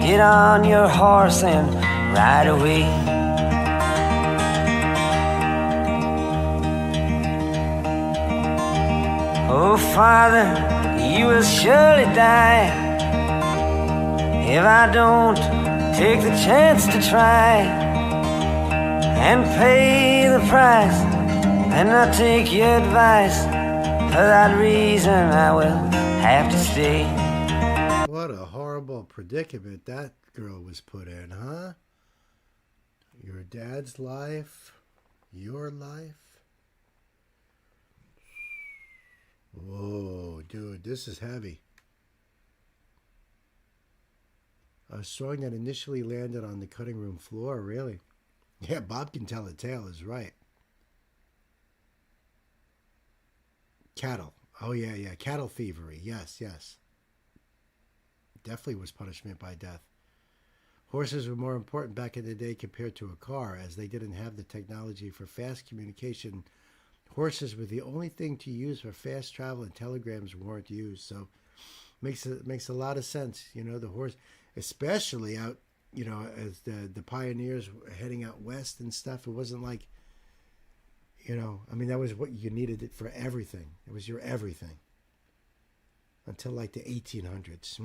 Get on your horse and ride away. Oh, Father, you will surely die if I don't take the chance to try and pay the price and not take your advice. For that reason I will have to stay. What a horrible predicament that girl was put in, huh? Your dad's life, your life. Whoa, dude, this is heavy. A song that initially landed on the cutting room floor, really. Yeah, Bob Can Tell a Tale is right. Cattle. Oh, yeah. Cattle thievery. Yes. Definitely was punishment by death. Horses were more important back in the day compared to a car, as they didn't have the technology for fast communication. Horses were the only thing to use for fast travel, and telegrams weren't used. So makes a lot of sense. The horse, especially out, as the pioneers were heading out west and stuff. It wasn't like, that was what you needed it for everything. It was your everything. Until like the 1800s.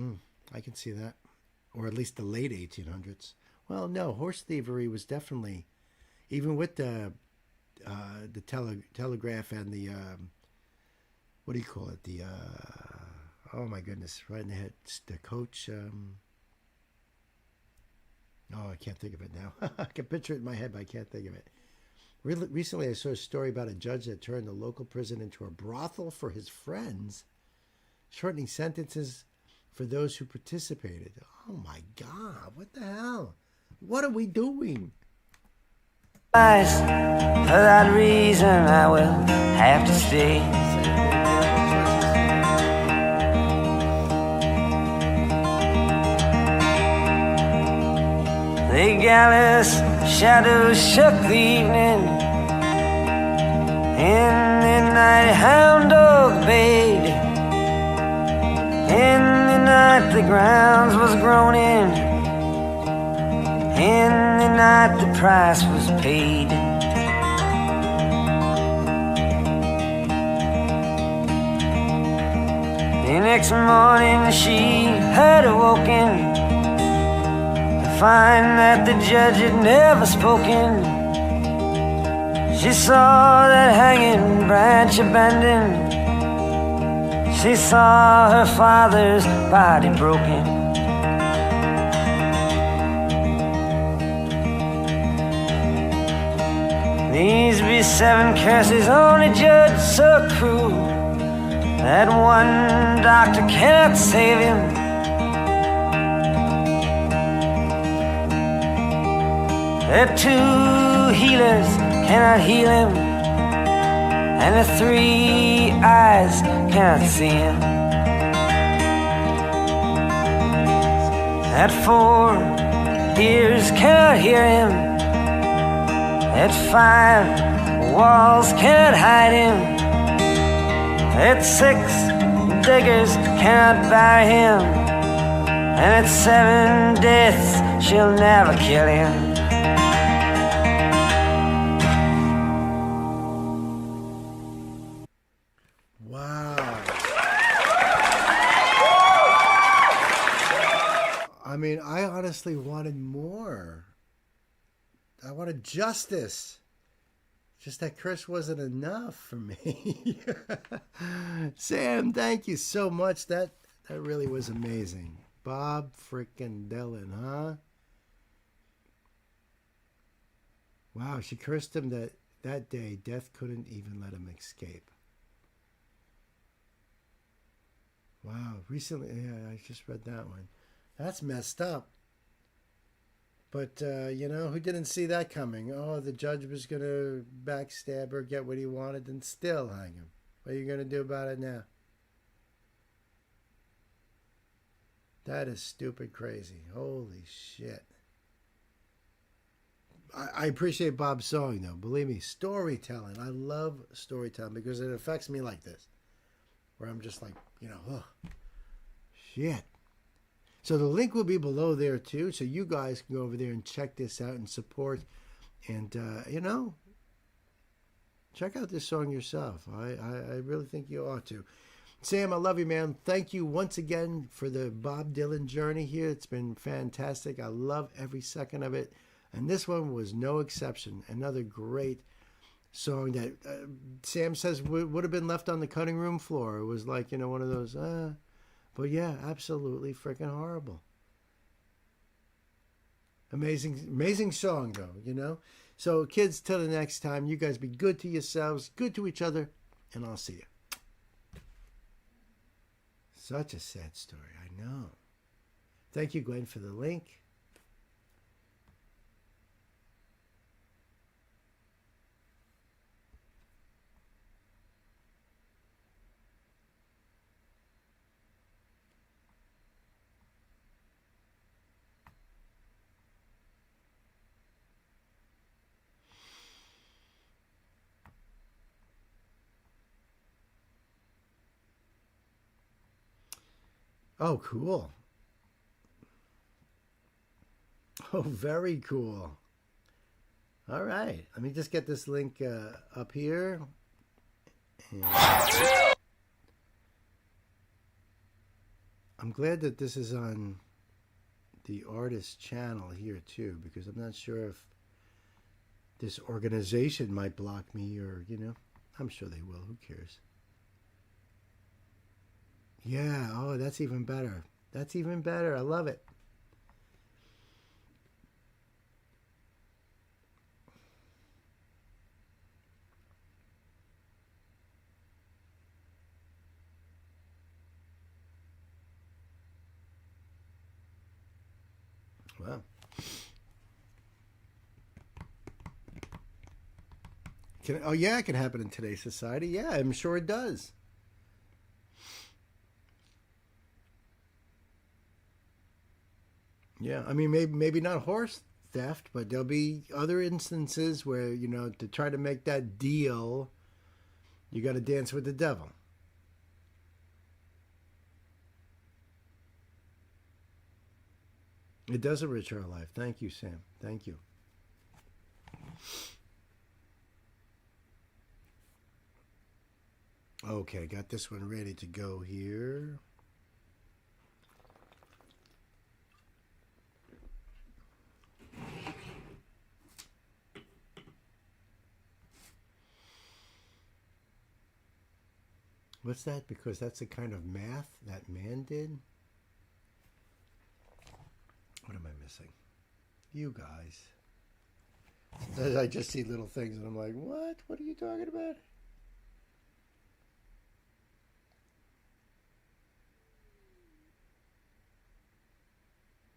I can see that. Or at least the late 1800s. Well, no, horse thievery was definitely, even with the telegraph and the, what do you call it? The, oh my goodness, right in the head. The coach, I can't think of it now. I can picture it in my head, but I can't think of it. Recently, I saw a story about a judge that turned a local prison into a brothel for his friends, shortening sentences for those who participated. Oh my God, what the hell? What are we doing? For that reason I will have to stay. The gallows shadows shook the evening, and the night hound dog bayed. In the night the grounds was groaning, in the night the price was paid. The next morning she had awoken to find that the judge had never spoken. She saw that hanging branch abandoned. She saw her father's body broken. These be 7 curses on a judge so cruel that one doctor cannot save him. That 2 healers cannot heal him, and the 3 eyes cannot see him. That 4 ears cannot hear him. At 5, walls cannot hide him. At 6, diggers cannot bury him. And at 7, death shall never kill him. I mean, I honestly wanted more. I wanted justice. Just that Chris wasn't enough for me. Sam, thank you so much. That really was amazing. Bob frickin' Dylan, huh? Wow, she cursed him that day. Death couldn't even let him escape. Wow, recently, yeah, I just read that one. That's messed up. But, who didn't see that coming? Oh, the judge was going to backstab her, get what he wanted, and still hang him. What are you going to do about it now? That is stupid crazy. Holy shit. I appreciate Bob's song, though. Believe me, storytelling. I love storytelling because it affects me like this. Where I'm just like, oh, shit. So the link will be below there too, so you guys can go over there and check this out and support, and check out this song yourself. I really think you ought to. Sam, I love you, man. Thank you once again for the Bob Dylan journey here. It's been fantastic. I love every second of it, and this one was no exception. Another great song that Sam says would have been left on the cutting room floor. It was like one of those. But yeah, absolutely freaking horrible. Amazing song, though, So, kids, till the next time, you guys be good to yourselves, good to each other, and I'll see you. Such a sad story, I know. Thank you, Glenn, for the link. Oh, cool. Oh, very cool. All right. Let me just get this link up here. And I'm glad that this is on the artist channel here, too, because I'm not sure if this organization might block me or, I'm sure they will. Who cares? Yeah, oh, that's even better. That's even better. I love it. Wow. It can happen in today's society. Yeah, I'm sure it does. Yeah, I mean, maybe not horse theft, but there'll be other instances where, to try to make that deal, you got to dance with the devil. It does enrich our life. Thank you, Sam. Thank you. Okay, got this one ready to go here. What's that? Because that's the kind of math that man did? What am I missing? You guys. I just see little things and I'm like, what? What are you talking about?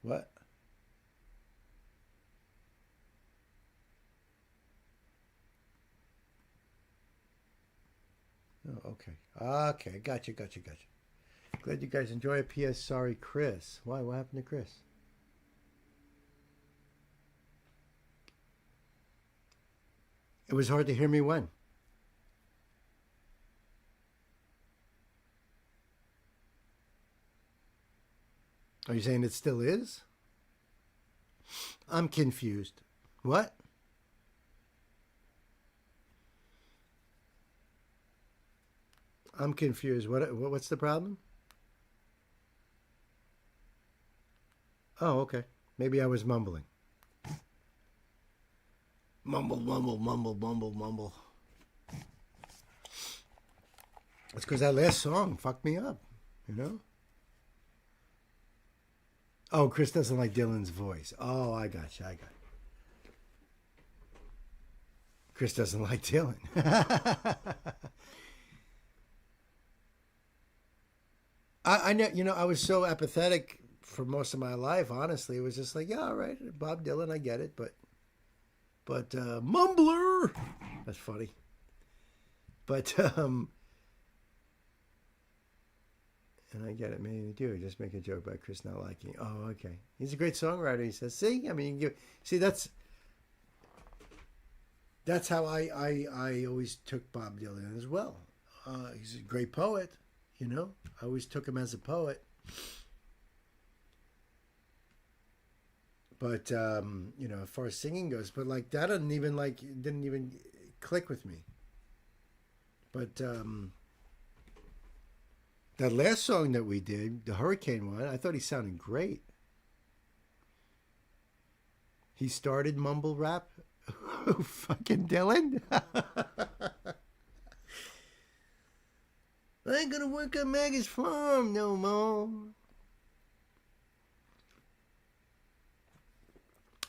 What? Oh, okay. Okay, gotcha. Glad you guys enjoy it. P.S. Sorry, Chris. Why? What happened to Chris? It was hard to hear me when. Are you saying it still is? I'm confused. What? I'm confused. What's the problem? Oh, okay. Maybe I was mumbling. Mumble, mumble, mumble, mumble, mumble. It's because that last song fucked me up, you know? Oh, Chris doesn't like Dylan's voice. Oh, I got you. Chris doesn't like Dylan. I know, you know, I was so apathetic for most of my life, honestly. It was just like, yeah, all right, Bob Dylan, I get it, but Mumbler, that's funny. But and I get it, maybe you do. Just make a joke about Chris not liking. Oh, okay. He's a great songwriter. He says, see, I mean, see, that's how I always took Bob Dylan as well. He's a great poet, you know. I always took him as a poet. But you know, as far as singing goes, but like that didn't even click with me. But that last song that we did, the Hurricane one, I thought he sounded great. He started mumble rap. Fucking Dylan. I ain't gonna work on Maggie's farm no more.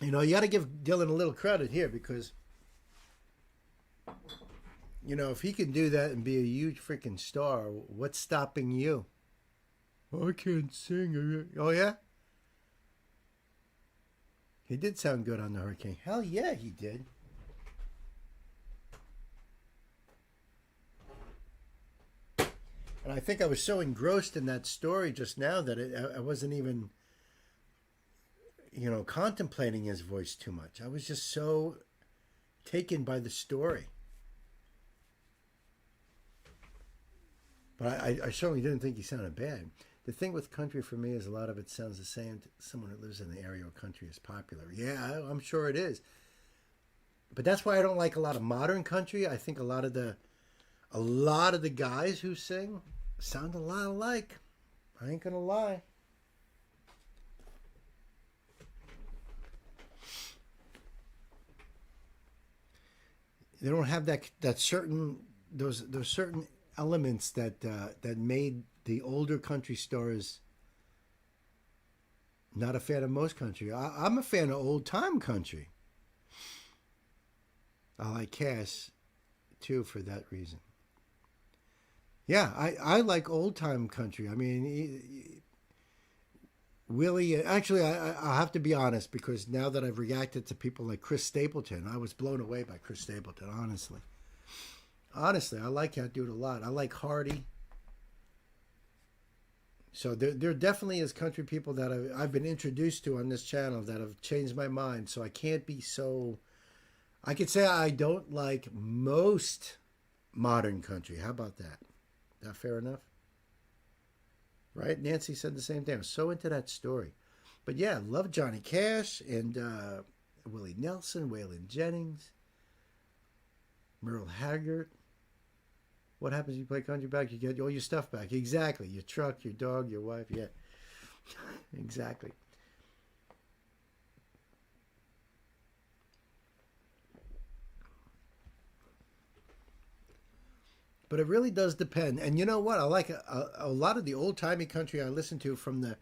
You know, you got to give Dylan a little credit here because, you know, if he can do that and be a huge freaking star, what's stopping you? I can't sing. Oh, yeah? He did sound good on the Hurricane. Hell yeah, he did. And I think I was so engrossed in that story just now that I wasn't even, you know, contemplating his voice too much. I was just so taken by the story. But I certainly didn't think he sounded bad. The thing with country for me is a lot of it sounds the same to someone who lives in the area where country is popular. Yeah, I'm sure it is. But that's why I don't like a lot of modern country. I think a lot of the guys who sing sound a lot alike. I ain't gonna lie. They don't have that certain those certain elements that made the older country stars not a fan of most country. I'm a fan of old time country. I like Cass too for that reason. Yeah, I like old time country. I mean, Willie. Actually, I have to be honest because now that I've reacted to people like Chris Stapleton, I was blown away by Chris Stapleton. Honestly, I like that dude a lot. I like Hardy. So there definitely is country people that I've been introduced to on this channel that have changed my mind. So I can't be so. I could say I don't like most modern country. How about that? That fair enough? Right? Nancy said the same thing. I'm so into that story. But yeah, love Johnny Cash and Willie Nelson, Waylon Jennings, Merle Haggard. What happens if you play country back? You get all your stuff back. Exactly. Your truck, your dog, your wife. Yeah. Exactly. But it really does depend. And you know what? I like a lot of the old-timey country I listened to from the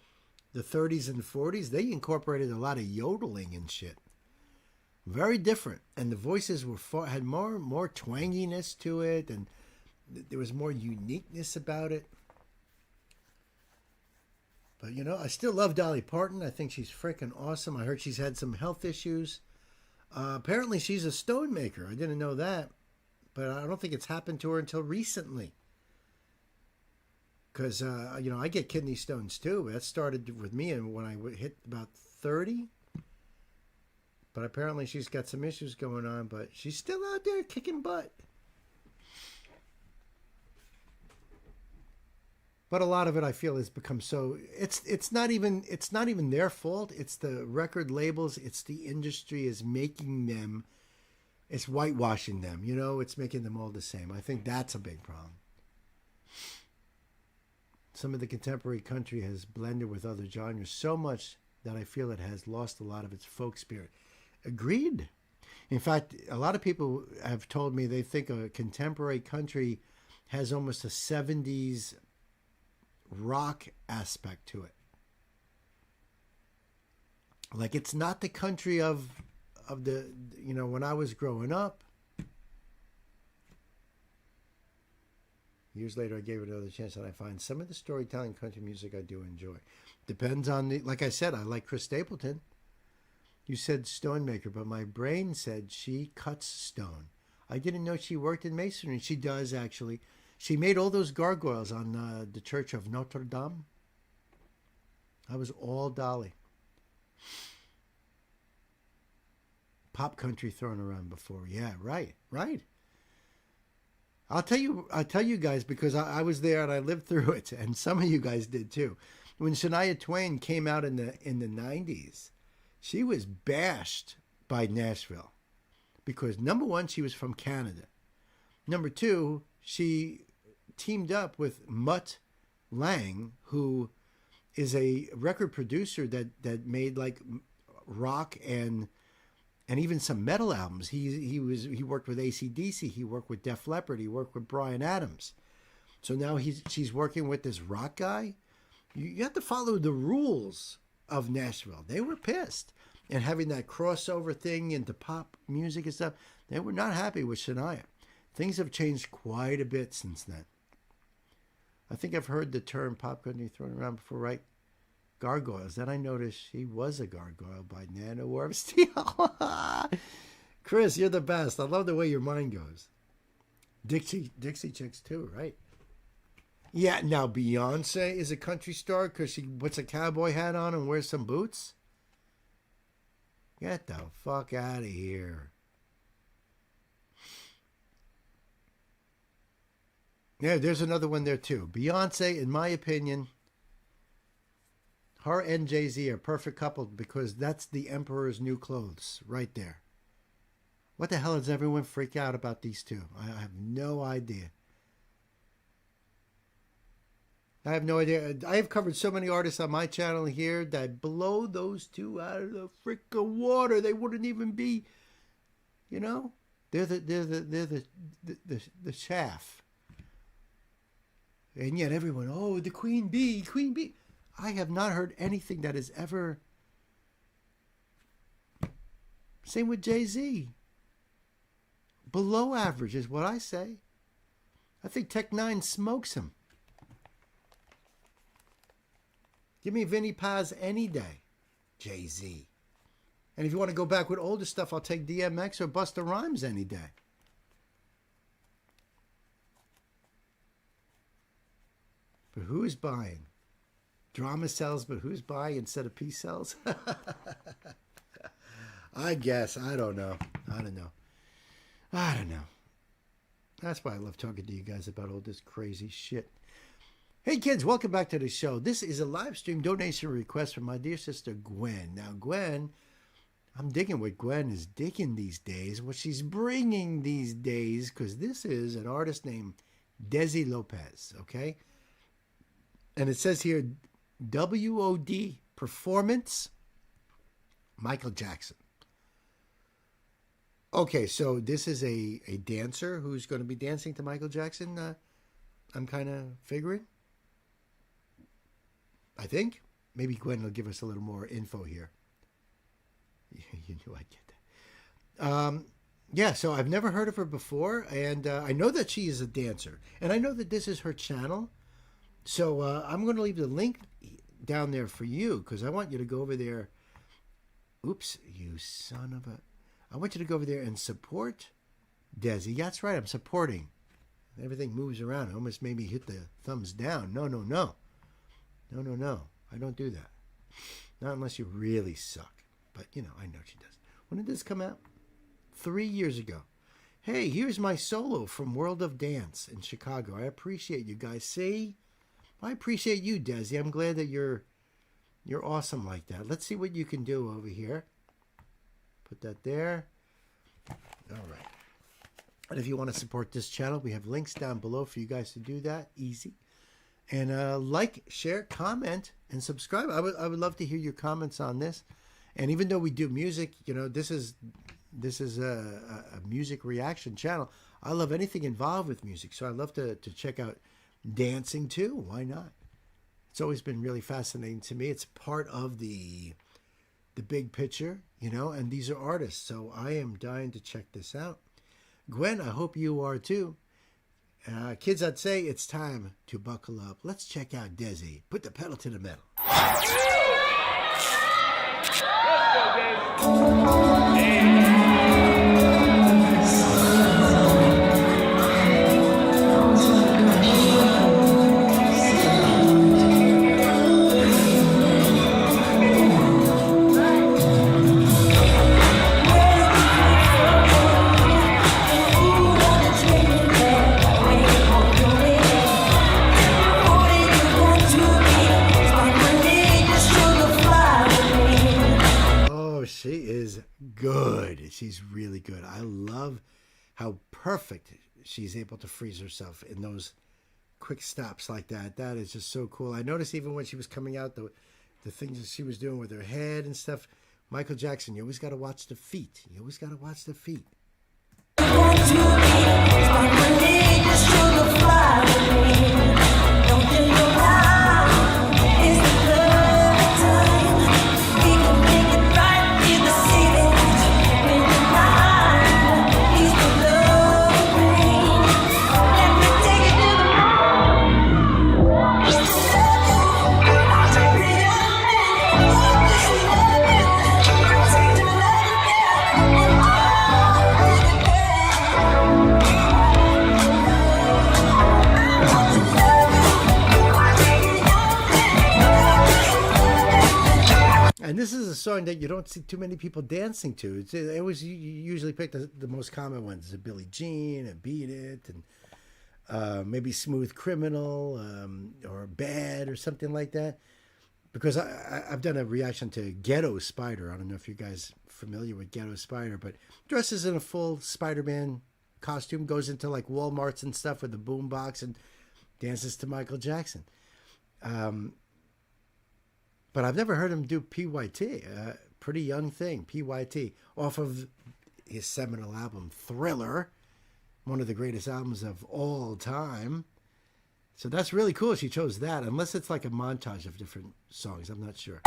30s and 40s. They incorporated a lot of yodeling and shit. Very different. And the voices had more twanginess to it. And there was more uniqueness about it. But, you know, I still love Dolly Parton. I think she's freaking awesome. I heard she's had some health issues. Apparently, she's a stone maker. I didn't know that. But I don't think it's happened to her until recently. Because, you know, I get kidney stones too. That started with me when I hit about 30. But apparently she's got some issues going on, but she's still out there kicking butt. But a lot of it, I feel, has become so. It's not even their fault. It's the record labels. It's the industry is making them. It's whitewashing them. You know, it's making them all the same. I think that's a big problem. Some of the contemporary country has blended with other genres so much that I feel it has lost a lot of its folk spirit. Agreed. In fact, a lot of people have told me they think a contemporary country has almost a 70s rock aspect to it. Like it's not the country of the, you know, when I was growing up. Years later, I gave it another chance, and I find some of the storytelling country music I do enjoy. Depends on the, like I said, I like Chris Stapleton. You said stonemaker, but my brain said she cuts stone. I didn't know she worked in masonry. She does, actually. She made all those gargoyles on the Church of Notre Dame. I was all Dolly. Pop country thrown around before. Yeah, right. I'll tell you guys, because I was there and I lived through it, and some of you guys did too. When Shania Twain came out in the 90s, she was bashed by Nashville because, number one, she was from Canada. Number two, she teamed up with Mutt Lange, who is a record producer that made like rock and even some metal albums. He worked with AC/DC, he worked with Def Leppard, he worked with Bryan Adams. So now she's working with this rock guy. You have to follow the rules of Nashville. They were pissed. And having that crossover thing into pop music and stuff, they were not happy with Shania. Things have changed quite a bit since then. I think I've heard the term pop country thrown around before, right? Gargoyles. Then I noticed she was a gargoyle by Nana Warp Steel. Chris, you're the best. I love the way your mind goes. Dixie Chicks too, right? Yeah, now Beyonce is a country star because she puts a cowboy hat on and wears some boots? Get the fuck out of here. Yeah, there's another one there too. Beyonce, in my opinion, her and Jay-Z are perfect couple because that's the emperor's new clothes right there. What the hell does everyone freak out about these two? I have no idea. I have no idea. I have covered so many artists on my channel here that blow those two out of the freaking water. They wouldn't even be, you know, they're the chaff. And yet everyone, oh, the Queen Bee. I have not heard anything that is ever. Same with Jay-Z. Below average is what I say. I think Tech Nine smokes him. Give me Vinnie Paz any day. Jay-Z. And if you want to go back with older stuff, I'll take DMX or Busta Rhymes any day. But who's buying? Drama sells, but who's buying instead of peace sells? I guess. I don't know. That's why I love talking to you guys about all this crazy shit. Hey kids, welcome back to the show. This is a live stream donation request from my dear sister Gwen. Now Gwen, I'm digging what Gwen is digging these days, what she's bringing these days, because this is an artist named Desi Lopez, okay? And it says here, WOD Performance, Michael Jackson. Okay, so this is a dancer who's going to be dancing to Michael Jackson, I'm kind of figuring. I think. Maybe Gwen will give us a little more info here. You knew I'd get that. Yeah, so I've never heard of her before, and I know that she is a dancer. And I know that this is her channel. So I'm going to leave the link down there for you, because I want you to go over there. Oops, you son of a... I want you to go over there and support Desi. That's right, I'm supporting. Everything moves around. It almost made me hit the thumbs down. No. I don't do that. Not unless you really suck. But, you know, I know she does. When did this come out? 3 years ago. Hey, here's my solo from World of Dance in Chicago. I appreciate you guys. See? I appreciate you, Desi. I'm glad that you're awesome like that. Let's see what you can do over here. Put that there. All right. And if you want to support this channel, we have links down below for you guys to do that. Easy. And like, share, comment, and subscribe. I would love to hear your comments on this. And even though we do music, you know, this is a music reaction channel. I love anything involved with music, so I love to check out dancing too. Why not? It's always been really fascinating to me. It's part of the big picture, you know, and these are artists, so I am dying to check this out. Gwen, I hope you are too. Kids, I'd say it's time to buckle up. Let's check out Desi. Put the pedal to the metal. Good. She's really good. I love how perfect she's able to freeze herself in those quick stops like that. That is just so cool. I noticed even when she was coming out, the things that she was doing with her head and stuff. Michael Jackson, you always got to watch the feet. You always got to watch the feet. And this is a song that you don't see too many people dancing to. It always you usually pick the most common ones: a Billie Jean, a Beat It, and maybe Smooth Criminal or Bad or something like that. Because I've done a reaction to Ghetto Spider. I don't know if you guys are familiar with Ghetto Spider, but dresses in a full Spider-Man costume, goes into like Walmarts and stuff with a boombox and dances to Michael Jackson. But I've never heard him do PYT, pretty young thing, PYT, off of his seminal album, Thriller, one of the greatest albums of all time. So that's really cool she chose that, unless it's like a montage of different songs. I'm not sure.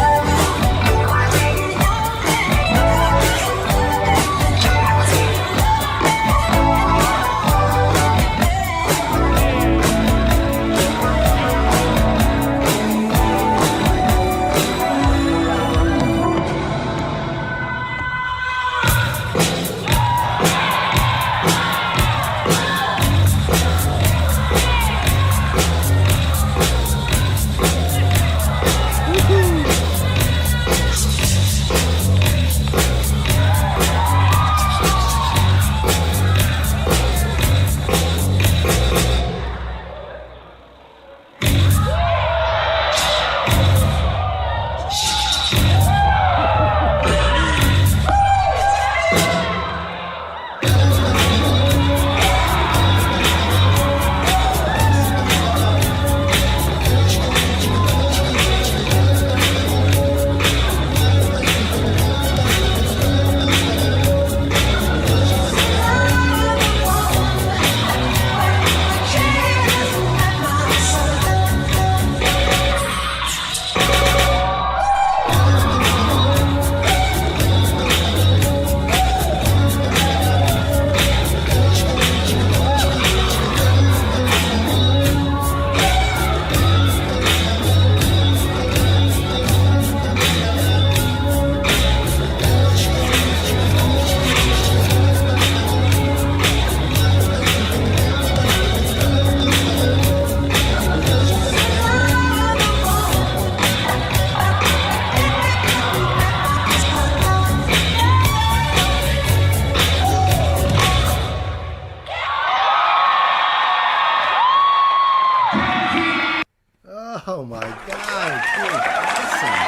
Oh my God, she was awesome.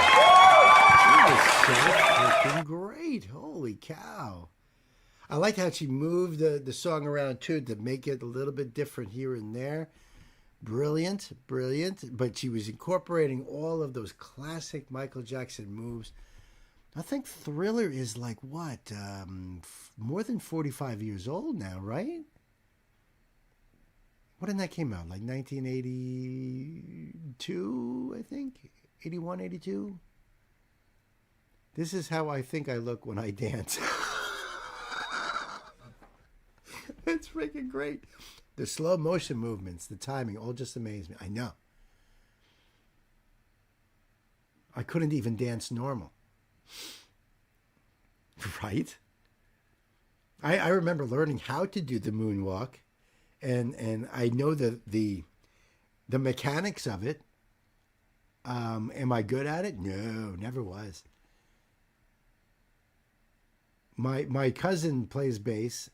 She was so freaking great. Holy cow. I liked how she moved the song around too to make it a little bit different here and there. Brilliant, brilliant. But she was incorporating all of those classic Michael Jackson moves. I think Thriller is like what? More than 45 years old now, right? When that came out? Like 1982, I think? 81, 82? This is how I think I look when I dance. It's freaking great. The slow motion movements, the timing, all just amaze me. I know. I couldn't even dance normal. Right? I remember learning how to do the moonwalk, and I know the mechanics of it. Am I good at it? No, never was. My cousin plays bass,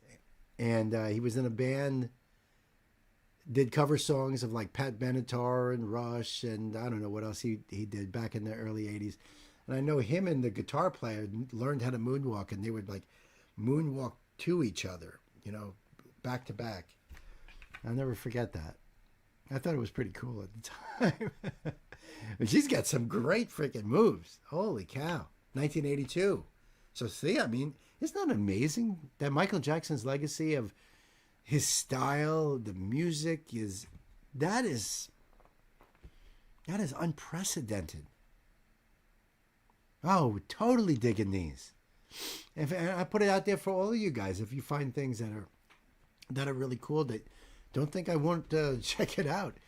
and he was in a band, did cover songs of like Pat Benatar and Rush, and I don't know what else he did back in the early 80s. And I know him and the guitar player learned how to moonwalk, and they would like moonwalk to each other, you know, back to back. I'll never forget that. I thought it was pretty cool at the time. And she's got some great freaking moves. Holy cow. 1982. So see, I mean, isn't that amazing that Michael Jackson's legacy of his style, the music is unprecedented. Oh, totally digging these. And I put it out there for all of you guys. If you find things that are really cool, that don't think I won't check it out.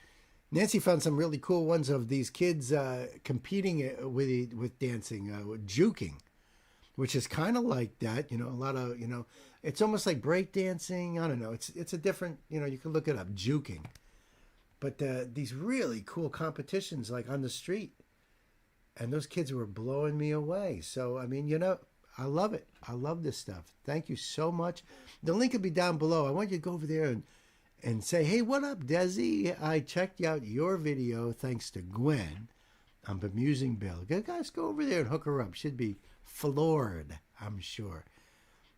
Nancy found some really cool ones of these kids competing with dancing, juking, which is kind of like that. You know, a lot of, you know, it's almost like break dancing. I don't know. It's a different, you know, you can look it up, juking. But these really cool competitions like on the street. And those kids were blowing me away. So, I mean, you know, I love it. I love this stuff. Thank you so much. The link will be down below. I want you to go over there and say, hey, what up, Desi? I checked out your video thanks to Gwen on Bemusing Bill. Guys, go over there and hook her up. She'd be floored, I'm sure.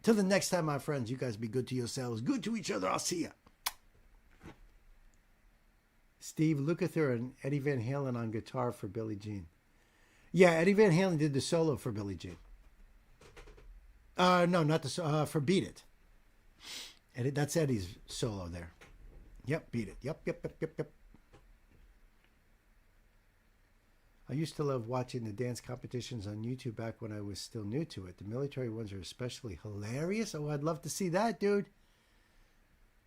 Till the next time, my friends, you guys be good to yourselves, good to each other. I'll see ya. Steve Lukather and Eddie Van Halen on guitar for Billie Jean. Yeah, Eddie Van Halen did the solo for Billie Jean. No, not the for Beat It. Eddie, that's Eddie's solo there. Yep, Beat It. Yep. I used to love watching the dance competitions on YouTube back when I was still new to it. The military ones are especially hilarious. Oh, I'd love to see that, dude.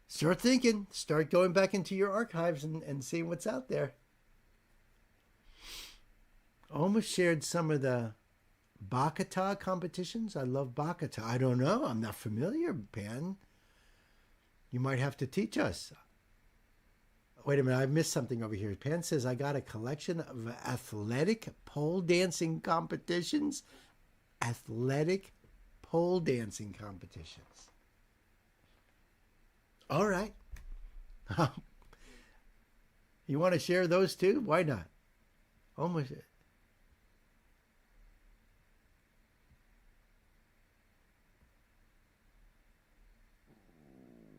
Start thinking. Start going back into your archives and seeing what's out there. Almost shared some of the Bacata competitions. I love Bacata. I don't know. I'm not familiar, Pan. You might have to teach us. Wait a minute. I missed something over here. Pan says, I got a collection of athletic pole dancing competitions. Athletic pole dancing competitions. All right. You want to share those too? Why not? Almost.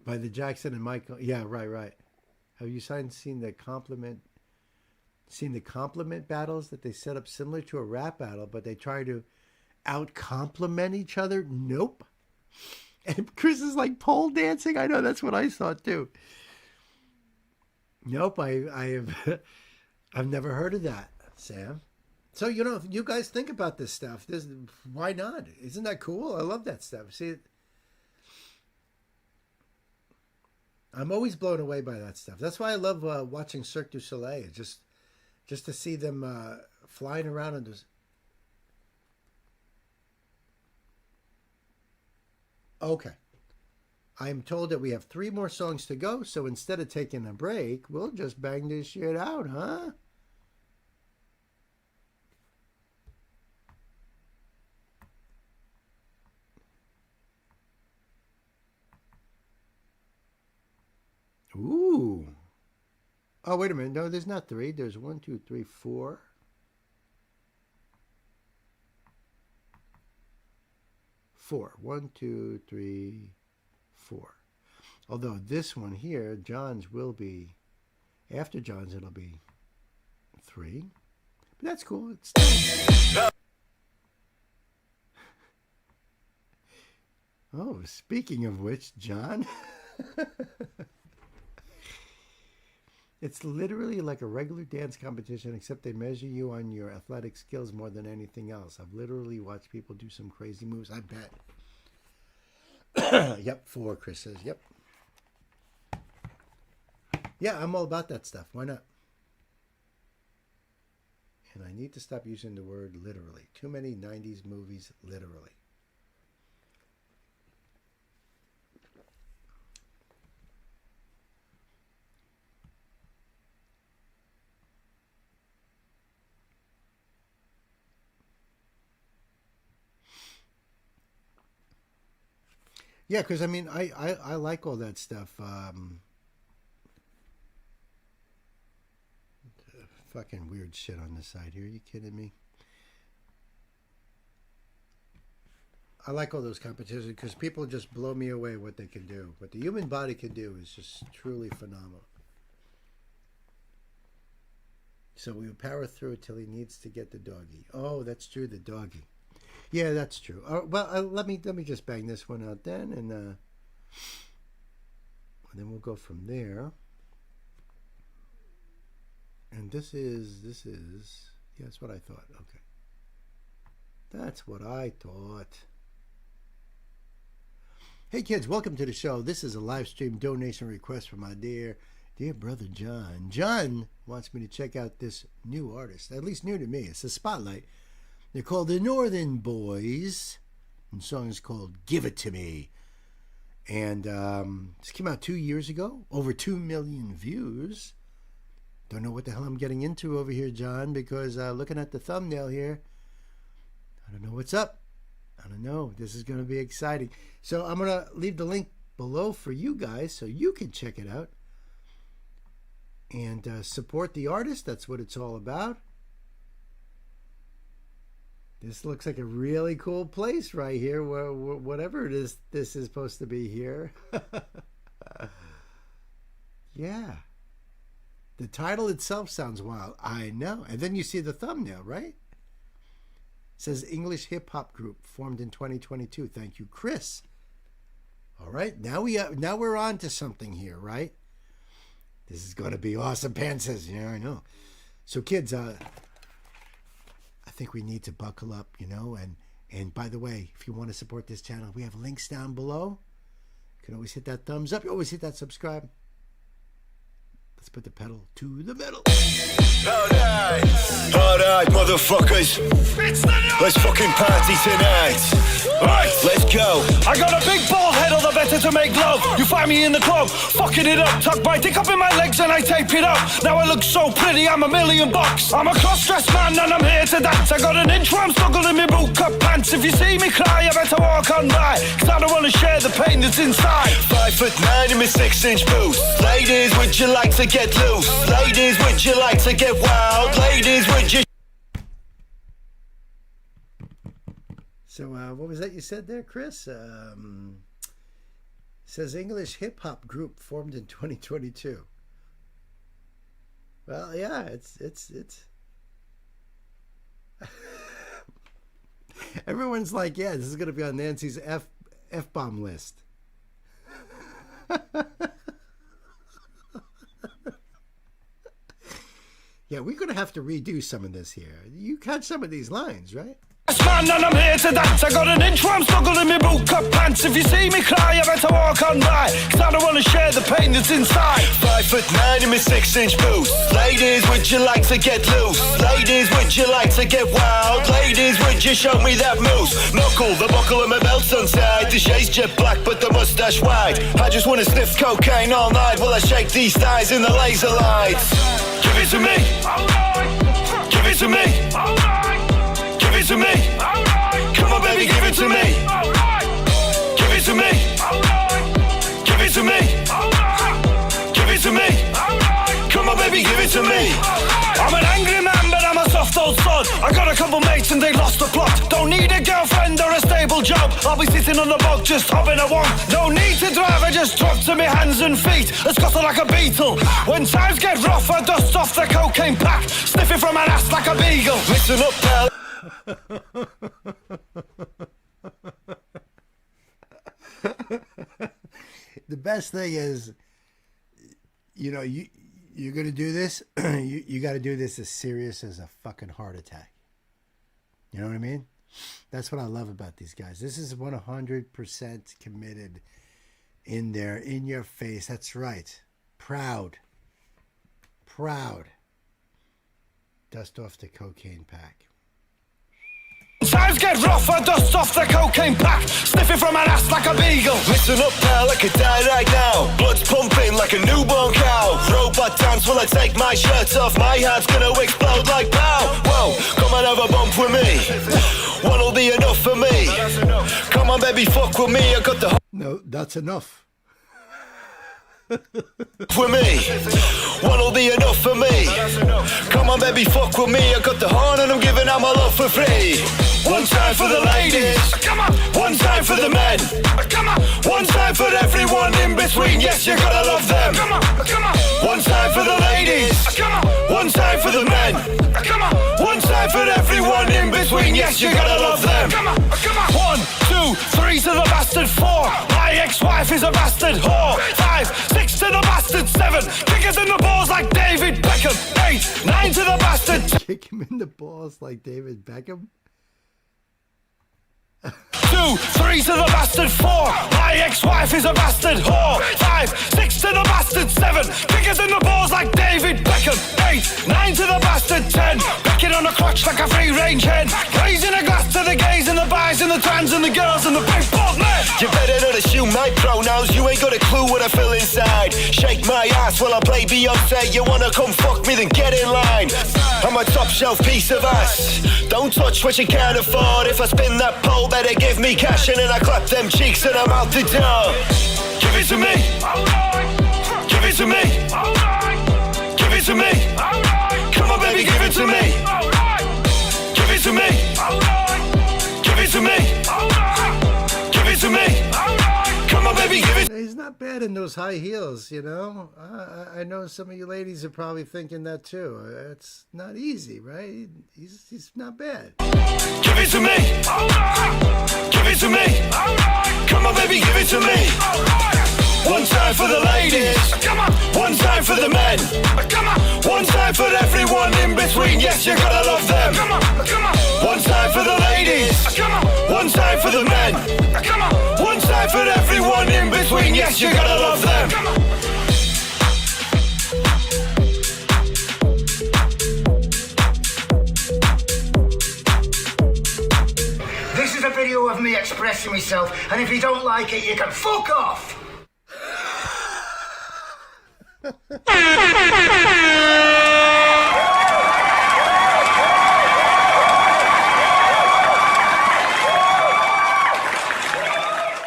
By the Jackson and Michael. Yeah, right. Have you seen the compliment battles that they set up similar to a rap battle, but they try to out-compliment each other? Nope. And Chris is like pole dancing. I know, that's what I thought too. Nope, I've never heard of that, Sam. So, you know, if you guys think about this stuff, why not? Isn't that cool? I love that stuff. See, I'm always blown away by that stuff. That's why I love watching Cirque du Soleil. Just to see them flying around and just. Okay. I'm told that we have 3 more songs to go, so instead of taking a break, we'll just bang this shit out, huh? Ooh. Oh, wait a minute. No, there's not 3. There's 1, 2, 3, 4. 4. 1, 2, 3, 4. Although this one here, John's will be, after John's, it'll be 3. But that's cool. It's Oh, speaking of which, John, it's literally like a regular dance competition, except they measure you on your athletic skills more than anything else. I've literally watched people do some crazy moves, I bet. Yep, 4, Chris says. Yep. Yeah, I'm all about that stuff. Why not? And I need to stop using the word literally. Too many 90s movies, literally. Yeah, because I mean, I like all that stuff. Fucking weird shit on the side here. Are you kidding me? I like all those competitions because people just blow me away what they can do. What the human body can do is just truly phenomenal. So we will power through it till he needs to get the doggy. Oh, that's true, the doggy. Yeah, that's true. Well, let me just bang this one out then, and then we'll go from there. And this is, yeah, that's what I thought. Okay. That's what I thought. Hey kids, welcome to the show. This is a live stream donation request from my dear brother John. John wants me to check out this new artist, at least new to me. It's a Spotlight. They're called the Northern Boys, and the song is called Give It To Me. And this came out 2 years ago, over 2 million views. Don't know what the hell I'm getting into over here, John, because looking at the thumbnail here, I don't know what's up. I don't know. This is going to be exciting. So I'm going to leave the link below for you guys so you can check it out and support the artist. That's what it's all about. This looks like a really cool place right here, whatever it is this is supposed to be here. Yeah. The title itself sounds wild. I know. And then you see the thumbnail, right? It says English hip hop group formed in 2022. Thank you, Chris. All right. Now we're on to something here, right? This is going to be awesome. Pan says, yeah, I know. So kids, I think we need to buckle up, you know, and by the way, if you want to support this channel, we have links down below. You can always hit that thumbs up. You always hit that subscribe. Let's put the pedal to the metal. Alright, motherfuckers. Let's fucking party tonight. Right, let's go. I got a big bald head, all the better to make love. You find me in the club, fucking it up. Tuck my dick up in my legs and I tape it up. Now I look so pretty, I'm $1 million. I'm a cross-dressed man and I'm here to dance. I got an inch where I'm snuggled in my boot-cut pants. If you see me cry, you better walk on by, cause I don't want to share the pain that's inside. 5'9" in my 6-inch boots. Ladies, would you like to get loose? Ladies, would you like to get wild? Ladies, would you... So what was that you said there, Chris? Says English hip hop group formed in 2022. Well, yeah, it's everyone's like, yeah, this is going to be on Nancy's F-bomb list. Yeah, we're going to have to redo some of this here. You catch some of these lines, right? Man, and I'm here to dance. I got an inch where I'm snuggled in my boot-cut pants. If you see me cry, you better walk on by, cause I don't want to share the pain that's inside. 5'9" in my 6-inch boots. Ladies, would you like to get loose? Ladies, would you like to get wild? Ladies, would you show me that moose? Knuckle, the buckle of my belt's untied. The shade's jet black, but the mustache white. I just want to sniff cocaine all night while I shake these thighs in the laser lights. Give it to me. Give it to me. Give it to me. Come on, baby, give it to me. Give it to me. Give it to me. Give it to me. Come on, baby, it to me. I'm an angry man, but I'm a soft old sod. I got a couple mates and they lost the plot. Don't need a girlfriend or a stable job. I'll be sitting on the boat just hopping a wonk. No need to drive, I just drop to me hands and feet. A scuffle like a beetle. When times get rough, I dust off the cocaine pack. Sniffing from an ass like a beagle. Listen up, pal. The best thing is, you know, you're gonna do this. you got to do this as serious as a fucking heart attack. You know what I mean? That's what I love about these guys. This is 100% committed in there, in your face. That's right. Proud. Dust off the cocaine pack. Times get rough, I dust off the cocaine pack. Sniffing from an ass like a beagle. Listen up, pal, I could die right now. Blood's pumping like a newborn cow. Robot dance while I take my shirt off. My heart's gonna explode like pow. Whoa, come and have a bump with me. One'll be enough for me. Come on, baby, fuck with me. I got the... No, that's enough. with me, one'll be enough for me. Come on, baby, fuck with me. I got the horn and I'm giving out my love for free. One time for the ladies, come on. One time for the men, come on. One time for everyone in between. Yes, you gotta love them. Come on, come on. One time for the ladies, come on. One time for the men, come on. One time for everyone in between. Yes, you gotta love them. Come on, come on. 1, 2, 3 to the bastard. 4, my ex-wife is a bastard whore. 5, 6 to the bastard. 7, kick us in the balls like David Beckham. 8, 9 to the bastard. Kick him in the balls like David Beckham. 2, 3 to the bastard. 4, my ex-wife is a bastard whore. 5, 6 to the bastard. 7, kick us in the balls like David Beckham. 8, 9 to the bastard. 10, pecking on a crotch like a free-range hen. Raising a glass to the gays and the bis and the trans and the girls and the big bald men. You better not assume my pronouns. You ain't got a clue what I feel inside. Shake my ass while I play Beyonce. You wanna come fuck me, then get in line. I'm a top shelf piece of ass. Don't touch what you can't afford. If I spin that pole, better give me cash and then I clap them cheeks and I'm out the door. Give it to me. Give it to me. Give it to me. Come on, baby, give it to me. Give it to me. Give it to me. Give it to me. Come on, baby, give it. He's not bad in those high heels, you know. I know some of you ladies are probably thinking that too. It's not easy, right? He's not bad. Give it to me. Give it to me. Come on, baby, give it to me. One time for the ladies. Come on. One time for the men. Come on. One time for everyone in between. Yes, you gotta love them. Come on. Come on. One time for the ladies. Come on. One time for the men. Come on. One time for everyone in between. Yes, you gotta love them. Come on. This is a video of me expressing myself, and if you don't like it, you can fuck off!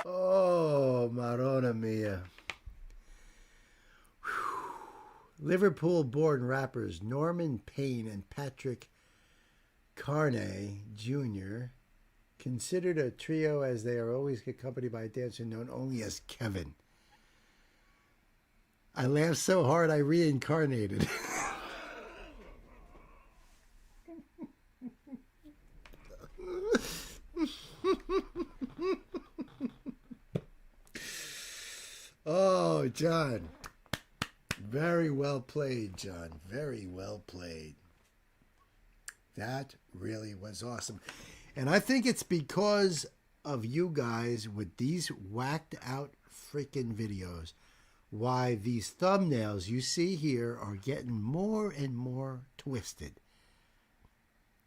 Oh, Marona mia. Liverpool-born rappers Norman Payne and Patrick Carney Jr. considered a trio as they are always accompanied by a dancer known only as Kevin. I laughed so hard I reincarnated. Oh, John. Very well played, John. Very well played. That really was awesome. And I think it's because of you guys with these whacked out freaking videos why these thumbnails you see here are getting more and more twisted.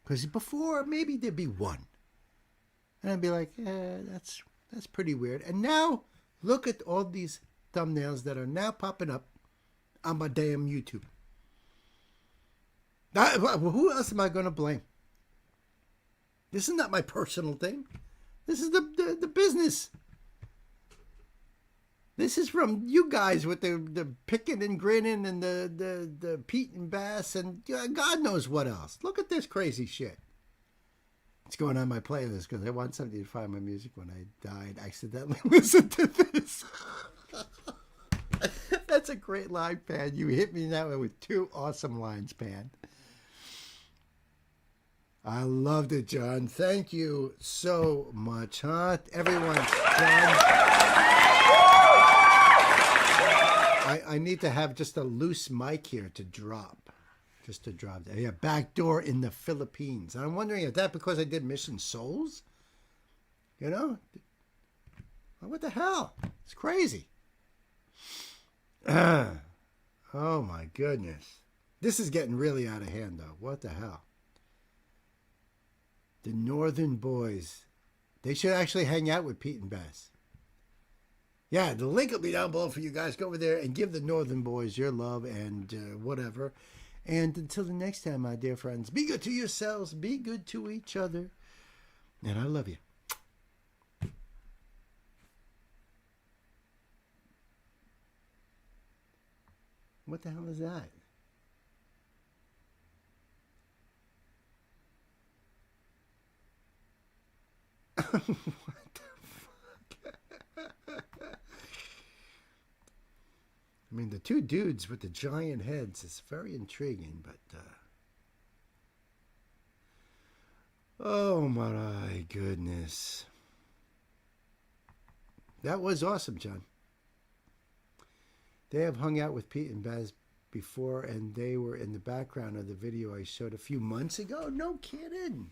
Because before, maybe there'd be one. And I'd be like, that's pretty weird. And now, look at all these thumbnails that are now popping up on my damn YouTube. Who else am I going to blame? This is not my personal thing. This is the business. This is from you guys with the picking and grinning and the Pete and Bass and God knows what else. Look at this crazy shit. It's going on my playlist because I want somebody to find my music when I died. Accidentally listen to this. That's a great line, Pan. You hit me that way with 2 awesome lines, Pan. I loved it, John. Thank you so much, huh? Everyone, John. I need to have just a loose mic here to drop. Just to drop. Yeah, backdoor in the Philippines. And I'm wondering if that because I did Mission Souls? You know? What the hell? It's crazy. Oh my goodness. This is getting really out of hand though. What the hell? The Northern Boys. They should actually hang out with Pete and Bass. Yeah, the link will be down below for you guys. Go over there and give the Northern Boys your love and whatever. And until the next time, my dear friends, be good to yourselves. Be good to each other. And I love you. What the hell is that? What the fuck? I mean, the 2 dudes with the giant heads is very intriguing, but oh my goodness. That was awesome, John. They have hung out with Pete and Baz before, and they were in the background of the video I showed a few months ago. No kidding.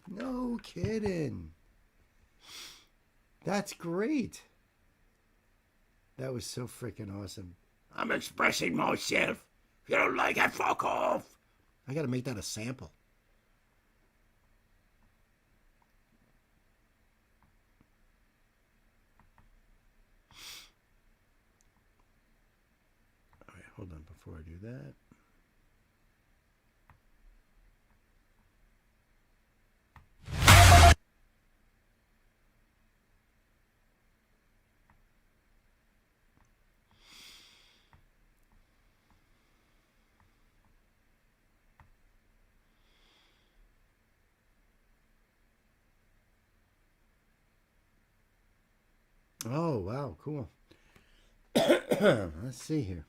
No kidding. That's great. That was so freaking awesome. I'm expressing myself. If you don't like it, fuck off. I got to make that a sample. All right, hold on before I do that. Oh, wow, cool. Let's see here.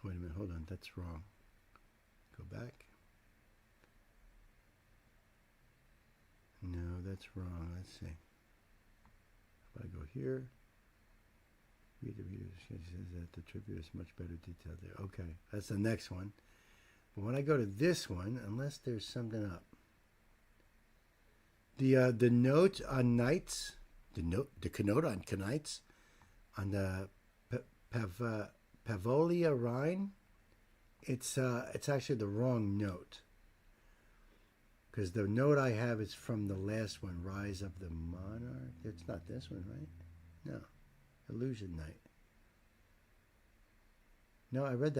Wait a minute, hold on, that's wrong. Go back. No, that's wrong. Let's see. If I go here, read the video says that the tribute is much better detailed there. Okay, that's the next one. But when I go to this one, unless there's something up, the note on nights, the note on knights, on the Pavolia Rhine, it's actually the wrong note. Because the note I have is from the last one, Rise of the Monarch. It's not this one, right? No, Illusion Night. No, I read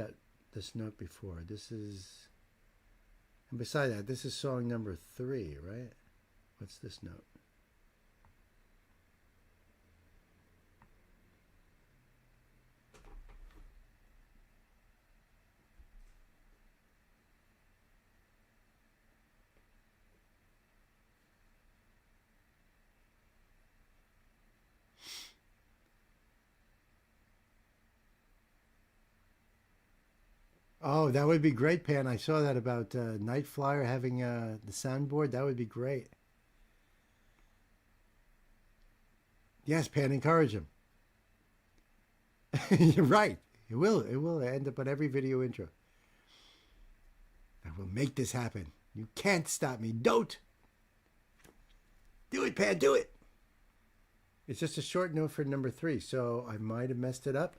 this note before. This is, and beside that, this is song number 3, right? What's this note? Oh, that would be great, Pan. I saw that about Night Flyer having the soundboard. That would be great. Yes, Pan, encourage him. You're right. It will. It will end up on every video intro. I will make this happen. You can't stop me. Don't. Do it, Pan. Do it. It's just a short note for number 3, so I might have messed it up.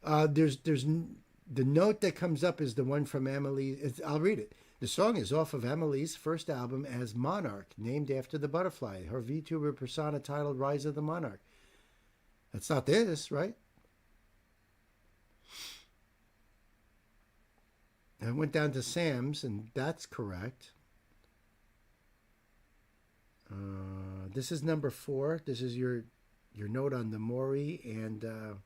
There's the note that comes up is the one from Amelie. I'll read it. The song is off of Amelie's first album as Monarch, named after the butterfly, her VTuber persona titled Rise of the Monarch. That's not this, right? I went down to Sam's, and that's correct. This is number 4. This is your note on the Mori and the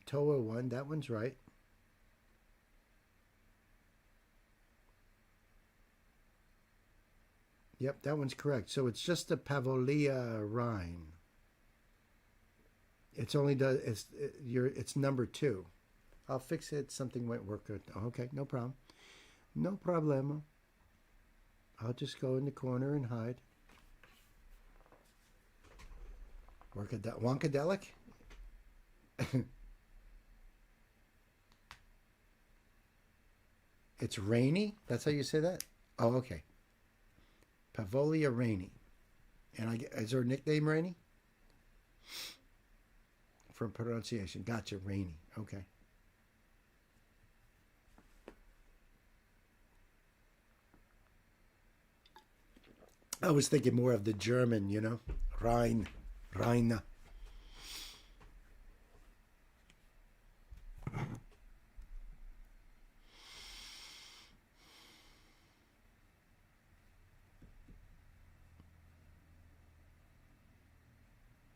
Toa one. That one's right. Yep, that one's correct. So it's just the Pavolia Rhine. It's only it's number 2. I'll fix it. Something won't work good. Okay, no problem. No problemo. I'll just go in the corner and hide. Wonkadelic? It's Rainy? That's how you say that? Oh, okay. Pavolia Rainy. And is her nickname Rainy? For pronunciation. Gotcha, Rainy. Okay. I was thinking more of the German, you know? Rhein.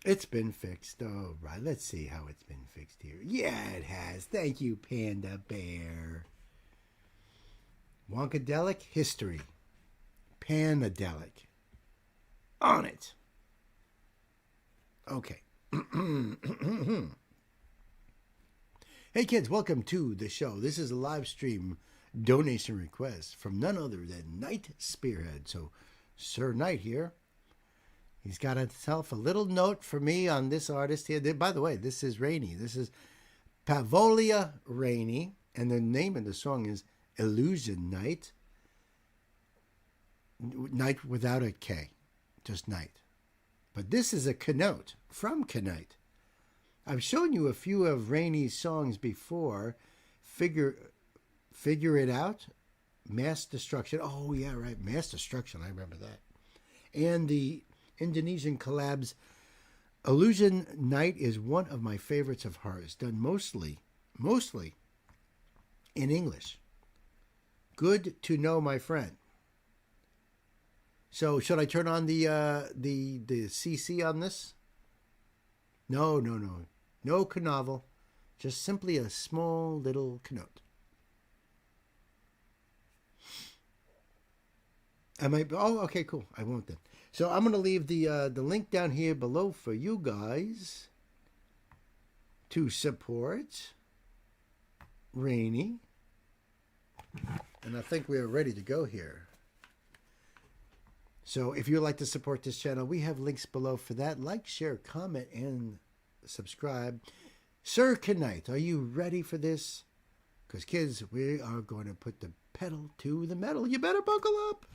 It's been fixed. All right, let's see how it's been fixed here. Yeah, it has. Thank you, Panda Bear. Wonkadelic history. Panadelic. On it. Okay. Hey kids, welcome to the show. This is a live stream donation request from none other than Knight Spearhead. So, Sir Knight here. He's got himself a little note for me on this artist here. By the way, this is Rainy. This is Pavolia Rainy. And the name of the song is Illusion Night. Night without a K. Just Night. But this is a Kenote from Knight. I've shown you a few of Rainy's songs before. Figure It Out. Mass Destruction. Oh, yeah, right. Mass Destruction. I remember that. And the Indonesian collabs. Illusion Night is one of my favorites of hers, done mostly in English. Good to know, my friend. So should I turn on the CC on this? No canovel, just simply a small little Kenote. Oh, okay, cool. I won't then. So I'm going to leave the link down here below for you guys to support Rainy. And I think we are ready to go here. So if you'd like to support this channel, we have links below for that. Like, share, comment, and subscribe. Sir Knight, are you ready for this? Because kids, we are going to put the pedal to the metal. You better buckle up.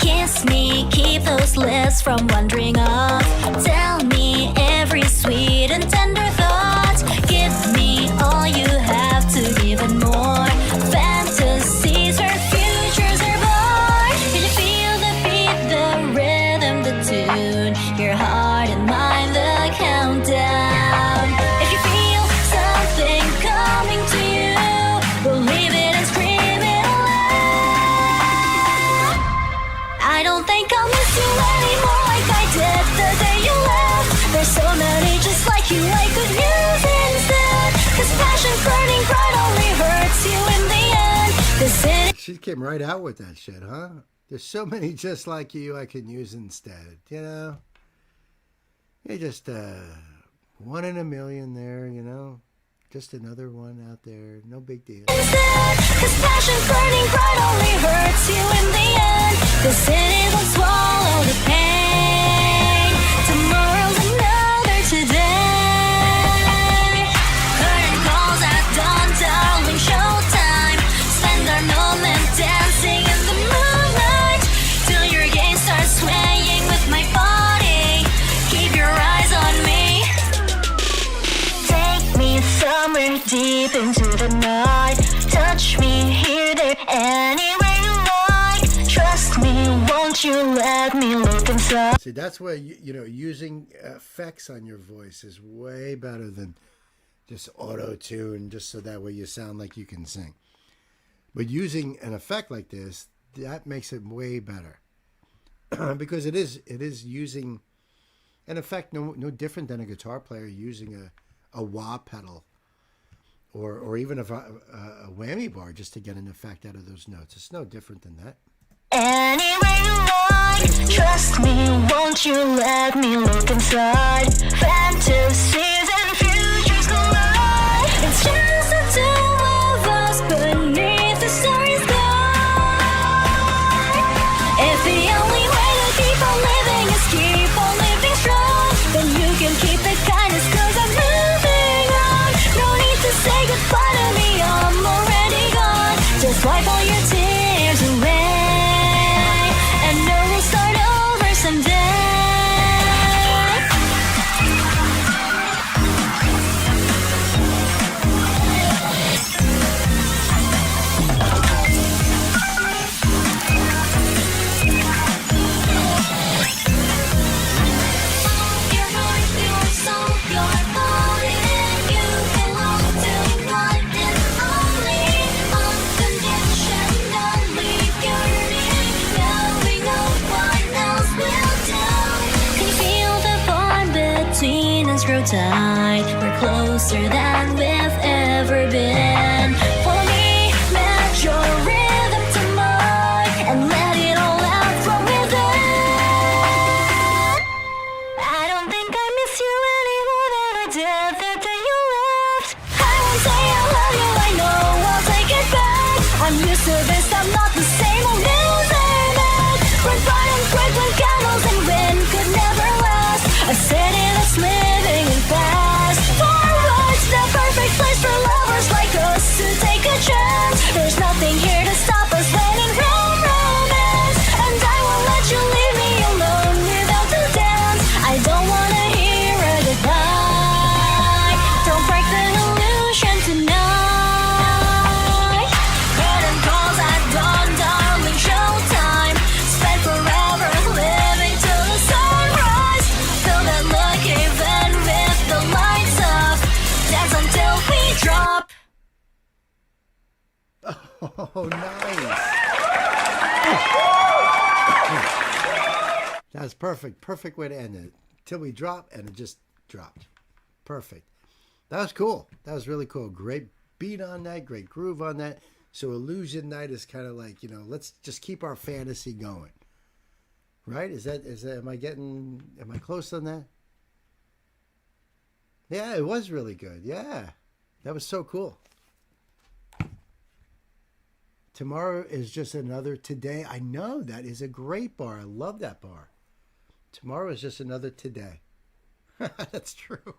Kiss me, keep those lips from wandering off. Tell me every sweet and tender thought. Give me all you have to give and more. Fantasies where futures are born. Can you feel the beat, the rhythm, the tune? Your heart and mind, the countdown. If you feel something coming to you, believe it and scream it aloud. I don't think I'll miss you anymore like I did the day you left. There's so many just like you I could use instead. Cause passion's burning bright only hurts you in the end. She came right out with that shit, huh? There's so many just like you I can use instead, you know? You're just one in a million there, you know? Just another one out there. No big deal. Cause passion's burning bright only hurts you in the end. The city will swallow the pain. Tomorrow's another today. Curtain calls at dawn, darling, showtime. Spend our moment dancing in the moonlight. Till your gaze starts swaying with my body. Keep your eyes on me. Take me somewhere deep into the night. Touch me here, there, anywhere. inside. See, that's where using effects on your voice is way better than just auto tune, just so that way you sound like you can sing. But using an effect like this, that makes it way better because it is using an effect no different than a guitar player using a wah pedal or even a whammy bar just to get an effect out of those notes. It's no different than that. Any way you like, trust me, won't you let me look inside? Fantasies and futures collide. It's just the two of us beneath the starry sky. If the only way to keep on living is keep on living strong, then you can keep the kindness 'cause I'm moving on. No need to say goodbye to me, I'm already gone. Just wipe all your tears away. Tight. We're closer than we've ever been. Follow me, match your rhythm to mine, and let it all out from within. I don't think I miss you any more than I did the day you left. I won't say I love you, I know I'll take it back. I'm used to this, I'm not the same old loser that run bright and bright when candles and wind could never last. A city that's living fast forwards, the perfect place for lovers like us to take a chance. There's nothing here to stop us letting romance, and I won't let you leave me alone without the dance. I don't wanna hear a goodbye. Don't break the illusion tonight. Curtain calls at dawn, darling, showtime. Spent forever living till the sunrise. Feel that look even with the lights off. Dance until we drop. Oh, nice. That's perfect. Perfect way to end it. Till we drop, and it just dropped. Perfect. That was cool. That was really cool. Great beat on that. Great groove on that. So Illusion Night is kind of like, let's just keep our fantasy going. Right? Is that, am I close on that? Yeah, it was really good. Yeah. That was so cool. Tomorrow is just another today. I know that is a great bar. I love that bar. Tomorrow is just another today. That's true.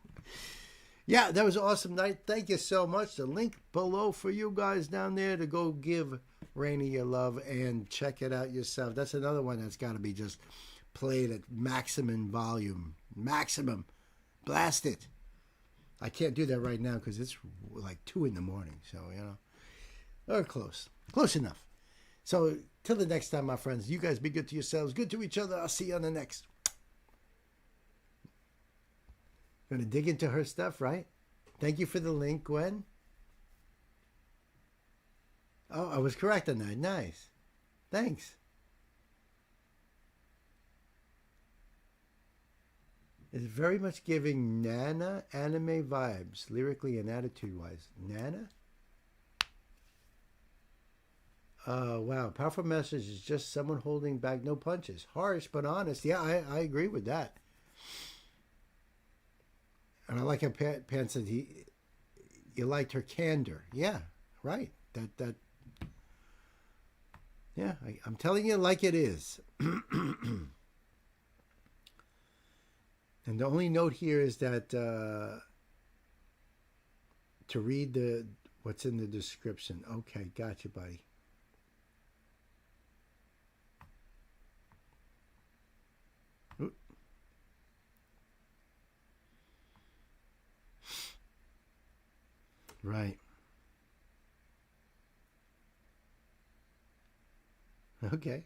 Yeah, that was an awesome night. Thank you so much. The link below for you guys down there to go give Rainy your love and check it out yourself. That's another one that's got to be just played at maximum volume. Maximum. Blast it. I can't do that right now because it's like 2 in the morning. So, or close. Close enough. So, till the next time, my friends, you guys be good to yourselves, good to each other. I'll see you on the next. Gonna dig into her stuff, right? Thank you for the link, Gwen. Oh, I was correct on that. Nice. Thanks. It's very much giving Nana anime vibes, lyrically and attitude-wise. Nana? Wow. Powerful message is just someone holding back no punches. Harsh, but honest. Yeah, I agree with that. And I like how Pan said you liked her candor. Yeah, right. That. Yeah, I'm telling you like it is. And the only note here is that to read what's in the description. Okay, gotcha, buddy. Oop. Right. Okay.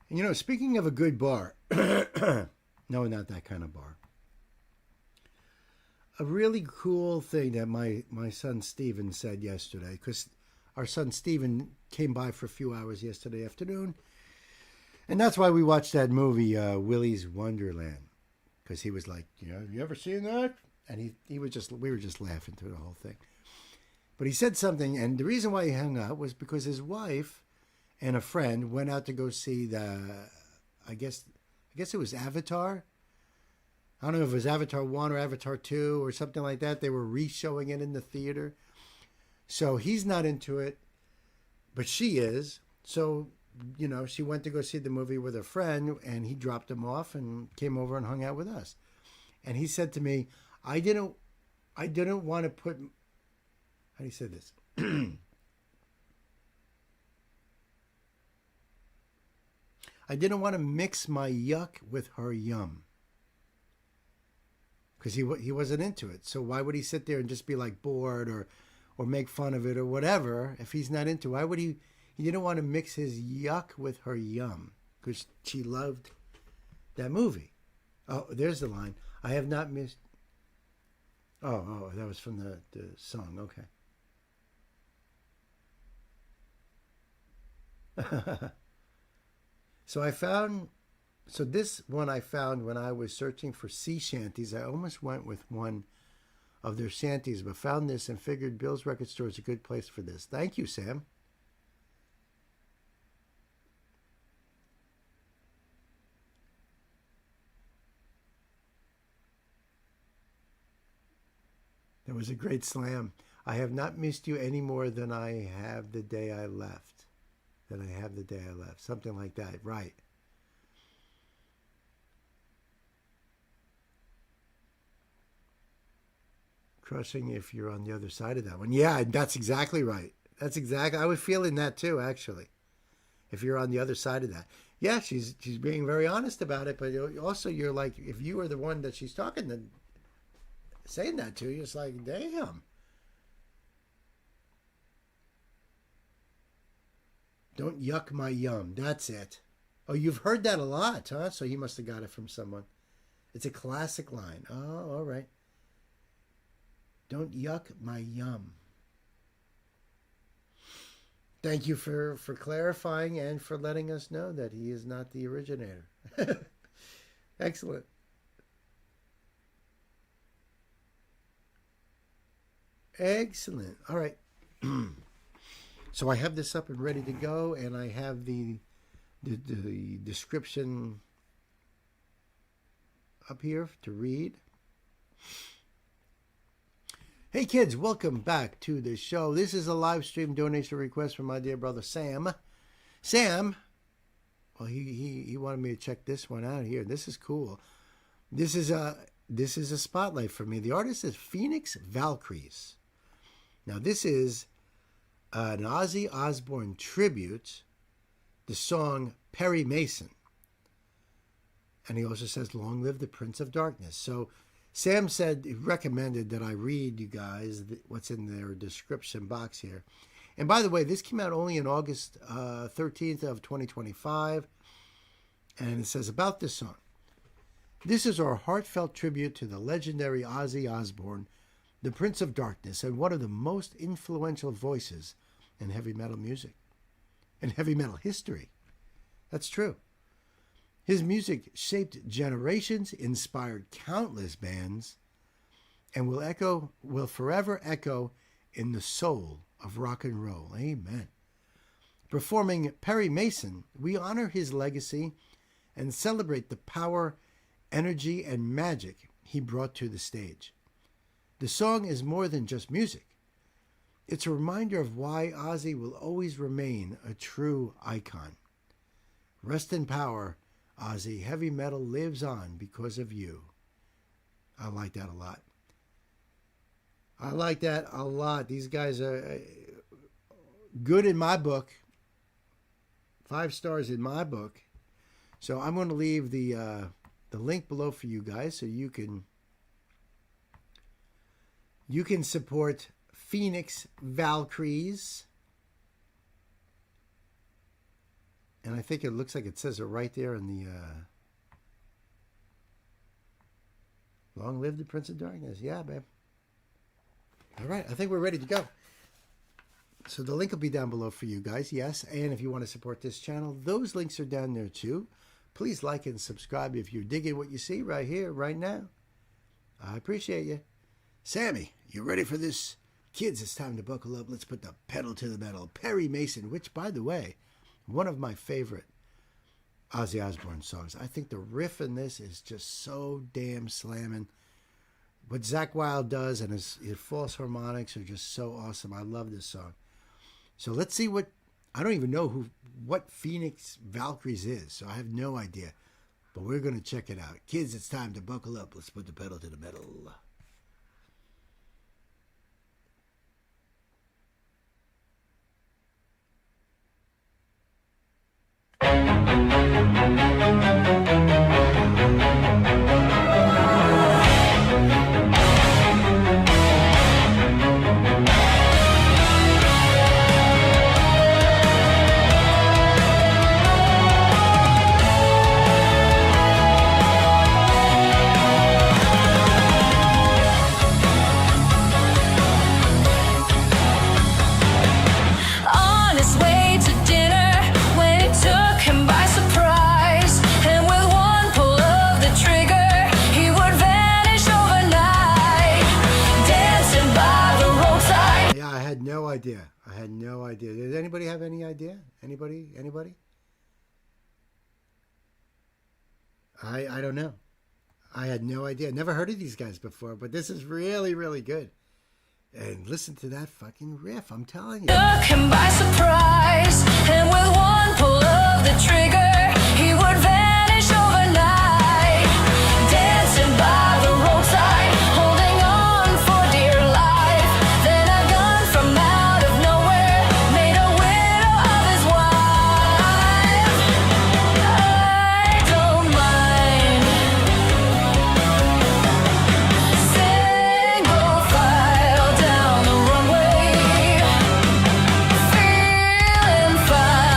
And, you know, speaking of a good bar, no, not that kind of bar. A really cool thing that my son Steven said yesterday, because our son Steven came by for a few hours yesterday afternoon, and that's why we watched that movie, Willy's Wonderland, because he was like, you know, have you ever seen that? And we were just laughing through the whole thing. But he said something, and the reason why he hung out was because his wife and a friend went out to go see I guess it was Avatar. I don't know if it was Avatar 1 or Avatar 2 or something like that. They were re-showing it in the theater. So he's not into it, but she is. So, you know, she went to go see the movie with a friend, and he dropped him off and came over and hung out with us. And he said to me, I didn't want to put, how do you say this? I didn't want to mix my yuck with her yum. Because he wasn't into it. So why would he sit there and just be like bored or make fun of it or whatever if he's not into it? Why would he didn't want to mix his yuck with her yum because she loved that movie. Oh, there's the line. I have not missed. Oh, that was from the song. Okay. So this one I found when I was searching for sea shanties. I almost went with one of their shanties, but found this and figured Bill's Record Store is a good place for this. Thank you, Sam. That was a great slam. I have not missed you any more than I have the day I left. Something like that, right. Crushing if you're on the other side of that one. Yeah, that's exactly right. I was feeling that too, actually. If you're on the other side of that. Yeah, she's being very honest about it, but also you're like, if you were the one that she's talking to, saying that to you, it's like, damn. Don't yuck my yum. That's it. Oh, you've heard that a lot, huh? So you must have got it from someone. It's a classic line. Oh, all right. Don't yuck my yum. Thank you for clarifying and for letting us know that he is not the originator. Excellent. Excellent. All right. So I have this up and ready to go, and I have the description up here to read. Hey kids, welcome back to the show. This is a live stream donation request from my dear brother Sam. Sam, well, he wanted me to check this one out here. This is cool. This is a spotlight for me. The artist is Phoenix Valkyries. Now this is an Ozzy Osbourne tribute, the song Perry Mason. And he also says, long live the Prince of Darkness. So Sam said, he recommended that I read you guys what's in their description box here. And by the way, this came out only on August 13th of 2025. And it says about this song. This is our heartfelt tribute to the legendary Ozzy Osbourne, the Prince of Darkness, and one of the most influential voices in heavy metal music and heavy metal history. That's true. His music shaped generations, inspired countless bands, and will forever echo in the soul of rock and roll. Amen. Performing Perry Mason, we honor his legacy and celebrate the power, energy, and magic he brought to the stage. The song is more than just music. It's a reminder of why Ozzy will always remain a true icon. Rest in power, Ozzy. Heavy metal lives on because of you. I like that a lot. These guys are good in my book. 5 stars in my book. So I'm going to leave the link below for you guys so you can support Phoenix Valkyries. And I think it looks like it says it right there in the Long Live the Prince of Darkness. Yeah, babe. All right, I think we're ready to go. So the link will be down below for you guys, yes. And if you want to support this channel, those links are down there too. Please like and subscribe if you're digging what you see right here, right now. I appreciate you. Sammy, you ready for this? Kids, it's time to buckle up. Let's put the pedal to the metal. Perry Mason, which, by the way, one of my favorite Ozzy Osbourne songs. I think the riff in this is just so damn slamming. What Zakk Wylde does and his false harmonics are just so awesome. I love this song. So let's see what, I don't even know what Phoenix Valkyries is, so I have no idea. But we're going to check it out. Kids, it's time to buckle up. Let's put the pedal to the metal. I had no idea. Does anybody have any idea? Anybody? I don't know. I had no idea. Never heard of these guys before, but this is really, really good. And listen to that fucking riff, I'm telling you. Took him by surprise, and with one pull of the trigger, he would vanish overnight. Dancing by the roadside, holding on for dear life. Then a gun from out of nowhere made a widow of his wife. I don't mind. Single file down the runway, feeling fine.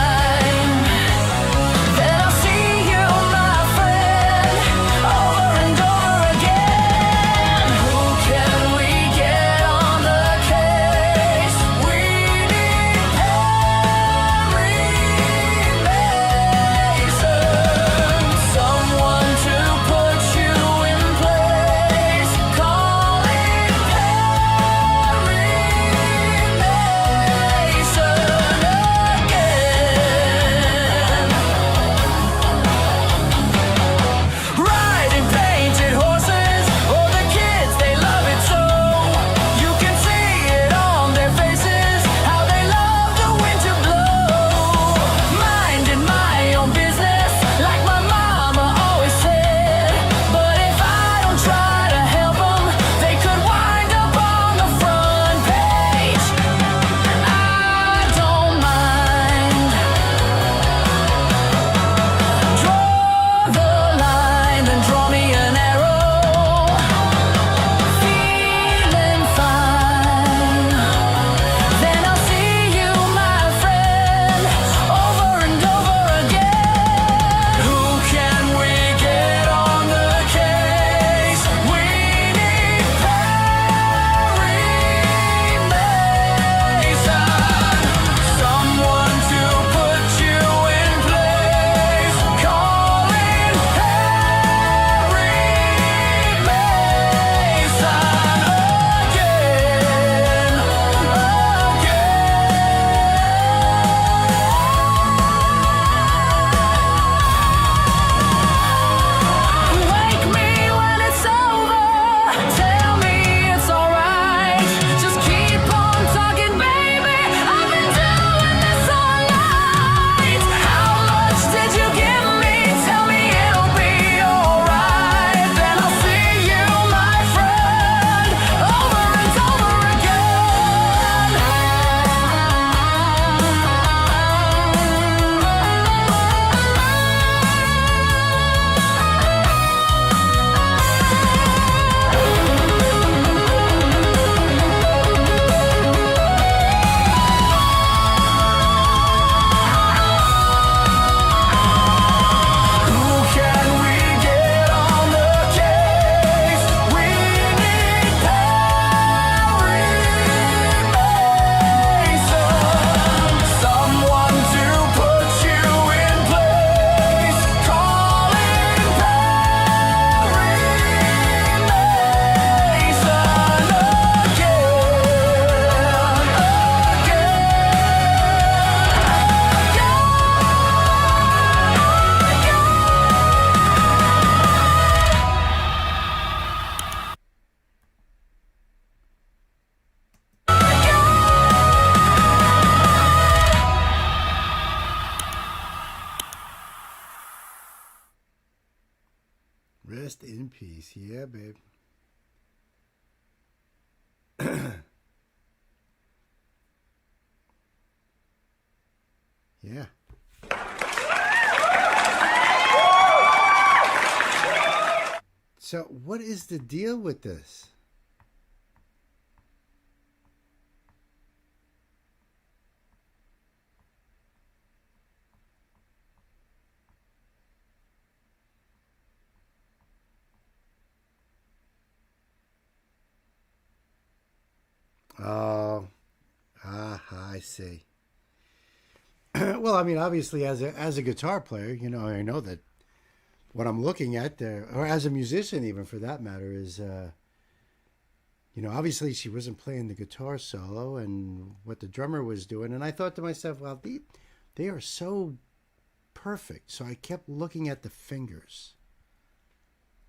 peace. Yeah, babe. Yeah. So, what is the deal with this? Oh, I see. Well, I mean, obviously, as a guitar player, you know, I know that what I'm looking at, or as a musician, even for that matter, is, you know, obviously she wasn't playing the guitar solo and what the drummer was doing, and I thought to myself, well, they are so perfect. So I kept looking at the fingers.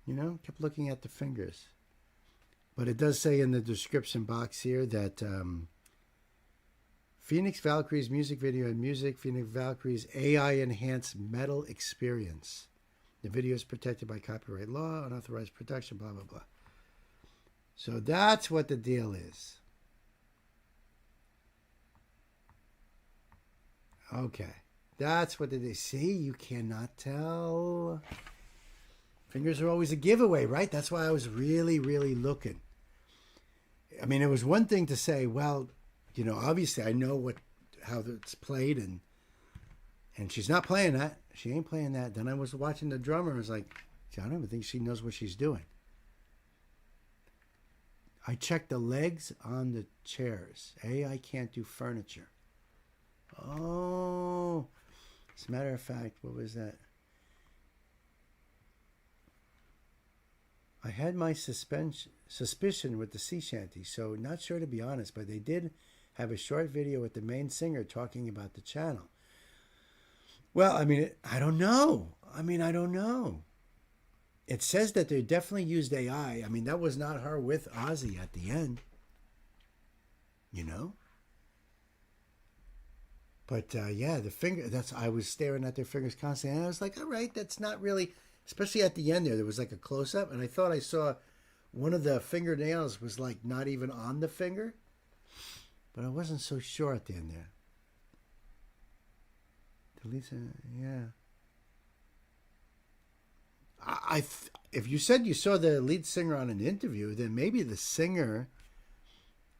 You know, kept looking at the fingers. But it does say in the description box here that Phoenix Valkyrie's music video and music, Phoenix Valkyrie's AI-enhanced metal experience. The video is protected by copyright law, unauthorized production, blah, blah, blah. So that's what the deal is. Okay. That's what it is. See, you cannot tell. Fingers are always a giveaway, right? That's why I was really, really looking. I mean, it was one thing to say, well, you know, obviously I know how it's played, and she's not playing that. She ain't playing that. Then I was watching the drummer. I was like, I don't even think she knows what she's doing. I checked the legs on the chairs. I can't do furniture. Oh, as a matter of fact, what was that? I had my suspicion with the sea shanty, so not sure to be honest, but they did have a short video with the main singer talking about the channel. Well, I mean, I don't know. I don't know. It says that they definitely used AI. I mean, that was not her with Ozzy at the end. You know? But yeah, the finger, I was staring at their fingers constantly, and I was like, all right, that's not really, especially at the end there was like a close-up, and I thought I saw one of the fingernails was like not even on the finger, but I wasn't so sure at the end there. Lisa, yeah. If you said you saw the lead singer on an interview, then maybe the singer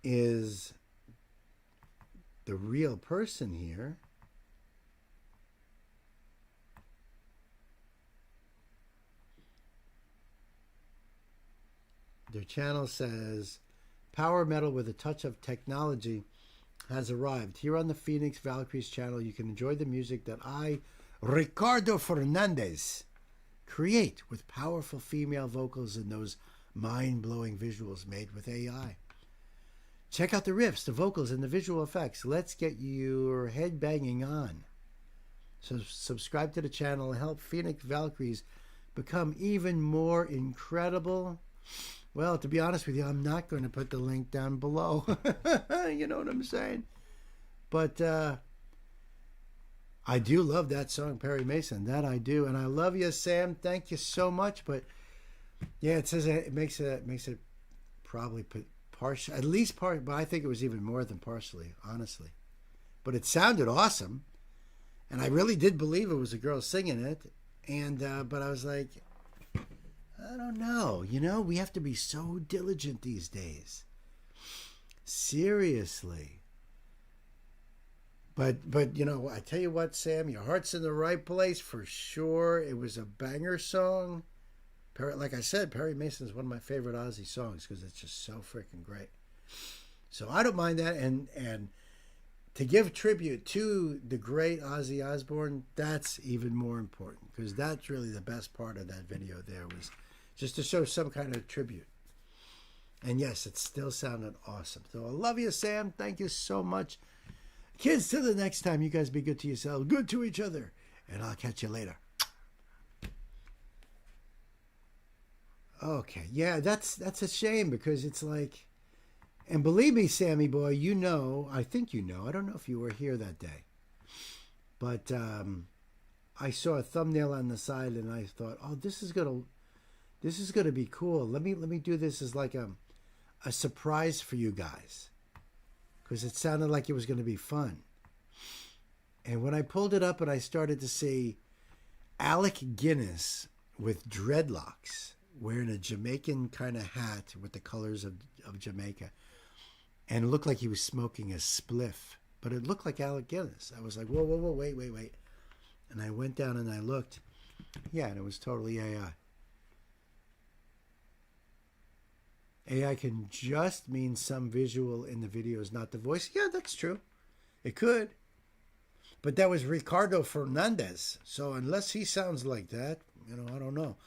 is the real person here. Their channel says, power metal with a touch of technology has arrived. Here on the Phoenix Valkyries channel, you can enjoy the music that I, Ricardo Fernandez, create with powerful female vocals and those mind-blowing visuals made with AI. Check out the riffs, the vocals, and the visual effects. Let's get your head banging on. So subscribe to the channel and help Phoenix Valkyries become even more incredible. Well, to be honest with you, I'm not going to put the link down below. You know what I'm saying? But I do love that song, Perry Mason. That I do. And I love you, Sam. Thank you so much. But yeah, it says it makes it probably partial, at least part, but I think it was even more than partially, honestly. But it sounded awesome. And I really did believe it was a girl singing it. And but I was like, I don't know. You know, we have to be so diligent these days. Seriously. But you know, I tell you what, Sam, your heart's in the right place for sure. It was a banger song. Like I said, Perry Mason is one of my favorite Ozzy songs because it's just so freaking great. So I don't mind that. And to give tribute to the great Ozzy Osbourne, that's even more important because that's really the best part of that video there, was just to show some kind of tribute. And yes, it still sounded awesome. So I love you, Sam. Thank you so much. Kids, till the next time, you guys be good to yourselves, good to each other, and I'll catch you later. Okay, yeah, that's a shame because it's like, and believe me, Sammy boy, you know, I think you know, I don't know if you were here that day, but I saw a thumbnail on the side and I thought, oh, this is This is going to be cool. Let me do this as like a surprise for you guys, because it sounded like it was going to be fun. And when I pulled it up and I started to see Alec Guinness with dreadlocks, wearing a Jamaican kind of hat with the colors of Jamaica, and it looked like he was smoking a spliff, but it looked like Alec Guinness. I was like, whoa, wait. And I went down and I looked. Yeah, and it was totally AI. AI can just mean some visual in the videos, not the voice. Yeah, that's true. It could. But that was Ricardo Fernandez. So unless he sounds like that, I don't know.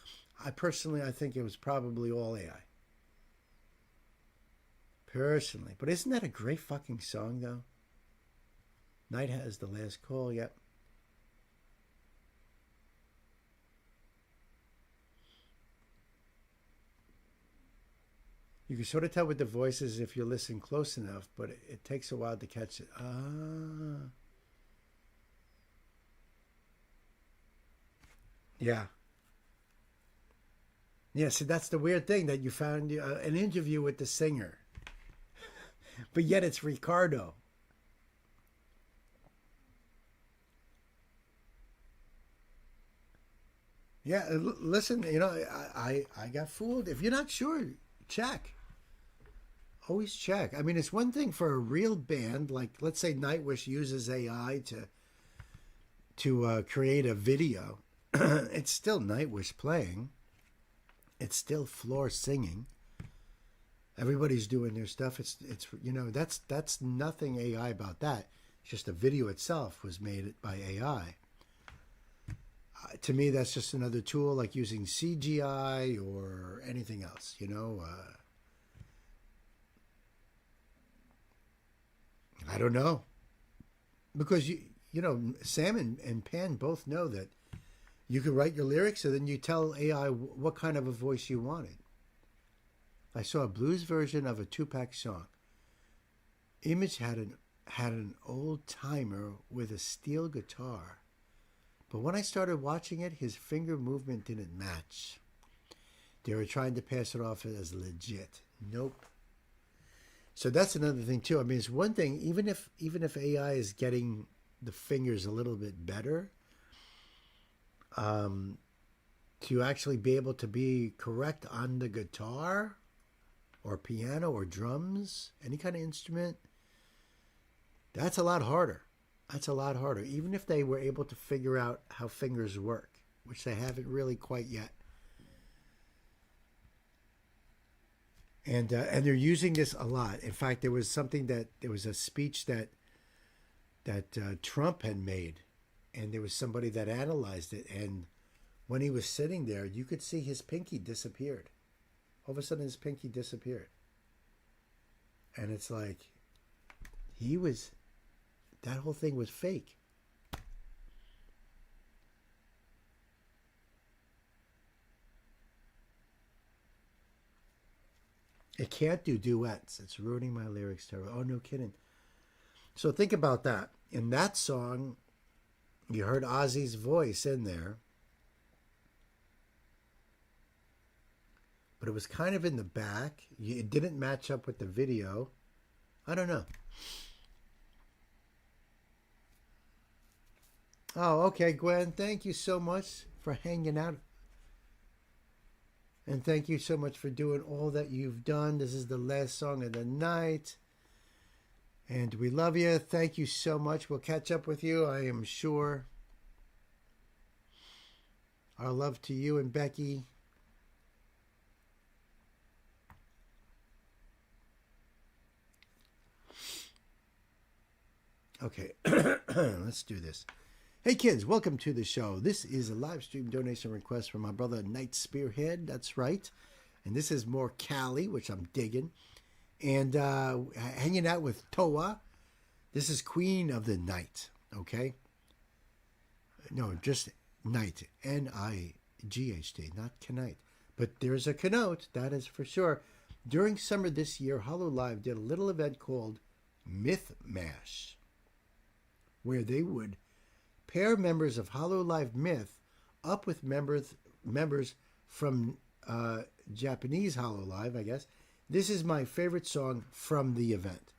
I think it was probably all AI. Personally. But isn't that a great fucking song, though? Night has the last call, yep. You can sort of tell with the voices if you listen close enough, but it takes a while to catch it. Yeah. Yeah, see, that's the weird thing, that you found an interview with the singer, but yet it's Ricardo. Yeah, listen, I got fooled. If you're not sure, check. Always check. I mean, it's one thing for a real band, like let's say Nightwish uses AI to create a video. It's still Nightwish playing. It's still Floor singing. Everybody's doing their stuff. It's that's nothing AI about that. It's just the video itself was made by AI. To me, that's just another tool, like using CGI or anything else. I don't know, because Sam and Pan both know that you can write your lyrics and then you tell AI what kind of a voice you wanted. I saw a blues version of a Tupac song. Image had an old timer with a steel guitar, but when I started watching it, his finger movement didn't match. They were trying to pass it off as legit. Nope. So that's another thing too. I mean, it's one thing, even if AI is getting the fingers a little bit better, to actually be able to be correct on the guitar or piano or drums, any kind of instrument, that's a lot harder. That's a lot harder. Even if they were able to figure out how fingers work, which they haven't really quite yet. And they're using this a lot. In fact, there was a speech that Trump had made, and there was somebody that analyzed it, and when he was sitting there, you could see his pinky disappeared. All of a sudden, his pinky disappeared. And it's like, that whole thing was fake. It can't do duets. It's ruining my lyrics terribly. Oh, no kidding. So think about that. In that song, you heard Ozzy's voice in there, but it was kind of in the back. It didn't match up with the video. I don't know. Oh, okay, Gwen. Thank you so much for hanging out. And thank you so much for doing all that you've done. This is the last song of the night. And we love you. Thank you so much. We'll catch up with you, I am sure. Our love to you and Becky. Okay, let's do this. Hey kids, welcome to the show. This is a live stream donation request from my brother Night Spearhead. That's right. And this is more Cali, which I'm digging. And hanging out with Toa. This is Queen of the Night. Okay? No, just Night. N-I-G-H-T, not Knight. But there's a connote, that is for sure. During summer this year, Hollow Live did a little event called Myth Mash, where they would pair members of Hollow Live Myth up with members from Japanese Hololive, I guess. This is my favorite song from the event.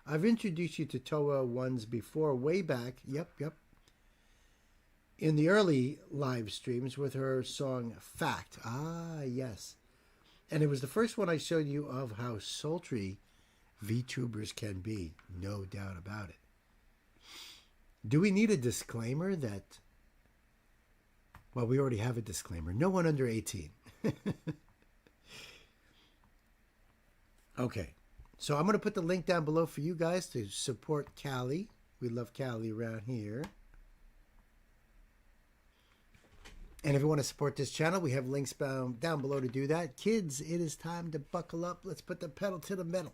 I've introduced you to Toa once before, way back. Yep. In the early live streams with her song Fact. Ah, yes. And it was the first one I showed you of how sultry VTubers can be. No doubt about it. Do we need a disclaimer that... Well, we already have a disclaimer. No one under 18. Okay. So I'm going to put the link down below for you guys to support Callie. We love Callie around here. And if you want to support this channel, we have links down below to do that. Kids, it is time to buckle up. Let's put the pedal to the metal.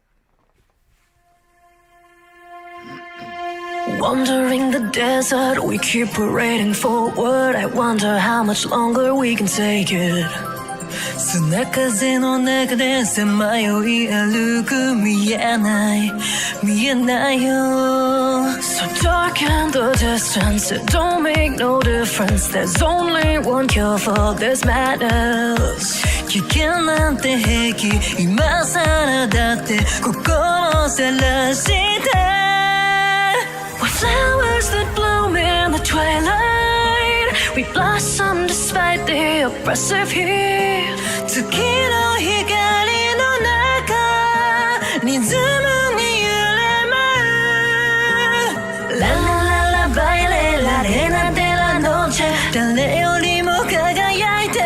Wandering the desert, we keep parading forward. I wonder how much longer we can take it. 砂風の中でさまよい歩く見えないよ So dark in the distance, it don't make no difference. There's only one cure for this madness. 危険なんて平気今さらだって心さらして We're flowers that bloom in the twilight. We blossom despite the oppressive heat. 月の光の中リズムに揺れ舞う La la la la baile la arena de la noche 誰よりも輝いて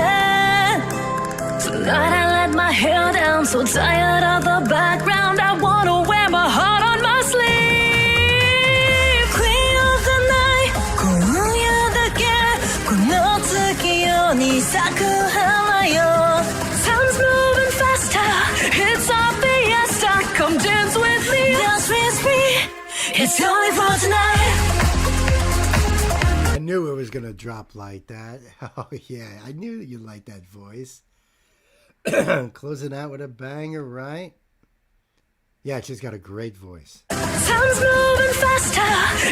Tonight I let my hair down So tired of the background I wanna wear my heart on my sleeve Queen of the night 今夜だけこの月夜に咲く花よ Time's moving faster It's our fiesta Come dance with me Dance with me It's only for tonight I knew it was going to drop like that. Oh, yeah. I knew you liked that voice. Closing out with a banger, right? Yeah, she's got a great voice. Time's moving faster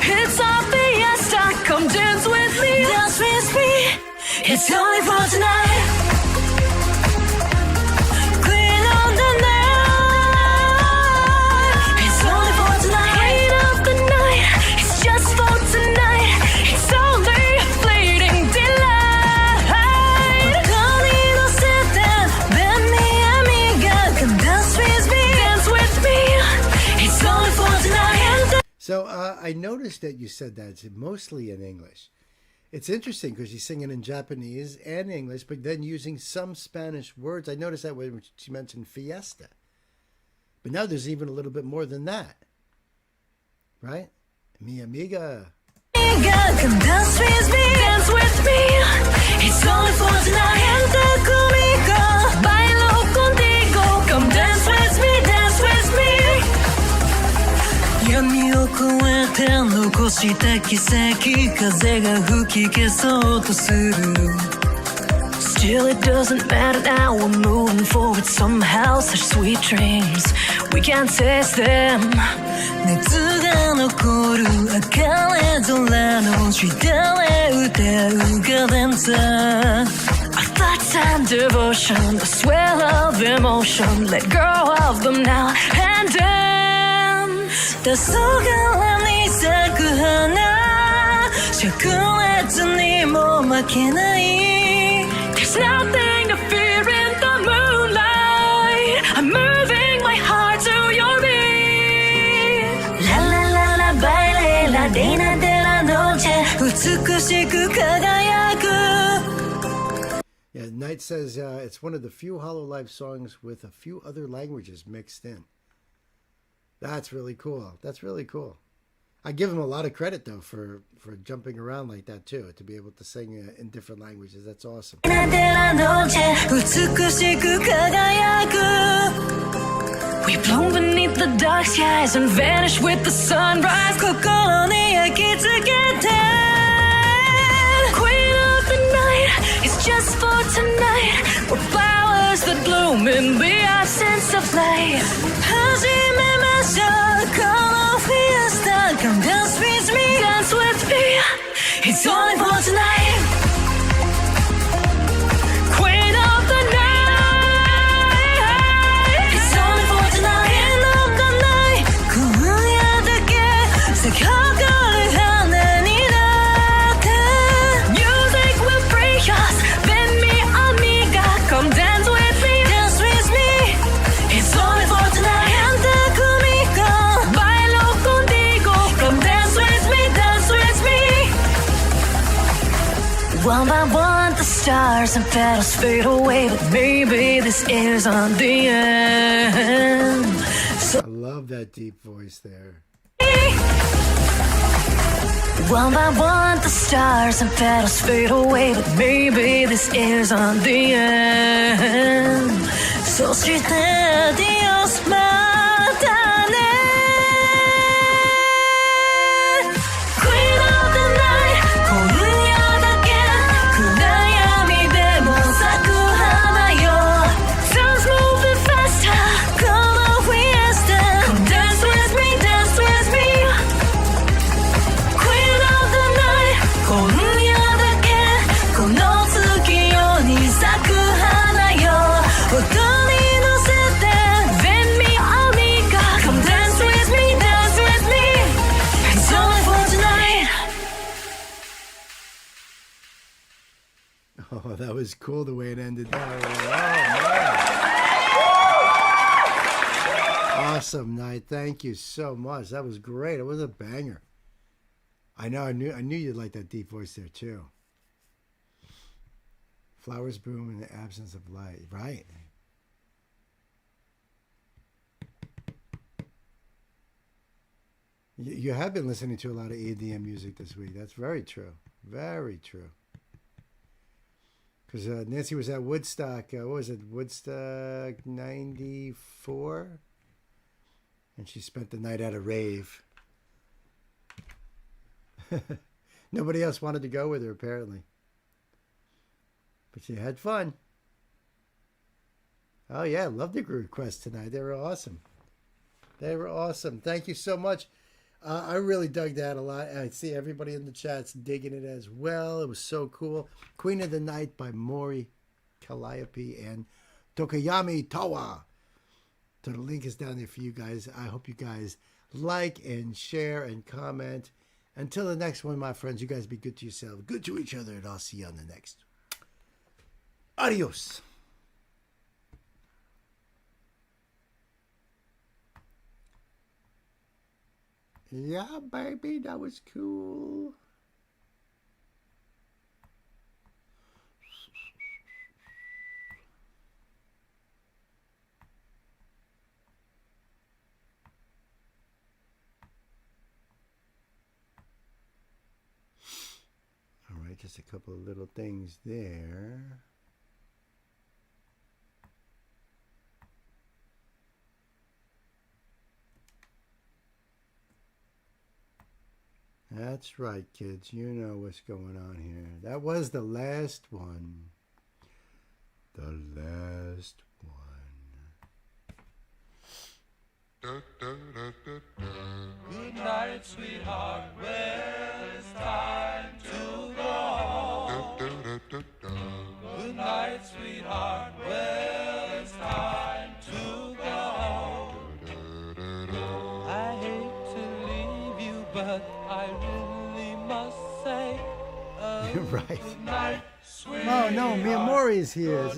It's our fiesta Come dance with me Dance with me It's only for tonight Queen of the night It's only for tonight Queen of the night It's just for tonight It's only a fleeting delight ここに乗せて Let me amiga Come dance with me Dance with me It's only for tonight So I noticed that you said that it's mostly in English. It's interesting because she's singing in Japanese and English, but then using some Spanish words. I noticed that when she mentioned fiesta. But now there's even a little bit more than that. Right? Mi amiga. Come dance with me, dance with me. It's only for tonight. Entra conmigo, bailo contigo. Come dance with me, dance with me. 闇を越えて残した奇跡風が吹き消そうとする Still it doesn't matter now We're moving forward somehow Such sweet dreams We can't taste them 熱が残る明るい空の下で歌うカデンツァ Our thoughts and devotion The swell of emotion Let go of them now and dance 黄昏に咲く花灼熱にも負けない There's nothing to fear in the moonlight I'm moving my heart to your beat La la la la baile la reina de la noche 美しく輝く Yeah, Knight says it's one of the few Hololive songs with a few other languages mixed in. That's really cool. That's really cool. I give him a lot of credit, though, for jumping around like that, too, to be able to sing in different languages. That's awesome. We bloom beneath the dark skies and vanish with the sunrise. Queen of the night, it's just for tonight. We're flowers that bloom in the absence of light. Come dance with me, dance with me. It's only for tonight. Queen of the night. One by one the stars and petals fade away, but maybe this isn't the end. So I love that deep voice there. one by one the stars and petals fade away, but maybe this isn't the end. So she said, Dios, mátane. Queen of the night, 今夜だけ暗闇でも咲く花よ。Sounds moving faster, come on fiesta. Come dance with me, dance with me. Queen of the night, 今夜だけこの月夜に咲く花よ。踊り乗せて Let me amiga. Come dance with me, dance with me. It's only for tonight. Oh, that was cool the way it ended there. Oh, awesome night. Thank you so much. That was great. It was a banger. I know. I knew you'd like that deep voice there too. Flowers bloom in the absence of light. Right. You have been listening to a lot of EDM music this week. That's very true. Very true. Because Nancy was at Woodstock. What was it? Woodstock 94? And she spent the night at a rave. Nobody else wanted to go with her, apparently. But she had fun. Oh, yeah. I love the requests tonight. They were awesome. They were awesome. Thank you so much. I really dug that a lot. I see everybody in the chat's digging it as well. It was so cool. Queen of the Night by Mori Calliope and Tokayami Tawa. So the link is down there for you guys. I hope you guys like and share and comment. Until the next one, my friends, you guys be good to yourselves, good to each other, and I'll see you on the next. Adios. Yeah, baby, that was cool. All right, just a couple of little things there. That's right, kids. You know what's going on here. That was the last one. The last one. Good night, sweetheart. Well, it's time to go. Good night, sweetheart. Well, it's time to go. I hate to leave you, but I really must say, Right. good night, sweetheart. Oh, no, Mia Mori is here.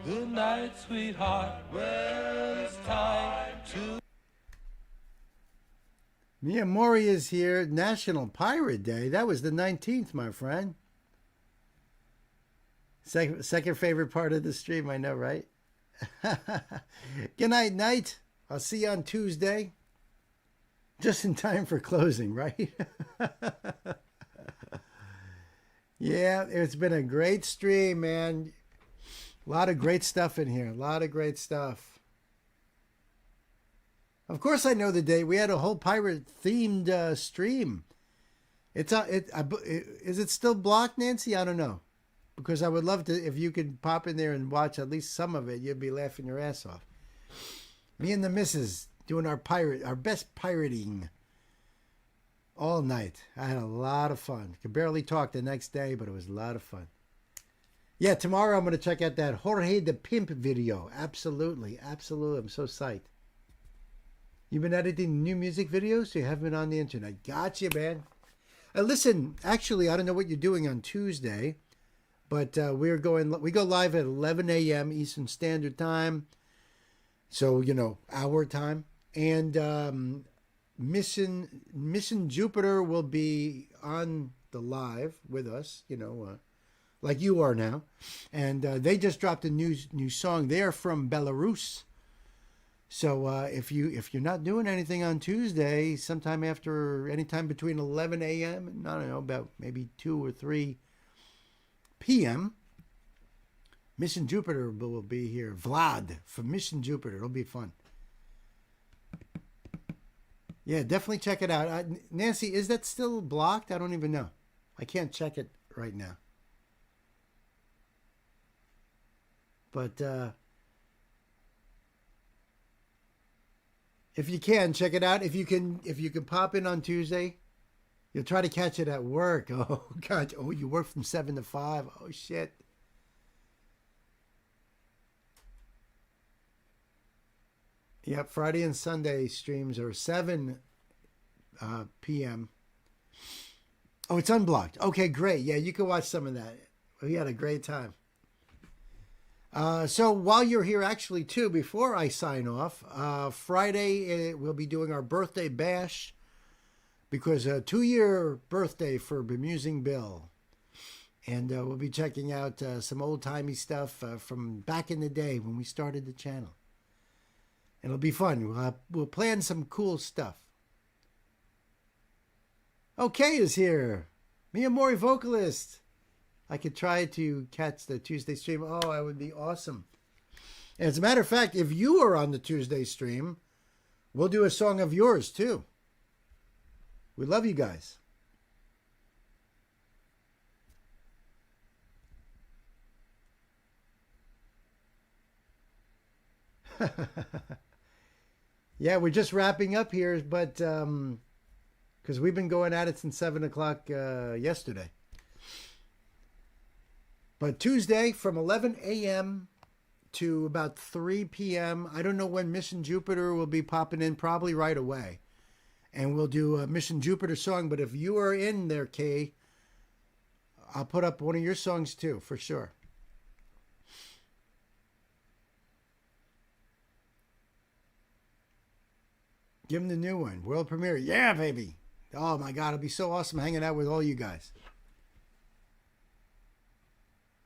Good night, sweetheart. Well, it's time to. Mia Mori is here. National Pirate Day. That was the 19th, my friend. Second favorite part of the stream, I know, right? Good night, night. I'll see you on Tuesday. Just in time for closing, right? Yeah, it's been a great stream, man. A lot of great stuff in here. A lot of great stuff. Of course, I know the date. We had a whole pirate-themed stream. Is it still blocked, Nancy? I don't know. Because I would love to, if you could pop in there and watch at least some of it, you'd be laughing your ass off. Me and the missus doing our best pirating all night. I had a lot of fun. Could barely talk the next day, but it was a lot of fun. Yeah, tomorrow I'm going to check out that Jorge the Pimp video. Absolutely. Absolutely. I'm so psyched. You've been editing new music videos, so you haven't been on the internet. Gotcha, man. Listen, actually, I don't know what you're doing on Tuesday, but we go live at 11 a.m. Eastern Standard Time. So, our time. And Mission Jupiter will be on the live with us, like you are now, and they just dropped a new song. They are from Belarus, so if you're not doing anything on Tuesday, anytime between 11 a.m. and I don't know, about maybe 2 or 3 p.m. Mission Jupiter will be here. Vlad from Mission Jupiter. It'll be fun. Yeah, definitely check it out. Nancy, is that still blocked? I don't even know. I can't check it right now. But if you can, check it out. If you can pop in on Tuesday, you'll try to catch it at work. Oh, God. Oh, you work from 7 to 5. Oh, shit. Yep, Friday and Sunday streams are 7 p.m. Oh, it's unblocked. Okay, great. Yeah, you can watch some of that. We had a great time. So while you're here, actually, too, before I sign off, Friday we'll be doing our birthday bash because a 2-year birthday for Bemusing Bill. And we'll be checking out some old-timey stuff from back in the day when we started the channel. It'll be fun. We'll plan some cool stuff. Okay is here. Mia Mori vocalist. I could try to catch the Tuesday stream. Oh, that would be awesome. And as a matter of fact, if you are on the Tuesday stream, we'll do a song of yours too. We love you guys. Yeah, we're just wrapping up here, but because we've been going at it since 7 o'clock yesterday. But Tuesday from 11 a.m. to about 3 p.m. I don't know when Mission Jupiter will be popping in, probably right away. And we'll do a Mission Jupiter song. But if you are in there, Kay, I'll put up one of your songs too, for sure. Give him the new one. World premiere. Yeah, baby. Oh, my God. It'll be so awesome hanging out with all you guys.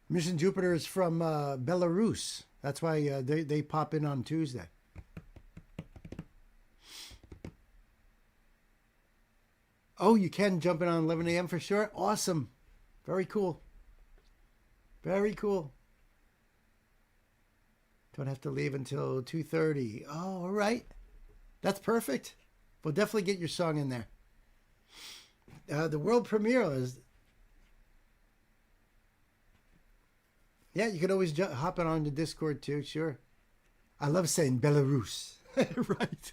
Mission Jupiter is from Belarus. That's why they pop in on Tuesday. Oh, you can jump in on 11 a.m. for sure? Awesome. Very cool. Very cool. Don't have to leave until 2:30. Oh, all right. That's perfect. We'll definitely get your song in there. The world premiere is... Yeah, you could always hop on the Discord too, sure. I love saying Belarus. Right.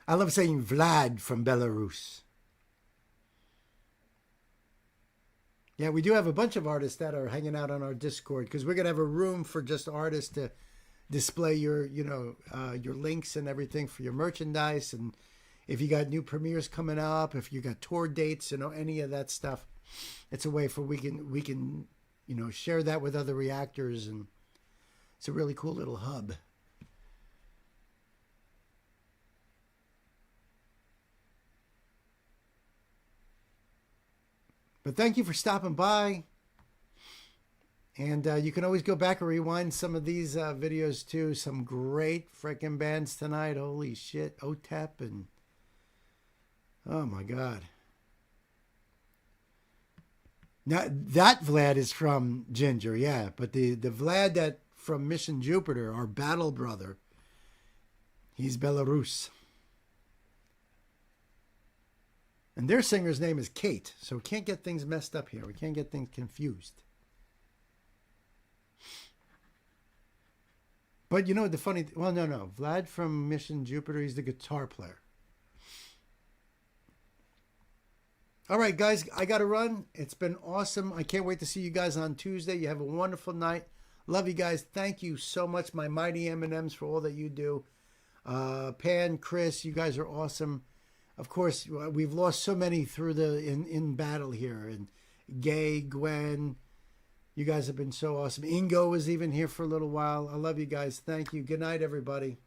I love saying Vlad from Belarus. Yeah, we do have a bunch of artists that are hanging out on our Discord because we're going to have a room for just artists to display your links and everything for your merchandise. And if you got new premieres coming up, if you got tour dates, any of that stuff, it's a way for we can share that with other reactors. And it's a really cool little hub. But thank you for stopping by. And you can always go back and rewind some of these videos too. Some great freaking bands tonight. Holy shit. OTEP and... Oh my God. Now, that Vlad is from Ginger, yeah. But the Vlad that from Mission Jupiter, our battle brother, he's Belarus. And their singer's name is Kate. So we can't get things messed up here. We can't get things confused. But the funny... Well, no. Vlad from Mission Jupiter, he's the guitar player. All right, guys, I got to run. It's been awesome. I can't wait to see you guys on Tuesday. You have a wonderful night. Love you guys. Thank you so much, my mighty M&Ms, for all that you do. Pan, Chris, you guys are awesome. Of course, we've lost so many through in battle here. And Gay, Gwen... You guys have been so awesome. Ingo was even here for a little while. I love you guys. Thank you. Good night, everybody.